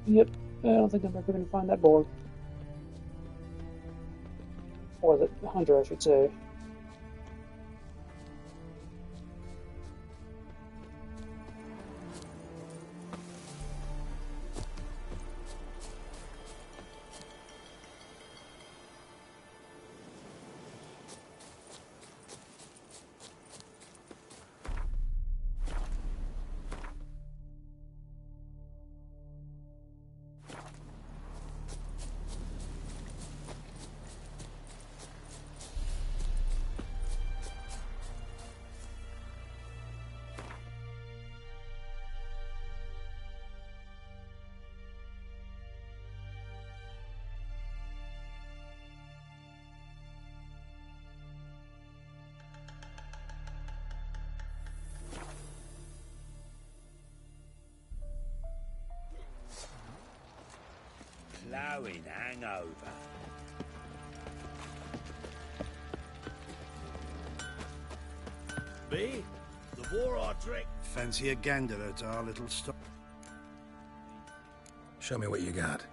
Yep, I don't think I'm ever going to find that board. Or the hunter, I should say. Ploughing hangover. B, the war I trick. Fancy a gander at our little stop. Show me what you got.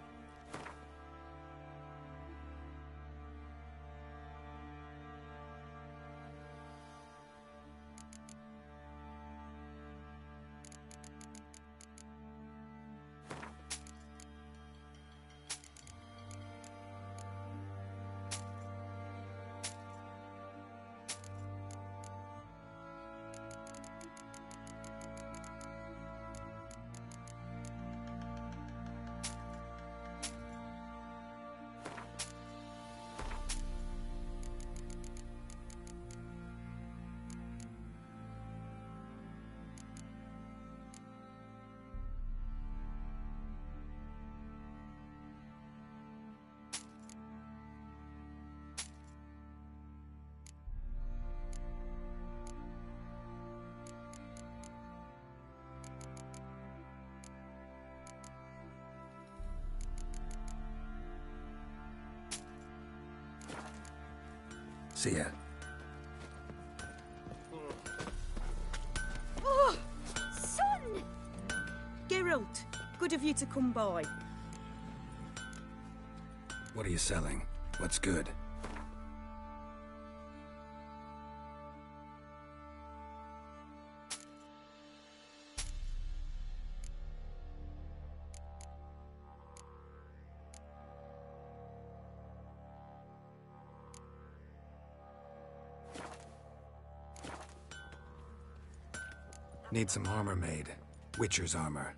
See ya. Oh, son! Geralt, good of you to come by. What are you selling? What's good? Need some armor made. Witcher's armor.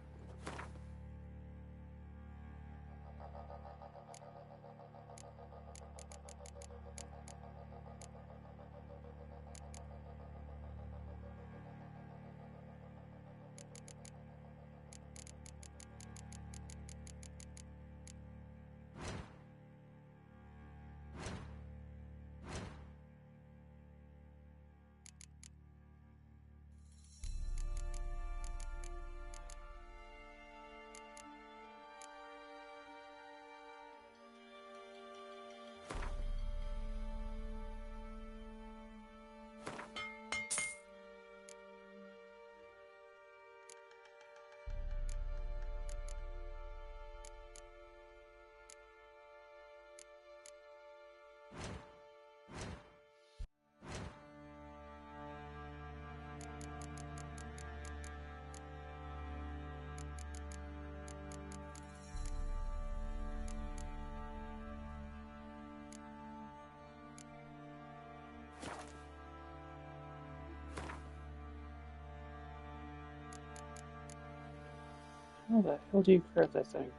How the hell do you craft that thing?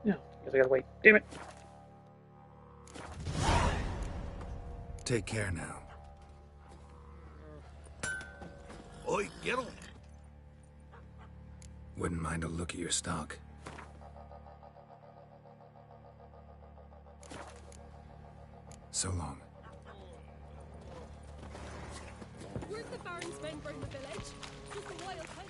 No, guess I gotta wait. Damn it! Take care now. Oi, Geralt. Wouldn't mind a look at your stock. So long. Weren't the Baron's men from the village? Just a wild hunt.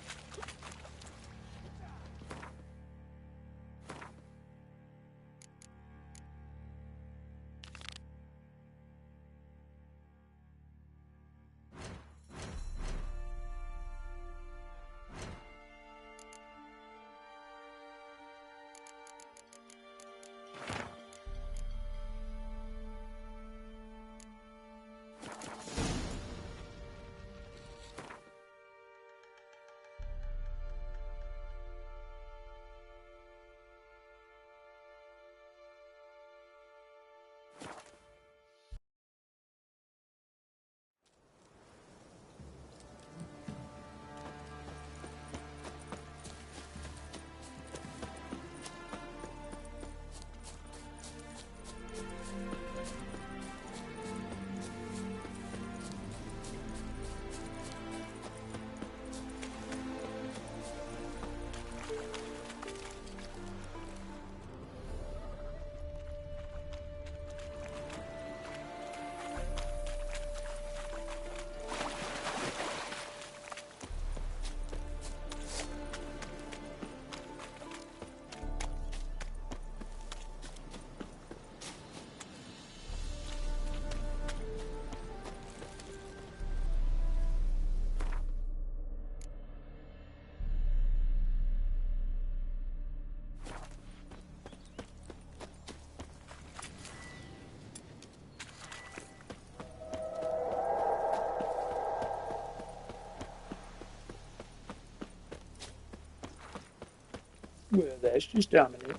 Well, that's just dominant.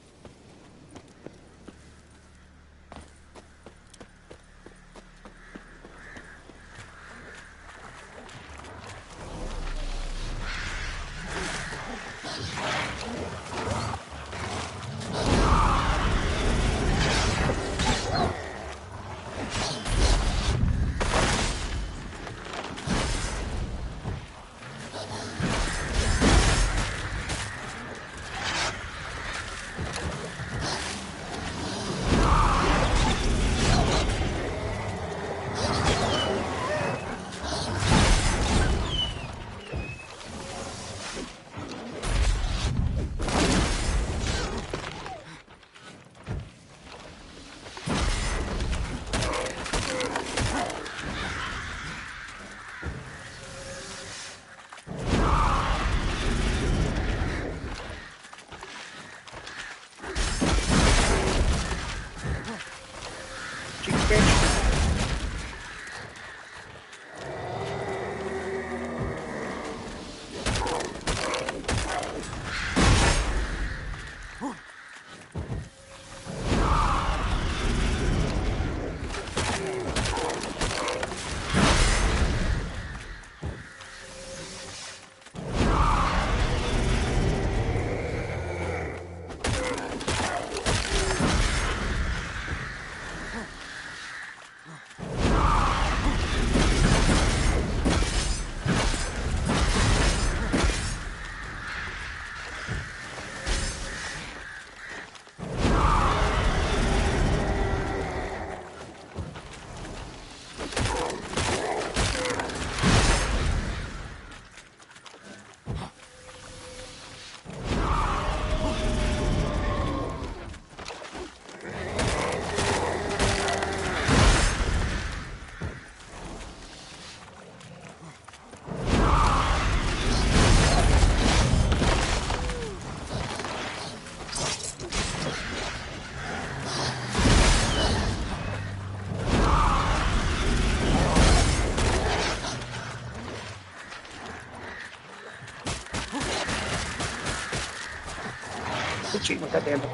Achievement, goddamn it.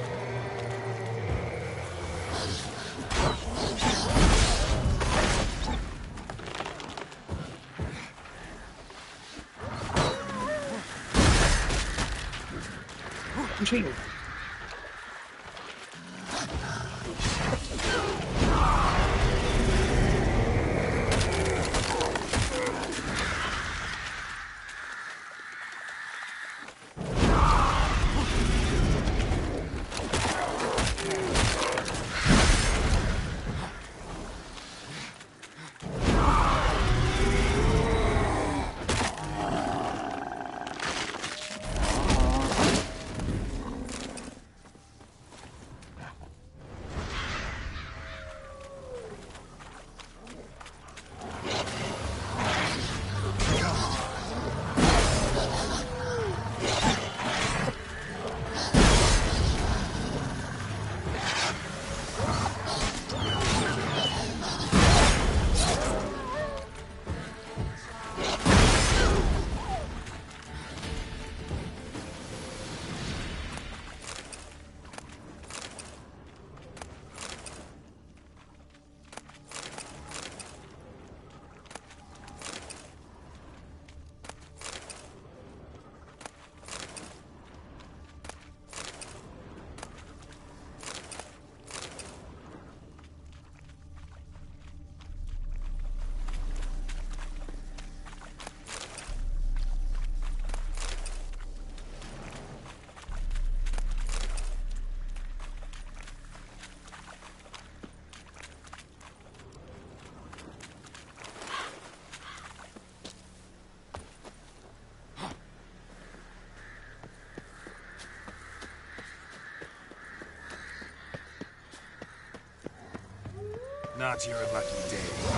I'm cheating. Not your lucky day.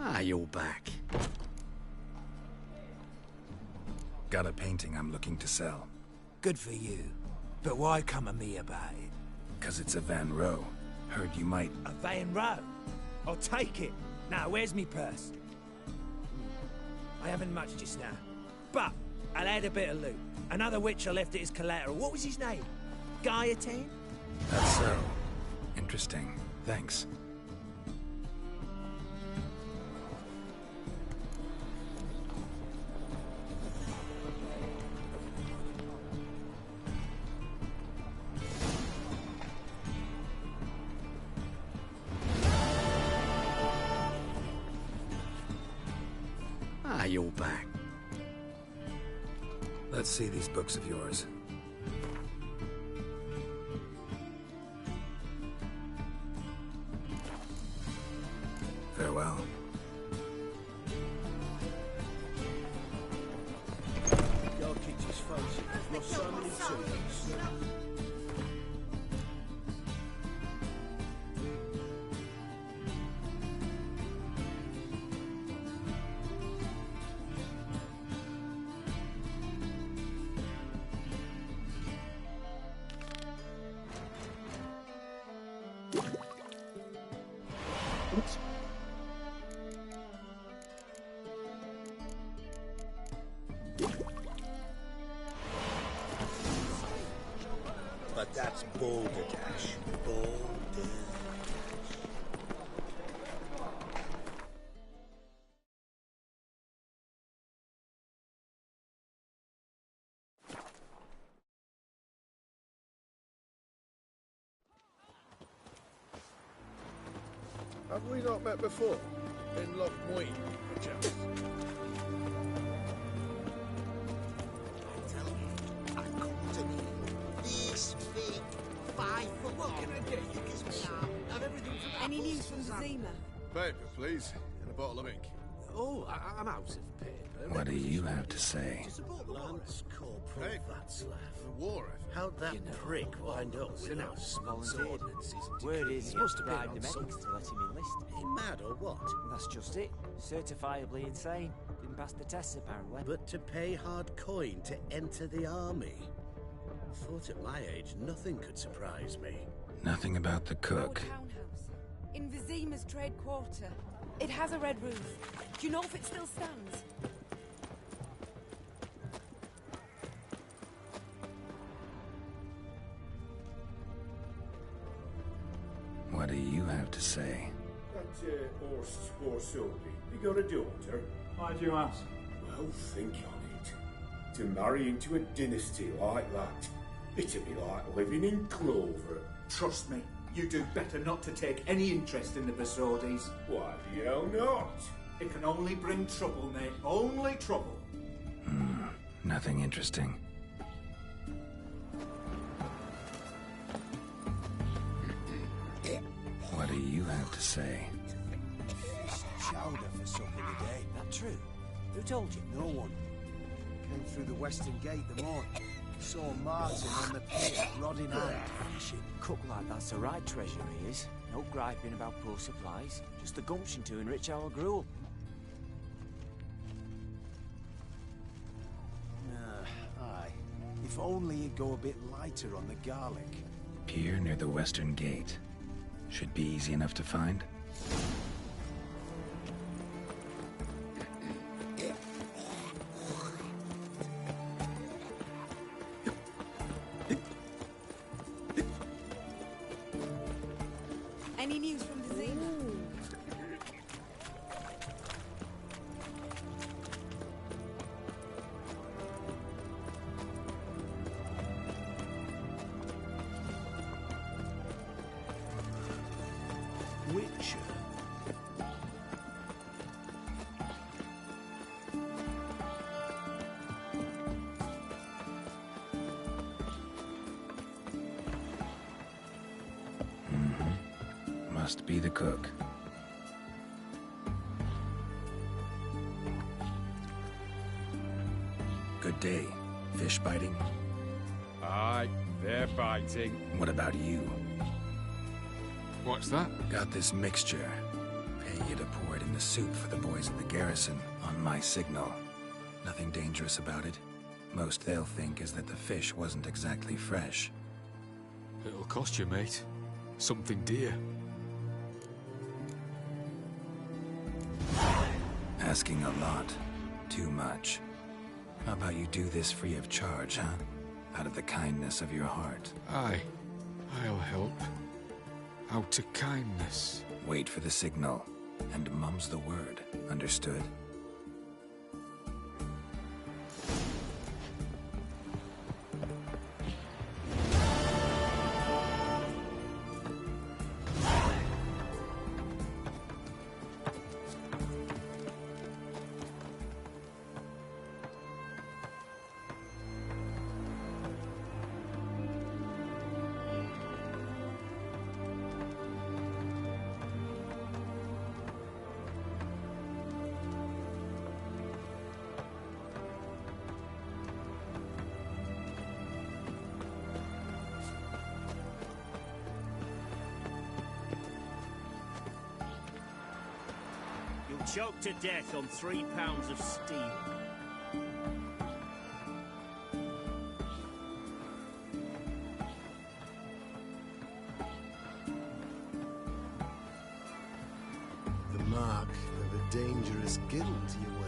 Ah, you're back. Got a painting I'm looking to sell. Good for you. But why come to me about it? 'Cause it's a Van Row. Heard you might... A Van Row? I'll take it. Now, where's me purse? I haven't much just now. But I'll add a bit of loot. Another witcher left it as collateral. What was his name? Gaiatan? That's so. Interesting. Thanks. Ah, you're back. Let's see these books of yours. Farewell. God kicked his face. Lost so many tools. Oops. But that's Balderdash. Balderdash. Have we not met before? In Loch Moyne, perchance? This big 5 foot. What can I get you? Gives me have everything from Any news from Zima? Paper, please, and a bottle of ink. Oh, I'm out of paper. What do you have to say? Lance Corporal Václav. The war effort. How'd that prick wind up with us? Volunteered. Word is he must have bribed the medics to let him enlist. He mad or what? That's just it. Certifiably insane. Didn't pass the tests apparently. But to pay hard coin to enter the army? Thought at my age nothing could surprise me. Nothing about the cook. Townhouse. In Vizima's trade quarter. It has a red roof. Do you know if it still stands? What do you have to say? That Horst Sworsoldi, you got a daughter? Why do you ask? Well, think on it. To marry into a dynasty like that, it'd be like living in clover. Trust me, you do better not to take any interest in the Besodis. Why the hell not? It can only bring trouble, mate. Only trouble. Nothing interesting. What do you have to say? Chowder for supper today. That true? Who told you? No one. Came through the western gate the morning. Saw Martin on the pier, rod in hand, fishing. Cook like that's a right treasure he is. No griping about poor supplies. Just the gumption to enrich our gruel. Aye. If only he'd go a bit lighter on the garlic. Pier near the western gate. Should be easy enough to find. Any news from Vizima? Witcher. Must be the cook. Good day. Fish biting? Aye, they're biting. What about you? What's that? Got this mixture. Pay you'd have poured in the soup for the boys at the garrison on my signal. Nothing dangerous about it. Most they'll think is that the fish wasn't exactly fresh. It'll cost you, mate. Something dear. Asking a lot. Too much. How about you do this free of charge, huh? Out of the kindness of your heart. Aye. I'll help. Out of kindness. Wait for the signal, and mum's the word. Understood? Choked to death on 3 pounds of steel. The mark of a dangerous guild you wear.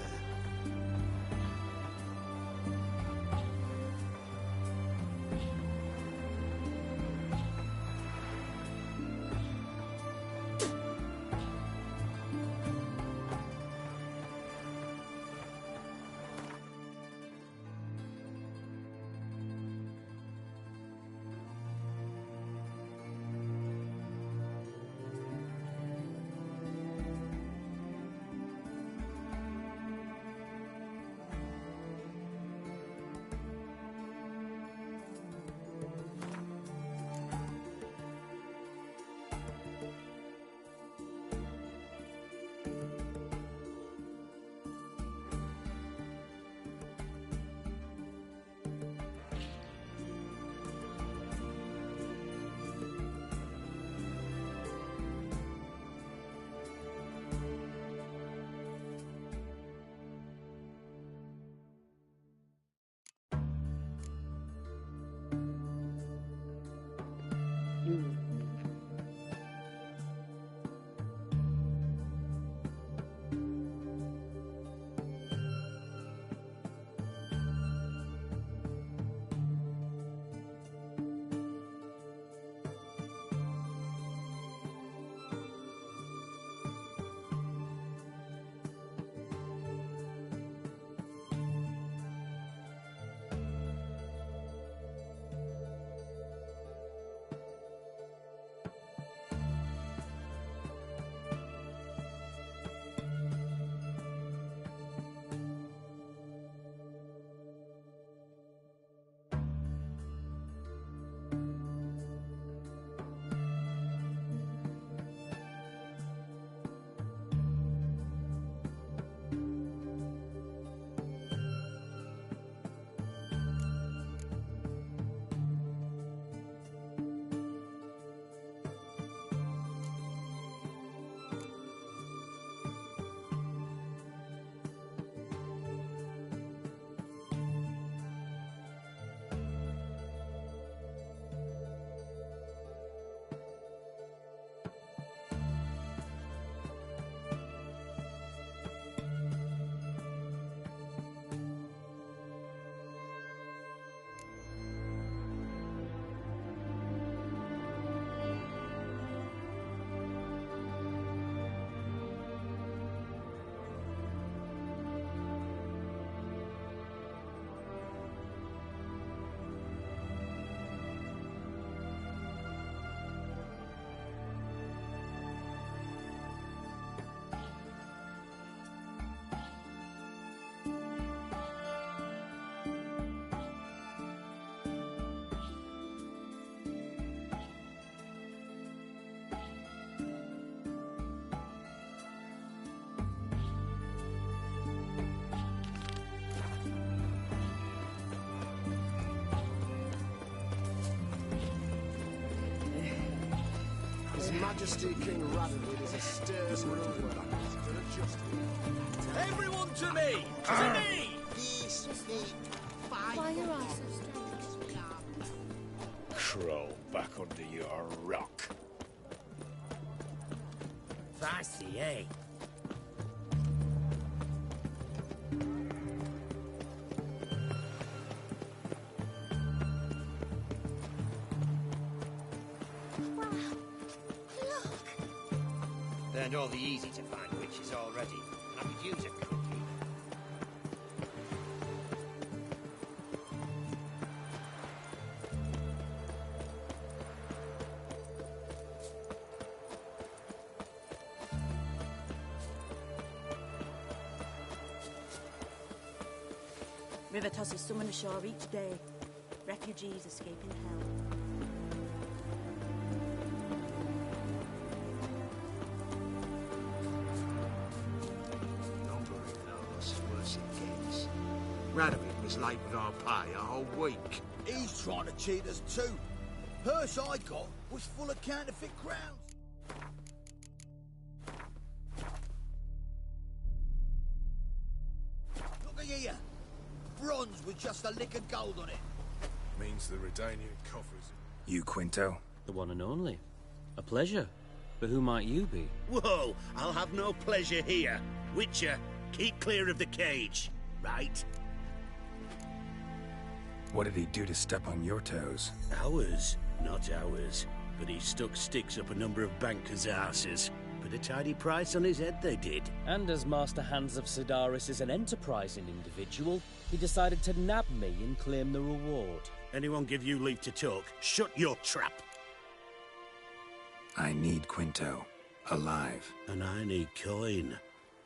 Majesty King Radovid is a stern ruler. Everyone to me! To me! Why are your eyes so strange? Crawl back under your rock. Fancy, eh? Learned all the easy to find witches already, and I could use a cookie. River tosses someone ashore each day. Refugees escaping hell. Nobody knows worse it gets. Radovid was late with our pay a whole week. He's trying to cheat us too. Purse I got was full of counterfeit crowns. Look at here. Bronze with just a lick of gold on it. Means the Redanian coffers. You, Quinto? The one and only. A pleasure. But who might you be? Whoa! I'll have no pleasure here. Witcher, keep clear of the cage, right? What did he do to step on your toes? Ours, not ours. But he stuck sticks up a number of bankers' arses. Put a tidy price on his head, they did. And as Master Hans of Sidaris is an enterprising individual, he decided to nab me and claim the reward. Anyone give you leave to talk? Shut your trap! I need Quinto. Alive. And I need coin.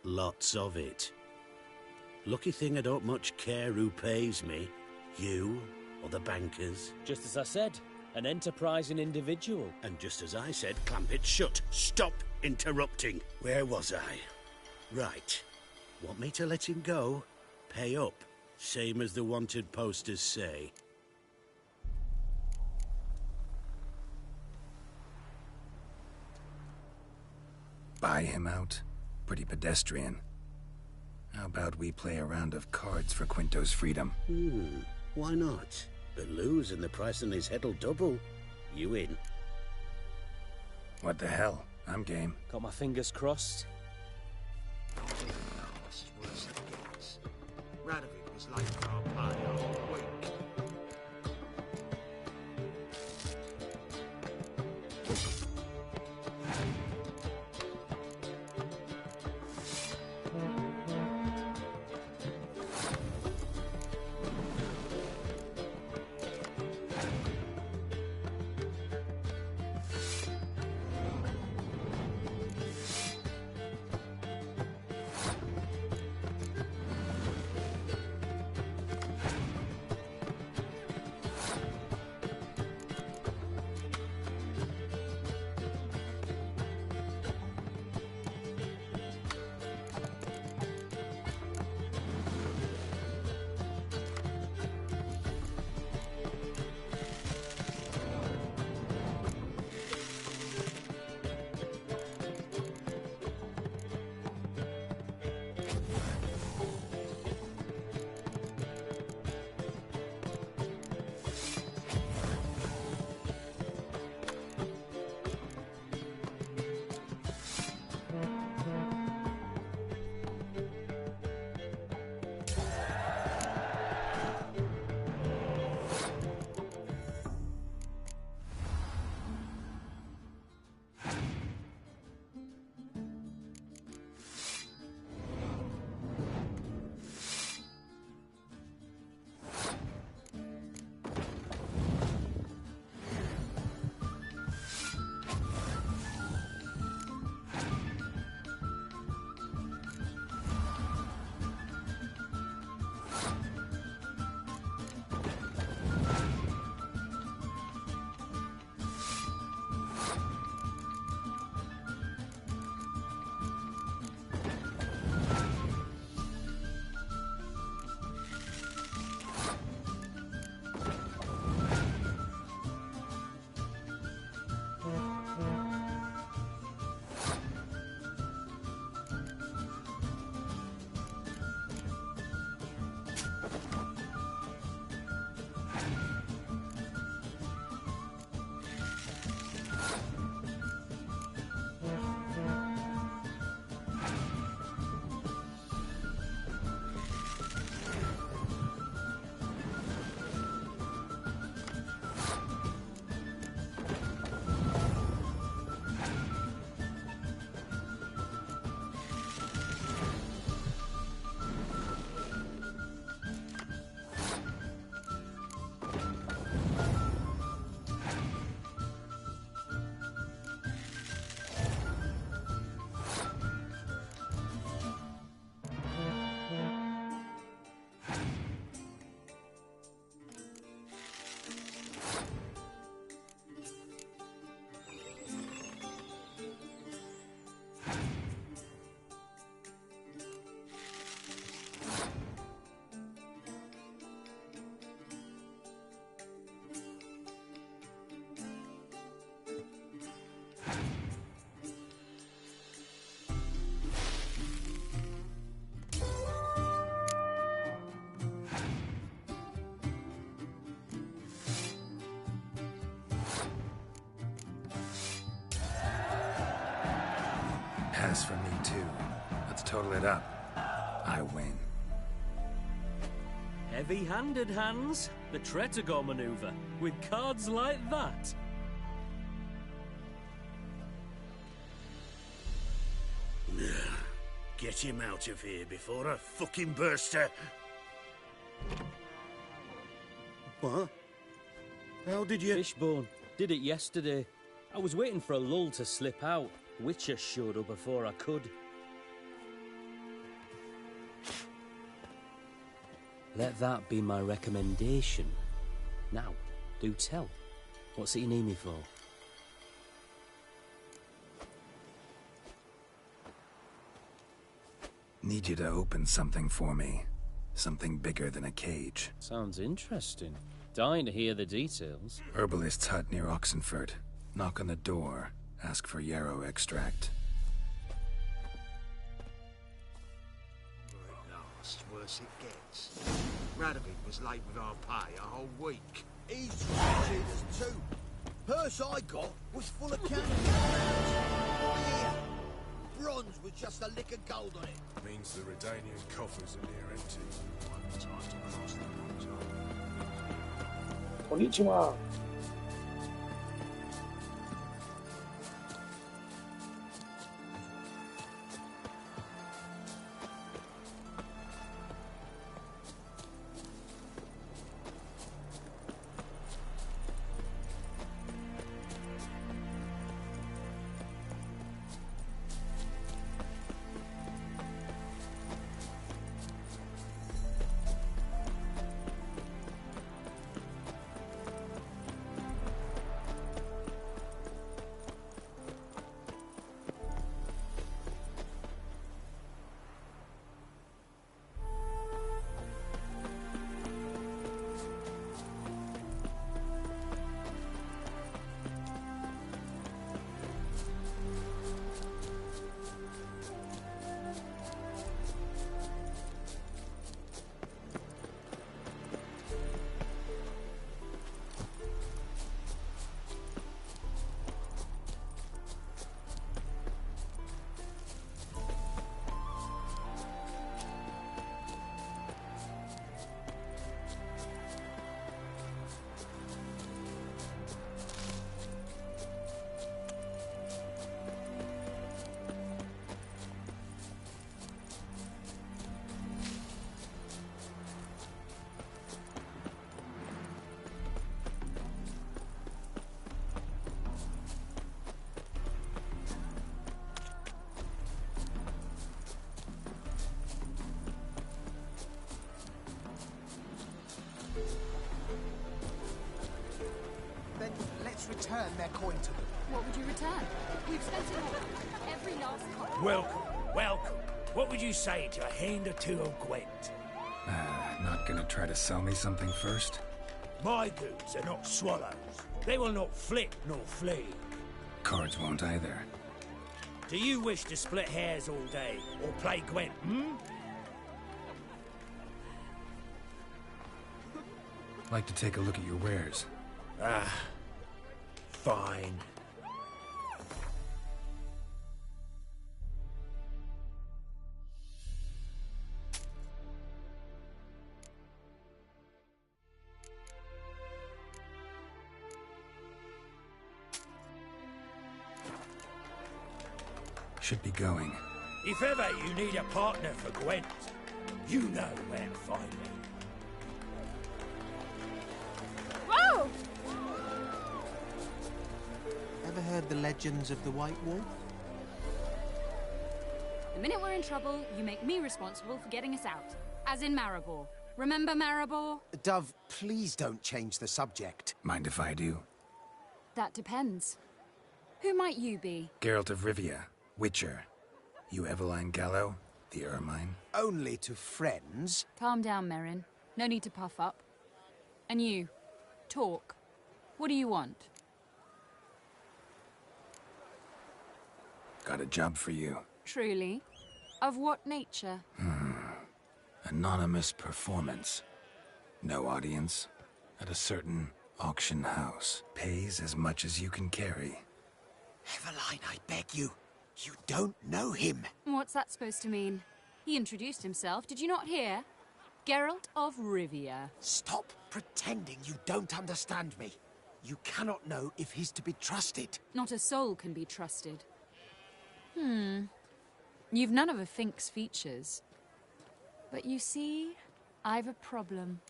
Lots of it. Lucky thing I don't much care who pays me. You or the bankers. Just as I said, an enterprising individual. And just as I said, clamp it shut. Stop interrupting. Where was I? Right. Want me to let him go? Pay up. Same as the wanted posters say. Buy him out? Pretty pedestrian. How about we play a round of cards for Quinto's freedom? Why not? But lose and the price on his head'll double. You in? What the hell? I'm game. Got my fingers crossed. Nobody knows worse it gets. Radovid was late for our pay a whole week. total it up. I win. Heavy-handed, Hans. The Tretogor maneuver. With cards like that. Get him out of here before I fucking burst her. What? How did you... Fishbone. Did it yesterday. I was waiting for a lull to slip out. Witcher showed up before I could. Let that be my recommendation. Now, do tell. What's it you need me for? Need you to open something for me. Something bigger than a cage. Sounds interesting. Dying to hear the details. Herbalist's hut near Oxenford. Knock on the door. Ask for yarrow extract. Last, worse it gets. Radovid was late with our pay a whole week. He's treated us too. Purse I got was full of candy. Here. Bronze with just a lick of gold on it. Means the Redanian coffers are near empty. One time to cross the bronze. Konnichiwa. Return their coin to them. What would you return? We've spent it all. Every last coin. Welcome, welcome. What would you say to a hand or two of Gwent? Not gonna try to sell me something first? My goods are not swallows. They will not flit nor flee. Cards won't either. Do you wish to split hairs all day or play Gwent, Like to take a look at your wares. Fine. Should be going. If ever you need a partner for Gwent, you know where to find me. Whoa! Ever heard the legends of the White Wolf? The minute we're in trouble, you make me responsible for getting us out. As in Maribor. Remember Maribor? Dove, please don't change the subject. Mind if I do? That depends. Who might you be? Geralt of Rivia, Witcher. You Eveline Gallo, the Ermine? Only to friends. Calm down, Merrin. No need to puff up. And you, talk. What do you want? Got a job for you. Truly? Of what nature? Anonymous performance. No audience. At a certain auction house. Pays as much as you can carry. Eveline, I beg you. You don't know him. What's that supposed to mean? He introduced himself, did you not hear? Geralt of Rivia. Stop pretending you don't understand me. You cannot know if he's to be trusted. Not a soul can be trusted. You've none of a Fink's features. But you see, I've a problem.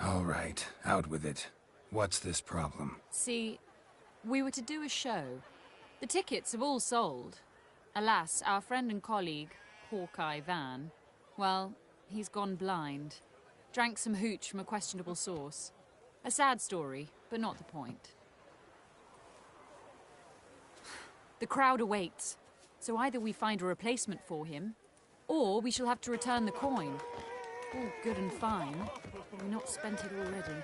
All right, out with it. What's this problem? See, we were to do a show. The tickets have all sold. Alas, our friend and colleague, Hawkeye Van, well, he's gone blind. Drank some hooch from a questionable source. A sad story, but not the point. The crowd awaits, so either we find a replacement for him, or we shall have to return the coin. All good and fine, but we've not spent it already.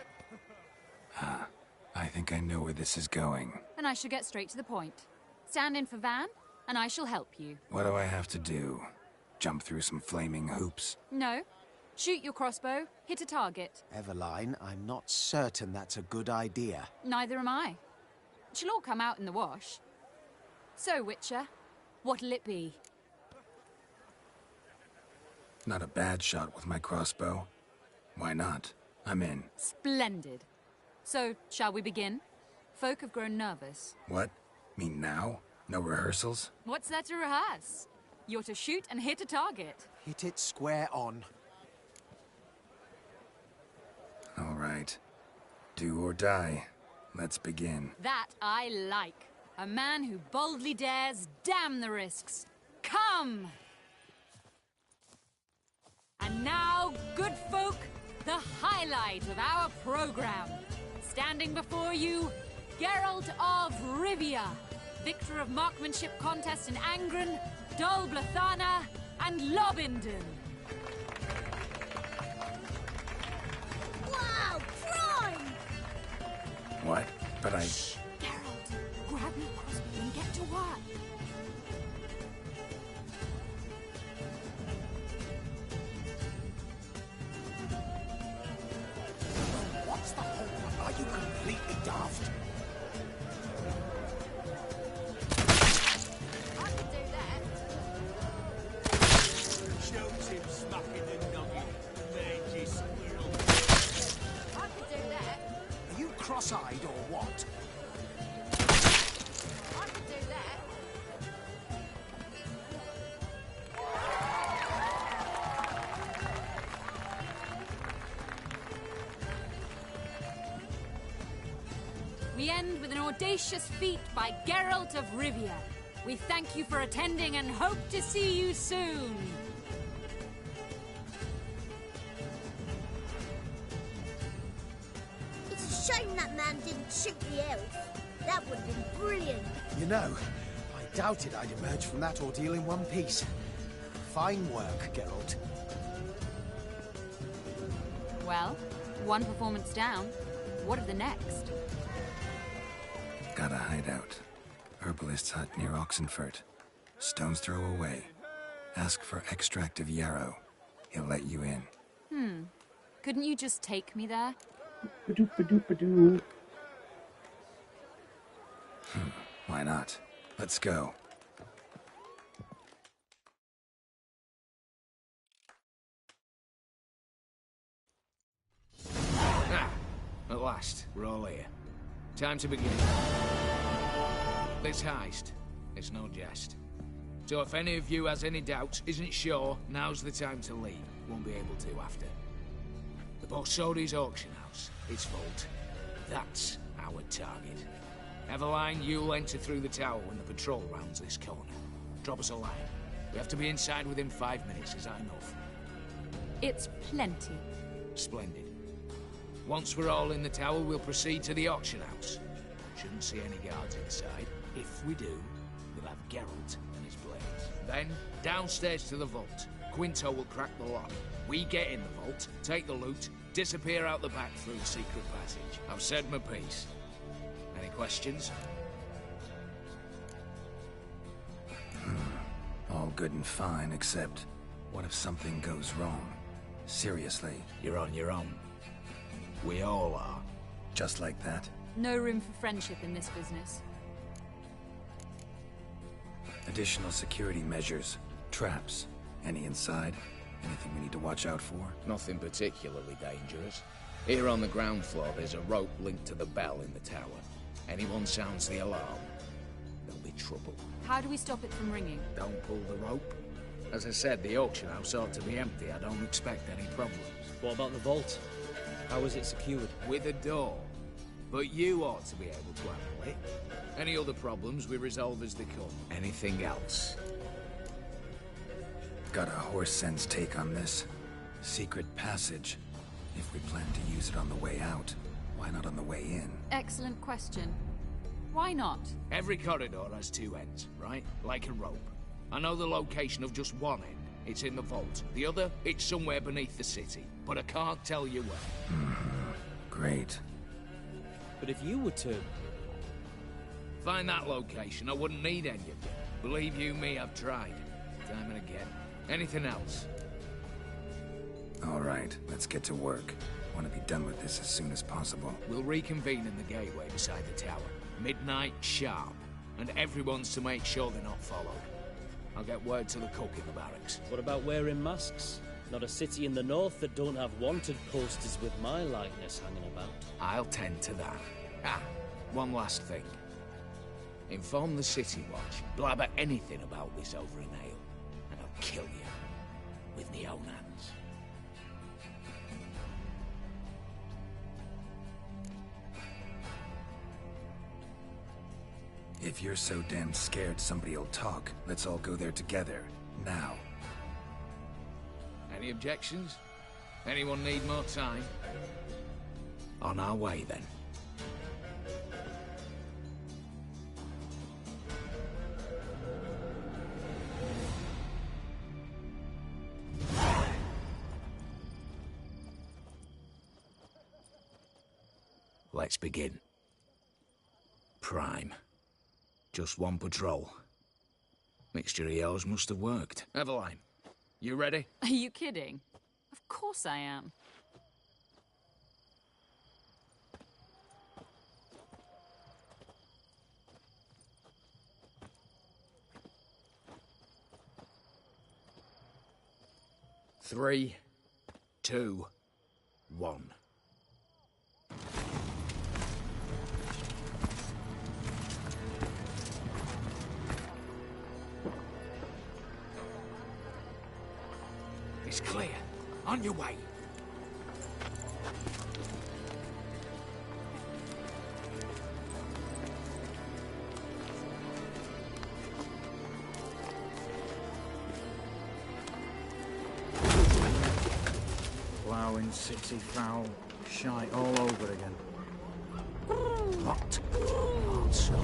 I think I know where this is going. And I shall get straight to the point. Stand in for Van, and I shall help you. What do I have to do? Jump through some flaming hoops? No. Shoot your crossbow, hit a target. Eveline, I'm not certain that's a good idea. Neither am I. It shall all come out in the wash. So, Witcher, what'll it be? Not a bad shot with my crossbow. Why not? I'm in. Splendid. So, shall we begin? Folk have grown nervous. What? Mean now? No rehearsals? What's there to rehearse? You're to shoot and hit a target. Hit it square on. All right. Do or die. Let's begin. That I like. A man who boldly dares, damn the risks. Come! And now, good folk, the highlight of our program. Standing before you, Geralt of Rivia, victor of marksmanship contests in Angren, Dol Blathana, and Lobindon. Wow, prime! What? But I... Shh, Geralt, grab your crossbow and get to work. What's the whole one? Are you completely daft? I could do that. Shows him smacking the nugget. Mangy squirrel. I could do that. Are you cross-eyed or what? I could do that. We end with an audacious feat by Geralt of Rivia. We thank you for attending and hope to see you soon. It's a shame that man didn't shoot the elf. That would have been brilliant. You know, I doubted I'd emerge from that ordeal in one piece. Fine work, Geralt. Well, one performance down. What of the next? Got a hideout. Herbalist's hut near Oxenfurt. Stone's throw away. Ask for extract of yarrow. He'll let you in. Couldn't you just take me there? Ba-doop-ba-doop-ba-doo. Why not? Let's go. At last, we're all here. Time to begin. This heist, it's no jest. So if any of you has any doubts, isn't sure, now's the time to leave. Won't be able to after. The Borsodi's auction house, its vault. That's our target. Eveline, you'll enter through the tower when the patrol rounds this corner. Drop us a line. We have to be inside within 5 minutes, is that enough? It's plenty. Splendid. Once we're all in the tower, we'll proceed to the auction house. Shouldn't see any guards inside. If we do, we'll have Geralt and his blades. Then, downstairs to the vault. Quinto will crack the lock. We get in the vault, take the loot, disappear out the back through the secret passage. I've said my piece. Any questions? All good and fine, except... what if something goes wrong? Seriously. You're on your own. We all are. Just like that? No room for friendship in this business. Additional security measures. Traps. Any inside? Anything we need to watch out for? Nothing particularly dangerous. Here on the ground floor, there's a rope linked to the bell in the tower. Anyone sounds the alarm, there'll be trouble. How do we stop it from ringing? Don't pull the rope. As I said, the auction house ought to be empty. I don't expect any problems. What about the vault? How is it secured? With a door. But you ought to be able to handle it. Any other problems we resolve as they come. Anything else? Got a horse sense take on this. Secret passage. If we plan to use it on the way out, why not on the way in? Excellent question. Why not? Every corridor has two ends, right? Like a rope. I know the location of just one end. It's in the vault. The other, it's somewhere beneath the city. But I can't tell you where. Great. But if you were to... find that location, I wouldn't need any of you. Believe you me, I've tried. Time and again. Anything else? All right, let's get to work. Want to be done with this as soon as possible. We'll reconvene in the gateway beside the tower. Midnight sharp. And everyone's to make sure they're not followed. I'll get word to the cook in the barracks. What about wearing masks? Not a city in the north that don't have wanted posters with my likeness hanging about. I'll tend to that. Ah, one last thing. Inform the City Watch. Blabber anything about this over an ale, and I'll kill you. With me own hands. If you're so damn scared somebody'll talk, let's all go there together. Now. Any objections? Anyone need more time? On our way, then. Let's begin. Prime. Just one patrol. Mixture of yours must have worked. Eveline, you ready? Are you kidding? Of course I am. Three, two, one. It's clear. On your way. Ploughing city foul. Shite all over again. What? Answer.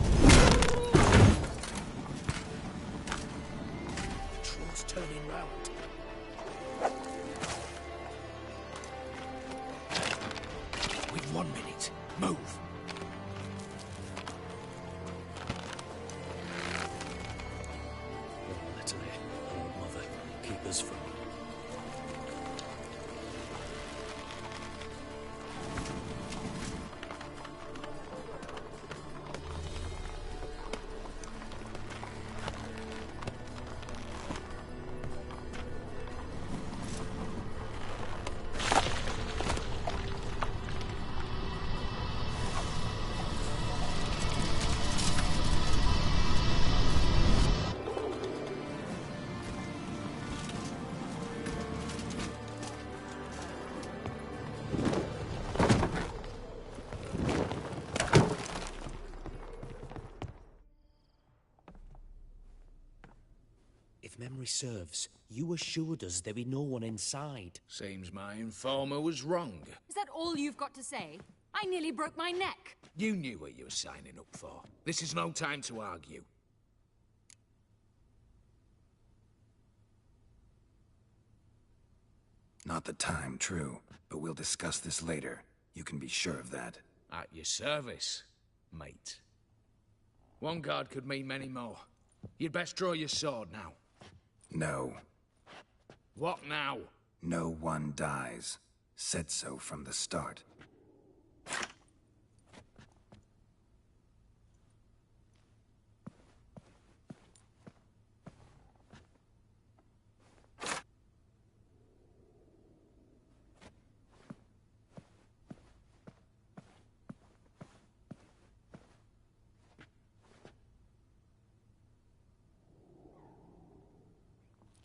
Patrol's turning round. With 1 minute. Move. Literally, oh mother, keep us from... If memory serves, you assured us there be no one inside. Seems my informer was wrong. Is that all you've got to say? I nearly broke my neck. You knew what you were signing up for. This is no time to argue. Not the time, true. But we'll discuss this later. You can be sure of that. At your service, mate. One guard could mean many more. You'd best draw your sword now. No. What now? No one dies. Said so from the start.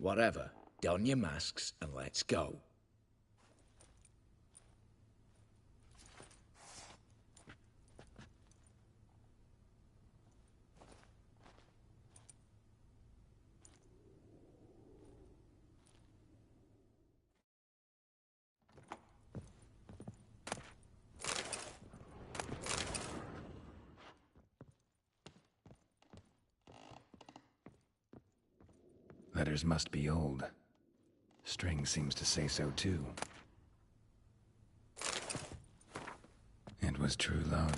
Whatever, don your masks and let's go. Letters must be old. String seems to say so too. It was true love.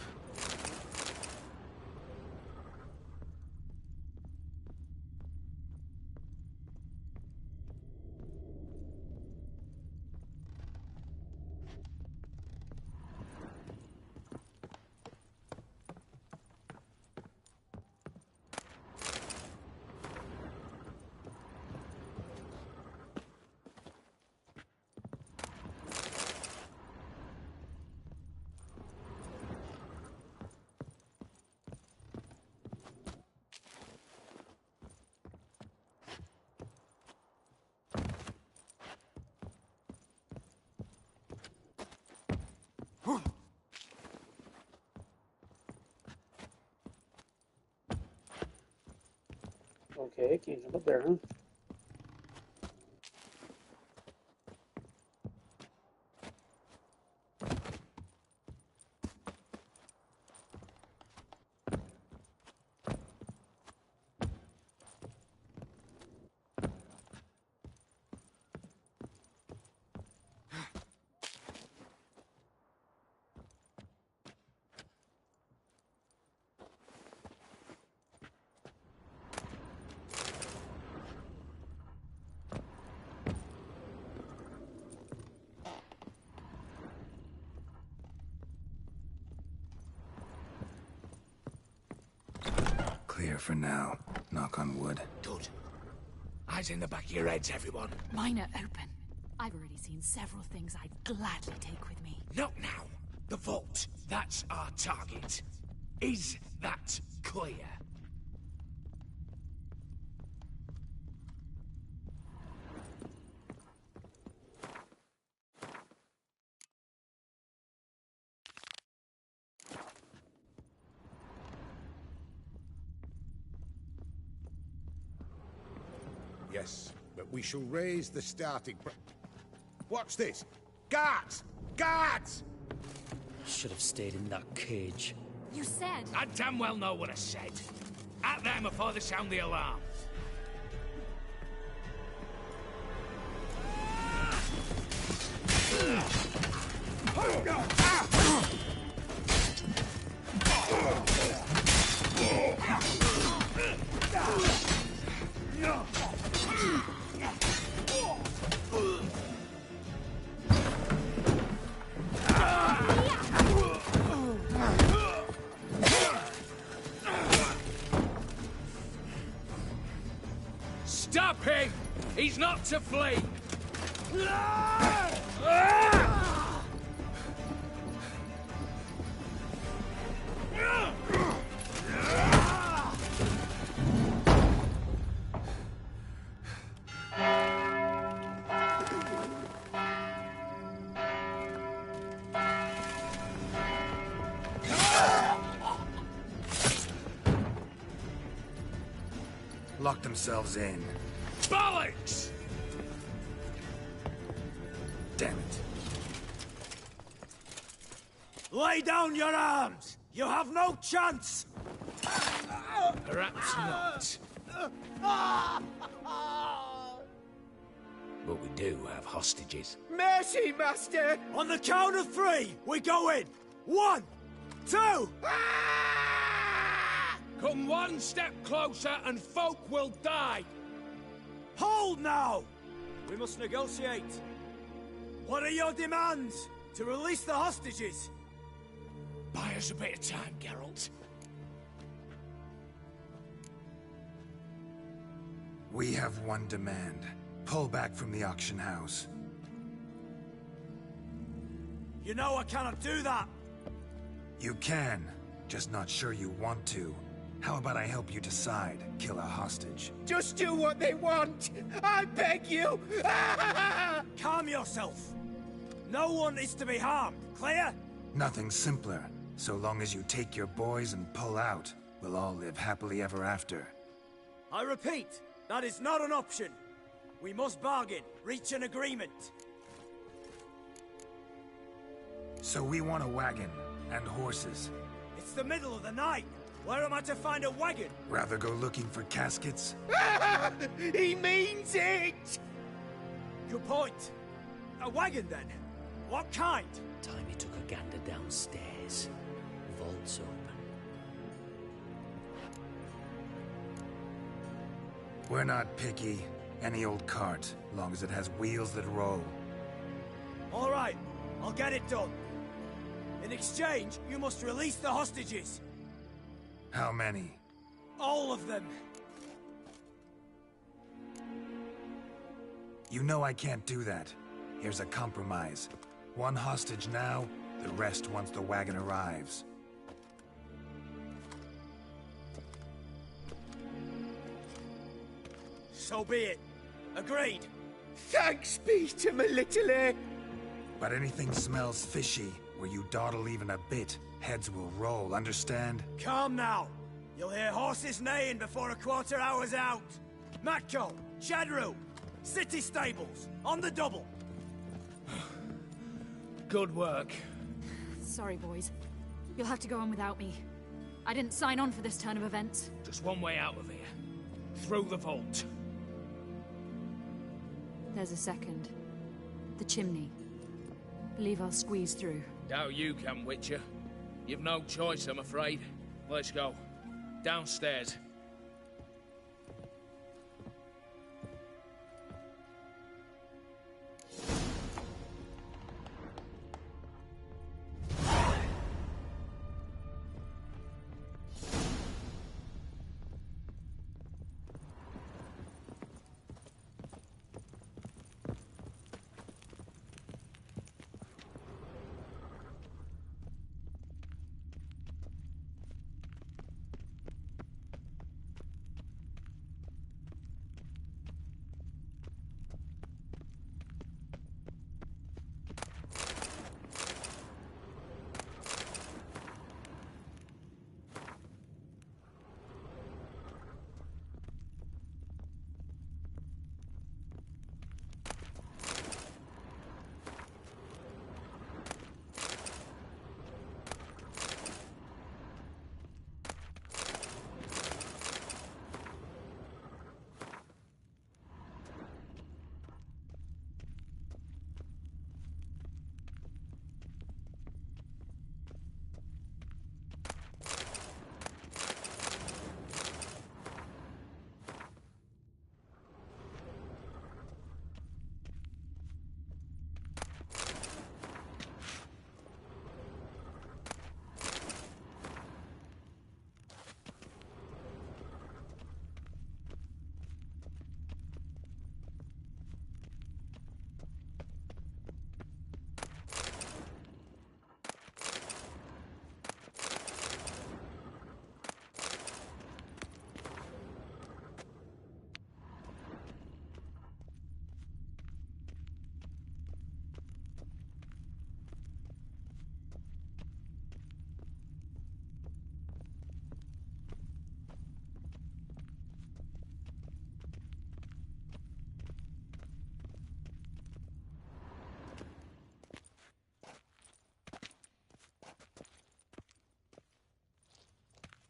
Okay, can't jump up there, huh? Clear for now. Knock on wood. Good. Eyes in the back of your heads, everyone. Mine are open. I've already seen several things I'd gladly take with me. Not now. The vault. That's our target. Is that clear? Yes, but we shall raise the starting Watch this! Guards! Guards! Should have stayed in that cage. You said... I damn well know what I said. At them before they sound the alarm. Stop him! He's not to flee! Lock themselves in. Bollocks! Damn it. Lay down your arms! You have no chance! Perhaps not. But we do have hostages. Mercy, Master! On the count of three, we go in! 1, 2... Come one step closer and folk will die! Hold now! We must negotiate. What are your demands? To release the hostages? Buy us a bit of time, Geralt. We have one demand. Pull back from the auction house. You know I cannot do that! You can, just not sure you want to. How about I help you decide? Kill a hostage. Just do what they want! I beg you! Calm yourself! No one is to be harmed, clear? Nothing simpler. So long as you take your boys and pull out, we'll all live happily ever after. I repeat, that is not an option. We must bargain, reach an agreement. So we want a wagon, and horses. It's the middle of the night. Where am I to find a wagon? Rather go looking for caskets? He means it! Good point. A wagon, then? What kind? Time he took a gander downstairs. Vault's open. We're not picky. Any old cart, long as it has wheels that roll. All right, I'll get it done. In exchange, you must release the hostages. How many? All of them. You know I can't do that. Here's a compromise. One hostage now, the rest once the wagon arrives. So be it. Agreed. Thanks be to my little But anything smells fishy, where you dawdle even a bit, heads will roll, understand? Calm now. You'll hear horses neighing before a quarter hour's out. Matco, Shadru, city stables, on the double. Good work. Sorry, boys. You'll have to go on without me. I didn't sign on for this turn of events. Just one way out of here. Through the vault. There's a second. The chimney. Believe I'll squeeze through. Doubt you can, Witcher. You've no choice, I'm afraid. Let's go. Downstairs.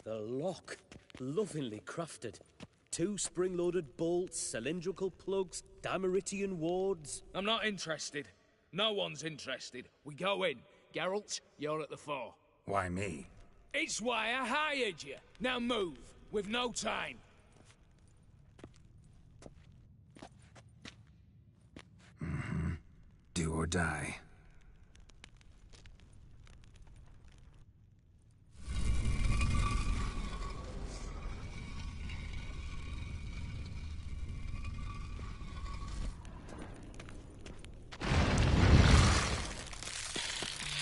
The lock. Lovingly crafted. 2 spring-loaded bolts, cylindrical plugs, Dameritian wards. I'm not interested. No one's interested. We go in. Geralt, you're at the fore. Why me? It's why I hired you. Now move. We've no time. Do or die.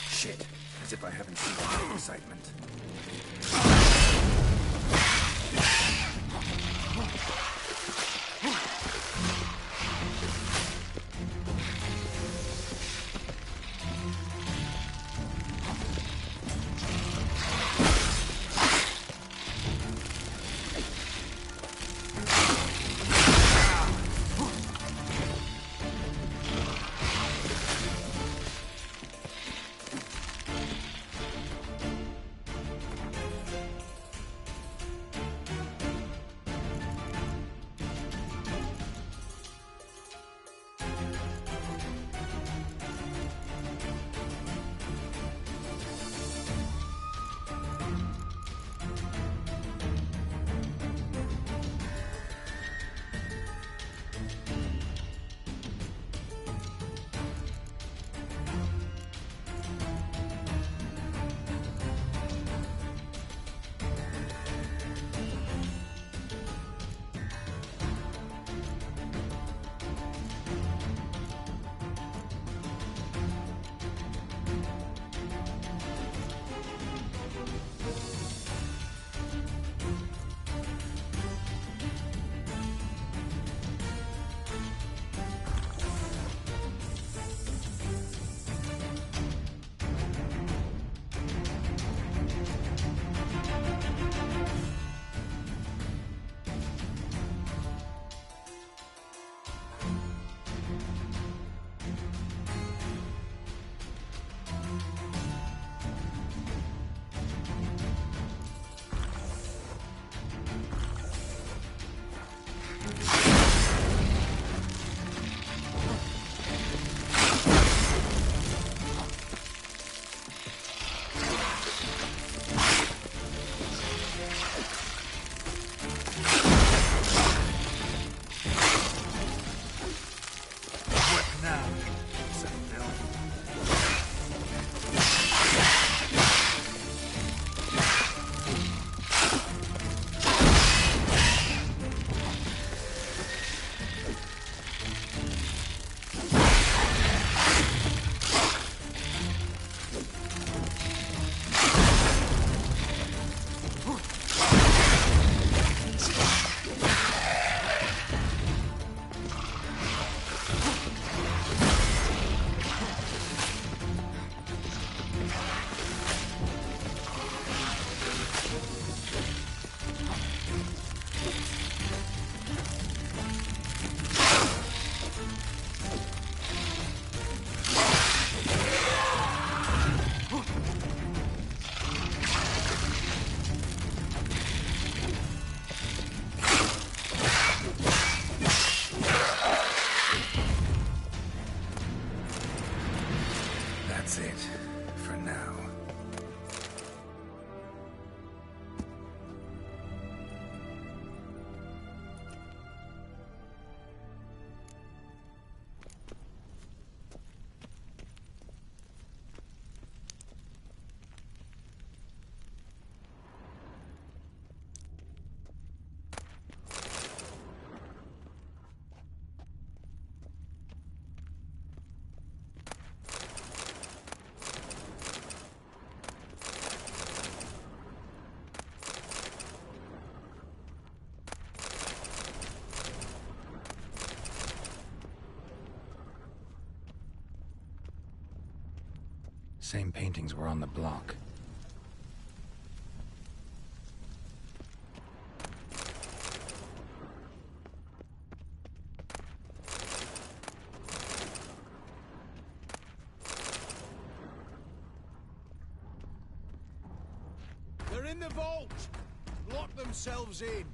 Shit, as if I haven't seen the excitement. Same paintings were on the block. They're in the vault! Lock themselves in!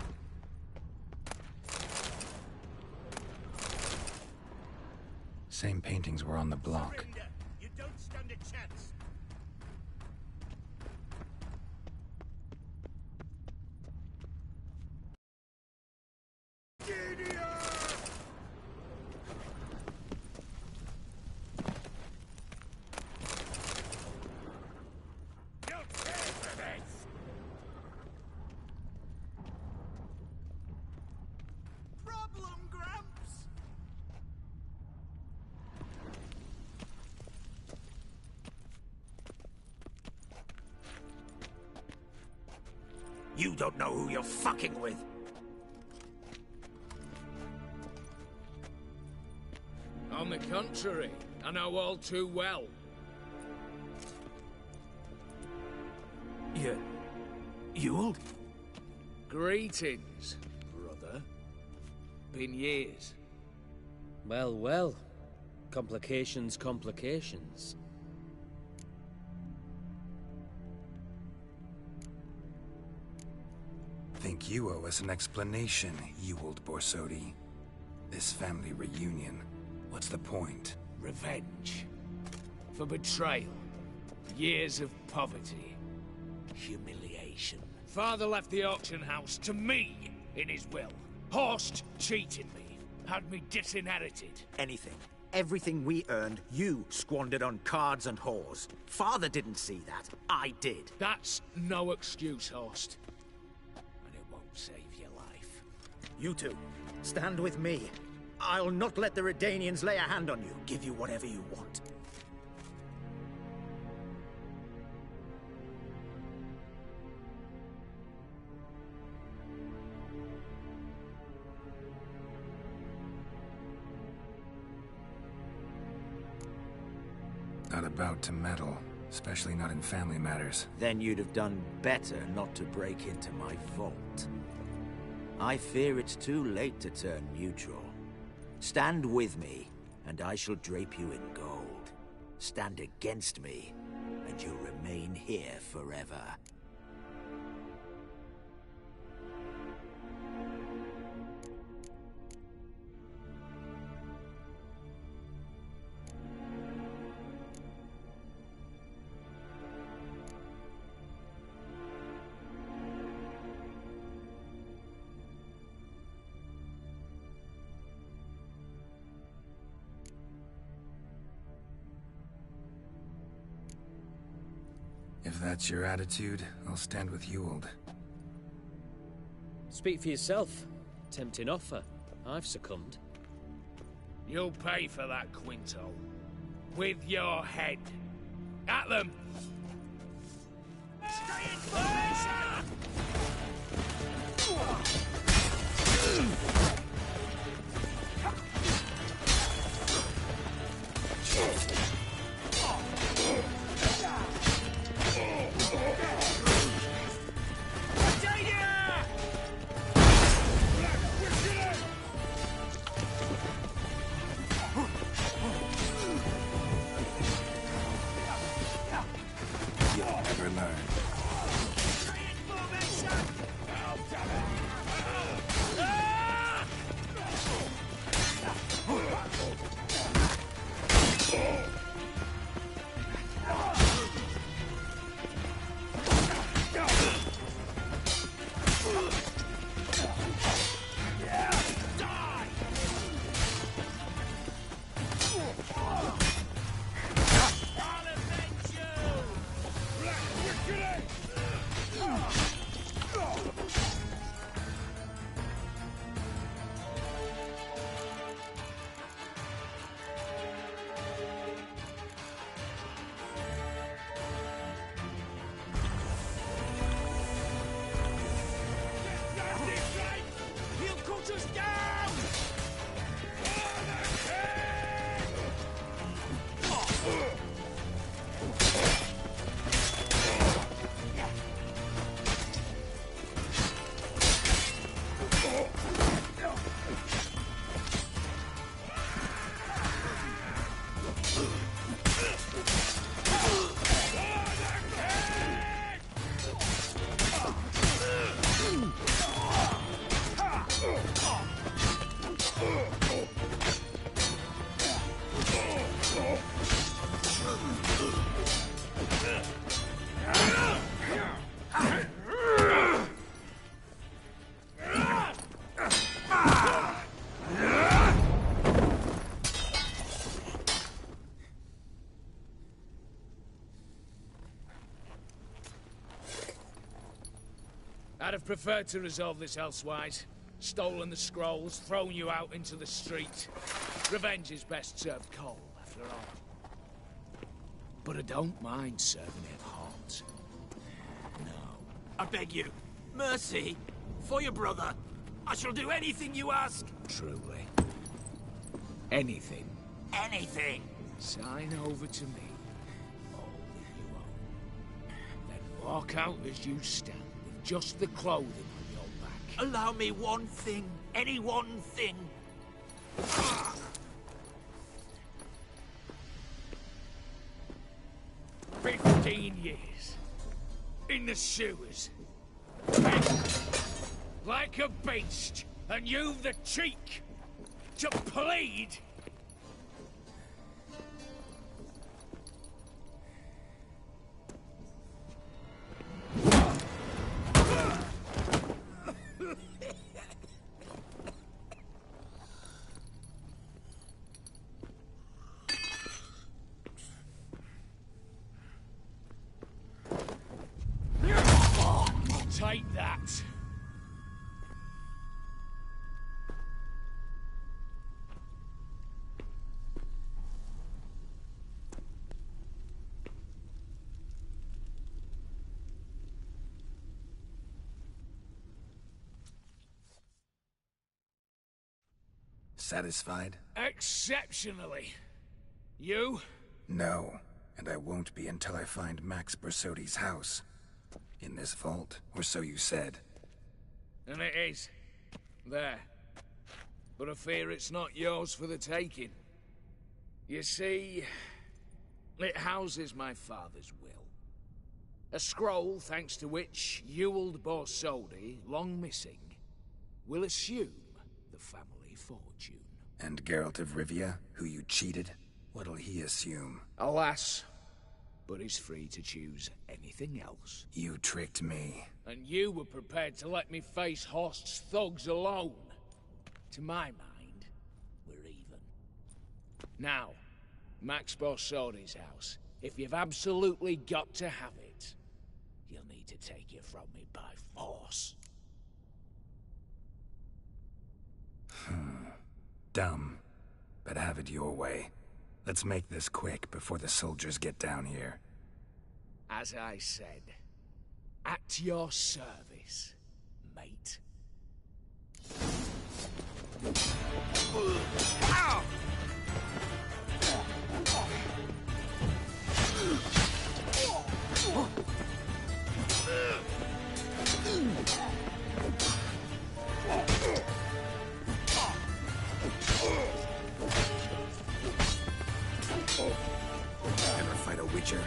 Same paintings were on the block. You don't stand a chance. Problem, Gramps! You don't know who you're fucking with. On the contrary, I know all too well. Ewald? Greetings, brother. Been years. Well, well. Complications, complications. Think you owe us an explanation, Ewald Borsodi. This family reunion, what's the point? Revenge. For betrayal. Years of poverty. Humiliation. Father left the auction house to me in his will. Horst cheated me. Had me disinherited. Anything. Everything we earned, you squandered on cards and whores. Father didn't see that. I did. That's no excuse, Horst. And it won't save your life. You two, stand with me. I'll not let the Redanians lay a hand on you. Give you whatever you want. Not about to meddle, especially not in family matters. Then you'd have done better not to break into my vault. I fear it's too late to turn neutral. Stand with me, and I shall drape you in gold. Stand against me, and you'll remain here forever. If that's your attitude, I'll stand with Ewald. Speak for yourself. Tempting offer. I've succumbed. You'll pay for that, Quinto. With your head. At them! Stay in formation! have preferred to resolve this elsewise. Stolen the scrolls, thrown you out into the street. Revenge is best served cold, after all. But I don't mind serving it hot. No. I beg you, mercy, for your brother. I shall do anything you ask. Truly. Anything. Anything. Sign over to me. All that you own. Then walk out as you stand, with just the clothing on your back. Allow me one thing. Any one thing. 15 years. In the sewers. Begged. Like a beast. And you've the cheek to plead. Take that. Satisfied? Exceptionally. You? No, and I won't be until I find Max Bersodi's house. In this vault, or so you said. And it is. There. But I fear it's not yours for the taking. You see, it houses my father's will. A scroll thanks to which Ewald Borsodi, long missing, will assume the family fortune. And Geralt of Rivia, who you cheated, what'll he assume? Alas, but he's free to choose anything else. You tricked me. And you were prepared to let me face Horst's thugs alone. To my mind, we're even. Now, Max Borsodi's house. If you've absolutely got to have it, you'll need to take it from me by force. Dumb. But have it your way. Let's make this quick before the soldiers get down here. As I said, at your service, mate. Ow! Ever fight a Witcher?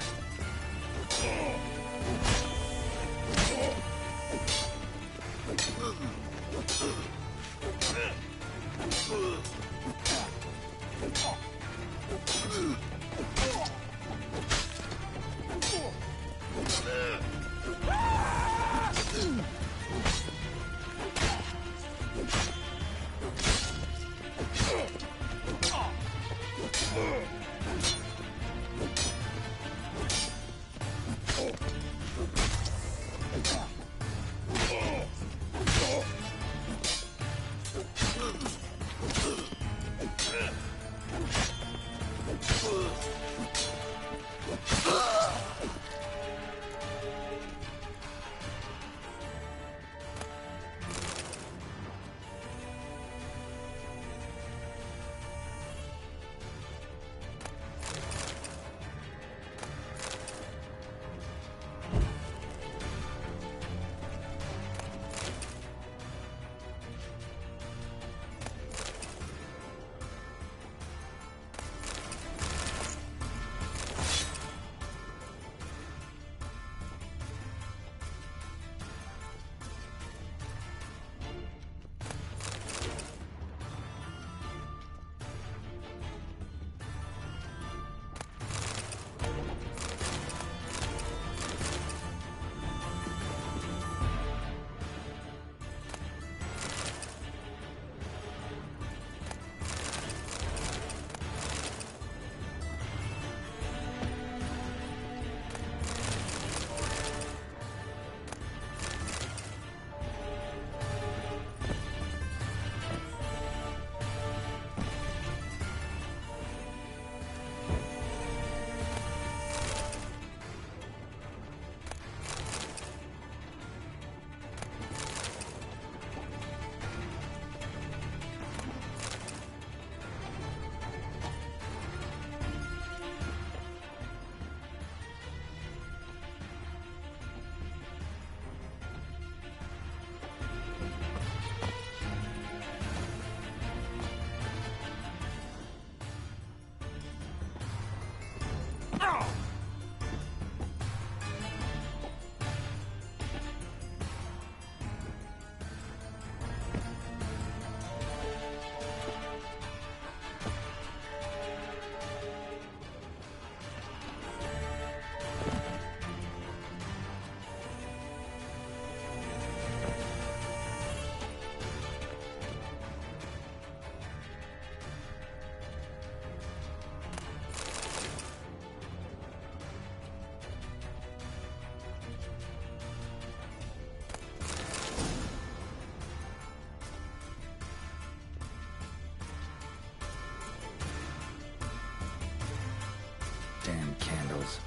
Damn candles.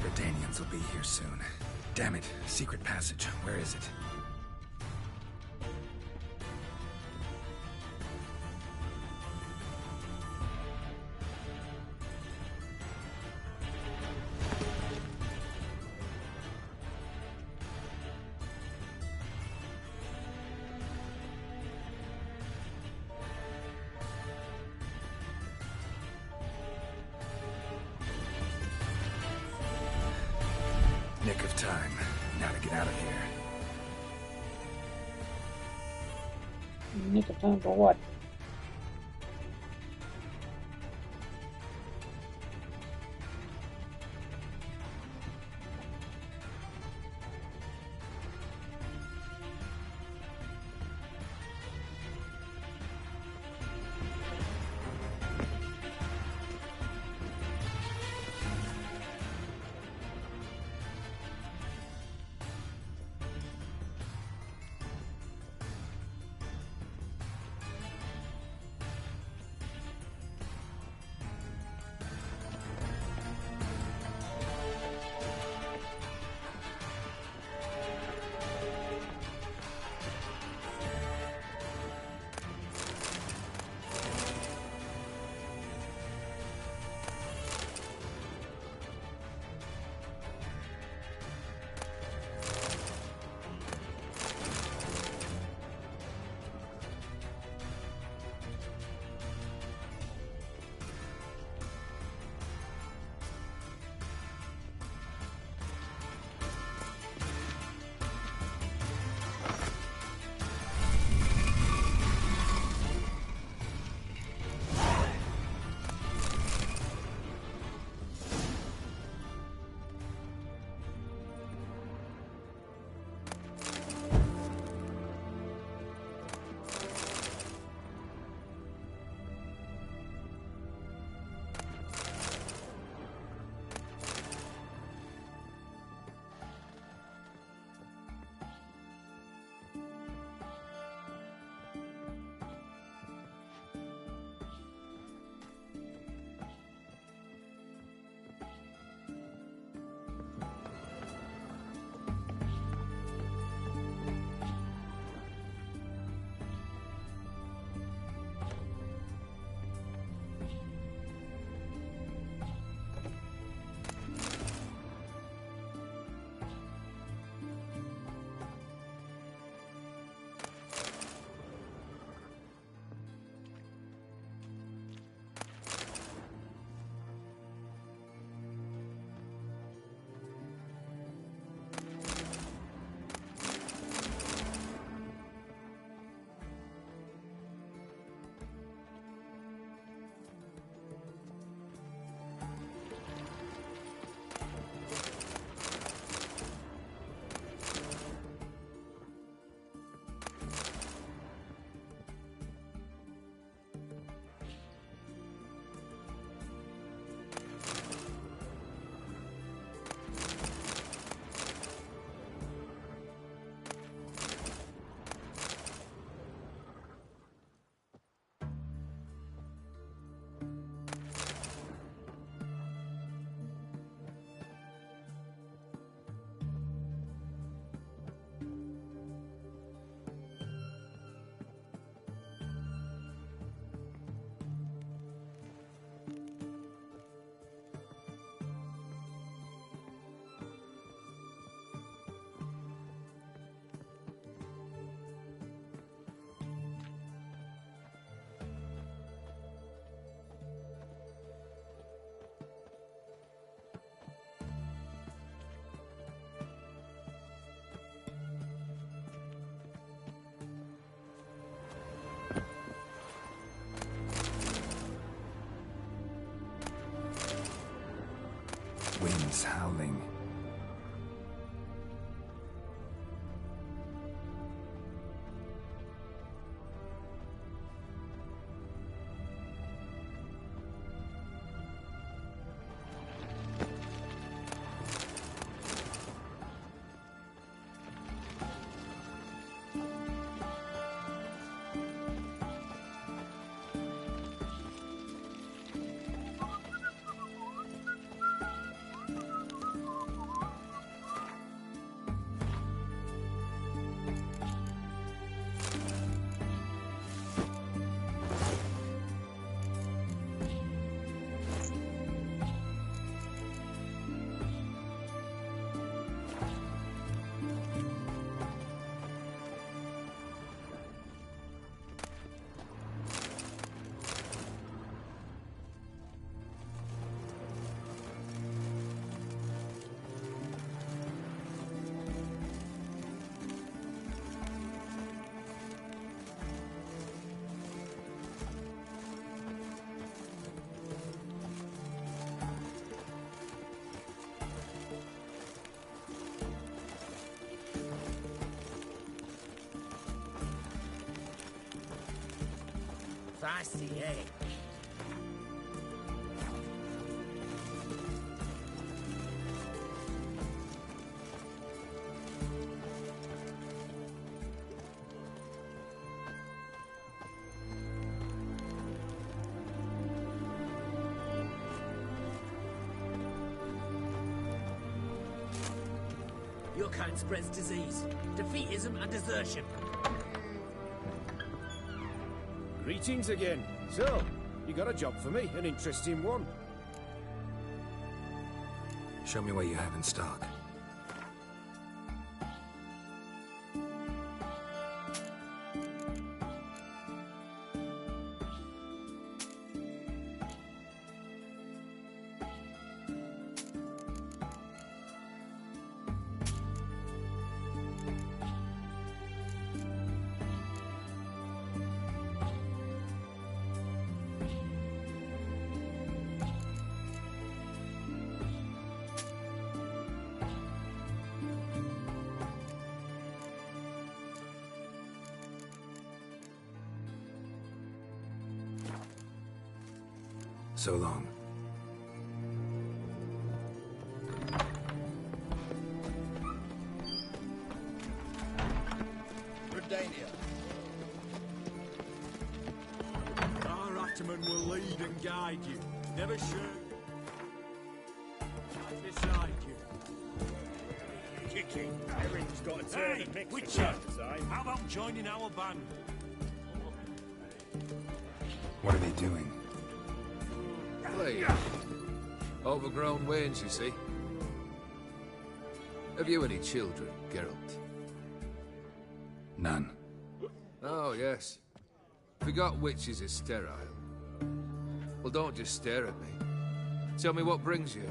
Verdanians will be here soon. Damn it, secret passage. Where is it? Nick of time. Now to get out of here. Nick of time for what? Winds howling. Feisty egg. Your kind spreads disease, defeatism and desertion. Greetings again. So, you got a job for me, an interesting one. Show me what you have in stock. So long. Redania. Our Ataman will lead and guide you. Never shoot. Right beside you. Kicking. Everything's got a turn Hey, and mix Witcher! time. How about joining our band? What are they doing? Play. Overgrown wains, you see. Have you any children, Geralt? None. Oh, yes. Forgot witches are sterile. Well, don't just stare at me. Tell me what brings you.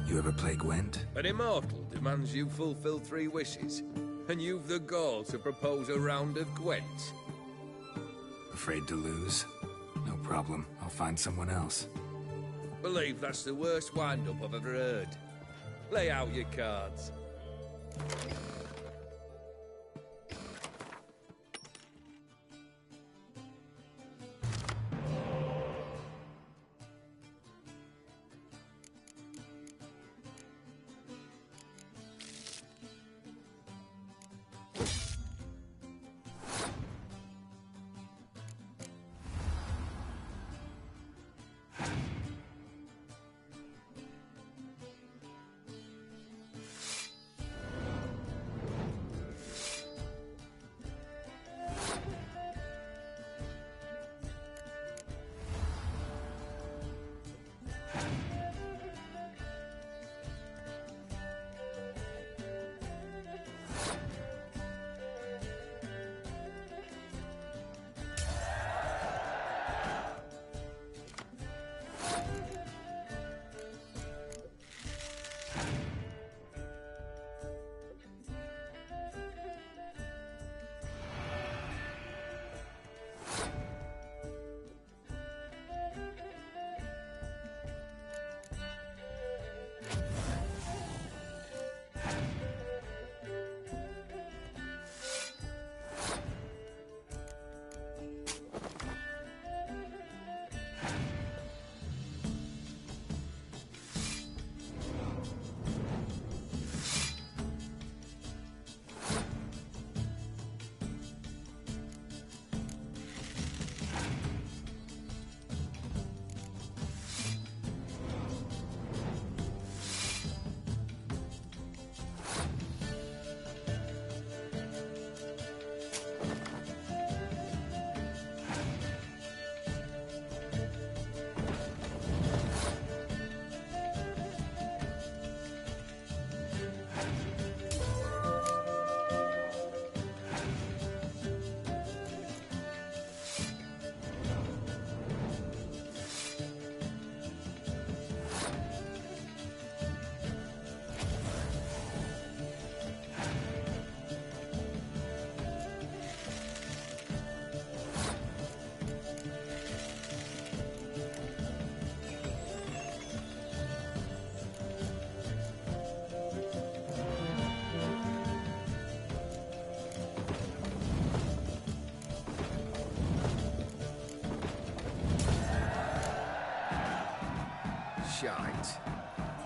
You ever play Gwent? An immortal demands you fulfill 3 wishes, and you've the gall to propose a round of Gwent. Afraid to lose? No problem. I'll find someone else. Believe that's the worst wind-up I've ever heard. Lay out your cards.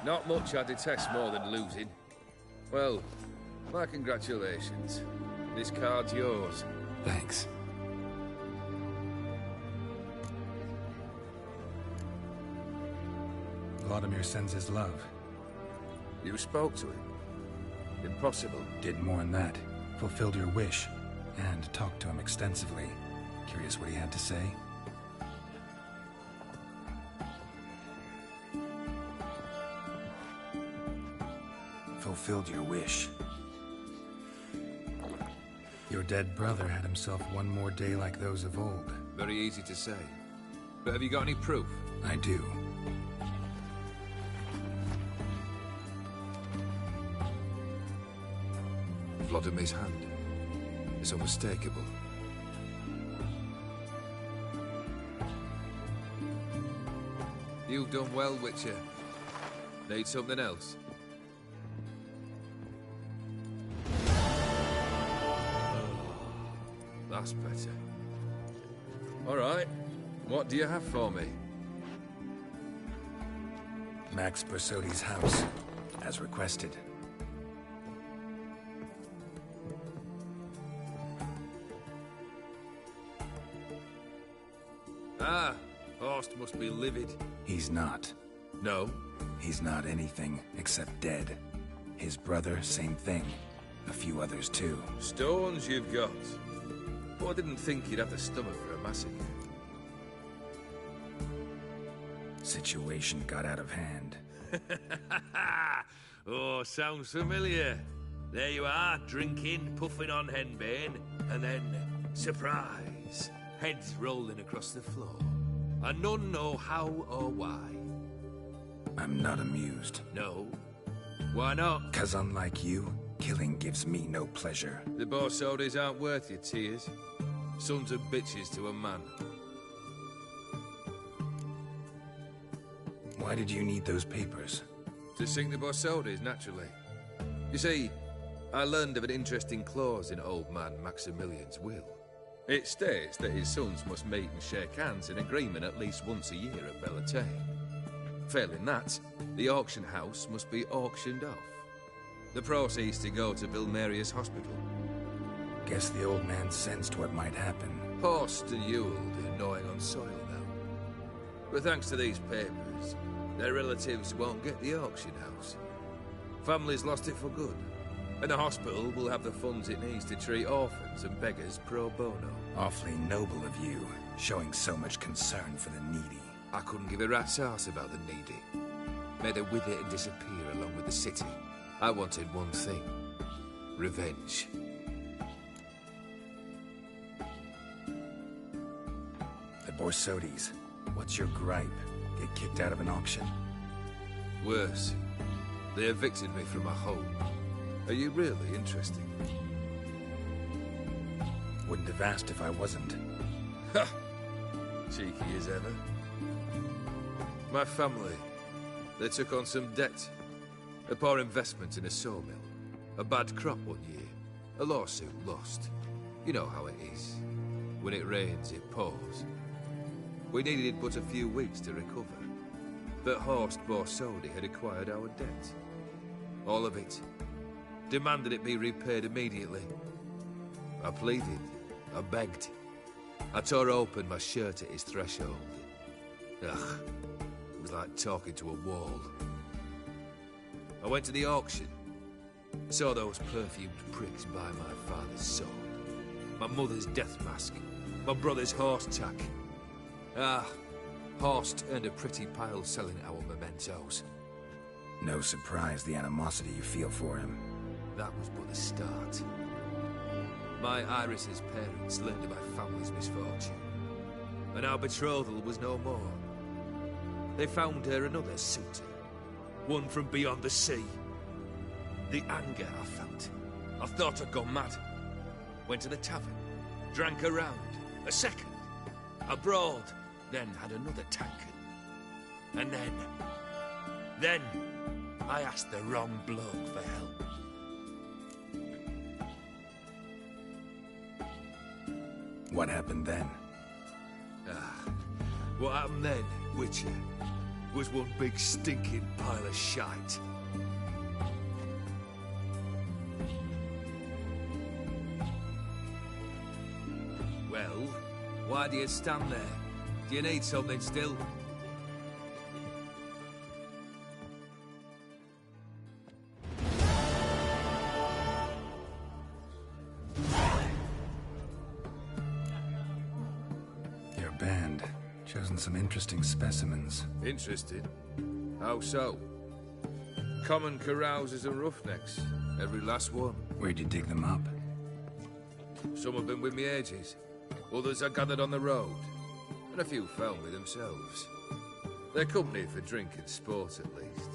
Not much I detest more than losing. Well, my congratulations. This card's yours. Thanks. Vladimir sends his love. You spoke to him? Impossible. Did more than that. Fulfilled your wish. And talked to him extensively. Curious what he had to say? Fulfilled your wish. Your dead brother had himself one more day like those of old. Very easy to say. But have you got any proof? I do. Vladimir's hand. It's unmistakable. You've done well, Witcher. Need something else? That's better. All right. What do you have for me? Max Borsodi's house, as requested. Ah, Horst must be livid. He's not. No? He's not anything except dead. His brother, same thing. A few others too. Stones you've got. But I didn't think you'd have the stomach for a massacre. Situation got out of hand. Oh, sounds familiar. There you are, drinking, puffing on henbane, and then, surprise, heads rolling across the floor. And none know how or why. I'm not amused. No? Why not? 'Cause unlike you, killing gives me no pleasure. The Borsodis aren't worth your tears. Sons of bitches to a man. Why did you need those papers? To sink the Borsodis, naturally. You see, I learned of an interesting clause in old man Maximilian's will. It states that his sons must meet and shake hands in agreement at least once a year at Bellatane. Failing that, the auction house must be auctioned off. The proceeds to go to Vilmerius Hospital. Guess the old man sensed what might happen. Horst and Ewald are gnawing on soil now. But thanks to these papers, their relatives won't get the auction house. Families lost it for good. And the hospital will have the funds it needs to treat orphans and beggars pro bono. Awfully noble of you, showing so much concern for the needy. I couldn't give a rat's ass about the needy. Made her wither and disappear along with the city. I wanted one thing. Revenge. The Borsodis. What's your gripe? Get kicked out of an auction? Worse. They evicted me from my home. Are you really interested? Wouldn't have asked if I wasn't. Ha! Cheeky as ever. My family, they took on some debt. A poor investment in a sawmill. A bad crop one year. A lawsuit lost. You know how it is. When it rains, it pours. We needed but a few weeks to recover. But Horst Borsodi had acquired our debt. All of it. Demanded it be repaid immediately. I pleaded. I begged. I tore open my shirt at his threshold. Ugh. It was like talking to a wall. I went to the auction. Saw those perfumed pricks buy my father's sword. My mother's death mask. My brother's horse tack. Ah, Horst earned a pretty pile selling our mementos. No surprise the animosity you feel for him. That was but the start. My Iris's parents learned of my family's misfortune. And our betrothal was no more. They found her another suitor. One from beyond the sea. The anger I felt. I thought I'd gone mad. Went to the tavern. Drank a round. A second. Abroad. Then had another tankard. And then I asked the wrong bloke for help. What happened then? What happened then, Witcher? was one big stinking pile of shite. Well, why do you stand there? Do you need something still? Your band. Chosen some interesting specimens. Interested? How so? Common carousers and roughnecks. Every last one. Where'd you dig them up? Some have been with me ages. Others I gathered on the road. And a few found me themselves. They're company for drink and sport, at least.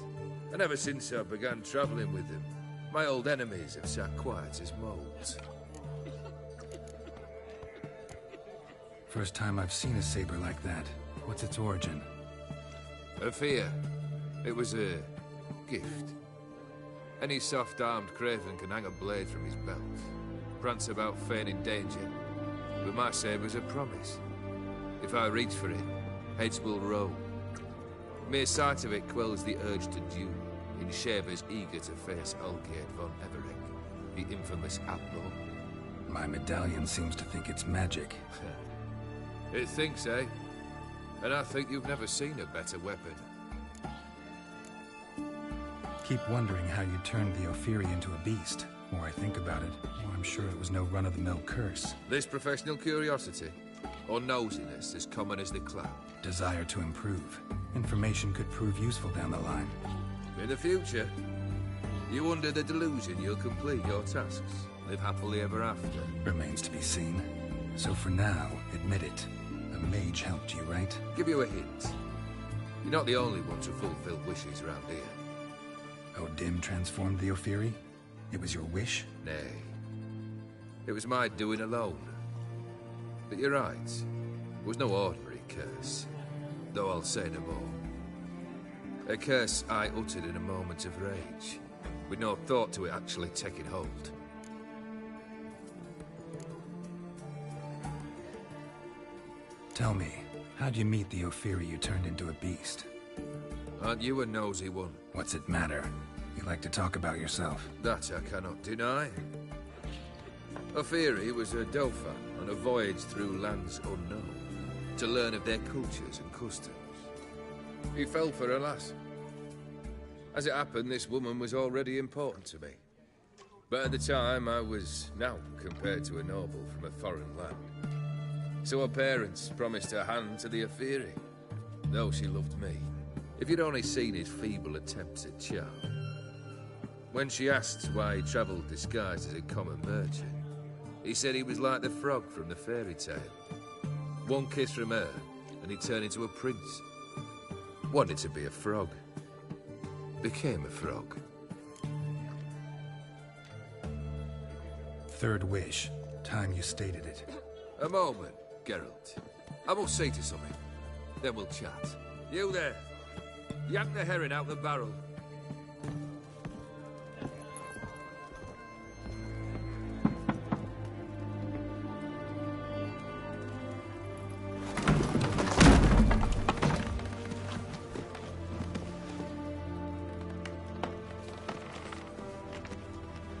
And ever since I began travelling with them, my old enemies have sat quiet as moles. First time I've seen a saber like that. What's its origin? A fear. It was a gift. Any soft-armed craven can hang a blade from his belt, prance about feigning danger. But my saber's a promise. If I reach for it, heads will roll. Mere sight of it quells the urge to duel, in shavers eager to face Olgierd von Everec, the infamous outlaw. My medallion seems to think it's magic. It thinks, eh? And I think you've never seen a better weapon. Keep wondering how you turned the Ophiri into a beast. The more I think about it, the more I'm sure it was no run-of-the-mill curse. This professional curiosity, or nosiness as common as the cloud? Desire to improve. Information could prove useful down the line. In the future, you under the delusion you'll complete your tasks, live happily ever after. Remains to be seen. So for now, admit it. A mage helped you, right? Give you a hint. You're not the only one to fulfill wishes around here. O'Dim transformed the Ophiri? It was your wish? Nay. It was my doing alone. But you're right. It was no ordinary curse. Though I'll say no more. A curse I uttered in a moment of rage, with no thought to it actually taking hold. Tell me, how'd you meet the Ophiri you turned into a beast? Aren't you a nosy one? What's it matter? You like to talk about yourself. That I cannot deny. Ophiri was a Dauphin on a voyage through lands unknown, to learn of their cultures and customs. He fell for a lass. As it happened, this woman was already important to me. But at the time, I was now compared to a noble from a foreign land. So her parents promised her hand to the Ophiri, though she loved me. If you'd only seen his feeble attempts at charm. When she asked why he travelled disguised as a common merchant, he said he was like the frog from the fairy tale. One kiss from her, and he turned into a prince. Wanted to be a frog. Became a frog. Third wish. Time you stated it. A moment, Geralt. I must say to something. Then we'll chat. You there. Yank the herring out the barrel.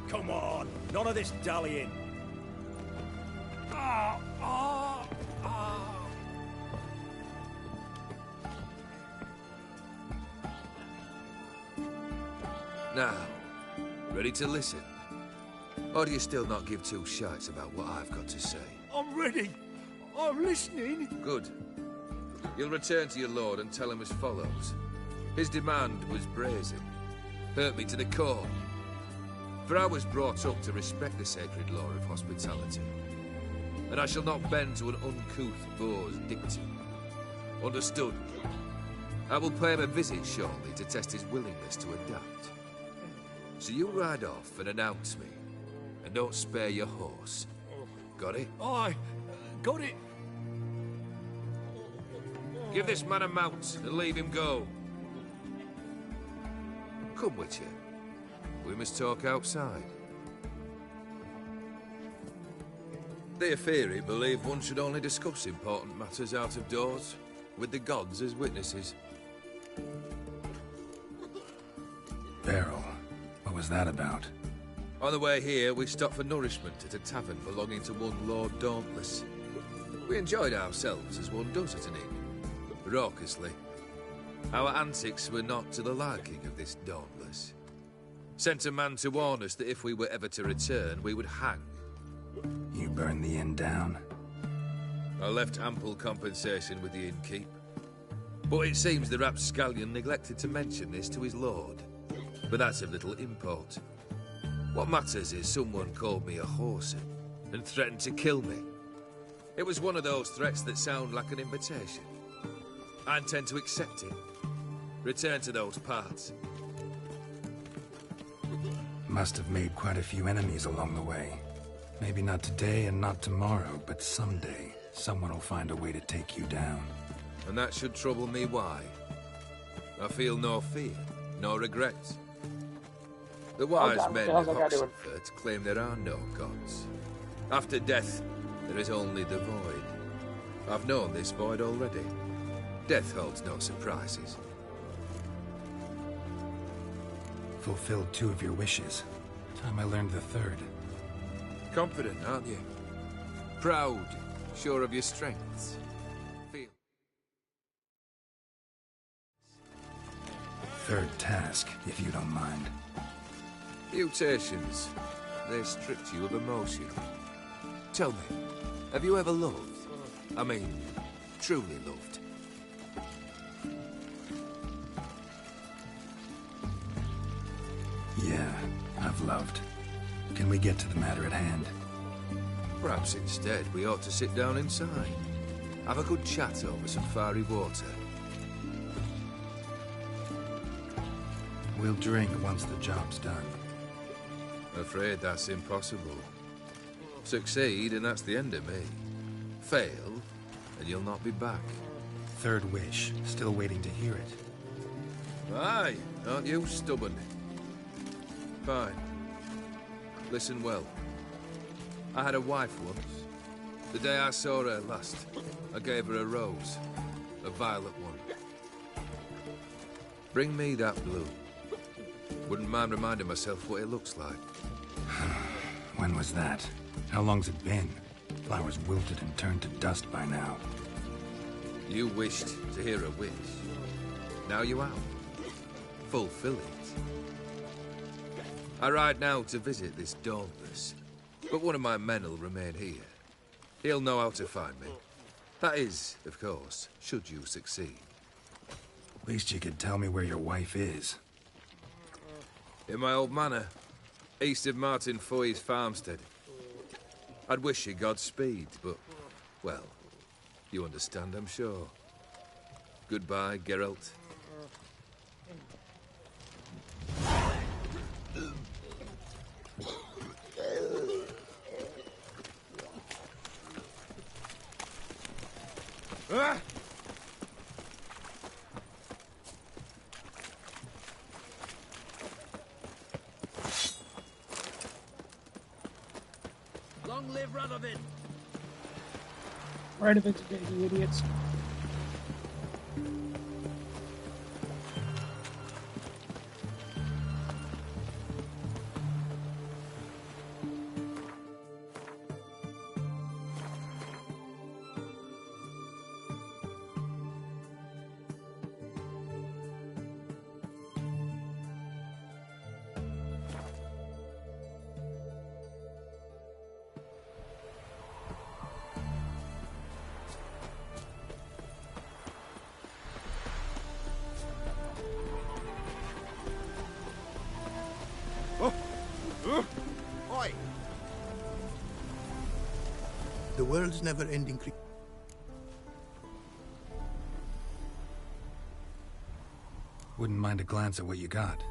Come on, none of this dallying. Now, ready to listen? Or do you still not give two shites about what I've got to say? I'm ready. I'm listening. Good. You'll return to your lord and tell him as follows. His demand was brazen. Hurt me to the core. For I was brought up to respect the sacred law of hospitality. And I shall not bend to an uncouth boor's dictum. Understood? I will pay him a visit shortly to test his willingness to adapt. So you ride off and announce me. And don't spare your horse. Got it? Aye, got it. Give this man a mount and leave him go. Come, Witcher. We must talk outside. The Ophiri believe one should only discuss important matters out of doors, with the gods as witnesses. Beryl. What was that about? On the way here, we stopped for nourishment at a tavern belonging to one Lord Dauntless. We enjoyed ourselves as one does at an inn, raucously. Our antics were not to the liking of this Dauntless. Sent a man to warn us that if we were ever to return, we would hang. You burned the inn down? I left ample compensation with the innkeep. But it seems the rapscallion neglected to mention this to his lord. But that's of little import. What matters is someone called me a whoreson and threatened to kill me. It was one of those threats that sound like an invitation. I intend to accept it. Return to those parts. Must have made quite a few enemies along the way. Maybe not today and not tomorrow, but someday, someone will find a way to take you down. And that should trouble me why? I feel no fear, no regrets. The wise men of Oxenfurt claim there are no gods. After death, there is only the void. I've known this void already. Death holds no surprises. Fulfilled 2 of your wishes. Time I learned the 3rd. Confident, aren't you? Proud, sure of your strengths. Feel. 3rd task, if you don't mind. Mutations. They stripped you of emotion. Tell me, have you ever loved? I mean, truly loved? Yeah, I've loved. Can we get to the matter at hand? Perhaps instead we ought to sit down inside. Have a good chat over some fiery water. We'll drink once the job's done. Afraid that's impossible. Succeed, and that's the end of me. Fail, and you'll not be back. 3rd wish. Still waiting to hear it. Aye, aren't you stubborn? Fine. Listen well. I had a wife once. The day I saw her last, I gave her a rose. A violet one. Bring me that blue. Wouldn't mind reminding myself what it looks like. When was that? How long's it been? Flowers wilted and turned to dust by now. You wished to hear a wish. Now you have. Fulfill it. I ride now to visit this Dauntless, but one of my men will remain here. He'll know how to find me. That is, of course, should you succeed. Least you could tell me where your wife is. In my old manor, east of Martin Foy's farmstead. I'd wish you Godspeed, but, well, you understand, I'm sure. Goodbye, Geralt. Long live Radovid! Radovid's dead, you idiots. Oi! The world's never-ending Wouldn't mind a glance at what you got.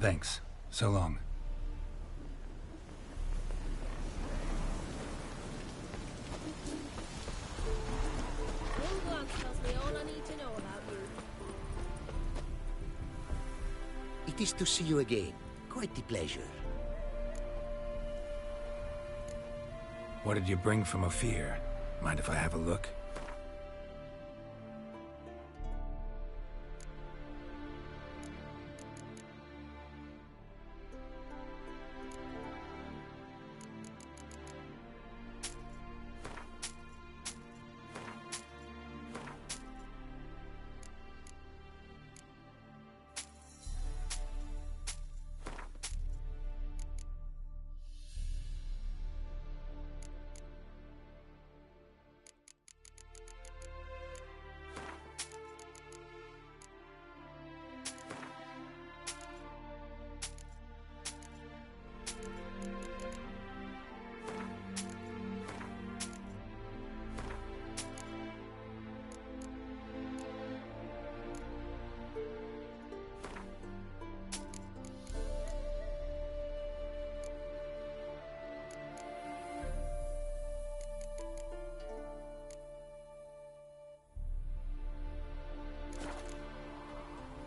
Thanks. So long. One glance tells me all I need to know about you. It is to see you again. Quite the pleasure. What did you bring from Ophir? Mind if I have a look?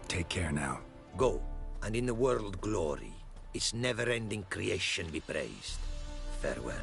Take care now. Go, and in the world glory, its never-ending creation be praised. Farewell.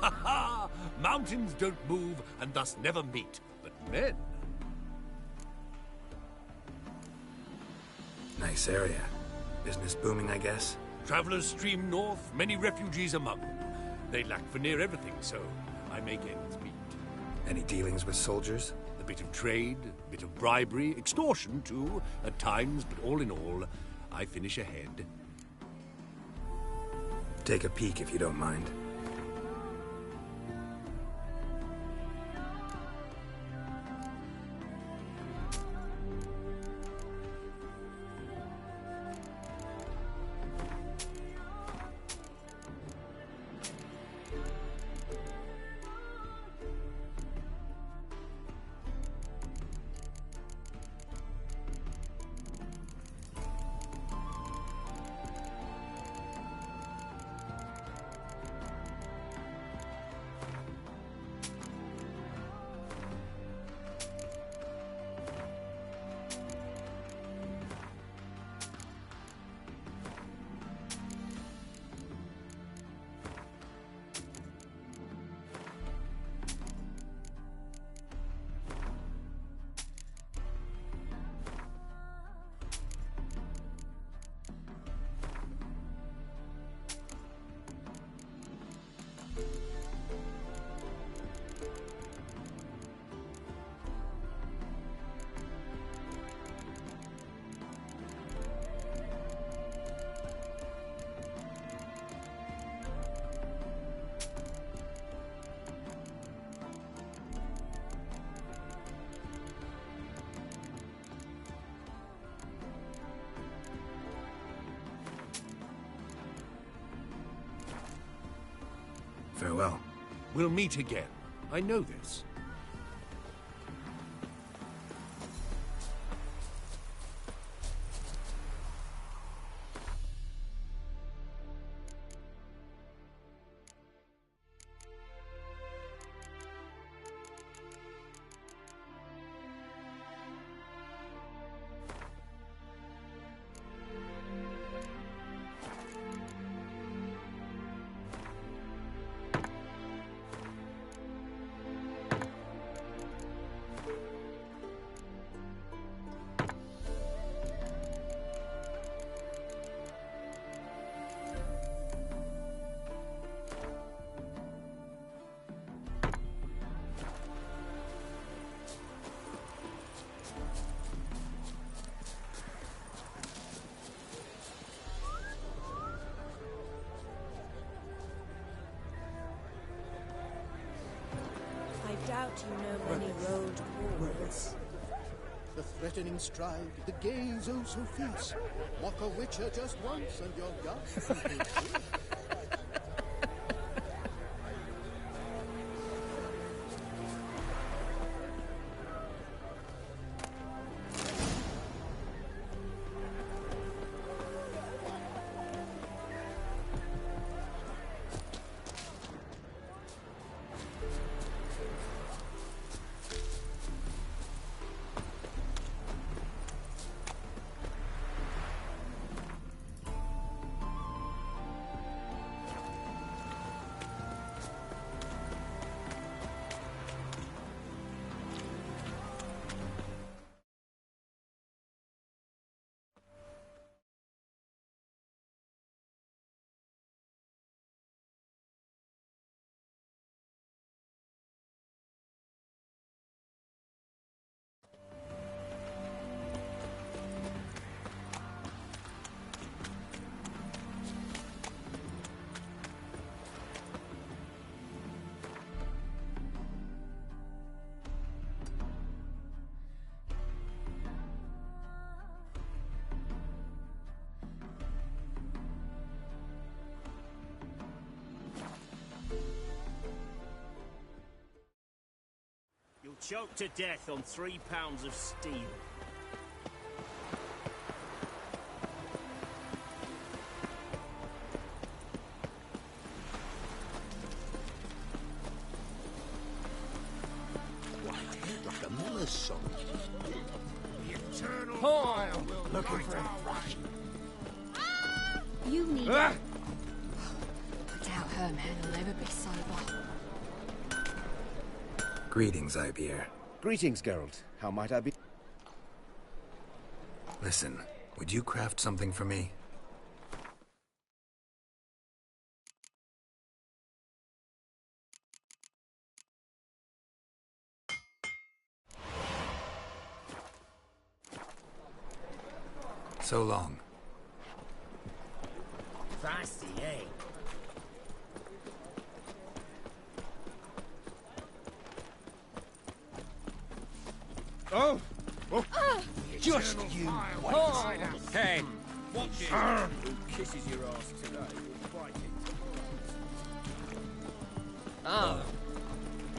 Ha ha! Mountains don't move and thus never meet, but men. Nice area. Business booming, I guess? Travelers stream north, many refugees among them. They lack for near everything, so I make ends meet. Any dealings with soldiers? A bit of trade, a bit of bribery, extortion too, at times, but all in all, I finish ahead. Take a peek if you don't mind. Farewell. We'll meet again. I know this. Do you know many road warriors? The threatening stride, the gaze oh so fierce. Mock a witcher just once and you're gone. You'll choke to death on 3 pounds of steel. Like a miller's son. The eternal fire will looking for him. You need Ah! it. I doubt Herman will ever be sober. Greetings, Ivier. Greetings, Geralt. How might I be? Listen, would you craft something for me? So long. Feisty, eh? Oh! Just you wait. Hey! Watch it. Who kisses your ass today will fight it. Ah!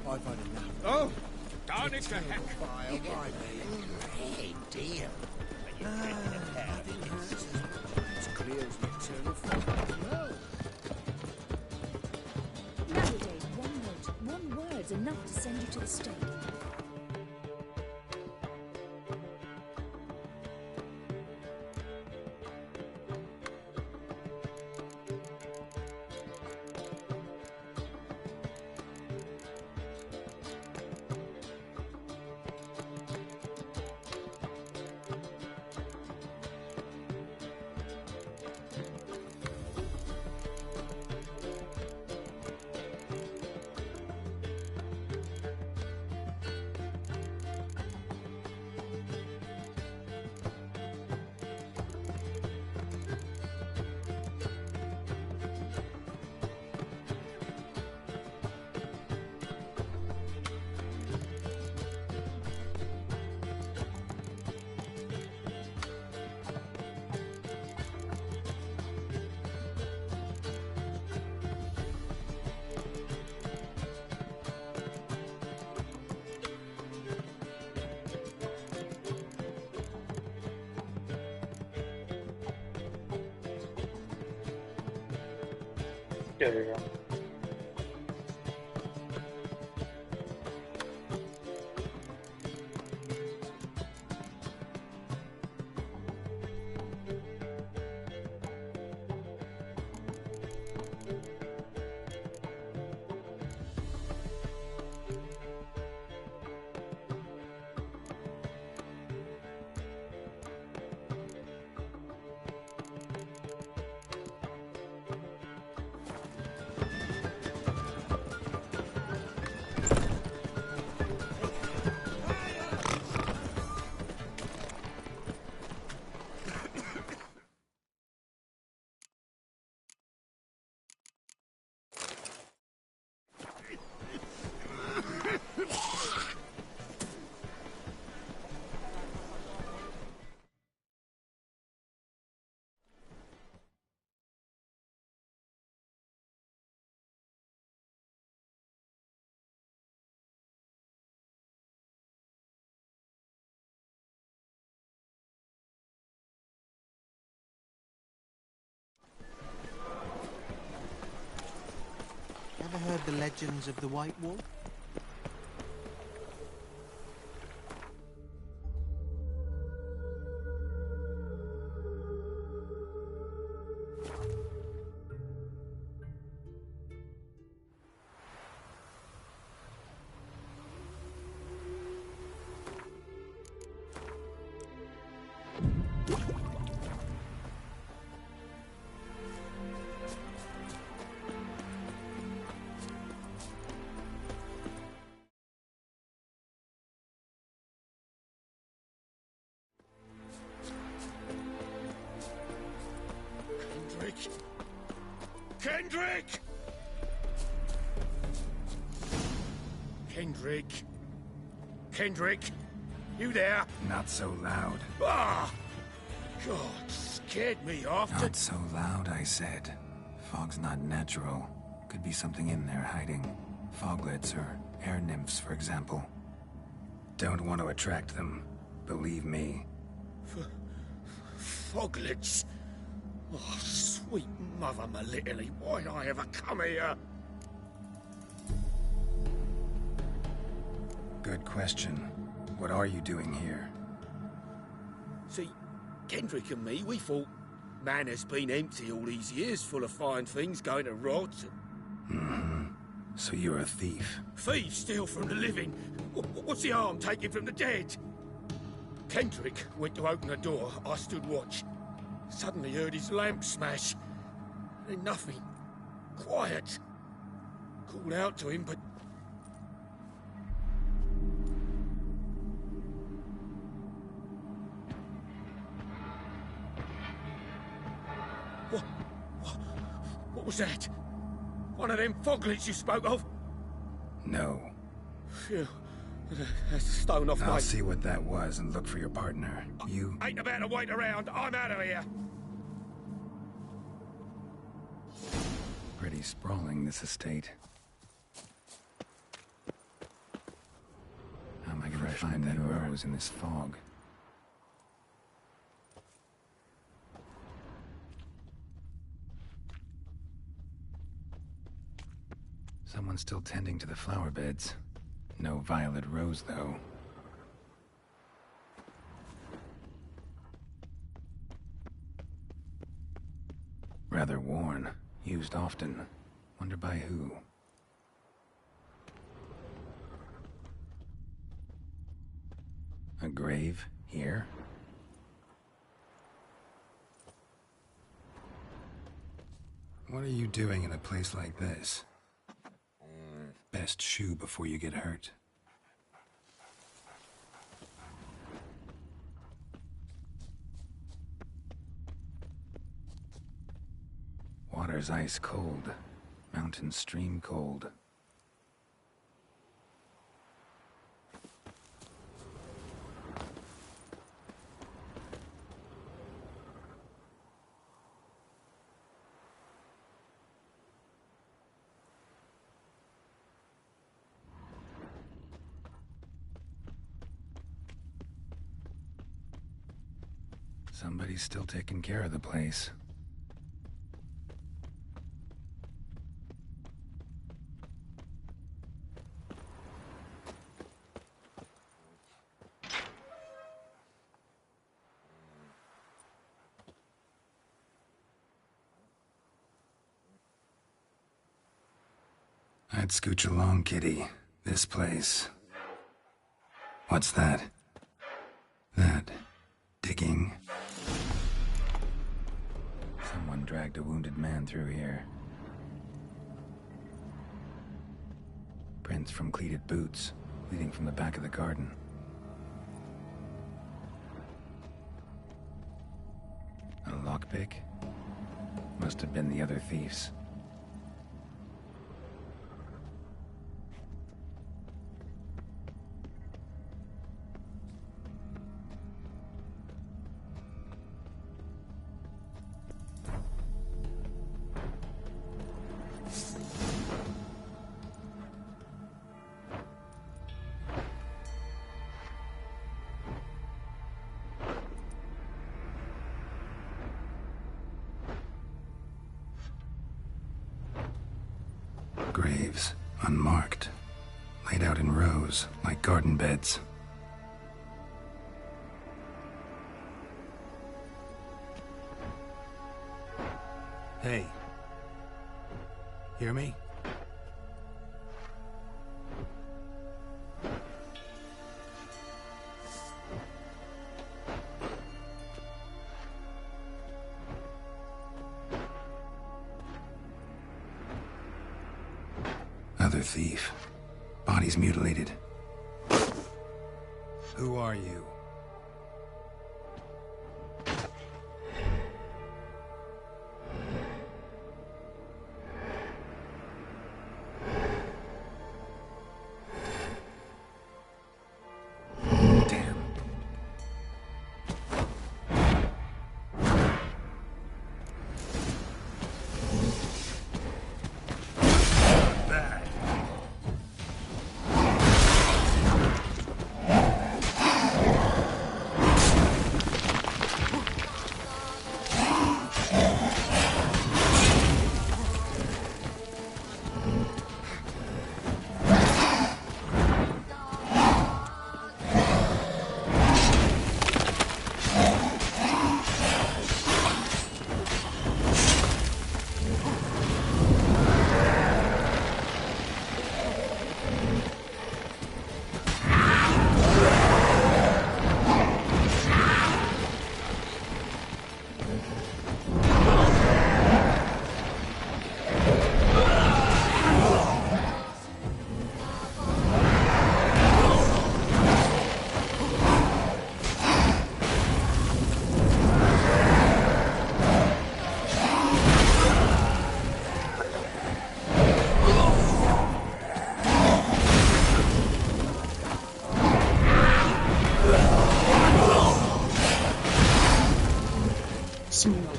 I've had enough. Oh! Darn it to heck! Fire, Hey, dear. It's clear as the eternal fire. Nowadays, one word's enough to send you to the stake. There we go. heard the legends of the White Wolf? Kendrick! Kendrick! Kendrick! You there? Not so loud. Ah! God, scared me off. Not so loud, I said. Fog's not natural. Could be something in there hiding. Foglets or air nymphs, for example. Don't want to attract them. Believe me. Foglets? Oh, sweet mother Melitele, why'd I ever come here? Good question. What are you doing here? See, Kendrick and me, we thought Manor's been empty all these years, full of fine things going to rot. Mm-hmm. So you're a thief? Thieves steal from the living. What's the harm taking from the dead? Kendrick went to open the door. I stood watch. Suddenly heard his lamp smash. Then nothing. Quiet. Called out to him, but... What was that? One of them foglets you spoke of? No. Phew. That's a stone off I'll my... see what that was and look for your partner. You... Ain't about to wait around. I'm out of here. Pretty sprawling, this estate. How am I gonna find that rose in this fog? Someone's still tending to the flower beds. No violet rose, though. Rather worn. Used often. Wonder by who? A grave here? What are you doing in a place like this? Best shoe before you get hurt. Water's ice cold. Mountain stream cold. Somebody's still taking care of the place. I'd scooch along, kitty. This place. What's that? That. Digging. Someone dragged a wounded man through here. Prints from cleated boots, leading from the back of the garden. A lockpick? Must have been the other thieves. Graves, unmarked, laid out in rows like garden beds. Hey. Hear me? Other thief. Bodies mutilated. Who are you?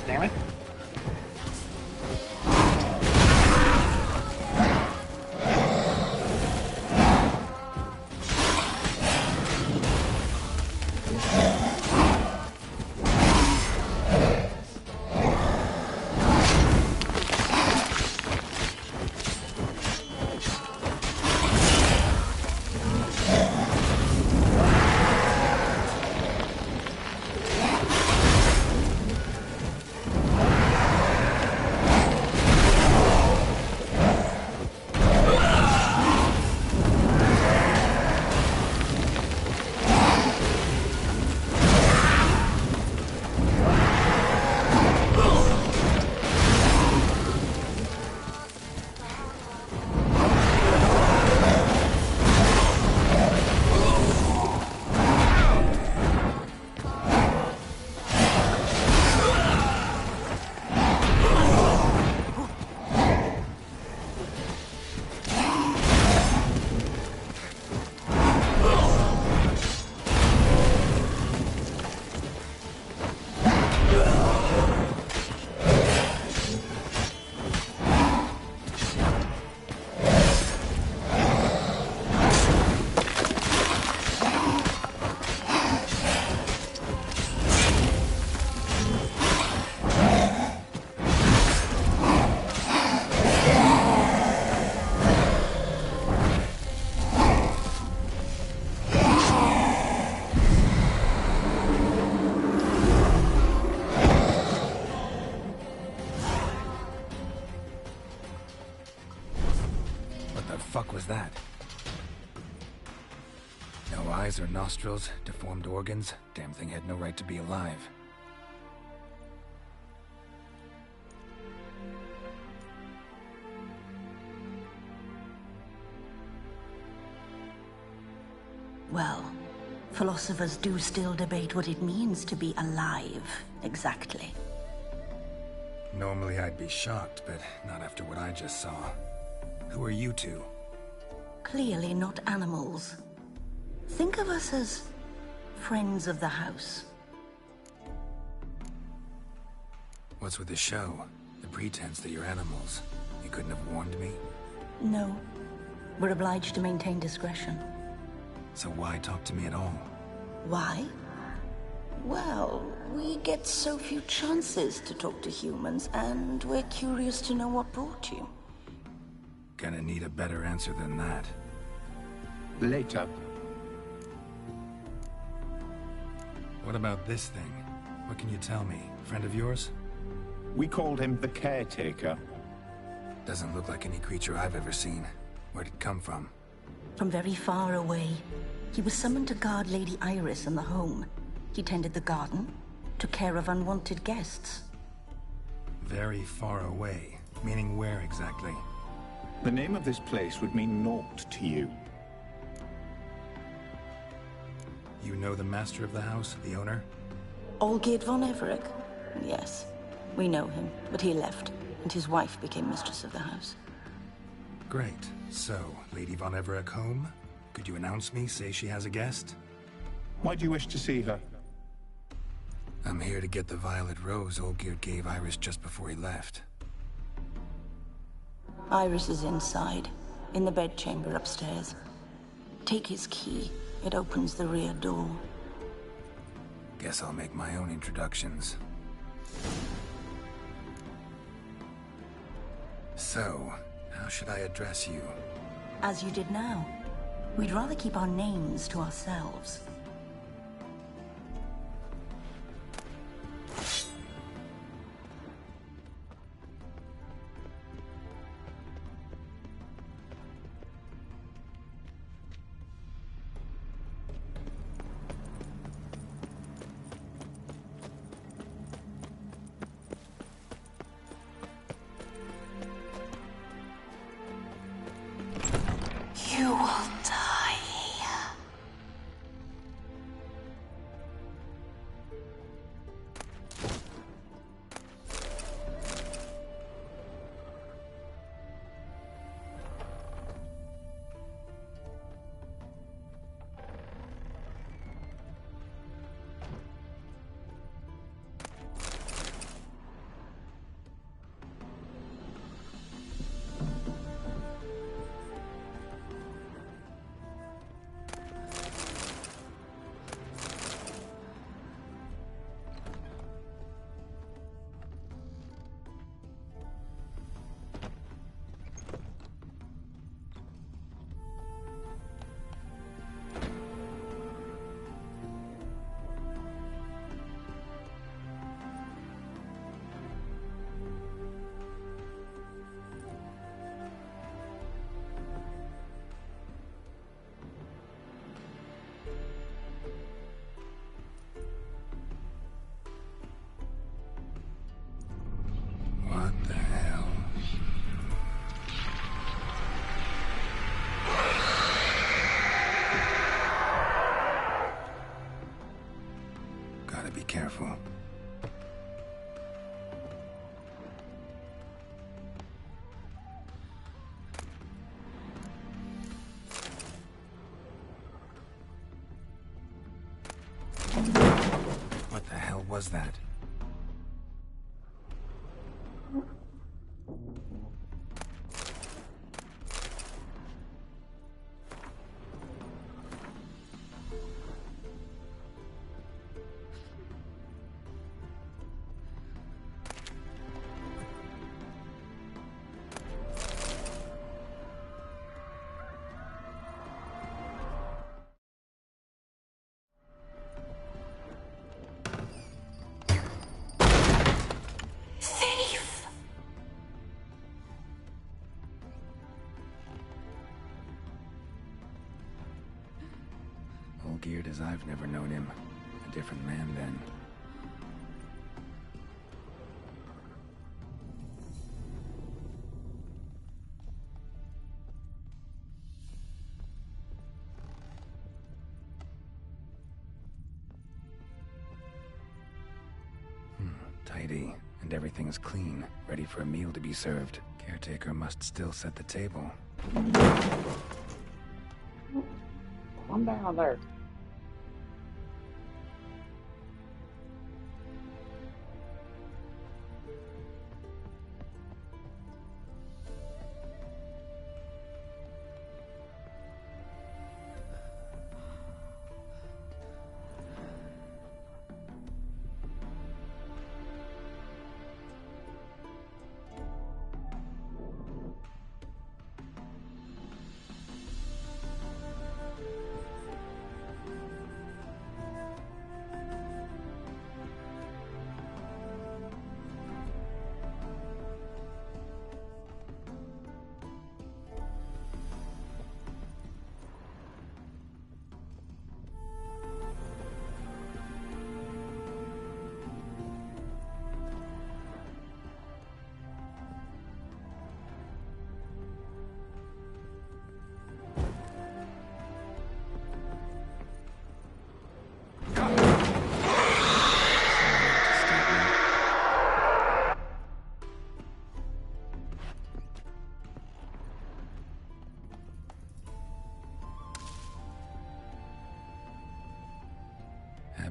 Damn it. Fuck was that? No eyes or nostrils, deformed organs. Damn thing had no right to be alive. Well, philosophers do still debate what it means to be alive, exactly. Normally I'd be shocked, but not after what I just saw. Who are you two? Clearly not animals. Think of us as friends of the house. What's with the show? The pretense that you're animals. You couldn't have warned me? No. We're obliged to maintain discretion. So why talk to me at all? Why? Well, we get so few chances to talk to humans, and we're curious to know what brought you. Gonna need a better answer than that. Later. What about this thing? What can you tell me? Friend of yours? We called him the Caretaker. Doesn't look like any creature I've ever seen. Where'd it come from? From very far away. He was summoned to guard Lady Iris and the home. He tended the garden, took care of unwanted guests. Very far away. Meaning where exactly? The name of this place would mean naught to you. You know the master of the house, the owner? Olgierd von Everec? Yes, we know him, but he left, and his wife became mistress of the house. Great. So, Lady von Everec home? Could you announce me, say she has a guest? Why do you wish to see her? I'm here to get the violet rose Olgierd gave Iris just before he left. Iris is inside, in the bedchamber upstairs. Take his key. It opens the rear door. Guess I'll make my own introductions. So, how should I address you? As you did now. We'd rather keep our names to ourselves. You will die. What the hell? Gotta be careful. What the hell was that? Thief! Olgierd as I've never known him. A different man then. Tidy, and everything's clean, ready for a meal to be served. Caretaker must still set the table. Calm down there.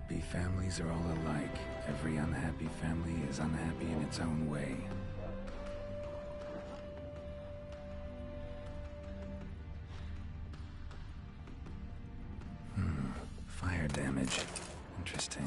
Happy families are all alike. Every unhappy family is unhappy in its own way. Fire damage. Interesting.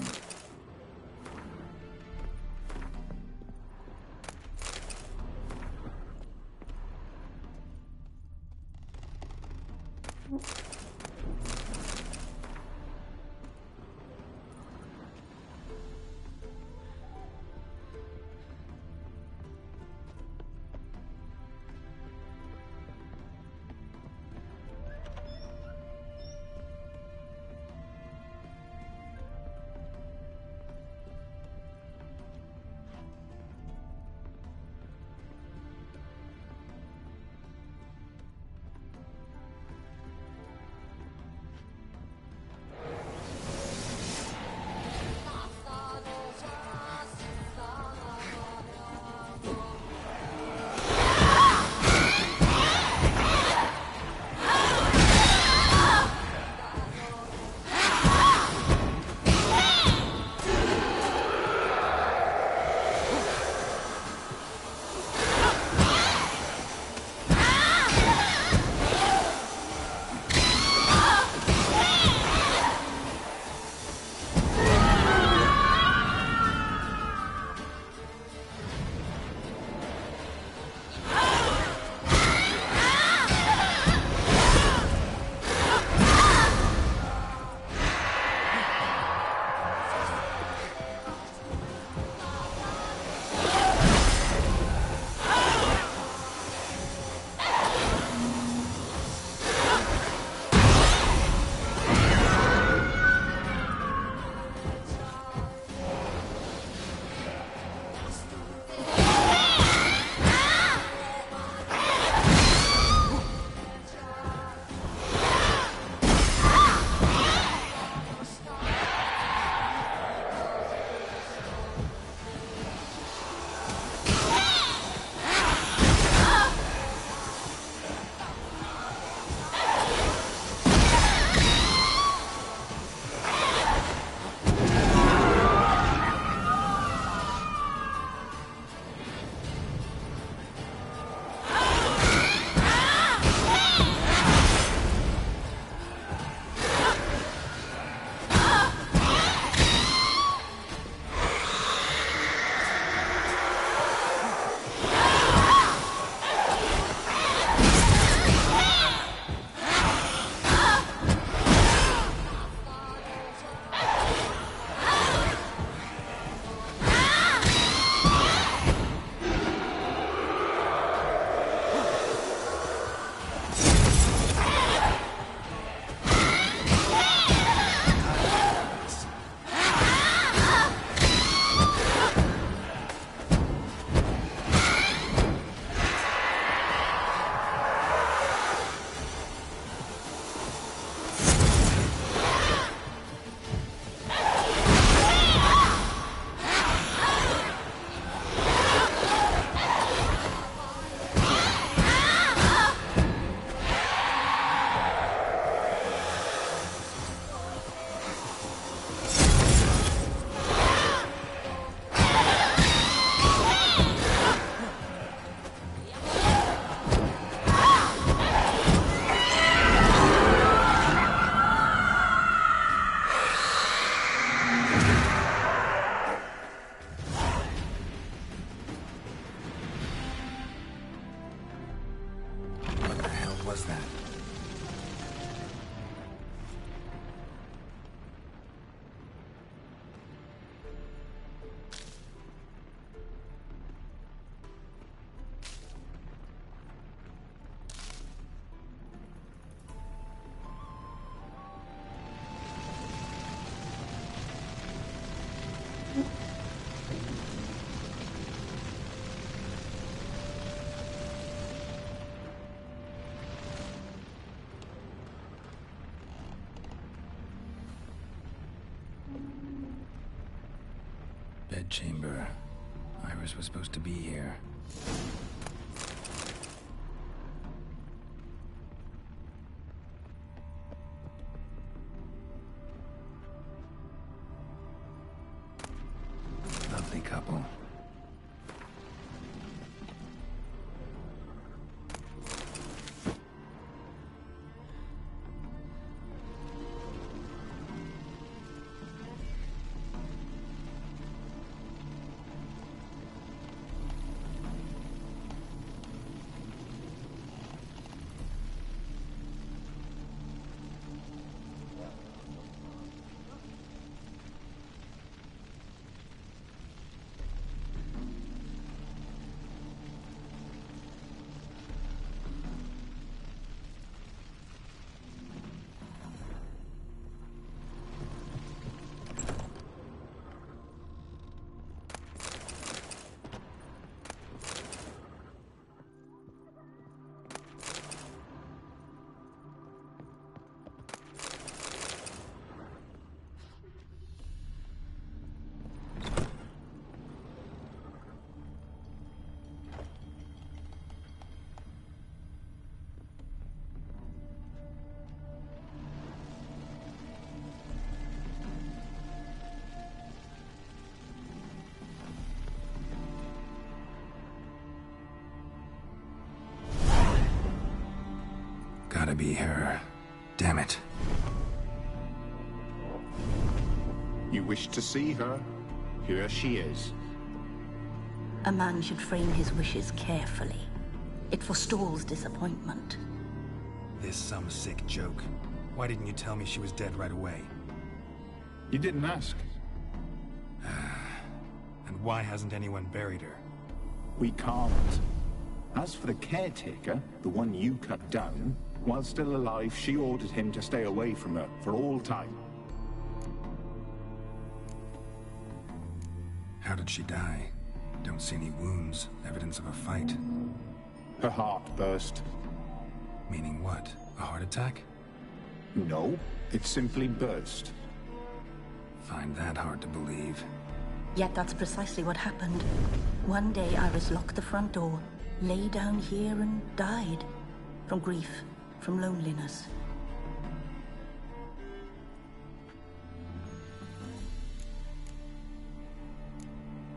Bedchamber. Iris was supposed to be here. couple. Gotta be her. Damn it. You wish to see her? Here she is. A man should frame his wishes carefully. It forestalls disappointment. This some sick joke. Why didn't you tell me she was dead right away? You didn't ask. And why hasn't anyone buried her? We can't. As for the caretaker, the one you cut down, while still alive, she ordered him to stay away from her for all time. How did she die? Don't see any wounds, evidence of a fight. Her heart burst. Meaning what? A heart attack? No, it simply burst. Find that hard to believe. Yet that's precisely what happened. One day Iris locked the front door, lay down here and died. From grief, from loneliness.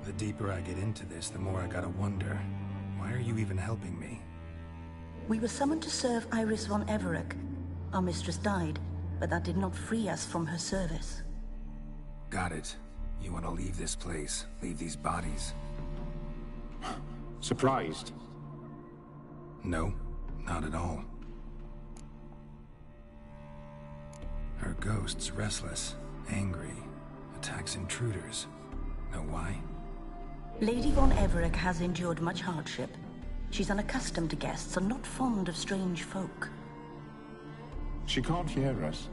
The deeper I get into this, the more I gotta wonder. Why are you even helping me? We were summoned to serve Iris von Everec. Our mistress died, but that did not free us from her service. Got it. You want to leave this place, leave these bodies. Surprised? No, not at all. Her ghost's restless, angry, attacks intruders. Know why? Lady von Everec has endured much hardship. She's unaccustomed to guests and not fond of strange folk. She can't hear us.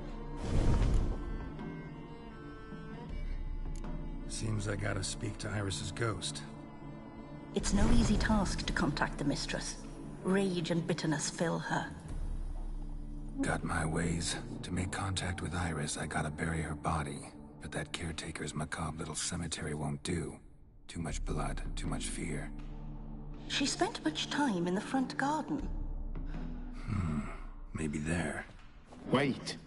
Seems I gotta speak to Iris's ghost. It's no easy task to contact the mistress. Rage and bitterness fill her. Got my ways. To make contact with Iris, I gotta bury her body. But that caretaker's macabre little cemetery won't do. Too much blood, too much fear. She spent much time in the front garden. Maybe there. Wait.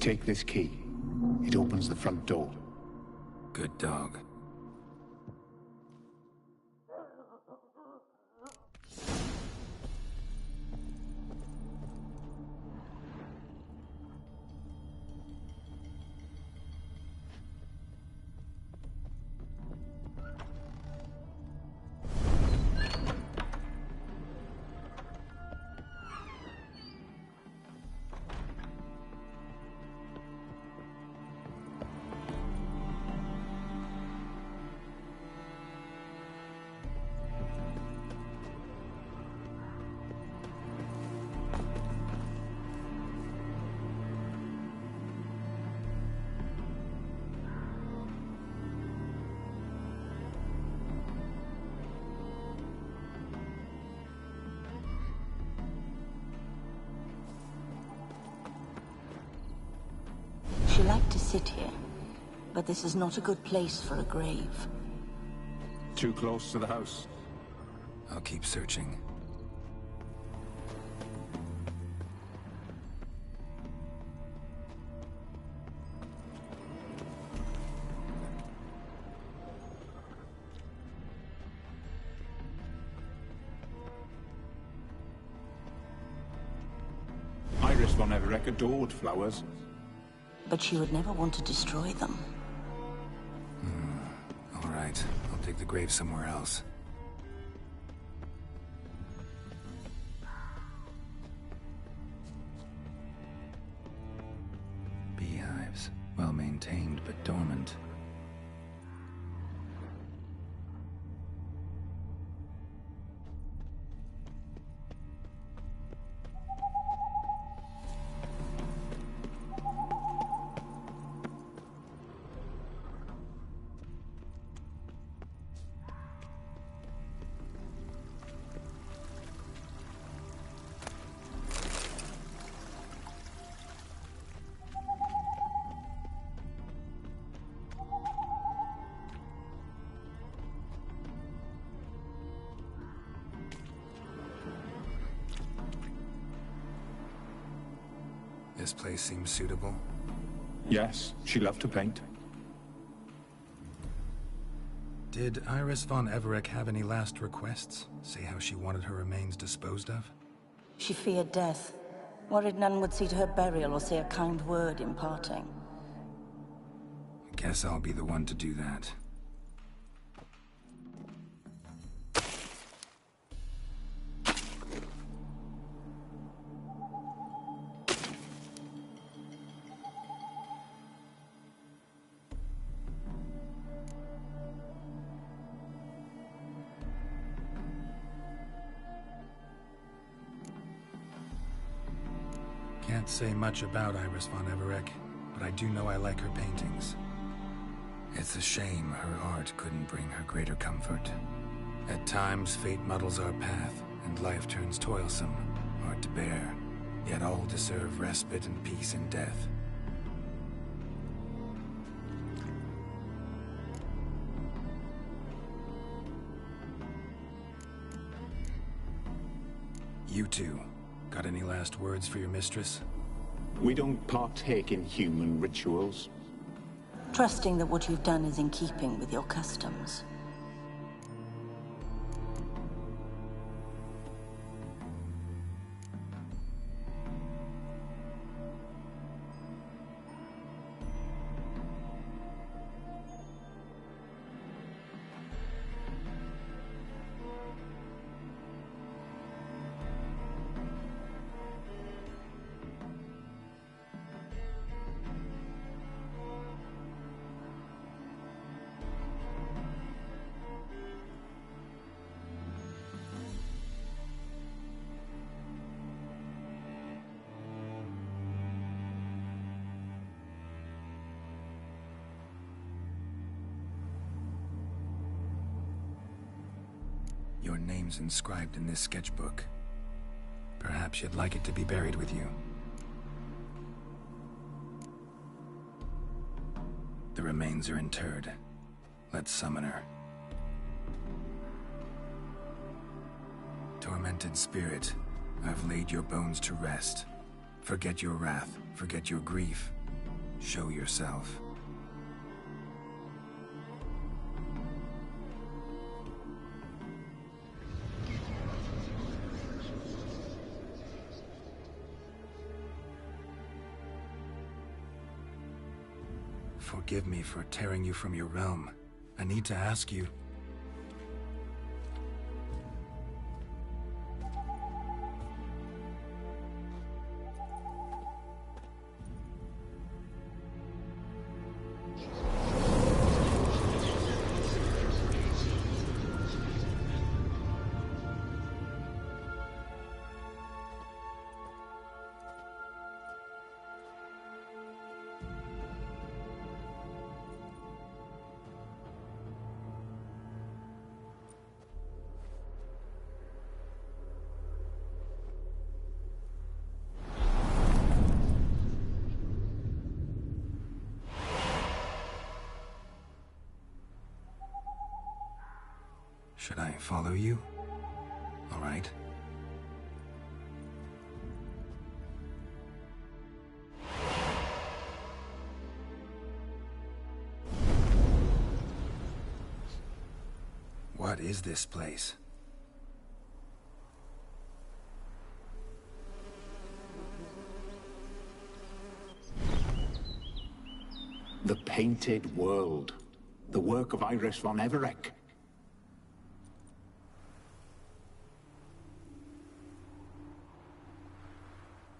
Take this key. It opens the front door. Good dog. She liked to sit here, but this is not a good place for a grave. Too close to the house. I'll keep searching. von Everec adored flowers. But she would never want to destroy them. All right, I'll dig the grave somewhere else. Beehives, well maintained but dormant. This place seems suitable. Yes, she loved to paint. Did Iris von Everec have any last requests? Say how she wanted her remains disposed of? She feared death, worried none would see to her burial or say a kind word in parting. Guess I'll be the one to do that. Can't say much about Iris von Everec, but I do know I like her paintings. It's a shame her art couldn't bring her greater comfort. At times, fate muddles our path, and life turns toilsome, hard to bear. Yet all deserve respite and peace in death. You two, got any last words for your mistress? We don't partake in human rituals. Trusting that what you've done is in keeping with your customs. Your name's inscribed in this sketchbook. Perhaps you'd like it to be buried with you. The remains are interred. Let's summon her. Tormented spirit, I've laid your bones to rest. Forget your wrath, forget your grief. Show yourself. Forgive me for tearing you from your realm. I need to ask you. Should I follow you? All right. What is this place? Painted World. The work of Iris von Everec.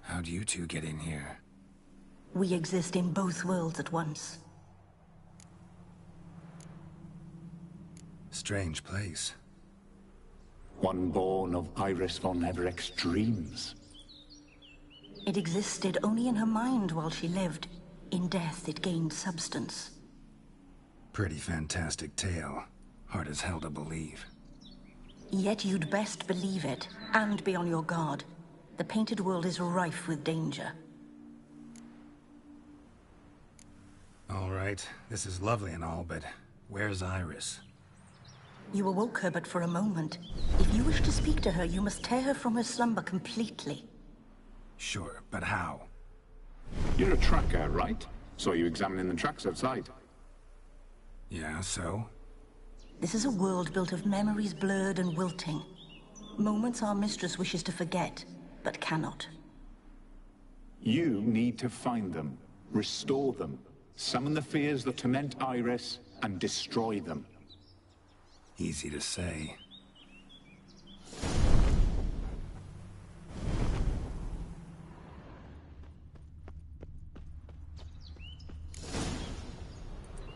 How'd you two get in here? We exist in both worlds at once. Strange place. One born of Iris von Everec's dreams. It existed only in her mind while she lived. In death, it gained substance. Pretty fantastic tale. Hard as hell to believe. Yet you'd best believe it, and be on your guard. The painted world is rife with danger. All right, this is lovely and all, but where's Iris? You awoke her but for a moment. If you wish to speak to her, you must tear her from her slumber completely. Sure, but how? You're a tracker, right? Saw you examining the tracks outside. Yeah, so? This is a world built of memories blurred and wilting. Moments our mistress wishes to forget, but cannot. You need to find them, restore them, summon the fears that torment Iris, and destroy them. Easy to say.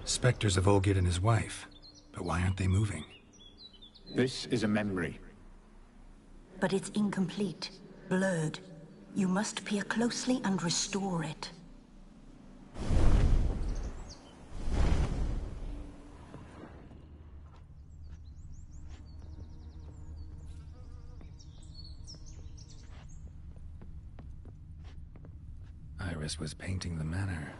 Spectres of Olgierd and his wife. But why aren't they moving? This is a memory. But it's incomplete, blurred. You must peer closely and restore it. Iris was painting the manor.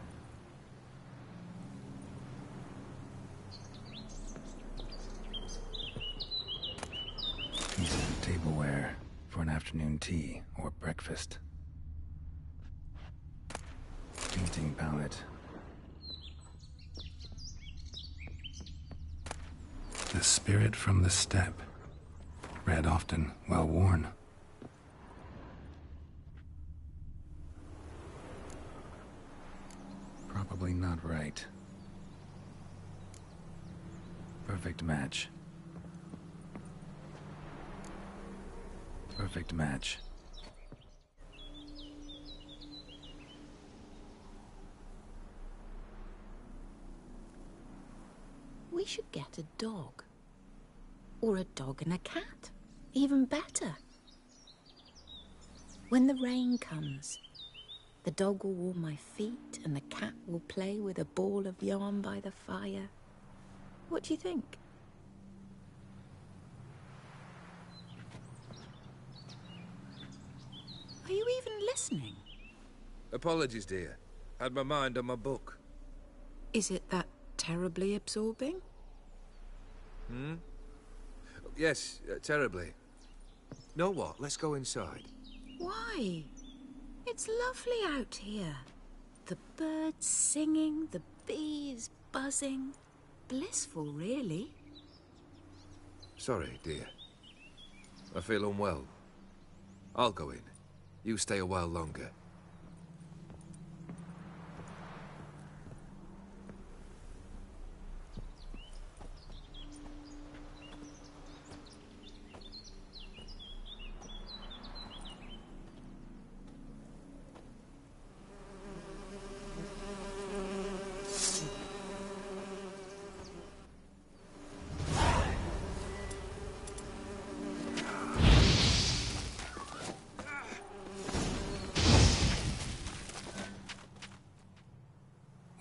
Piece of tableware for an afternoon tea or breakfast. Painting palette. The spirit from the steppe. Read often, well worn. Probably not right. Perfect match. Perfect match. We should get a dog. Or a dog and a cat. Even better. When the rain comes, the dog will warm my feet and the cat will play with a ball of yarn by the fire. What do you think? Are you even listening? Apologies, dear. Had my mind on my book. Is it that terribly absorbing? Hmm? Yes, terribly. Know what? Let's go inside. Why? It's lovely out here. The birds singing, the bees buzzing. Blissful, really. Sorry, dear. I feel unwell. I'll go in. You stay a while longer.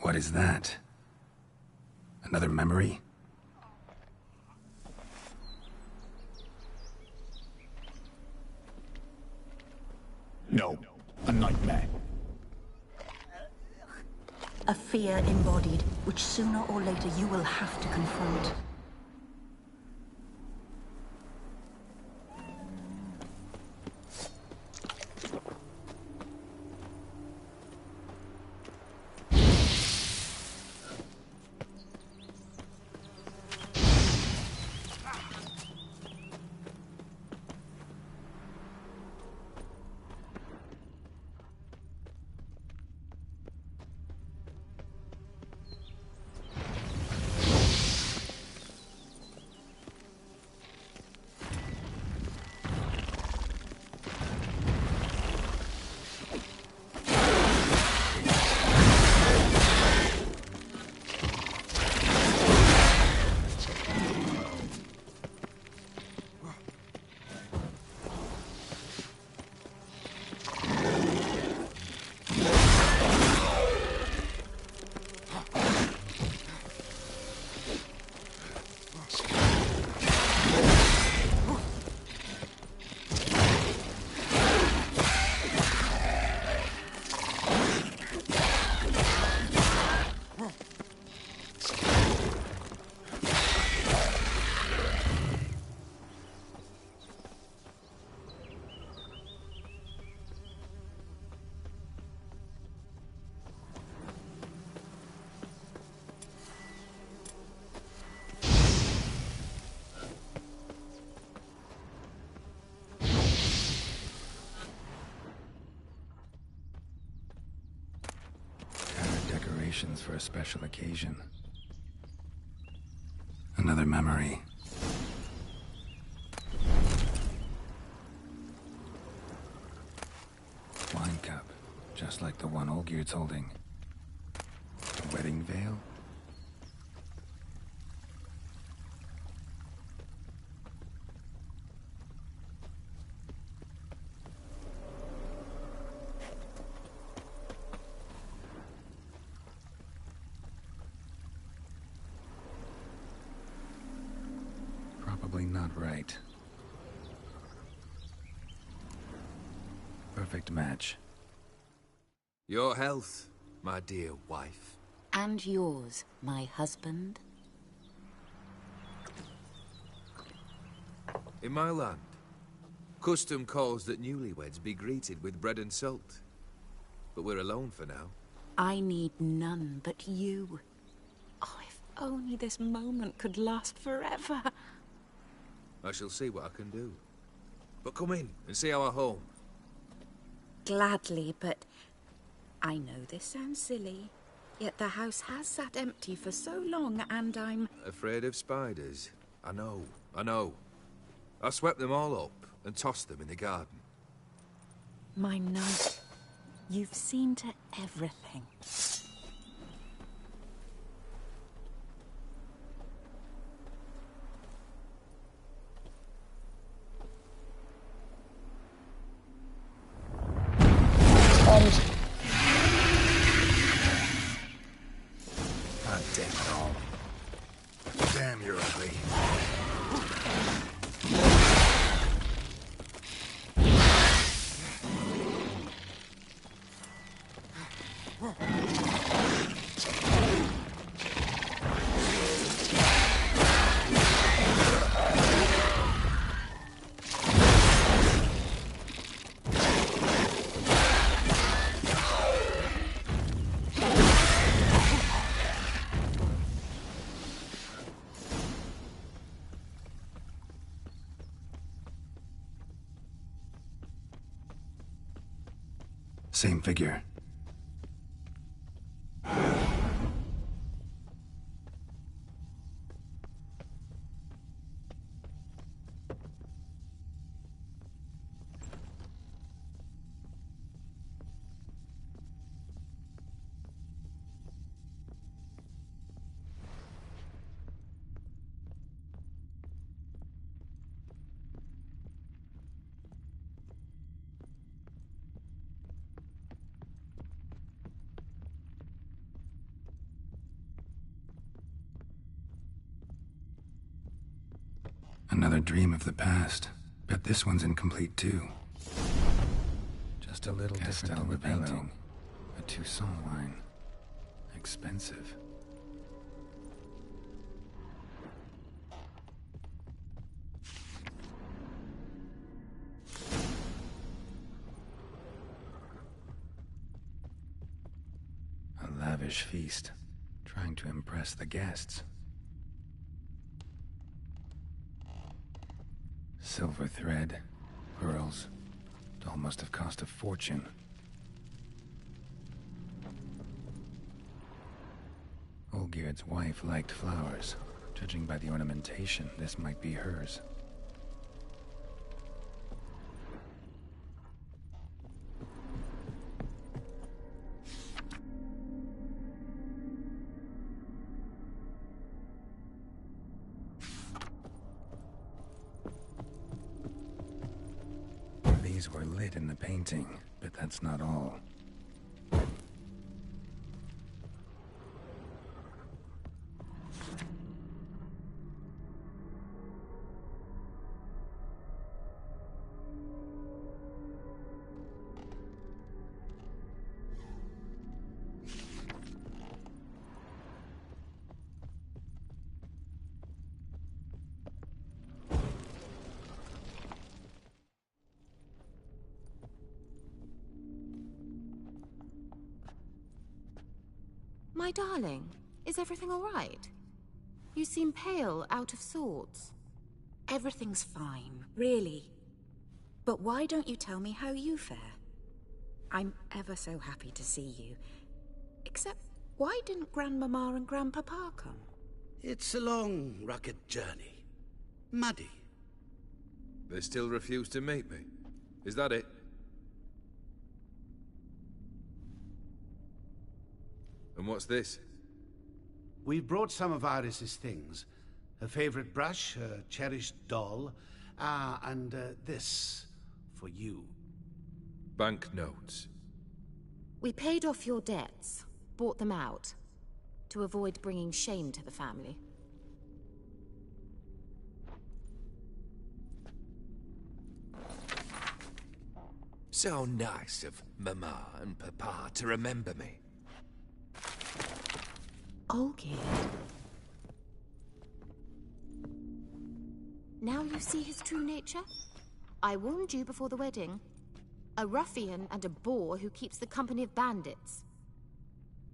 What is that? Another memory? No, a nightmare. A fear embodied, which sooner or later you will have to confront. decorations for a special occasion. Another memory. Wine cup, just like the one Olgierd's holding. A wedding veil? Probably not right. Perfect match. Your health, my dear wife. And yours, my husband. In my land, custom calls that newlyweds be greeted with bread and salt. But we're alone for now. I need none but you. Oh, if only this moment could last forever. I shall see what I can do. But come in and see our home. Gladly, but I know this sounds silly, yet the house has sat empty for so long, and I'm... Afraid of spiders? I know. I swept them all up and tossed them in the garden. My knight, you've seen to everything. God damn it all. Damn, you're ugly. Same figure. Another dream of the past. Bet this one's incomplete too. Just a little different than the painting. A Toussaint wine. Expensive. A lavish feast. Trying to impress the guests. Silver thread, pearls. It all must have cost a fortune. Olgierd's wife liked flowers. Judging by the ornamentation, this might be hers. These were lit in the painting, but that's not all. My darling, is everything all right? You seem pale, out of sorts. Everything's fine, really. But why don't you tell me how you fare? I'm ever so happy to see you. Except Why didn't Grandmama and Grandpapa come? It's a long, rugged journey. Muddy. They still refuse to meet me. Is that it? And what's this? We brought some of Iris's things. Her favorite brush, her cherished doll, and this for you. Banknotes. We paid off your debts, bought them out, to avoid bringing shame to the family. So nice of Mama and Papa to remember me. Olgierd. Now you see his true nature? I warned you before the wedding. A ruffian and a boor who keeps the company of bandits.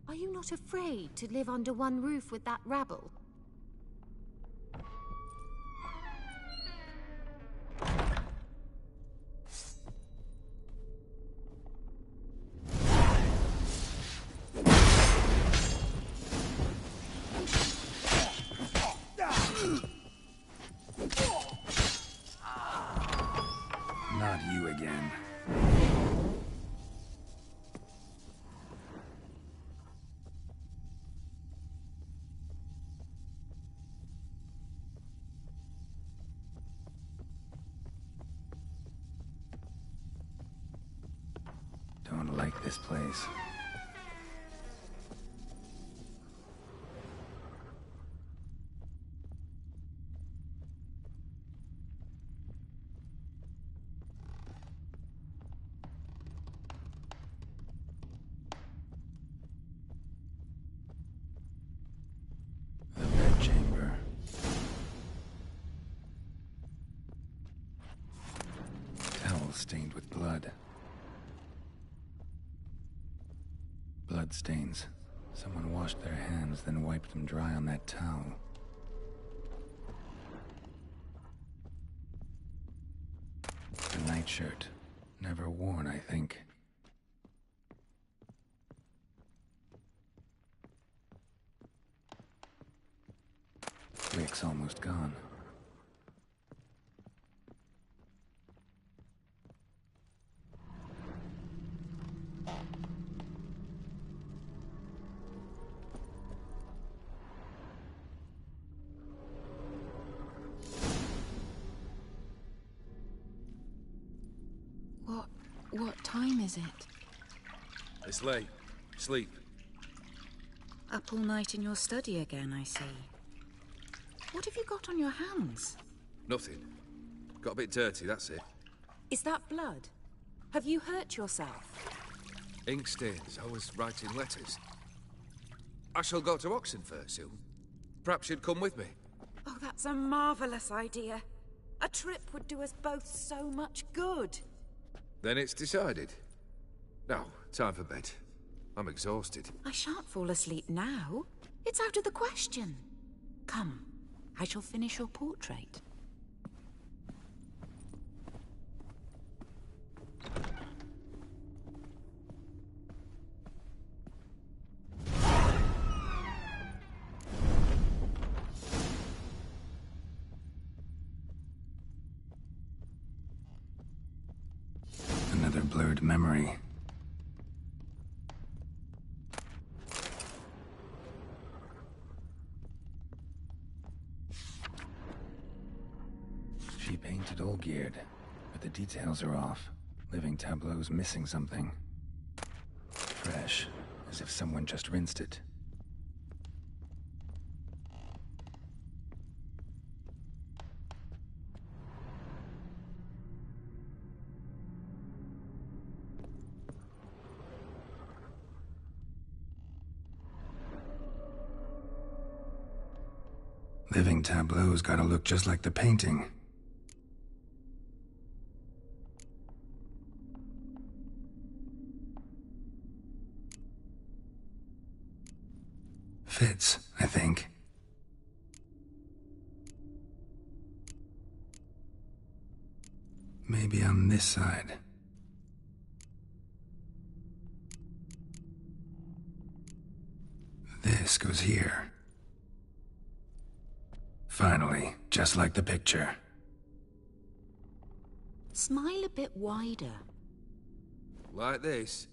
Are you not afraid to live under one roof with that rabble? Not you again. Don't like this place. The bedchamber. Towel stained with blood. Blood stains. Someone washed their hands, then wiped them dry on that towel. A nightshirt. Never worn, I think. Wick's almost gone. What time is it? It's late. Sleep. Up all night in your study again, I see. What have you got on your hands? Nothing. Got a bit dirty, that's it. Is that blood? Have you hurt yourself? Ink stains. I was writing letters. I shall go to Oxenfurt soon. Perhaps you'd come with me. Oh, that's a marvelous idea. A trip would do us both so much good. Then it's decided. Now, time for bed. I'm exhausted. I shan't fall asleep now. It's out of the question. Come, I shall finish your portrait. Another blurred memory. She painted Olgierd, but the details are off. Living tableau's missing something. Fresh, as if someone just rinsed it. Living tableau's gotta look just like the painting. Fits, I think. Maybe on this side. This goes here. Finally, just like the picture. Smile a bit wider. Like this?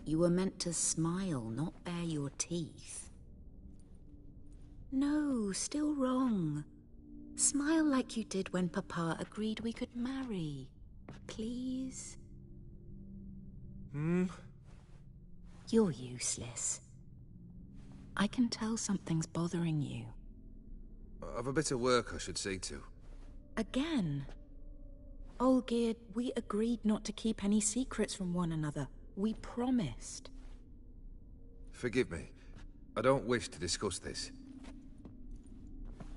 You were meant to smile, not bare your teeth. No, still wrong. Smile like you did when Papa agreed we could marry. Please? You're useless. I can tell something's bothering you. I've a bit of work I should see to. Again? Olgierd, we agreed not to keep any secrets from one another. We promised. Forgive me. I don't wish to discuss this.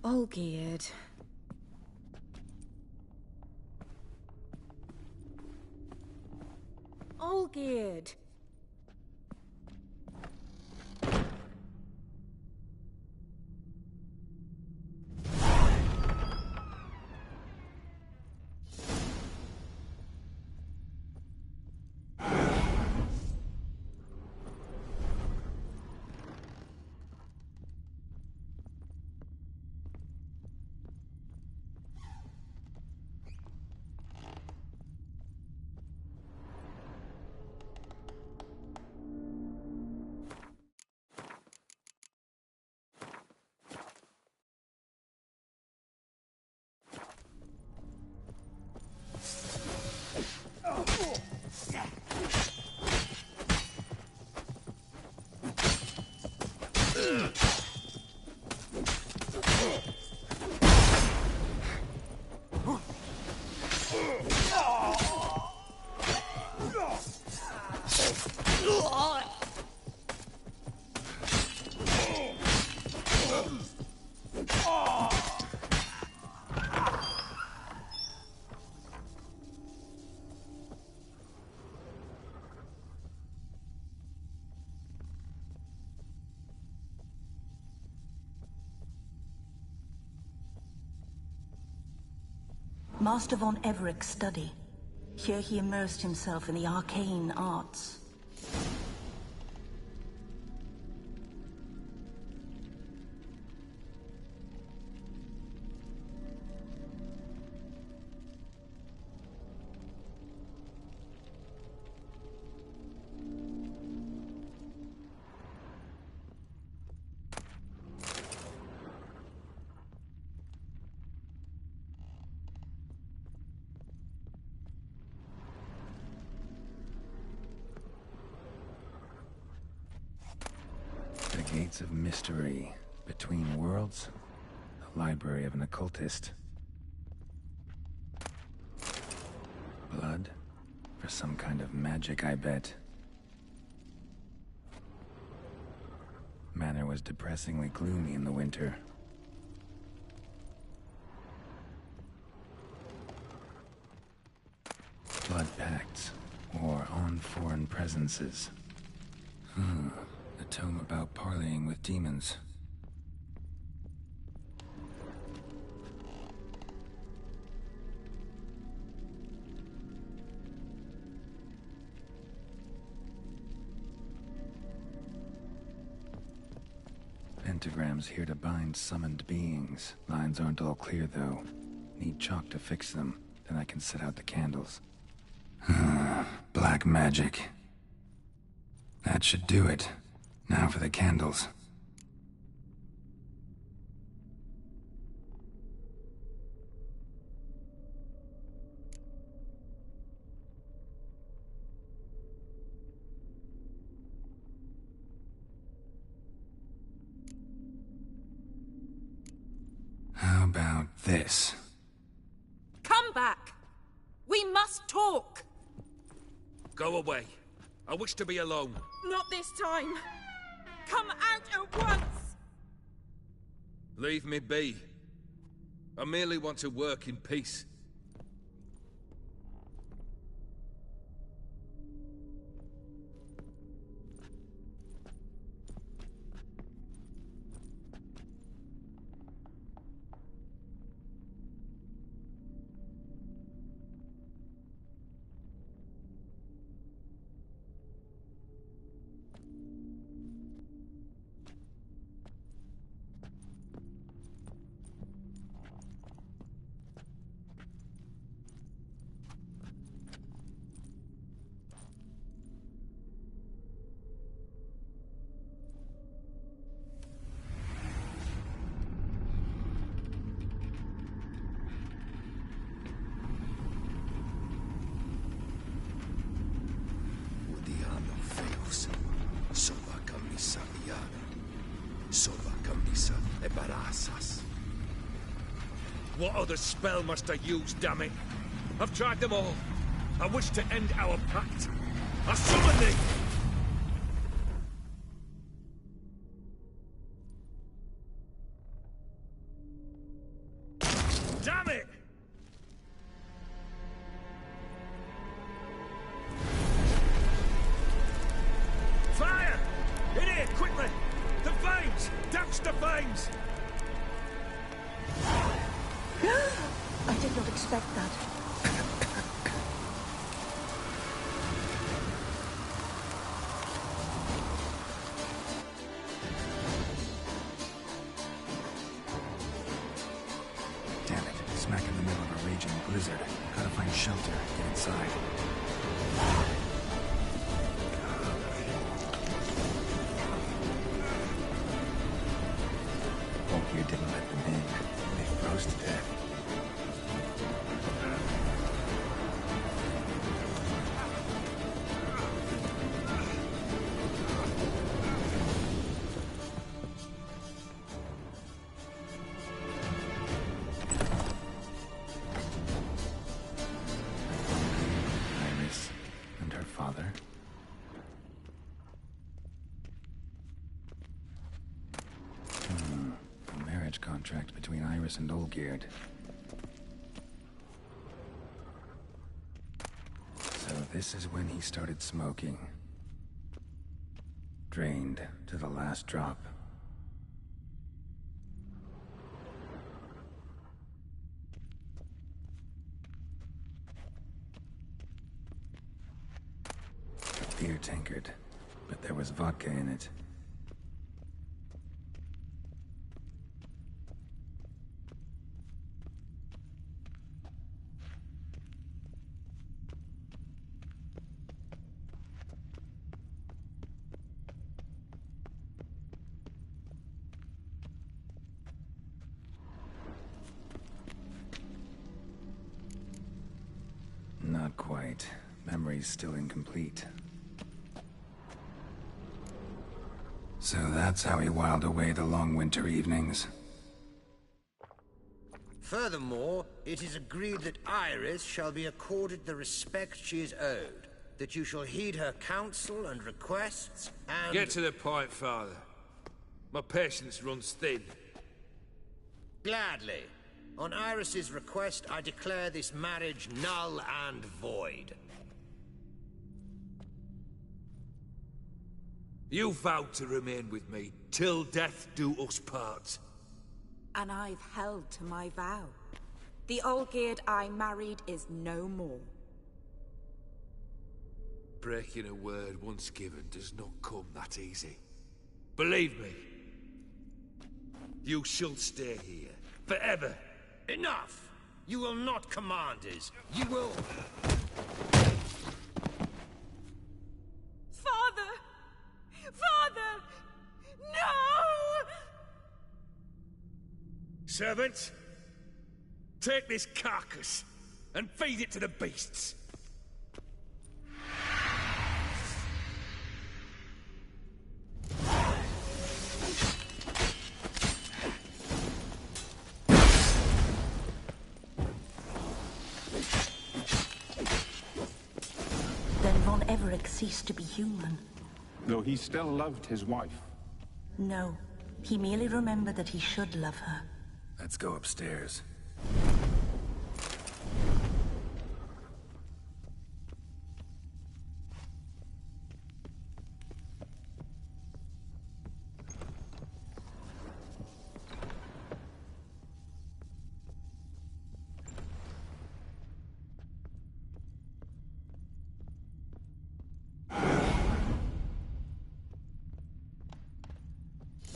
Olgierd. Olgierd! Master von Everek's study. Here he immersed himself in the arcane arts. The Gates of Mystery. Between Worlds. The Library of an Occultist. Blood? For some kind of magic, I bet. Manor was depressingly gloomy in the winter. Blood pacts, or on foreign presences. A tome about parleying with demons. Pentagrams here to bind summoned beings. Lines aren't all clear, though. Need chalk to fix them, then I can set out the candles. Black magic. That should do it. Now for the candles. How about this? Come back! We must talk! Go away. I wish to be alone. Not this time! Come out at once! Leave me be. I merely want to work in peace. Viviana. Sova Camisa e Barasas. What other spell must I use, damn it? I've tried them all. I wish to end our pact. I summon thee! Damn it! Fire! In here, quickly! The flames! Douse the flames! I did not expect that. Damn it. Smack in the middle of a raging blizzard. Gotta find shelter. Get inside. Olgierd didn't let them in. They froze to death. Iris and her father. A marriage contract between Iris and Olgierd. So this is when he started smoking. Drained to the last drop. A beer tankard, but there was vodka in it. Not quite. Memory's still incomplete. So that's how he whiled away the long winter evenings. Furthermore, it is agreed that Iris shall be accorded the respect she is owed, that you shall heed her counsel and requests, and... Get to the point, Father. My patience runs thin. Gladly. On Iris's request, I declare this marriage null and void. You vowed to remain with me till death do us part. And I've held to my vow. The Olgierd I married is no more. Breaking a word once given does not come that easy. Believe me. You shall stay here, forever. Enough! You will not command us. You will... Father! Father! No! Servants, take this carcass and feed it to the beasts. Then Von Everec ceased to be human. Though he still loved his wife. No, he merely remembered that he should love her. Let's go upstairs.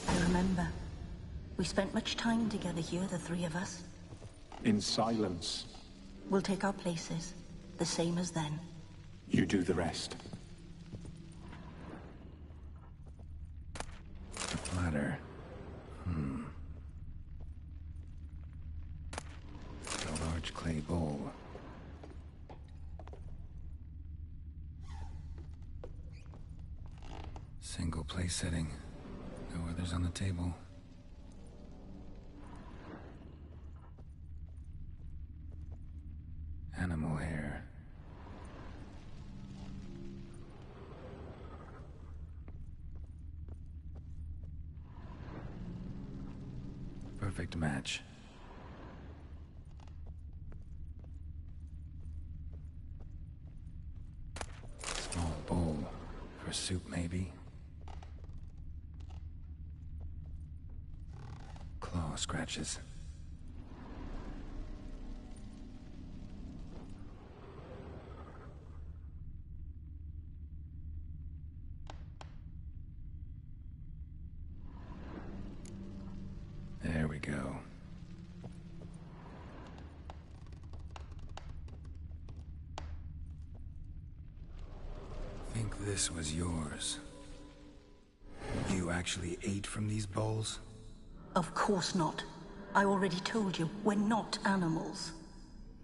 I remember. We spent much time together here, the three of us. In silence. We'll take our places, the same as then. You do the rest. A platter. A large clay bowl. Single place setting. Feathers on the table. Animal hair. Perfect match. Small bowl. For soup, maybe? Claw scratches. There we go. Think this was yours. You actually ate from these bowls? Of course not. I already told you, we're not animals.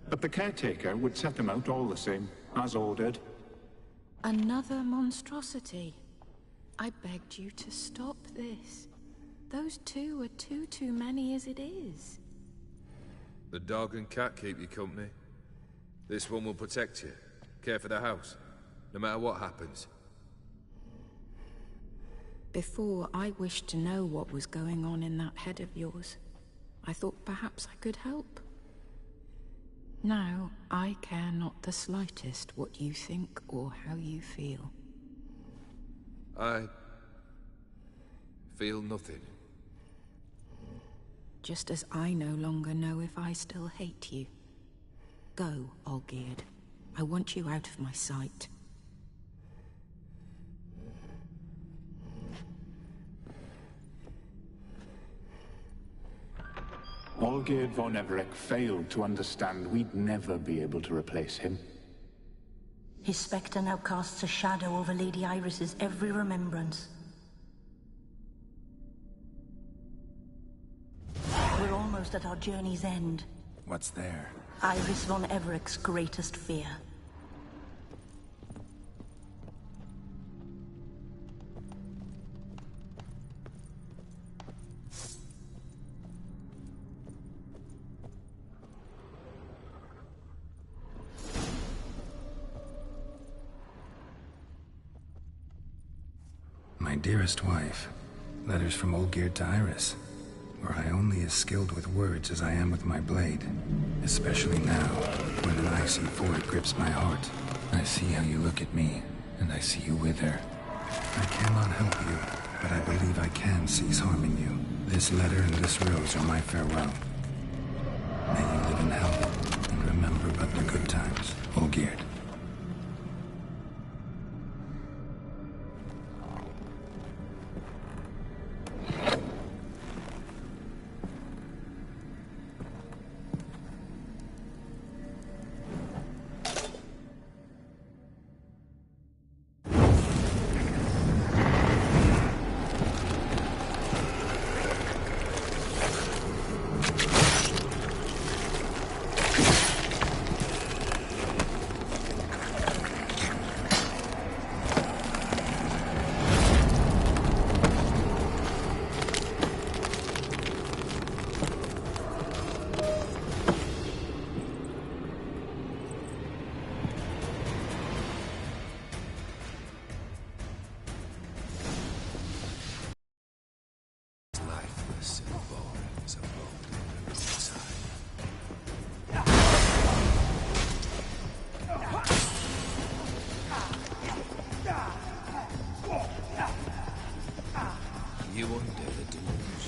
But the caretaker would set them out all the same, as ordered. Another monstrosity. I begged you to stop this. Those two are too many as it is. The dog and cat keep you company. This one will protect you, care for the house, no matter what happens. Before, I wished to know what was going on in that head of yours. I thought perhaps I could help. Now, I care not the slightest what you think or how you feel. I feel nothing. Just as I no longer know if I still hate you. Go, Olgierd. I want you out of my sight. Olgierd von Everec failed to understand we'd never be able to replace him. His spectre now casts a shadow over Lady Iris's every remembrance. We're almost at our journey's end. What's there? Iris von Everec's greatest fear. My dearest wife. Letters from Olgierd to Iris. Were I only as skilled with words as I am with my blade. Especially now, when an icy void grips my heart. I see how you look at me, and I see you wither. I cannot help you, but I believe I can cease harming you. This letter and this rose are my farewell. May you live in health, and remember but the good times, Olgierd. You one day the demons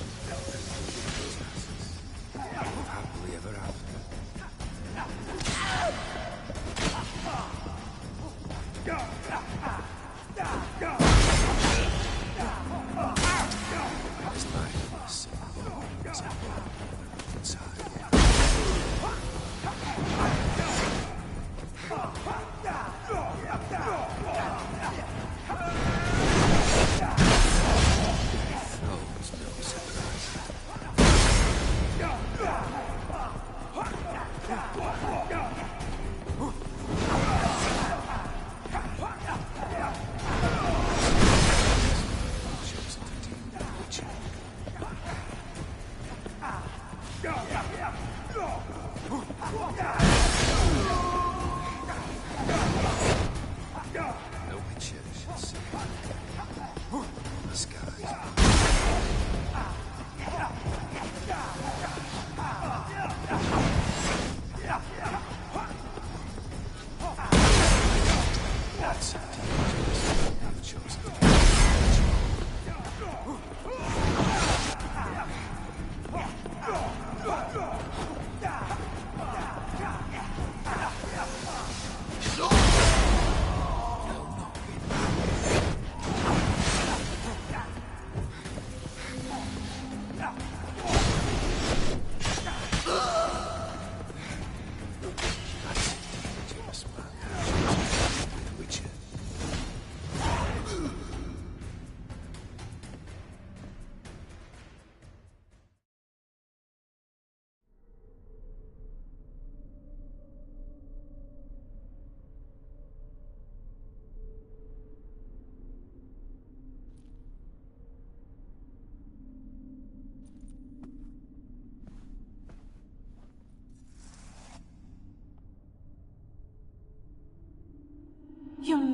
live happily ever after. This life is simple, inside.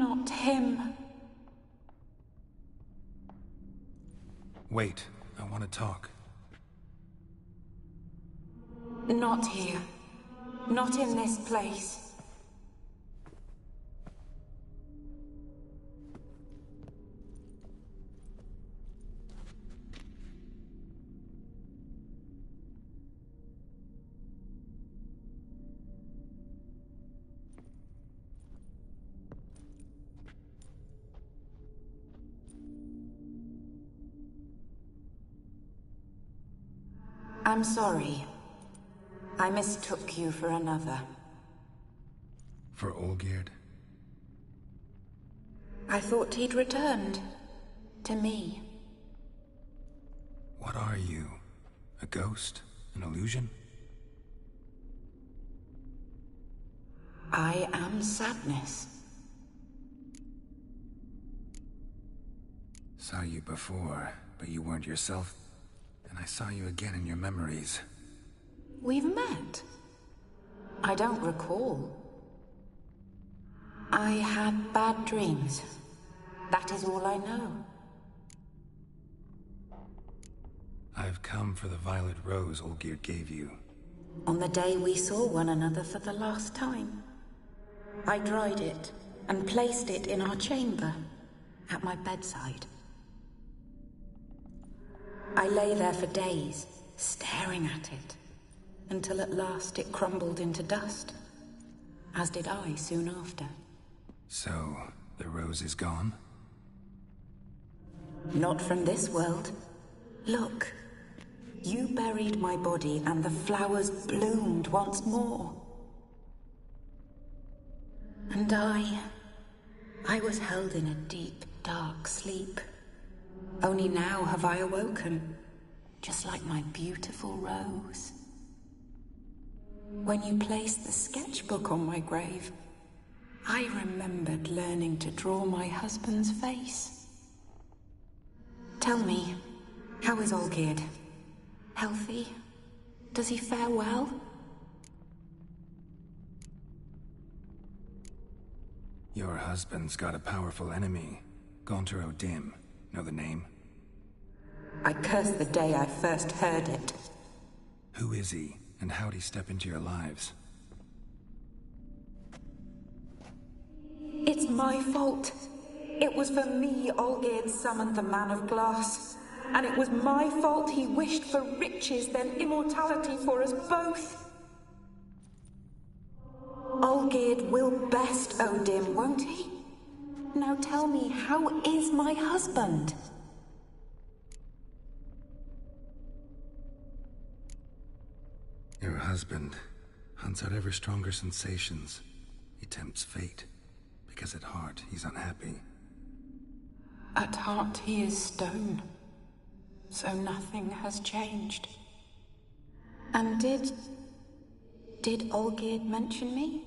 not him. Wait, I want to talk. Not here. Not in this place. I'm sorry. I mistook you for another. For Olgierd? I thought he'd returned. To me. What are you? A ghost? An illusion? I am sadness. Saw you before, but you weren't yourself. And I saw you again in your memories. We've met? I don't recall. I had bad dreams. That is all I know. I've come for the violet rose Olgierd gave you. On the day we saw one another for the last time. I dried it and placed it in our chamber, at my bedside. I lay there for days, staring at it, until at last it crumbled into dust, as did I soon after. So, the rose is gone? Not from this world. Look, you buried my body and the flowers bloomed once more. And I was held in a deep, dark sleep. Only now have I awoken, just like my beautiful rose. When you placed the sketchbook on my grave, I remembered learning to draw my husband's face. Tell me, how is Olgierd? Healthy? Does he fare well? Your husband's got a powerful enemy, Gaunter O'Dim. Know the name? I curse the day I first heard it. Who is he, and how'd he step into your lives? It's my fault. It was for me Olgierd summoned the Man of Glass. And it was my fault he wished for riches, then immortality for us both. Olgierd will best O'Dim, won't he? Now tell me, how is my husband? Your husband hunts out ever stronger sensations. He tempts fate, because at heart he's unhappy. At heart he is stone, so nothing has changed. And did Olgierd mention me?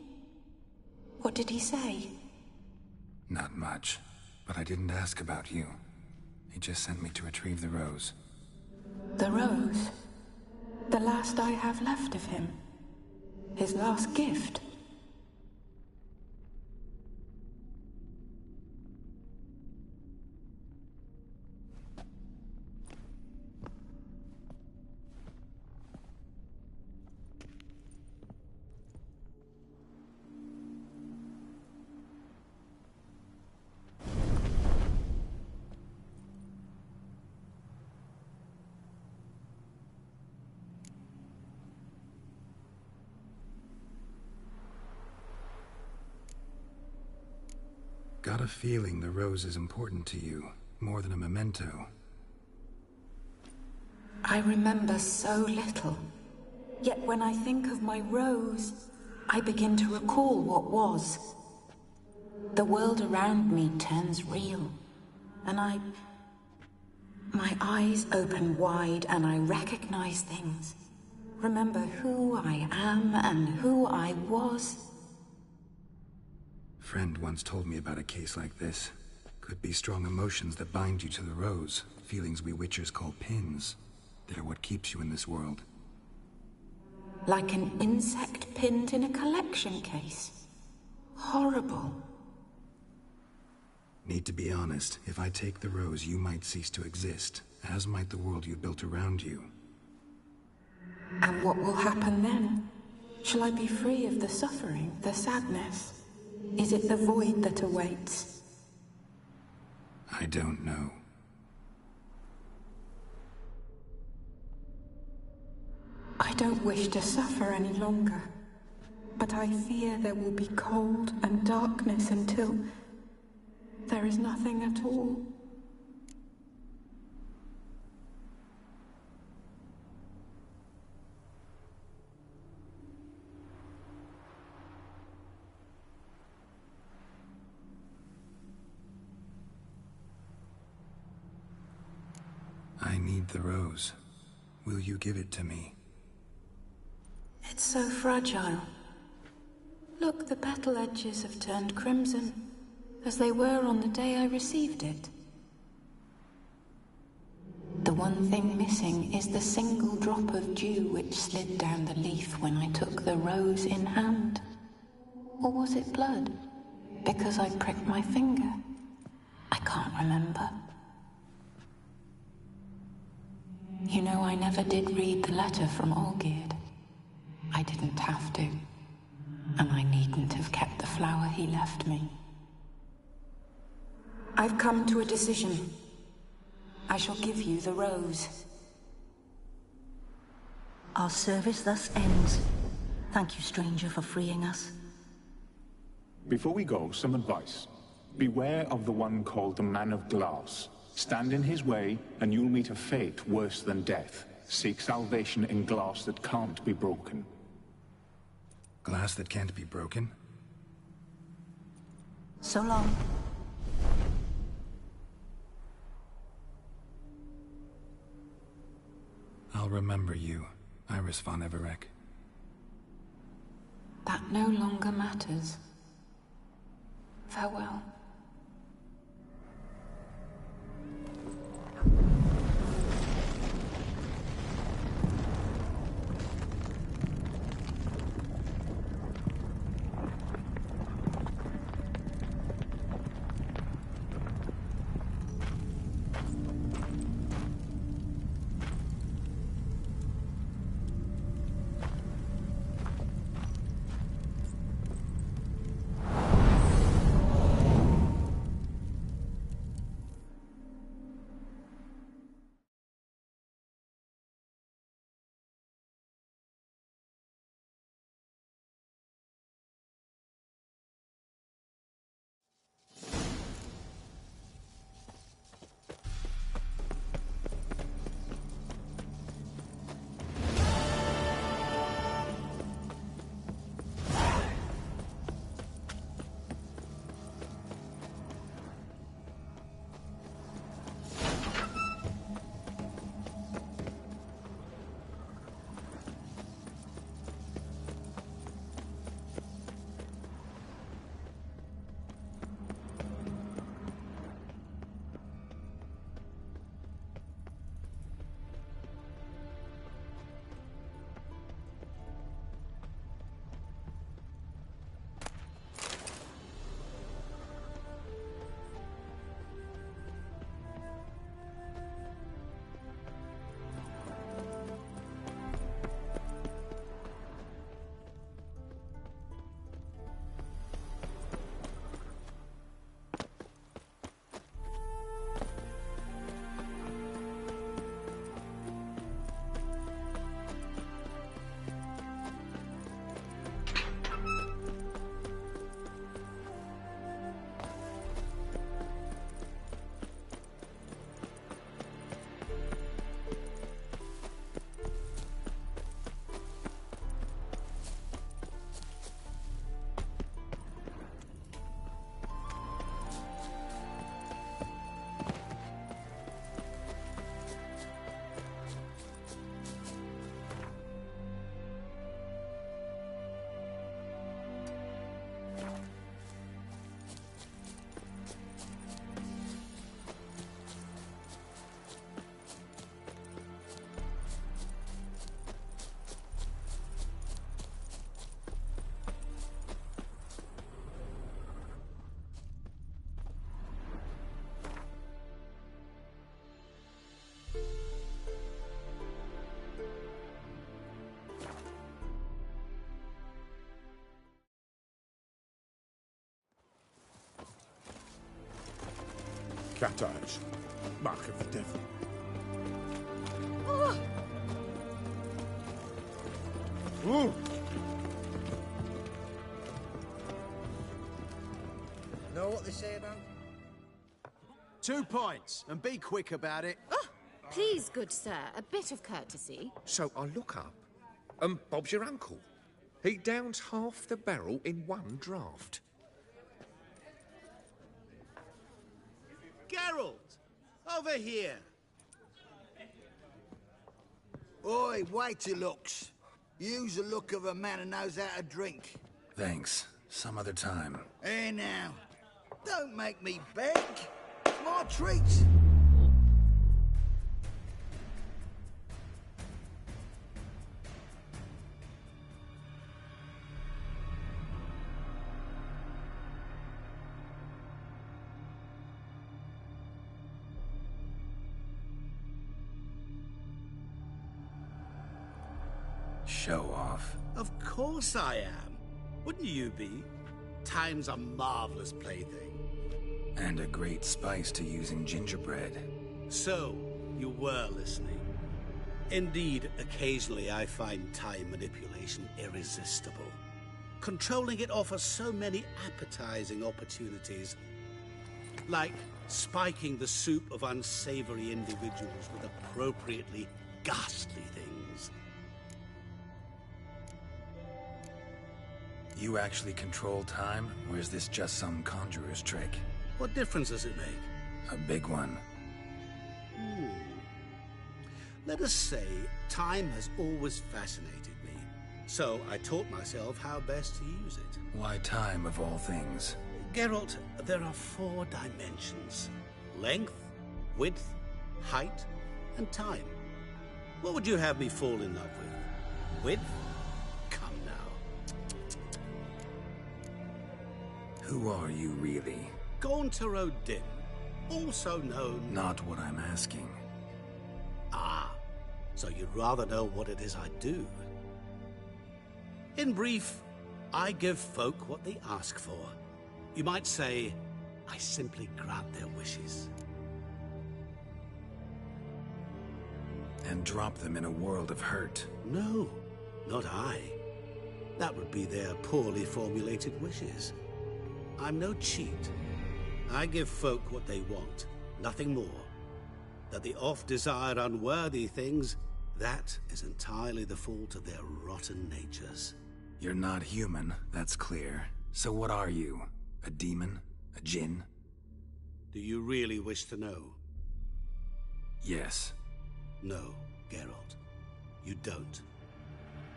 What did he say? Not much, but I didn't ask about you. He just sent me to retrieve the rose. The rose? The last I have left of him? His last gift? Got a feeling the rose is important to you, more than a memento. I remember so little. Yet when I think of my rose, I begin to recall what was. The world around me turns real, and my eyes open wide and I recognize things. Remember who I am and who I was. Friend once told me about a case like this. Could be strong emotions that bind you to the rose. Feelings we witchers call pins. They're what keeps you in this world. Like an insect pinned in a collection case. Horrible. Need to be honest. If I take the rose, you might cease to exist, as might the world you built around you. And what will happen then? Shall I be free of the suffering, the sadness? Is it the void that awaits? I don't know. I don't wish to suffer any longer, but I fear there will be cold and darkness until there is nothing at all. I need the rose. Will you give it to me? It's so fragile. Look, the petal edges have turned crimson, as they were on the day I received it. The one thing missing is the single drop of dew which slid down the leaf when I took the rose in hand. Or was it blood? Because I pricked my finger? I can't remember. You know, I never did read the letter from Olgierd. I didn't have to. And I needn't have kept the flower he left me. I've come to a decision. I shall give you the rose. Our service thus ends. Thank you, stranger, for freeing us. Before we go, some advice. Beware of the one called the Man of Glass. Stand in his way, and you'll meet a fate worse than death. Seek salvation in glass that can't be broken. Glass that can't be broken? So long. I'll remember you, Iris von Everec. That no longer matters. Farewell. Cat eyes. Mark of the devil. Oh. Ooh. Know what they say about? 2 points, and be quick about it. Oh, please, good sir, a bit of courtesy. So I look up, and Bob's your uncle. He downs half the barrel in one draft. Geralt! Over here! Oi, wait your looks. Use the look of a man who knows how to drink. Thanks. Some other time. Here now. Don't make me beg. It's my treat. Show off. Of course I am. Wouldn't you be? Time's a marvelous plaything. And a great spice to use in gingerbread. So, you were listening. Indeed, occasionally I find time manipulation irresistible. Controlling it offers so many appetizing opportunities. Like spiking the soup of unsavory individuals with appropriately ghastly things. You actually control time, or is this just some conjurer's trick? What difference does it make? A big one. Let us say, time has always fascinated me. So I taught myself how best to use it. Why time, of all things? Geralt, there are 4 dimensions. Length, width, height, and time. What would you have me fall in love with? Width? Come now. Who are you, really? Gaunter O'Dim, also known... Not what I'm asking. Ah, so you'd rather know what it is I do. In brief, I give folk what they ask for. You might say, I simply grant their wishes. And drop them in a world of hurt. No, not I. That would be their poorly formulated wishes. I'm no cheat. I give folk what they want, nothing more. That they oft desire unworthy things, that is entirely the fault of their rotten natures. You're not human, that's clear. So what are you? A demon? A djinn? Do you really wish to know? Yes. No, Geralt. You don't.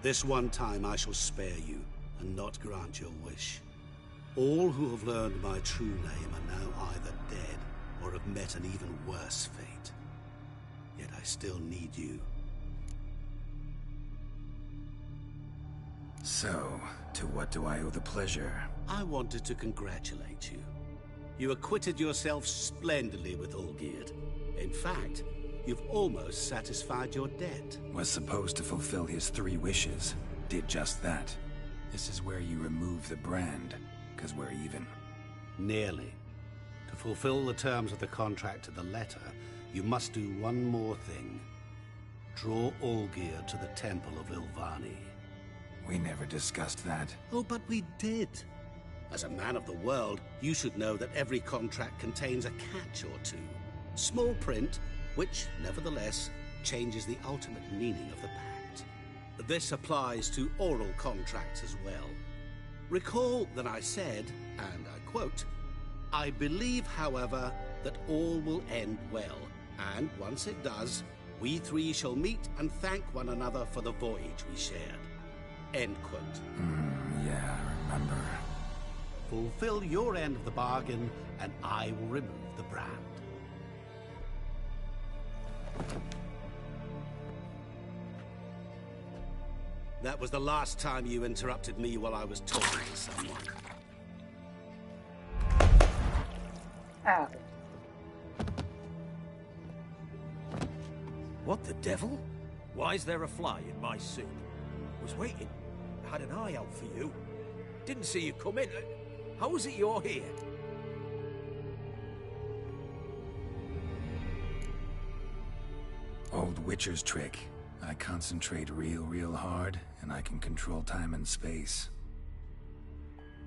This one time I shall spare you, and not grant your wish. All who have learned my true name are now either dead, or have met an even worse fate. Yet I still need you. So, to what do I owe the pleasure? I wanted to congratulate you. You acquitted yourself splendidly with Olgierd. In fact, you've almost satisfied your debt. Was supposed to fulfill his 3 wishes. Did just that. This is where you remove the brand, because we're even. Nearly. To fulfill the terms of the contract to the letter, you must do one more thing. Draw Olgierd to the Temple of Ilvani. We never discussed that. Oh, but we did. As a man of the world, you should know that every contract contains a catch or two. Small print, which, nevertheless, changes the ultimate meaning of the pact. This applies to oral contracts as well. Recall that I said, and I quote, "I believe, however, that all will end well, and once it does, we 3 shall meet and thank one another for the voyage we shared." End quote. Yeah, I remember. Fulfill your end of the bargain, and I will remove the brand. That was the last time you interrupted me while I was talking to someone. Ow. What the devil? Why is there a fly in my soup? Was waiting. Had an eye out for you. Didn't see you come in. How is it you're here? Witcher's trick. I concentrate real hard, and I can control time and space.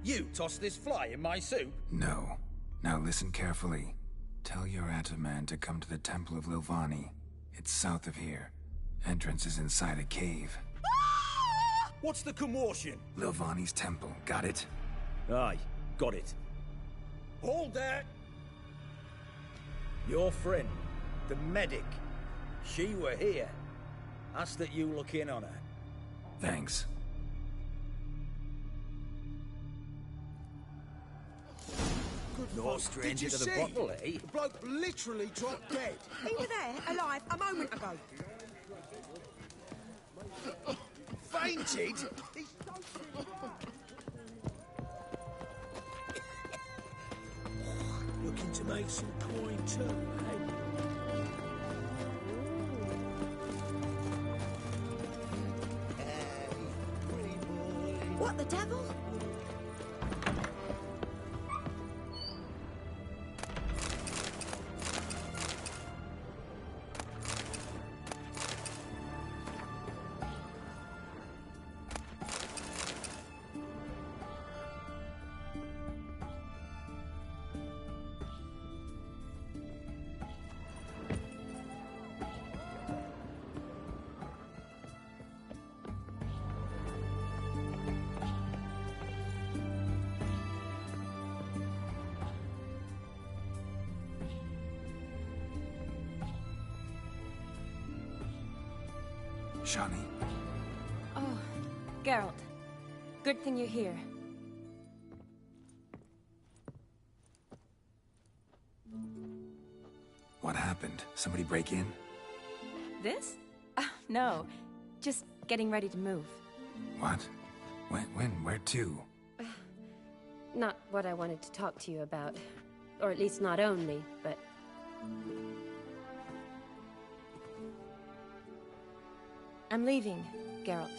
You tossed this fly in my soup? No. Now listen carefully. Tell your Ataman to come to the Temple of Lilvani. It's south of here. Entrance is inside a cave. What's the commotion? Lilvani's temple, got it? Aye, got it. Hold that! Your friend, the medic, she were here. Ask that you look in on her. Thanks. No stranger to the bottle, eh? The bloke literally dropped dead. He was there, alive, a moment ago. Fainted? Looking to make some coin too, eh? What the devil? Shani. Oh, Geralt. Good thing you're here. What happened? Somebody break in? This? No. Just getting ready to move. What? When? Where to? Not what I wanted to talk to you about. Or at least not only, but... I'm leaving, Geralt.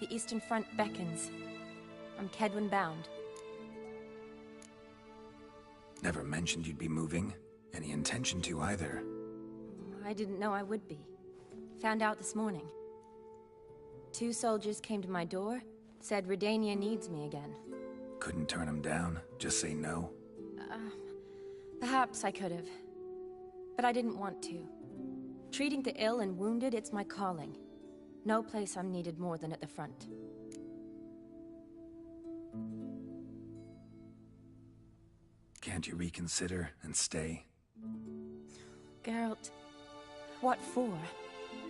The Eastern Front beckons. I'm Kedwen bound. Never mentioned you'd be moving. Any intention to either. I didn't know I would be. Found out this morning. 2 soldiers came to my door, said Redania needs me again. Couldn't turn them down? Just say no? Perhaps I could have. But I didn't want to. Treating the ill and wounded, it's my calling. No place I'm needed more than at the front. Can't you reconsider and stay? Geralt, what for?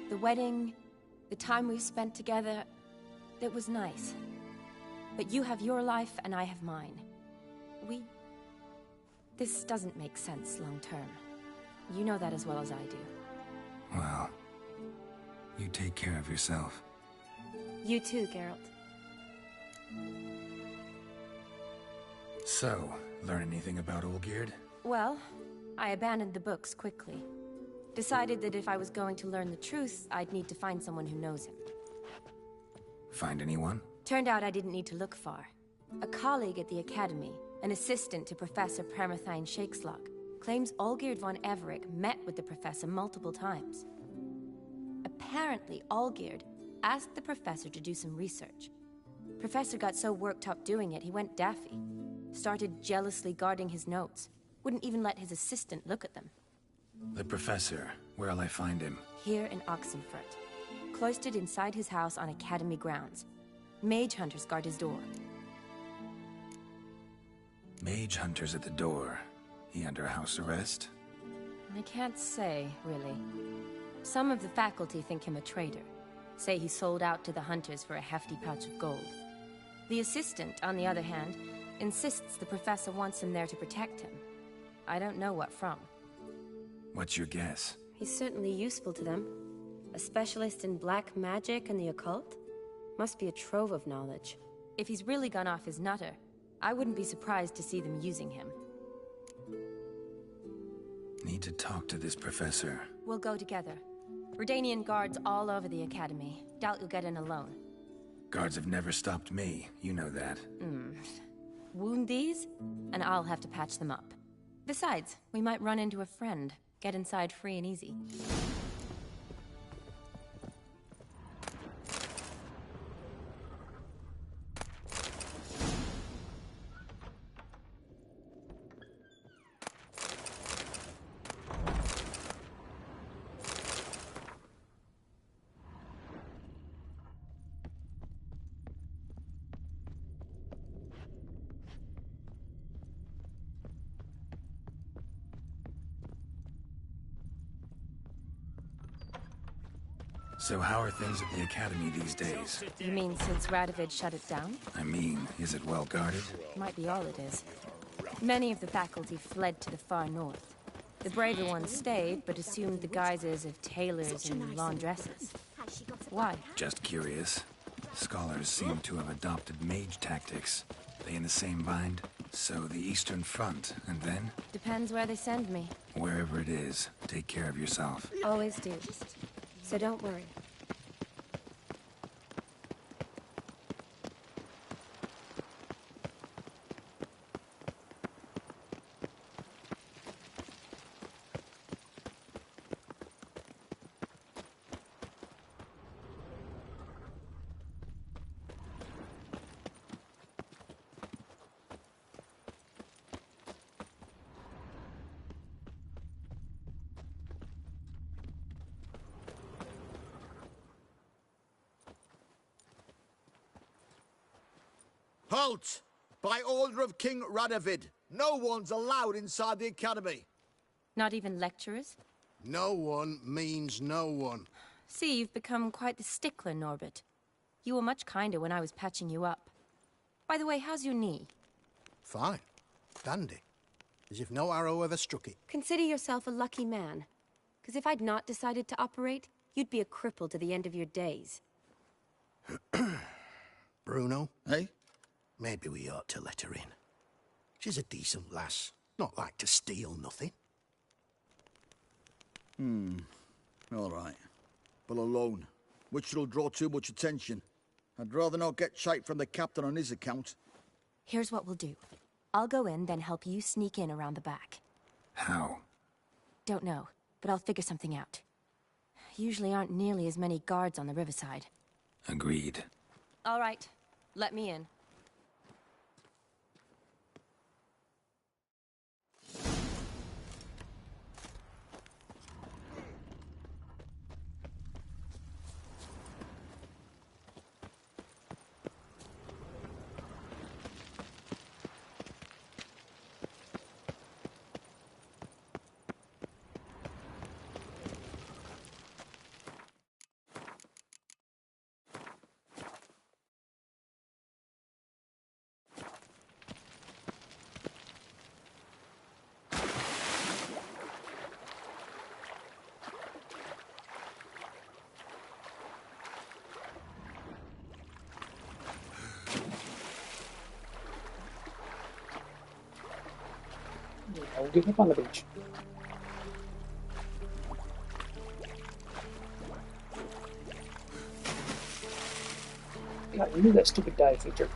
The wedding, the time we've spent together, it was nice. But you have your life and I have mine. This doesn't make sense long term. You know that as well as I do. Well, you take care of yourself. You too, Geralt. So, learn anything about Olgierd? Well, I abandoned the books quickly. Decided that if I was going to learn the truth, I'd need to find someone who knows him. Find anyone? Turned out I didn't need to look far. A colleague at the Academy, an assistant to Professor Permathine Shakeslock, claims Olgierd von Everec met with the professor multiple times. Apparently, Olgierd asked the professor to do some research. Professor got so worked up doing it, he went daffy. Started jealously guarding his notes. Wouldn't even let his assistant look at them. The professor. Where'll I find him? Here in Oxenfurt. Cloistered inside his house on Academy grounds. Mage hunters guard his door. Mage hunters at the door. He under house arrest? I can't say, really. Some of the faculty think him a traitor. Say he sold out to the hunters for a hefty pouch of gold. The assistant, on the other hand, insists the professor wants him there to protect him. I don't know what from. What's your guess? He's certainly useful to them. A specialist in black magic and the occult? Must be a trove of knowledge. If he's really gone off his nutter, I wouldn't be surprised to see them using him. Need to talk to this professor. We'll go together. Redanian guards all over the Academy. Doubt you'll get in alone. Guards have never stopped me, you know that. Wound these, and I'll have to patch them up. Besides, we might run into a friend. Get inside free and easy. So how are things at the Academy these days? You mean since Radovid shut it down? I mean, is it well guarded? Might be all it is. Many of the faculty fled to the far north. The braver ones stayed, but assumed the guises of tailors and laundresses. Why? Just curious. Scholars seem to have adopted mage tactics. They in the same bind? So the Eastern Front, and then? Depends where they send me. Wherever it is, take care of yourself. Always do. So don't worry. Halt! By order of King Radovid, no one's allowed inside the Academy. Not even lecturers? No one means no one. See, you've become quite the stickler, Norbert. You were much kinder when I was patching you up. By the way, how's your knee? Fine. Dandy. As if no arrow ever struck it. Consider yourself a lucky man. Because if I'd not decided to operate, you'd be a cripple to the end of your days. Bruno? Eh? Maybe we ought to let her in. She's a decent lass. Not like to steal nothing. All right. But alone, which will draw too much attention. I'd rather not get shite from the captain on his account. Here's what we'll do. I'll go in, then help you sneak in around the back. How? Don't know, but I'll figure something out. Usually aren't nearly as many guards on the riverside. Agreed. All right. Let me in. Don't give up on the beach. God, I knew that stupid dive feature.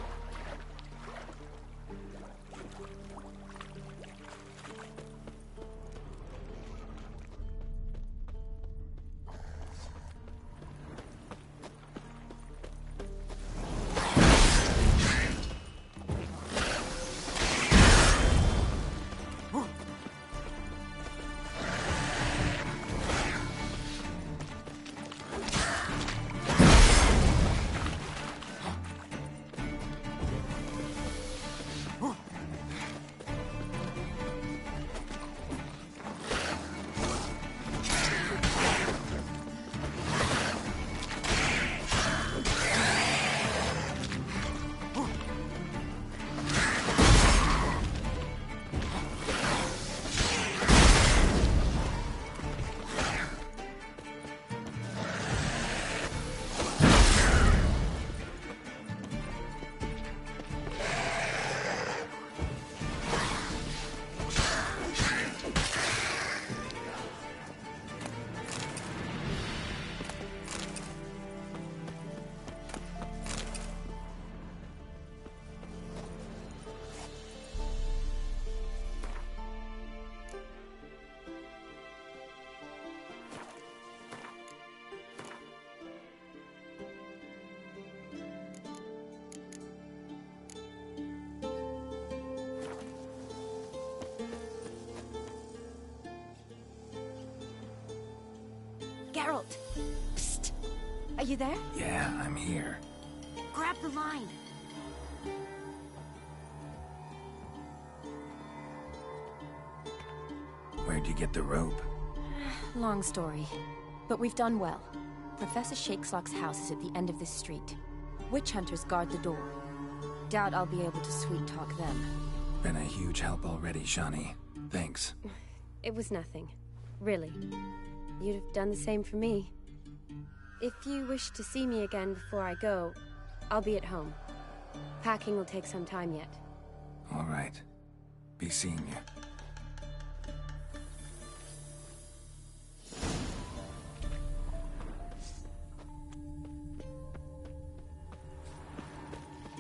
Geralt! Psst! Are you there? Yeah, I'm here. Grab the line! Where'd you get the rope? Long story, but we've done well. Professor Shakeslock's house is at the end of this street. Witch hunters guard the door. Doubt I'll be able to sweet-talk them. Been a huge help already, Shani. Thanks. It was nothing. Really. You'd have done the same for me. If you wish to see me again before I go, I'll be at home. Packing will take some time yet. All right. Be seeing you.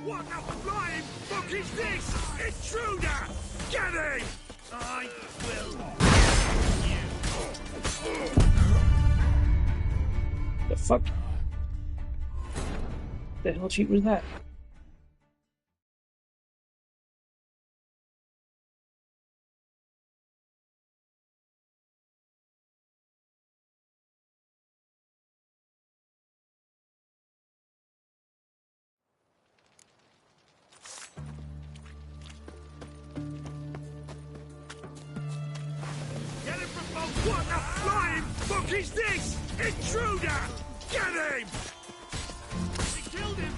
What the flying fuck is this? Intruder! Get him! I will. The fuck? The hell cheat was that? Get him from both! What the flying fuck is this? Intruder! Get him! He killed him!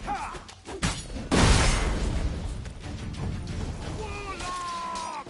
Ha! Warlock!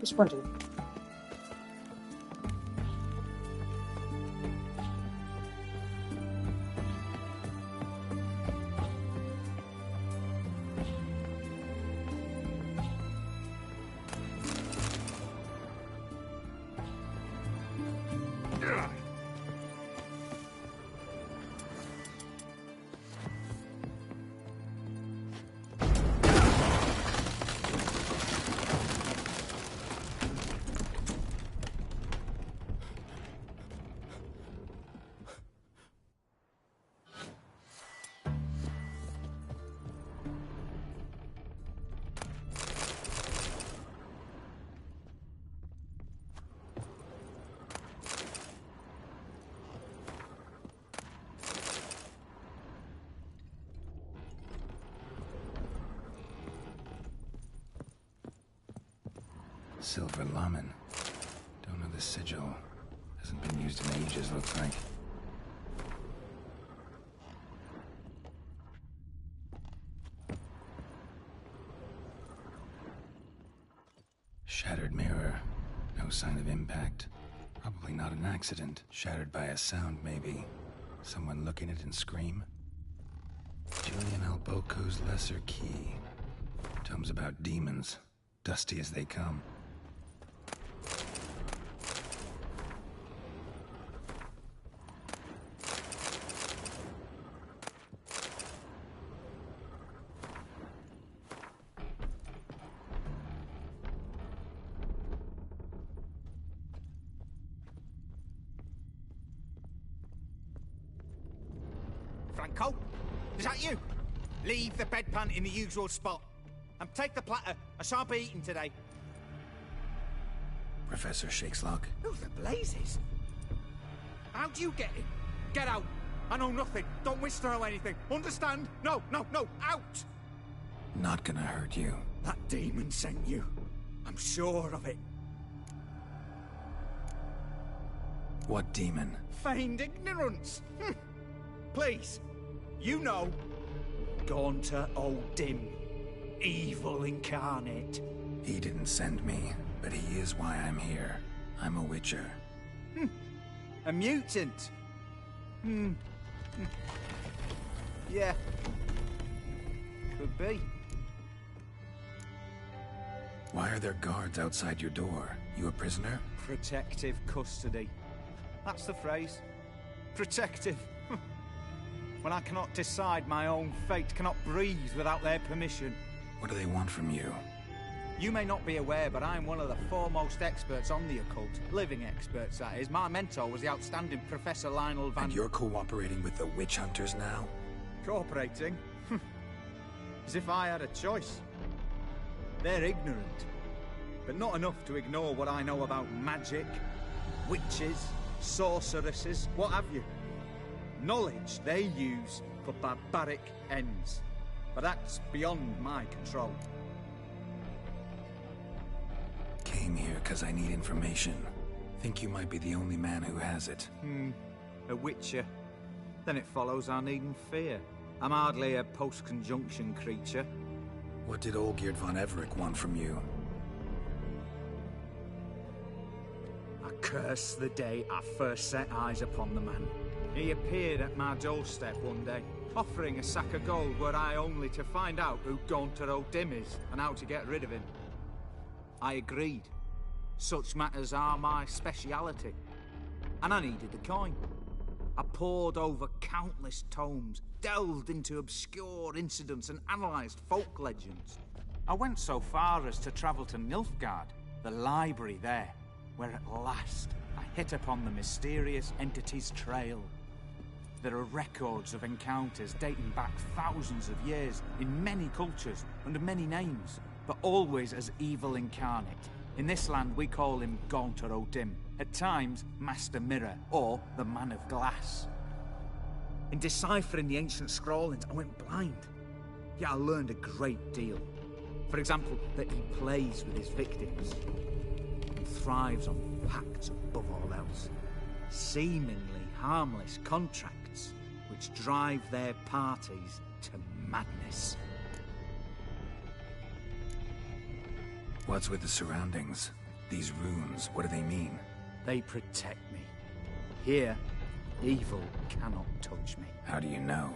Sprinting. Silver Lamen. Don't know the sigil. Hasn't been used in ages, looks like. Shattered mirror. No sign of impact. Probably not an accident. Shattered by a sound, maybe. Someone look in it and scream. Julian Alboco's Lesser Key. Tomes about demons. Dusty as they come. Franco? Is that you? Leave the bedpan in the usual spot. And take the platter. I shan't be eating today. Professor Shakeslock? Who the blazes? How do you get in? Get out. I know nothing. Don't wish to know anything. Understand? No, no, no. Out! Not gonna hurt you. That demon sent you. I'm sure of it. What demon? Feigned ignorance. Please. You know. Gaunter O'Dim. Evil incarnate. He didn't send me, but he is why I'm here. I'm a witcher. A mutant. Yeah. Could be. Why are there guards outside your door? You a prisoner? Protective custody. That's the phrase. Protective. When I cannot decide my own fate, cannot breathe without their permission. What do they want from you? You may not be aware, but I'm one of the foremost experts on the occult. Living experts, that is. My mentor was the outstanding Professor Lionel Van... And you're cooperating with the witch hunters now? Cooperating? As if I had a choice. They're ignorant, but not enough to ignore what I know about magic, witches, sorceresses, what have you. Knowledge they use for barbaric ends. But that's beyond my control. Came here because I need information. Think you might be the only man who has it. A witcher. Then it follows I needn't fear. I'm hardly a post-conjunction creature. What did Olgierd von Everec want from you? I curse the day I first set eyes upon the man. He appeared at my doorstep one day, offering a sack of gold were I only to find out who Gaunter O'Dim is and how to get rid of him. I agreed. Such matters are my speciality. And I needed the coin. I pored over countless tomes, delved into obscure incidents and analysed folk legends. I went so far as to travel to Nilfgaard, the library there, where at last I hit upon the mysterious entity's trail. There are records of encounters dating back thousands of years in many cultures under many names, but always as evil incarnate. In this land we call him Gaunter O'Dim, at times Master Mirror or the Man of Glass. In deciphering the ancient scrawlings I went blind, yet I learned a great deal. For example, that he plays with his victims and thrives on pacts above all else. Seemingly harmless contracts which drive their parties to madness. What's with the surroundings? These runes, what do they mean? They protect me. Here, evil cannot touch me. How do you know?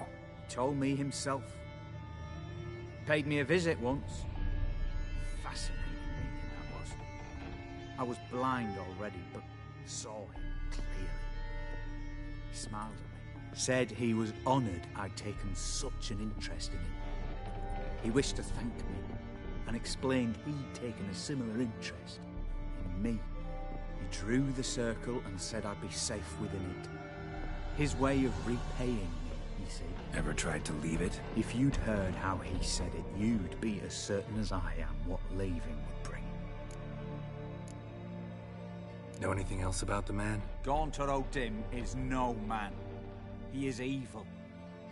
He told me himself. Paid me a visit once. Fascinating meeting that was. I was blind already, but saw him clearly. He smiled at me. Said he was honoured I'd taken such an interest in him. He wished to thank me and explained he'd taken a similar interest in me. He drew the circle and said I'd be safe within it. His way of repaying me, he said. Ever tried to leave it? If you'd heard how he said it, you'd be as certain as I am what leaving would bring. Know anything else about the man? Gaunter O'Dim is no man. He is evil.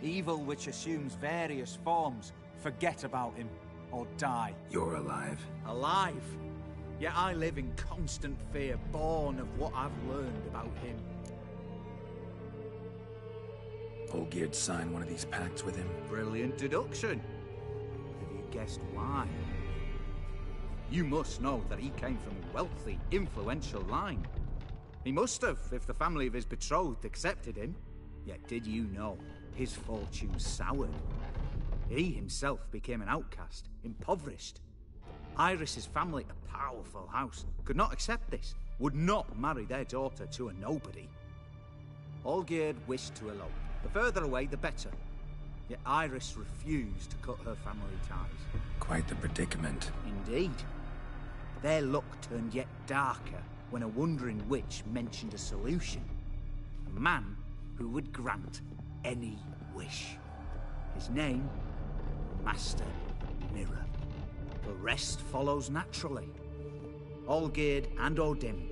Evil which assumes various forms. Forget about him, or die. You're alive. Alive? Yet I live in constant fear, born of what I've learned about him. Olgierd signed one of these pacts with him? Brilliant deduction. Have you guessed why? You must know that he came from a wealthy, influential line. He must have, if the family of his betrothed accepted him. Yet did you know his fortune soured? He himself became an outcast, impoverished. Iris's family, a powerful house, could not accept this, would not marry their daughter to a nobody. Olgierd wished to elope. The further away, the better. Yet Iris refused to cut her family ties. Quite the predicament. Indeed. Their luck turned yet darker when a wandering witch mentioned a solution. A man who would grant any wish. His name, Master Mirror. The rest follows naturally. Olgierd and O'Dim,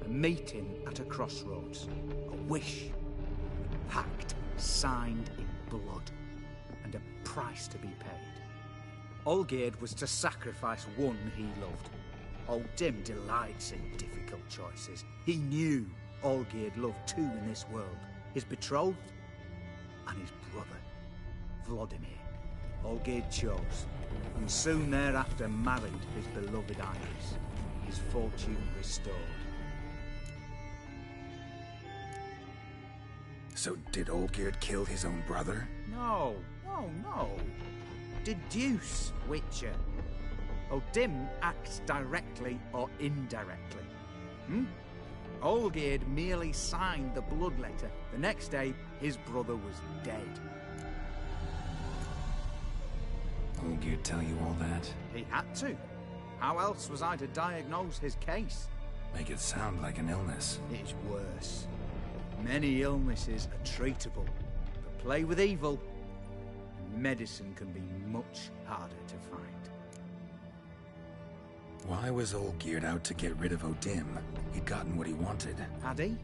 a meeting at a crossroads, a wish, a pact signed in blood, and a price to be paid. Olgierd was to sacrifice one he loved. O'Dim delights in difficult choices. He knew Olgierd loved two in this world, his betrothed and his brother, Vladimir. Olgierd chose, and soon thereafter married his beloved Iris, his fortune restored. So did Olgierd kill his own brother? No. Deduce, Witcher. O'Dim acts directly or indirectly. Olgierd merely signed the blood letter. The next day, his brother was dead. Olgierd tell you all that? He had to. How else was I to diagnose his case? Make it sound like an illness. It is worse. Many illnesses are treatable, but play with evil, and medicine can be much harder to find. Why was Olgierd out to get rid of O'Dim? He'd gotten what he wanted. Had he?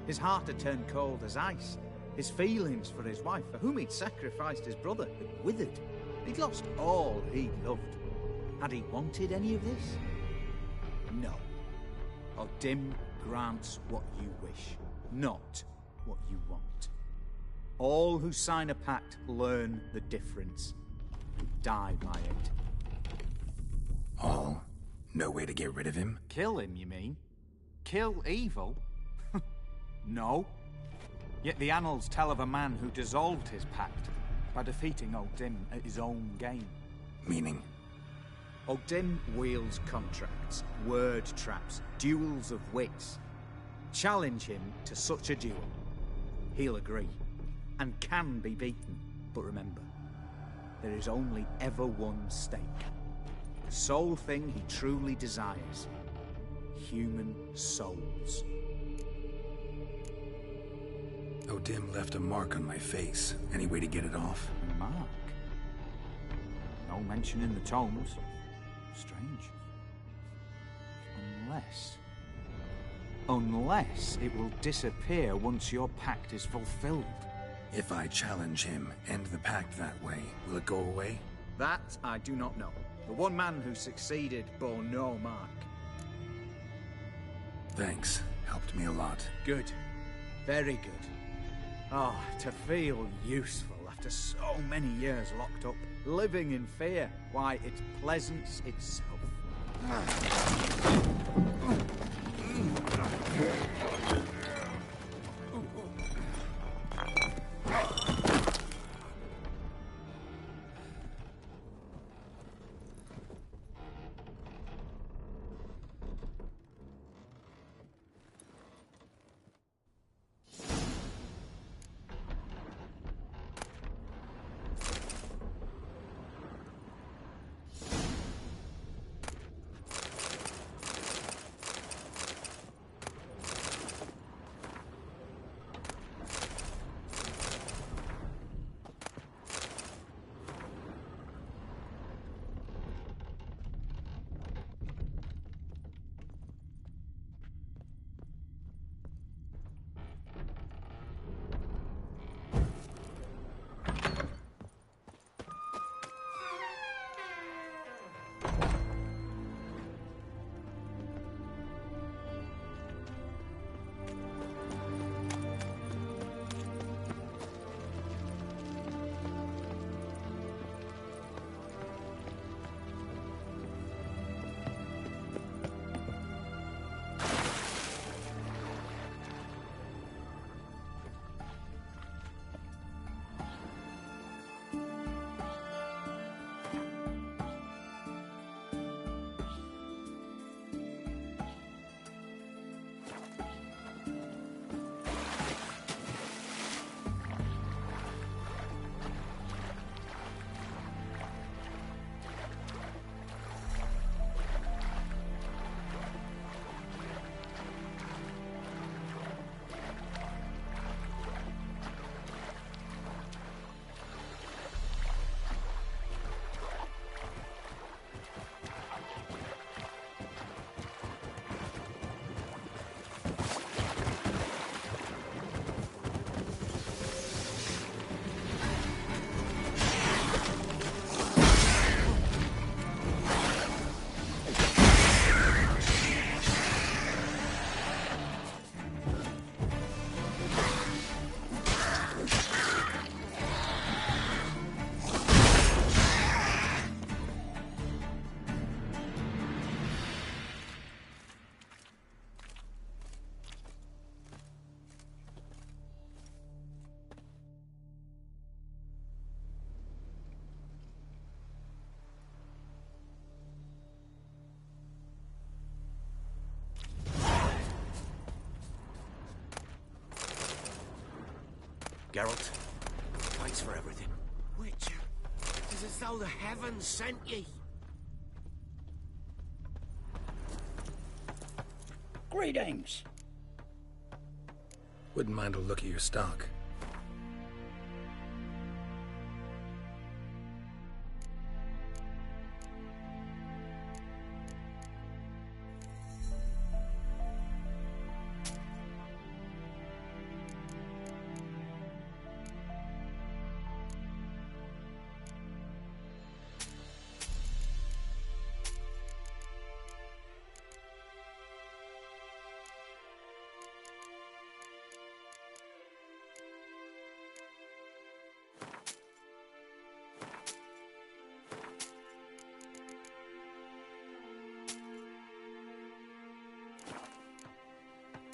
His heart had turned cold as ice. His feelings for his wife, for whom he'd sacrificed his brother, had withered. He'd lost all he loved. Had he wanted any of this? No. O'Dim grants what you wish, not what you want. All who sign a pact learn the difference, and die by it. All? No way to get rid of him? Kill him, you mean? Kill evil? No. Yet the annals tell of a man who dissolved his pact by defeating O'Dim at his own game. Meaning? O'Dim wields contracts, word traps, duels of wits. Challenge him to such a duel. He'll agree, and can be beaten. But remember, there is only ever one stake. The sole thing he truly desires. Human souls. O'Dim left a mark on my face. Any way to get it off? A mark? No mention in the tomes. Strange. Unless it will disappear once your pact is fulfilled. If I challenge him, end the pact that way, will it go away? That I do not know. The one man who succeeded bore no mark. Thanks. Helped me a lot. Good. Very good. Oh, to feel useful after so many years locked up, living in fear. Why, it's pleasance itself. Geralt, thanks for everything. Witcher, it is as though the heavens sent ye. Greetings. Wouldn't mind a look at your stock.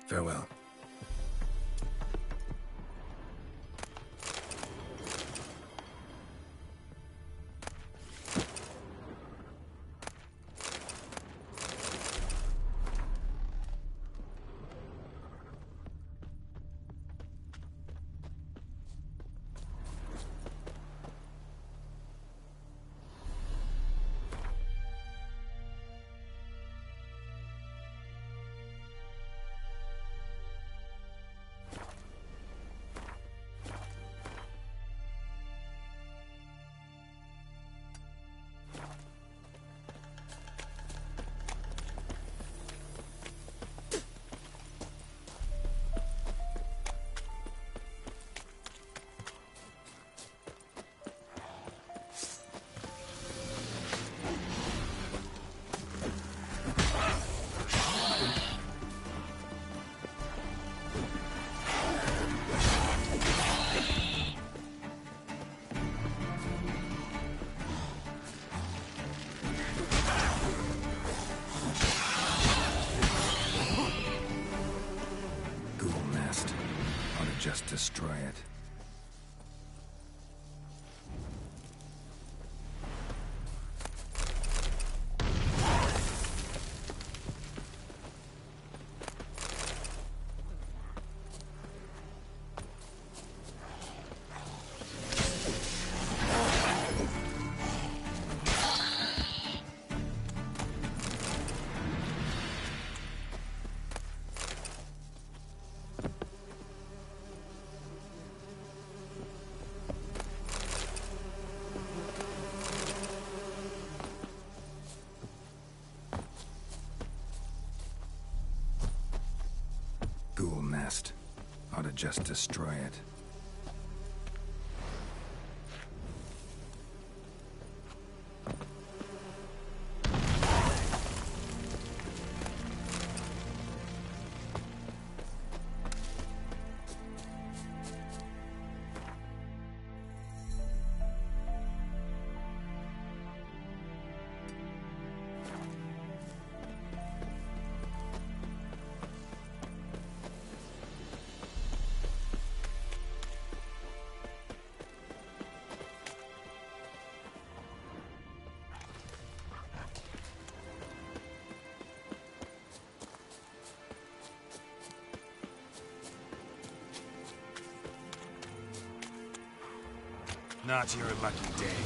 Farewell. Just destroy it. Ghoul nest. Ought to just destroy it. Not your lucky day.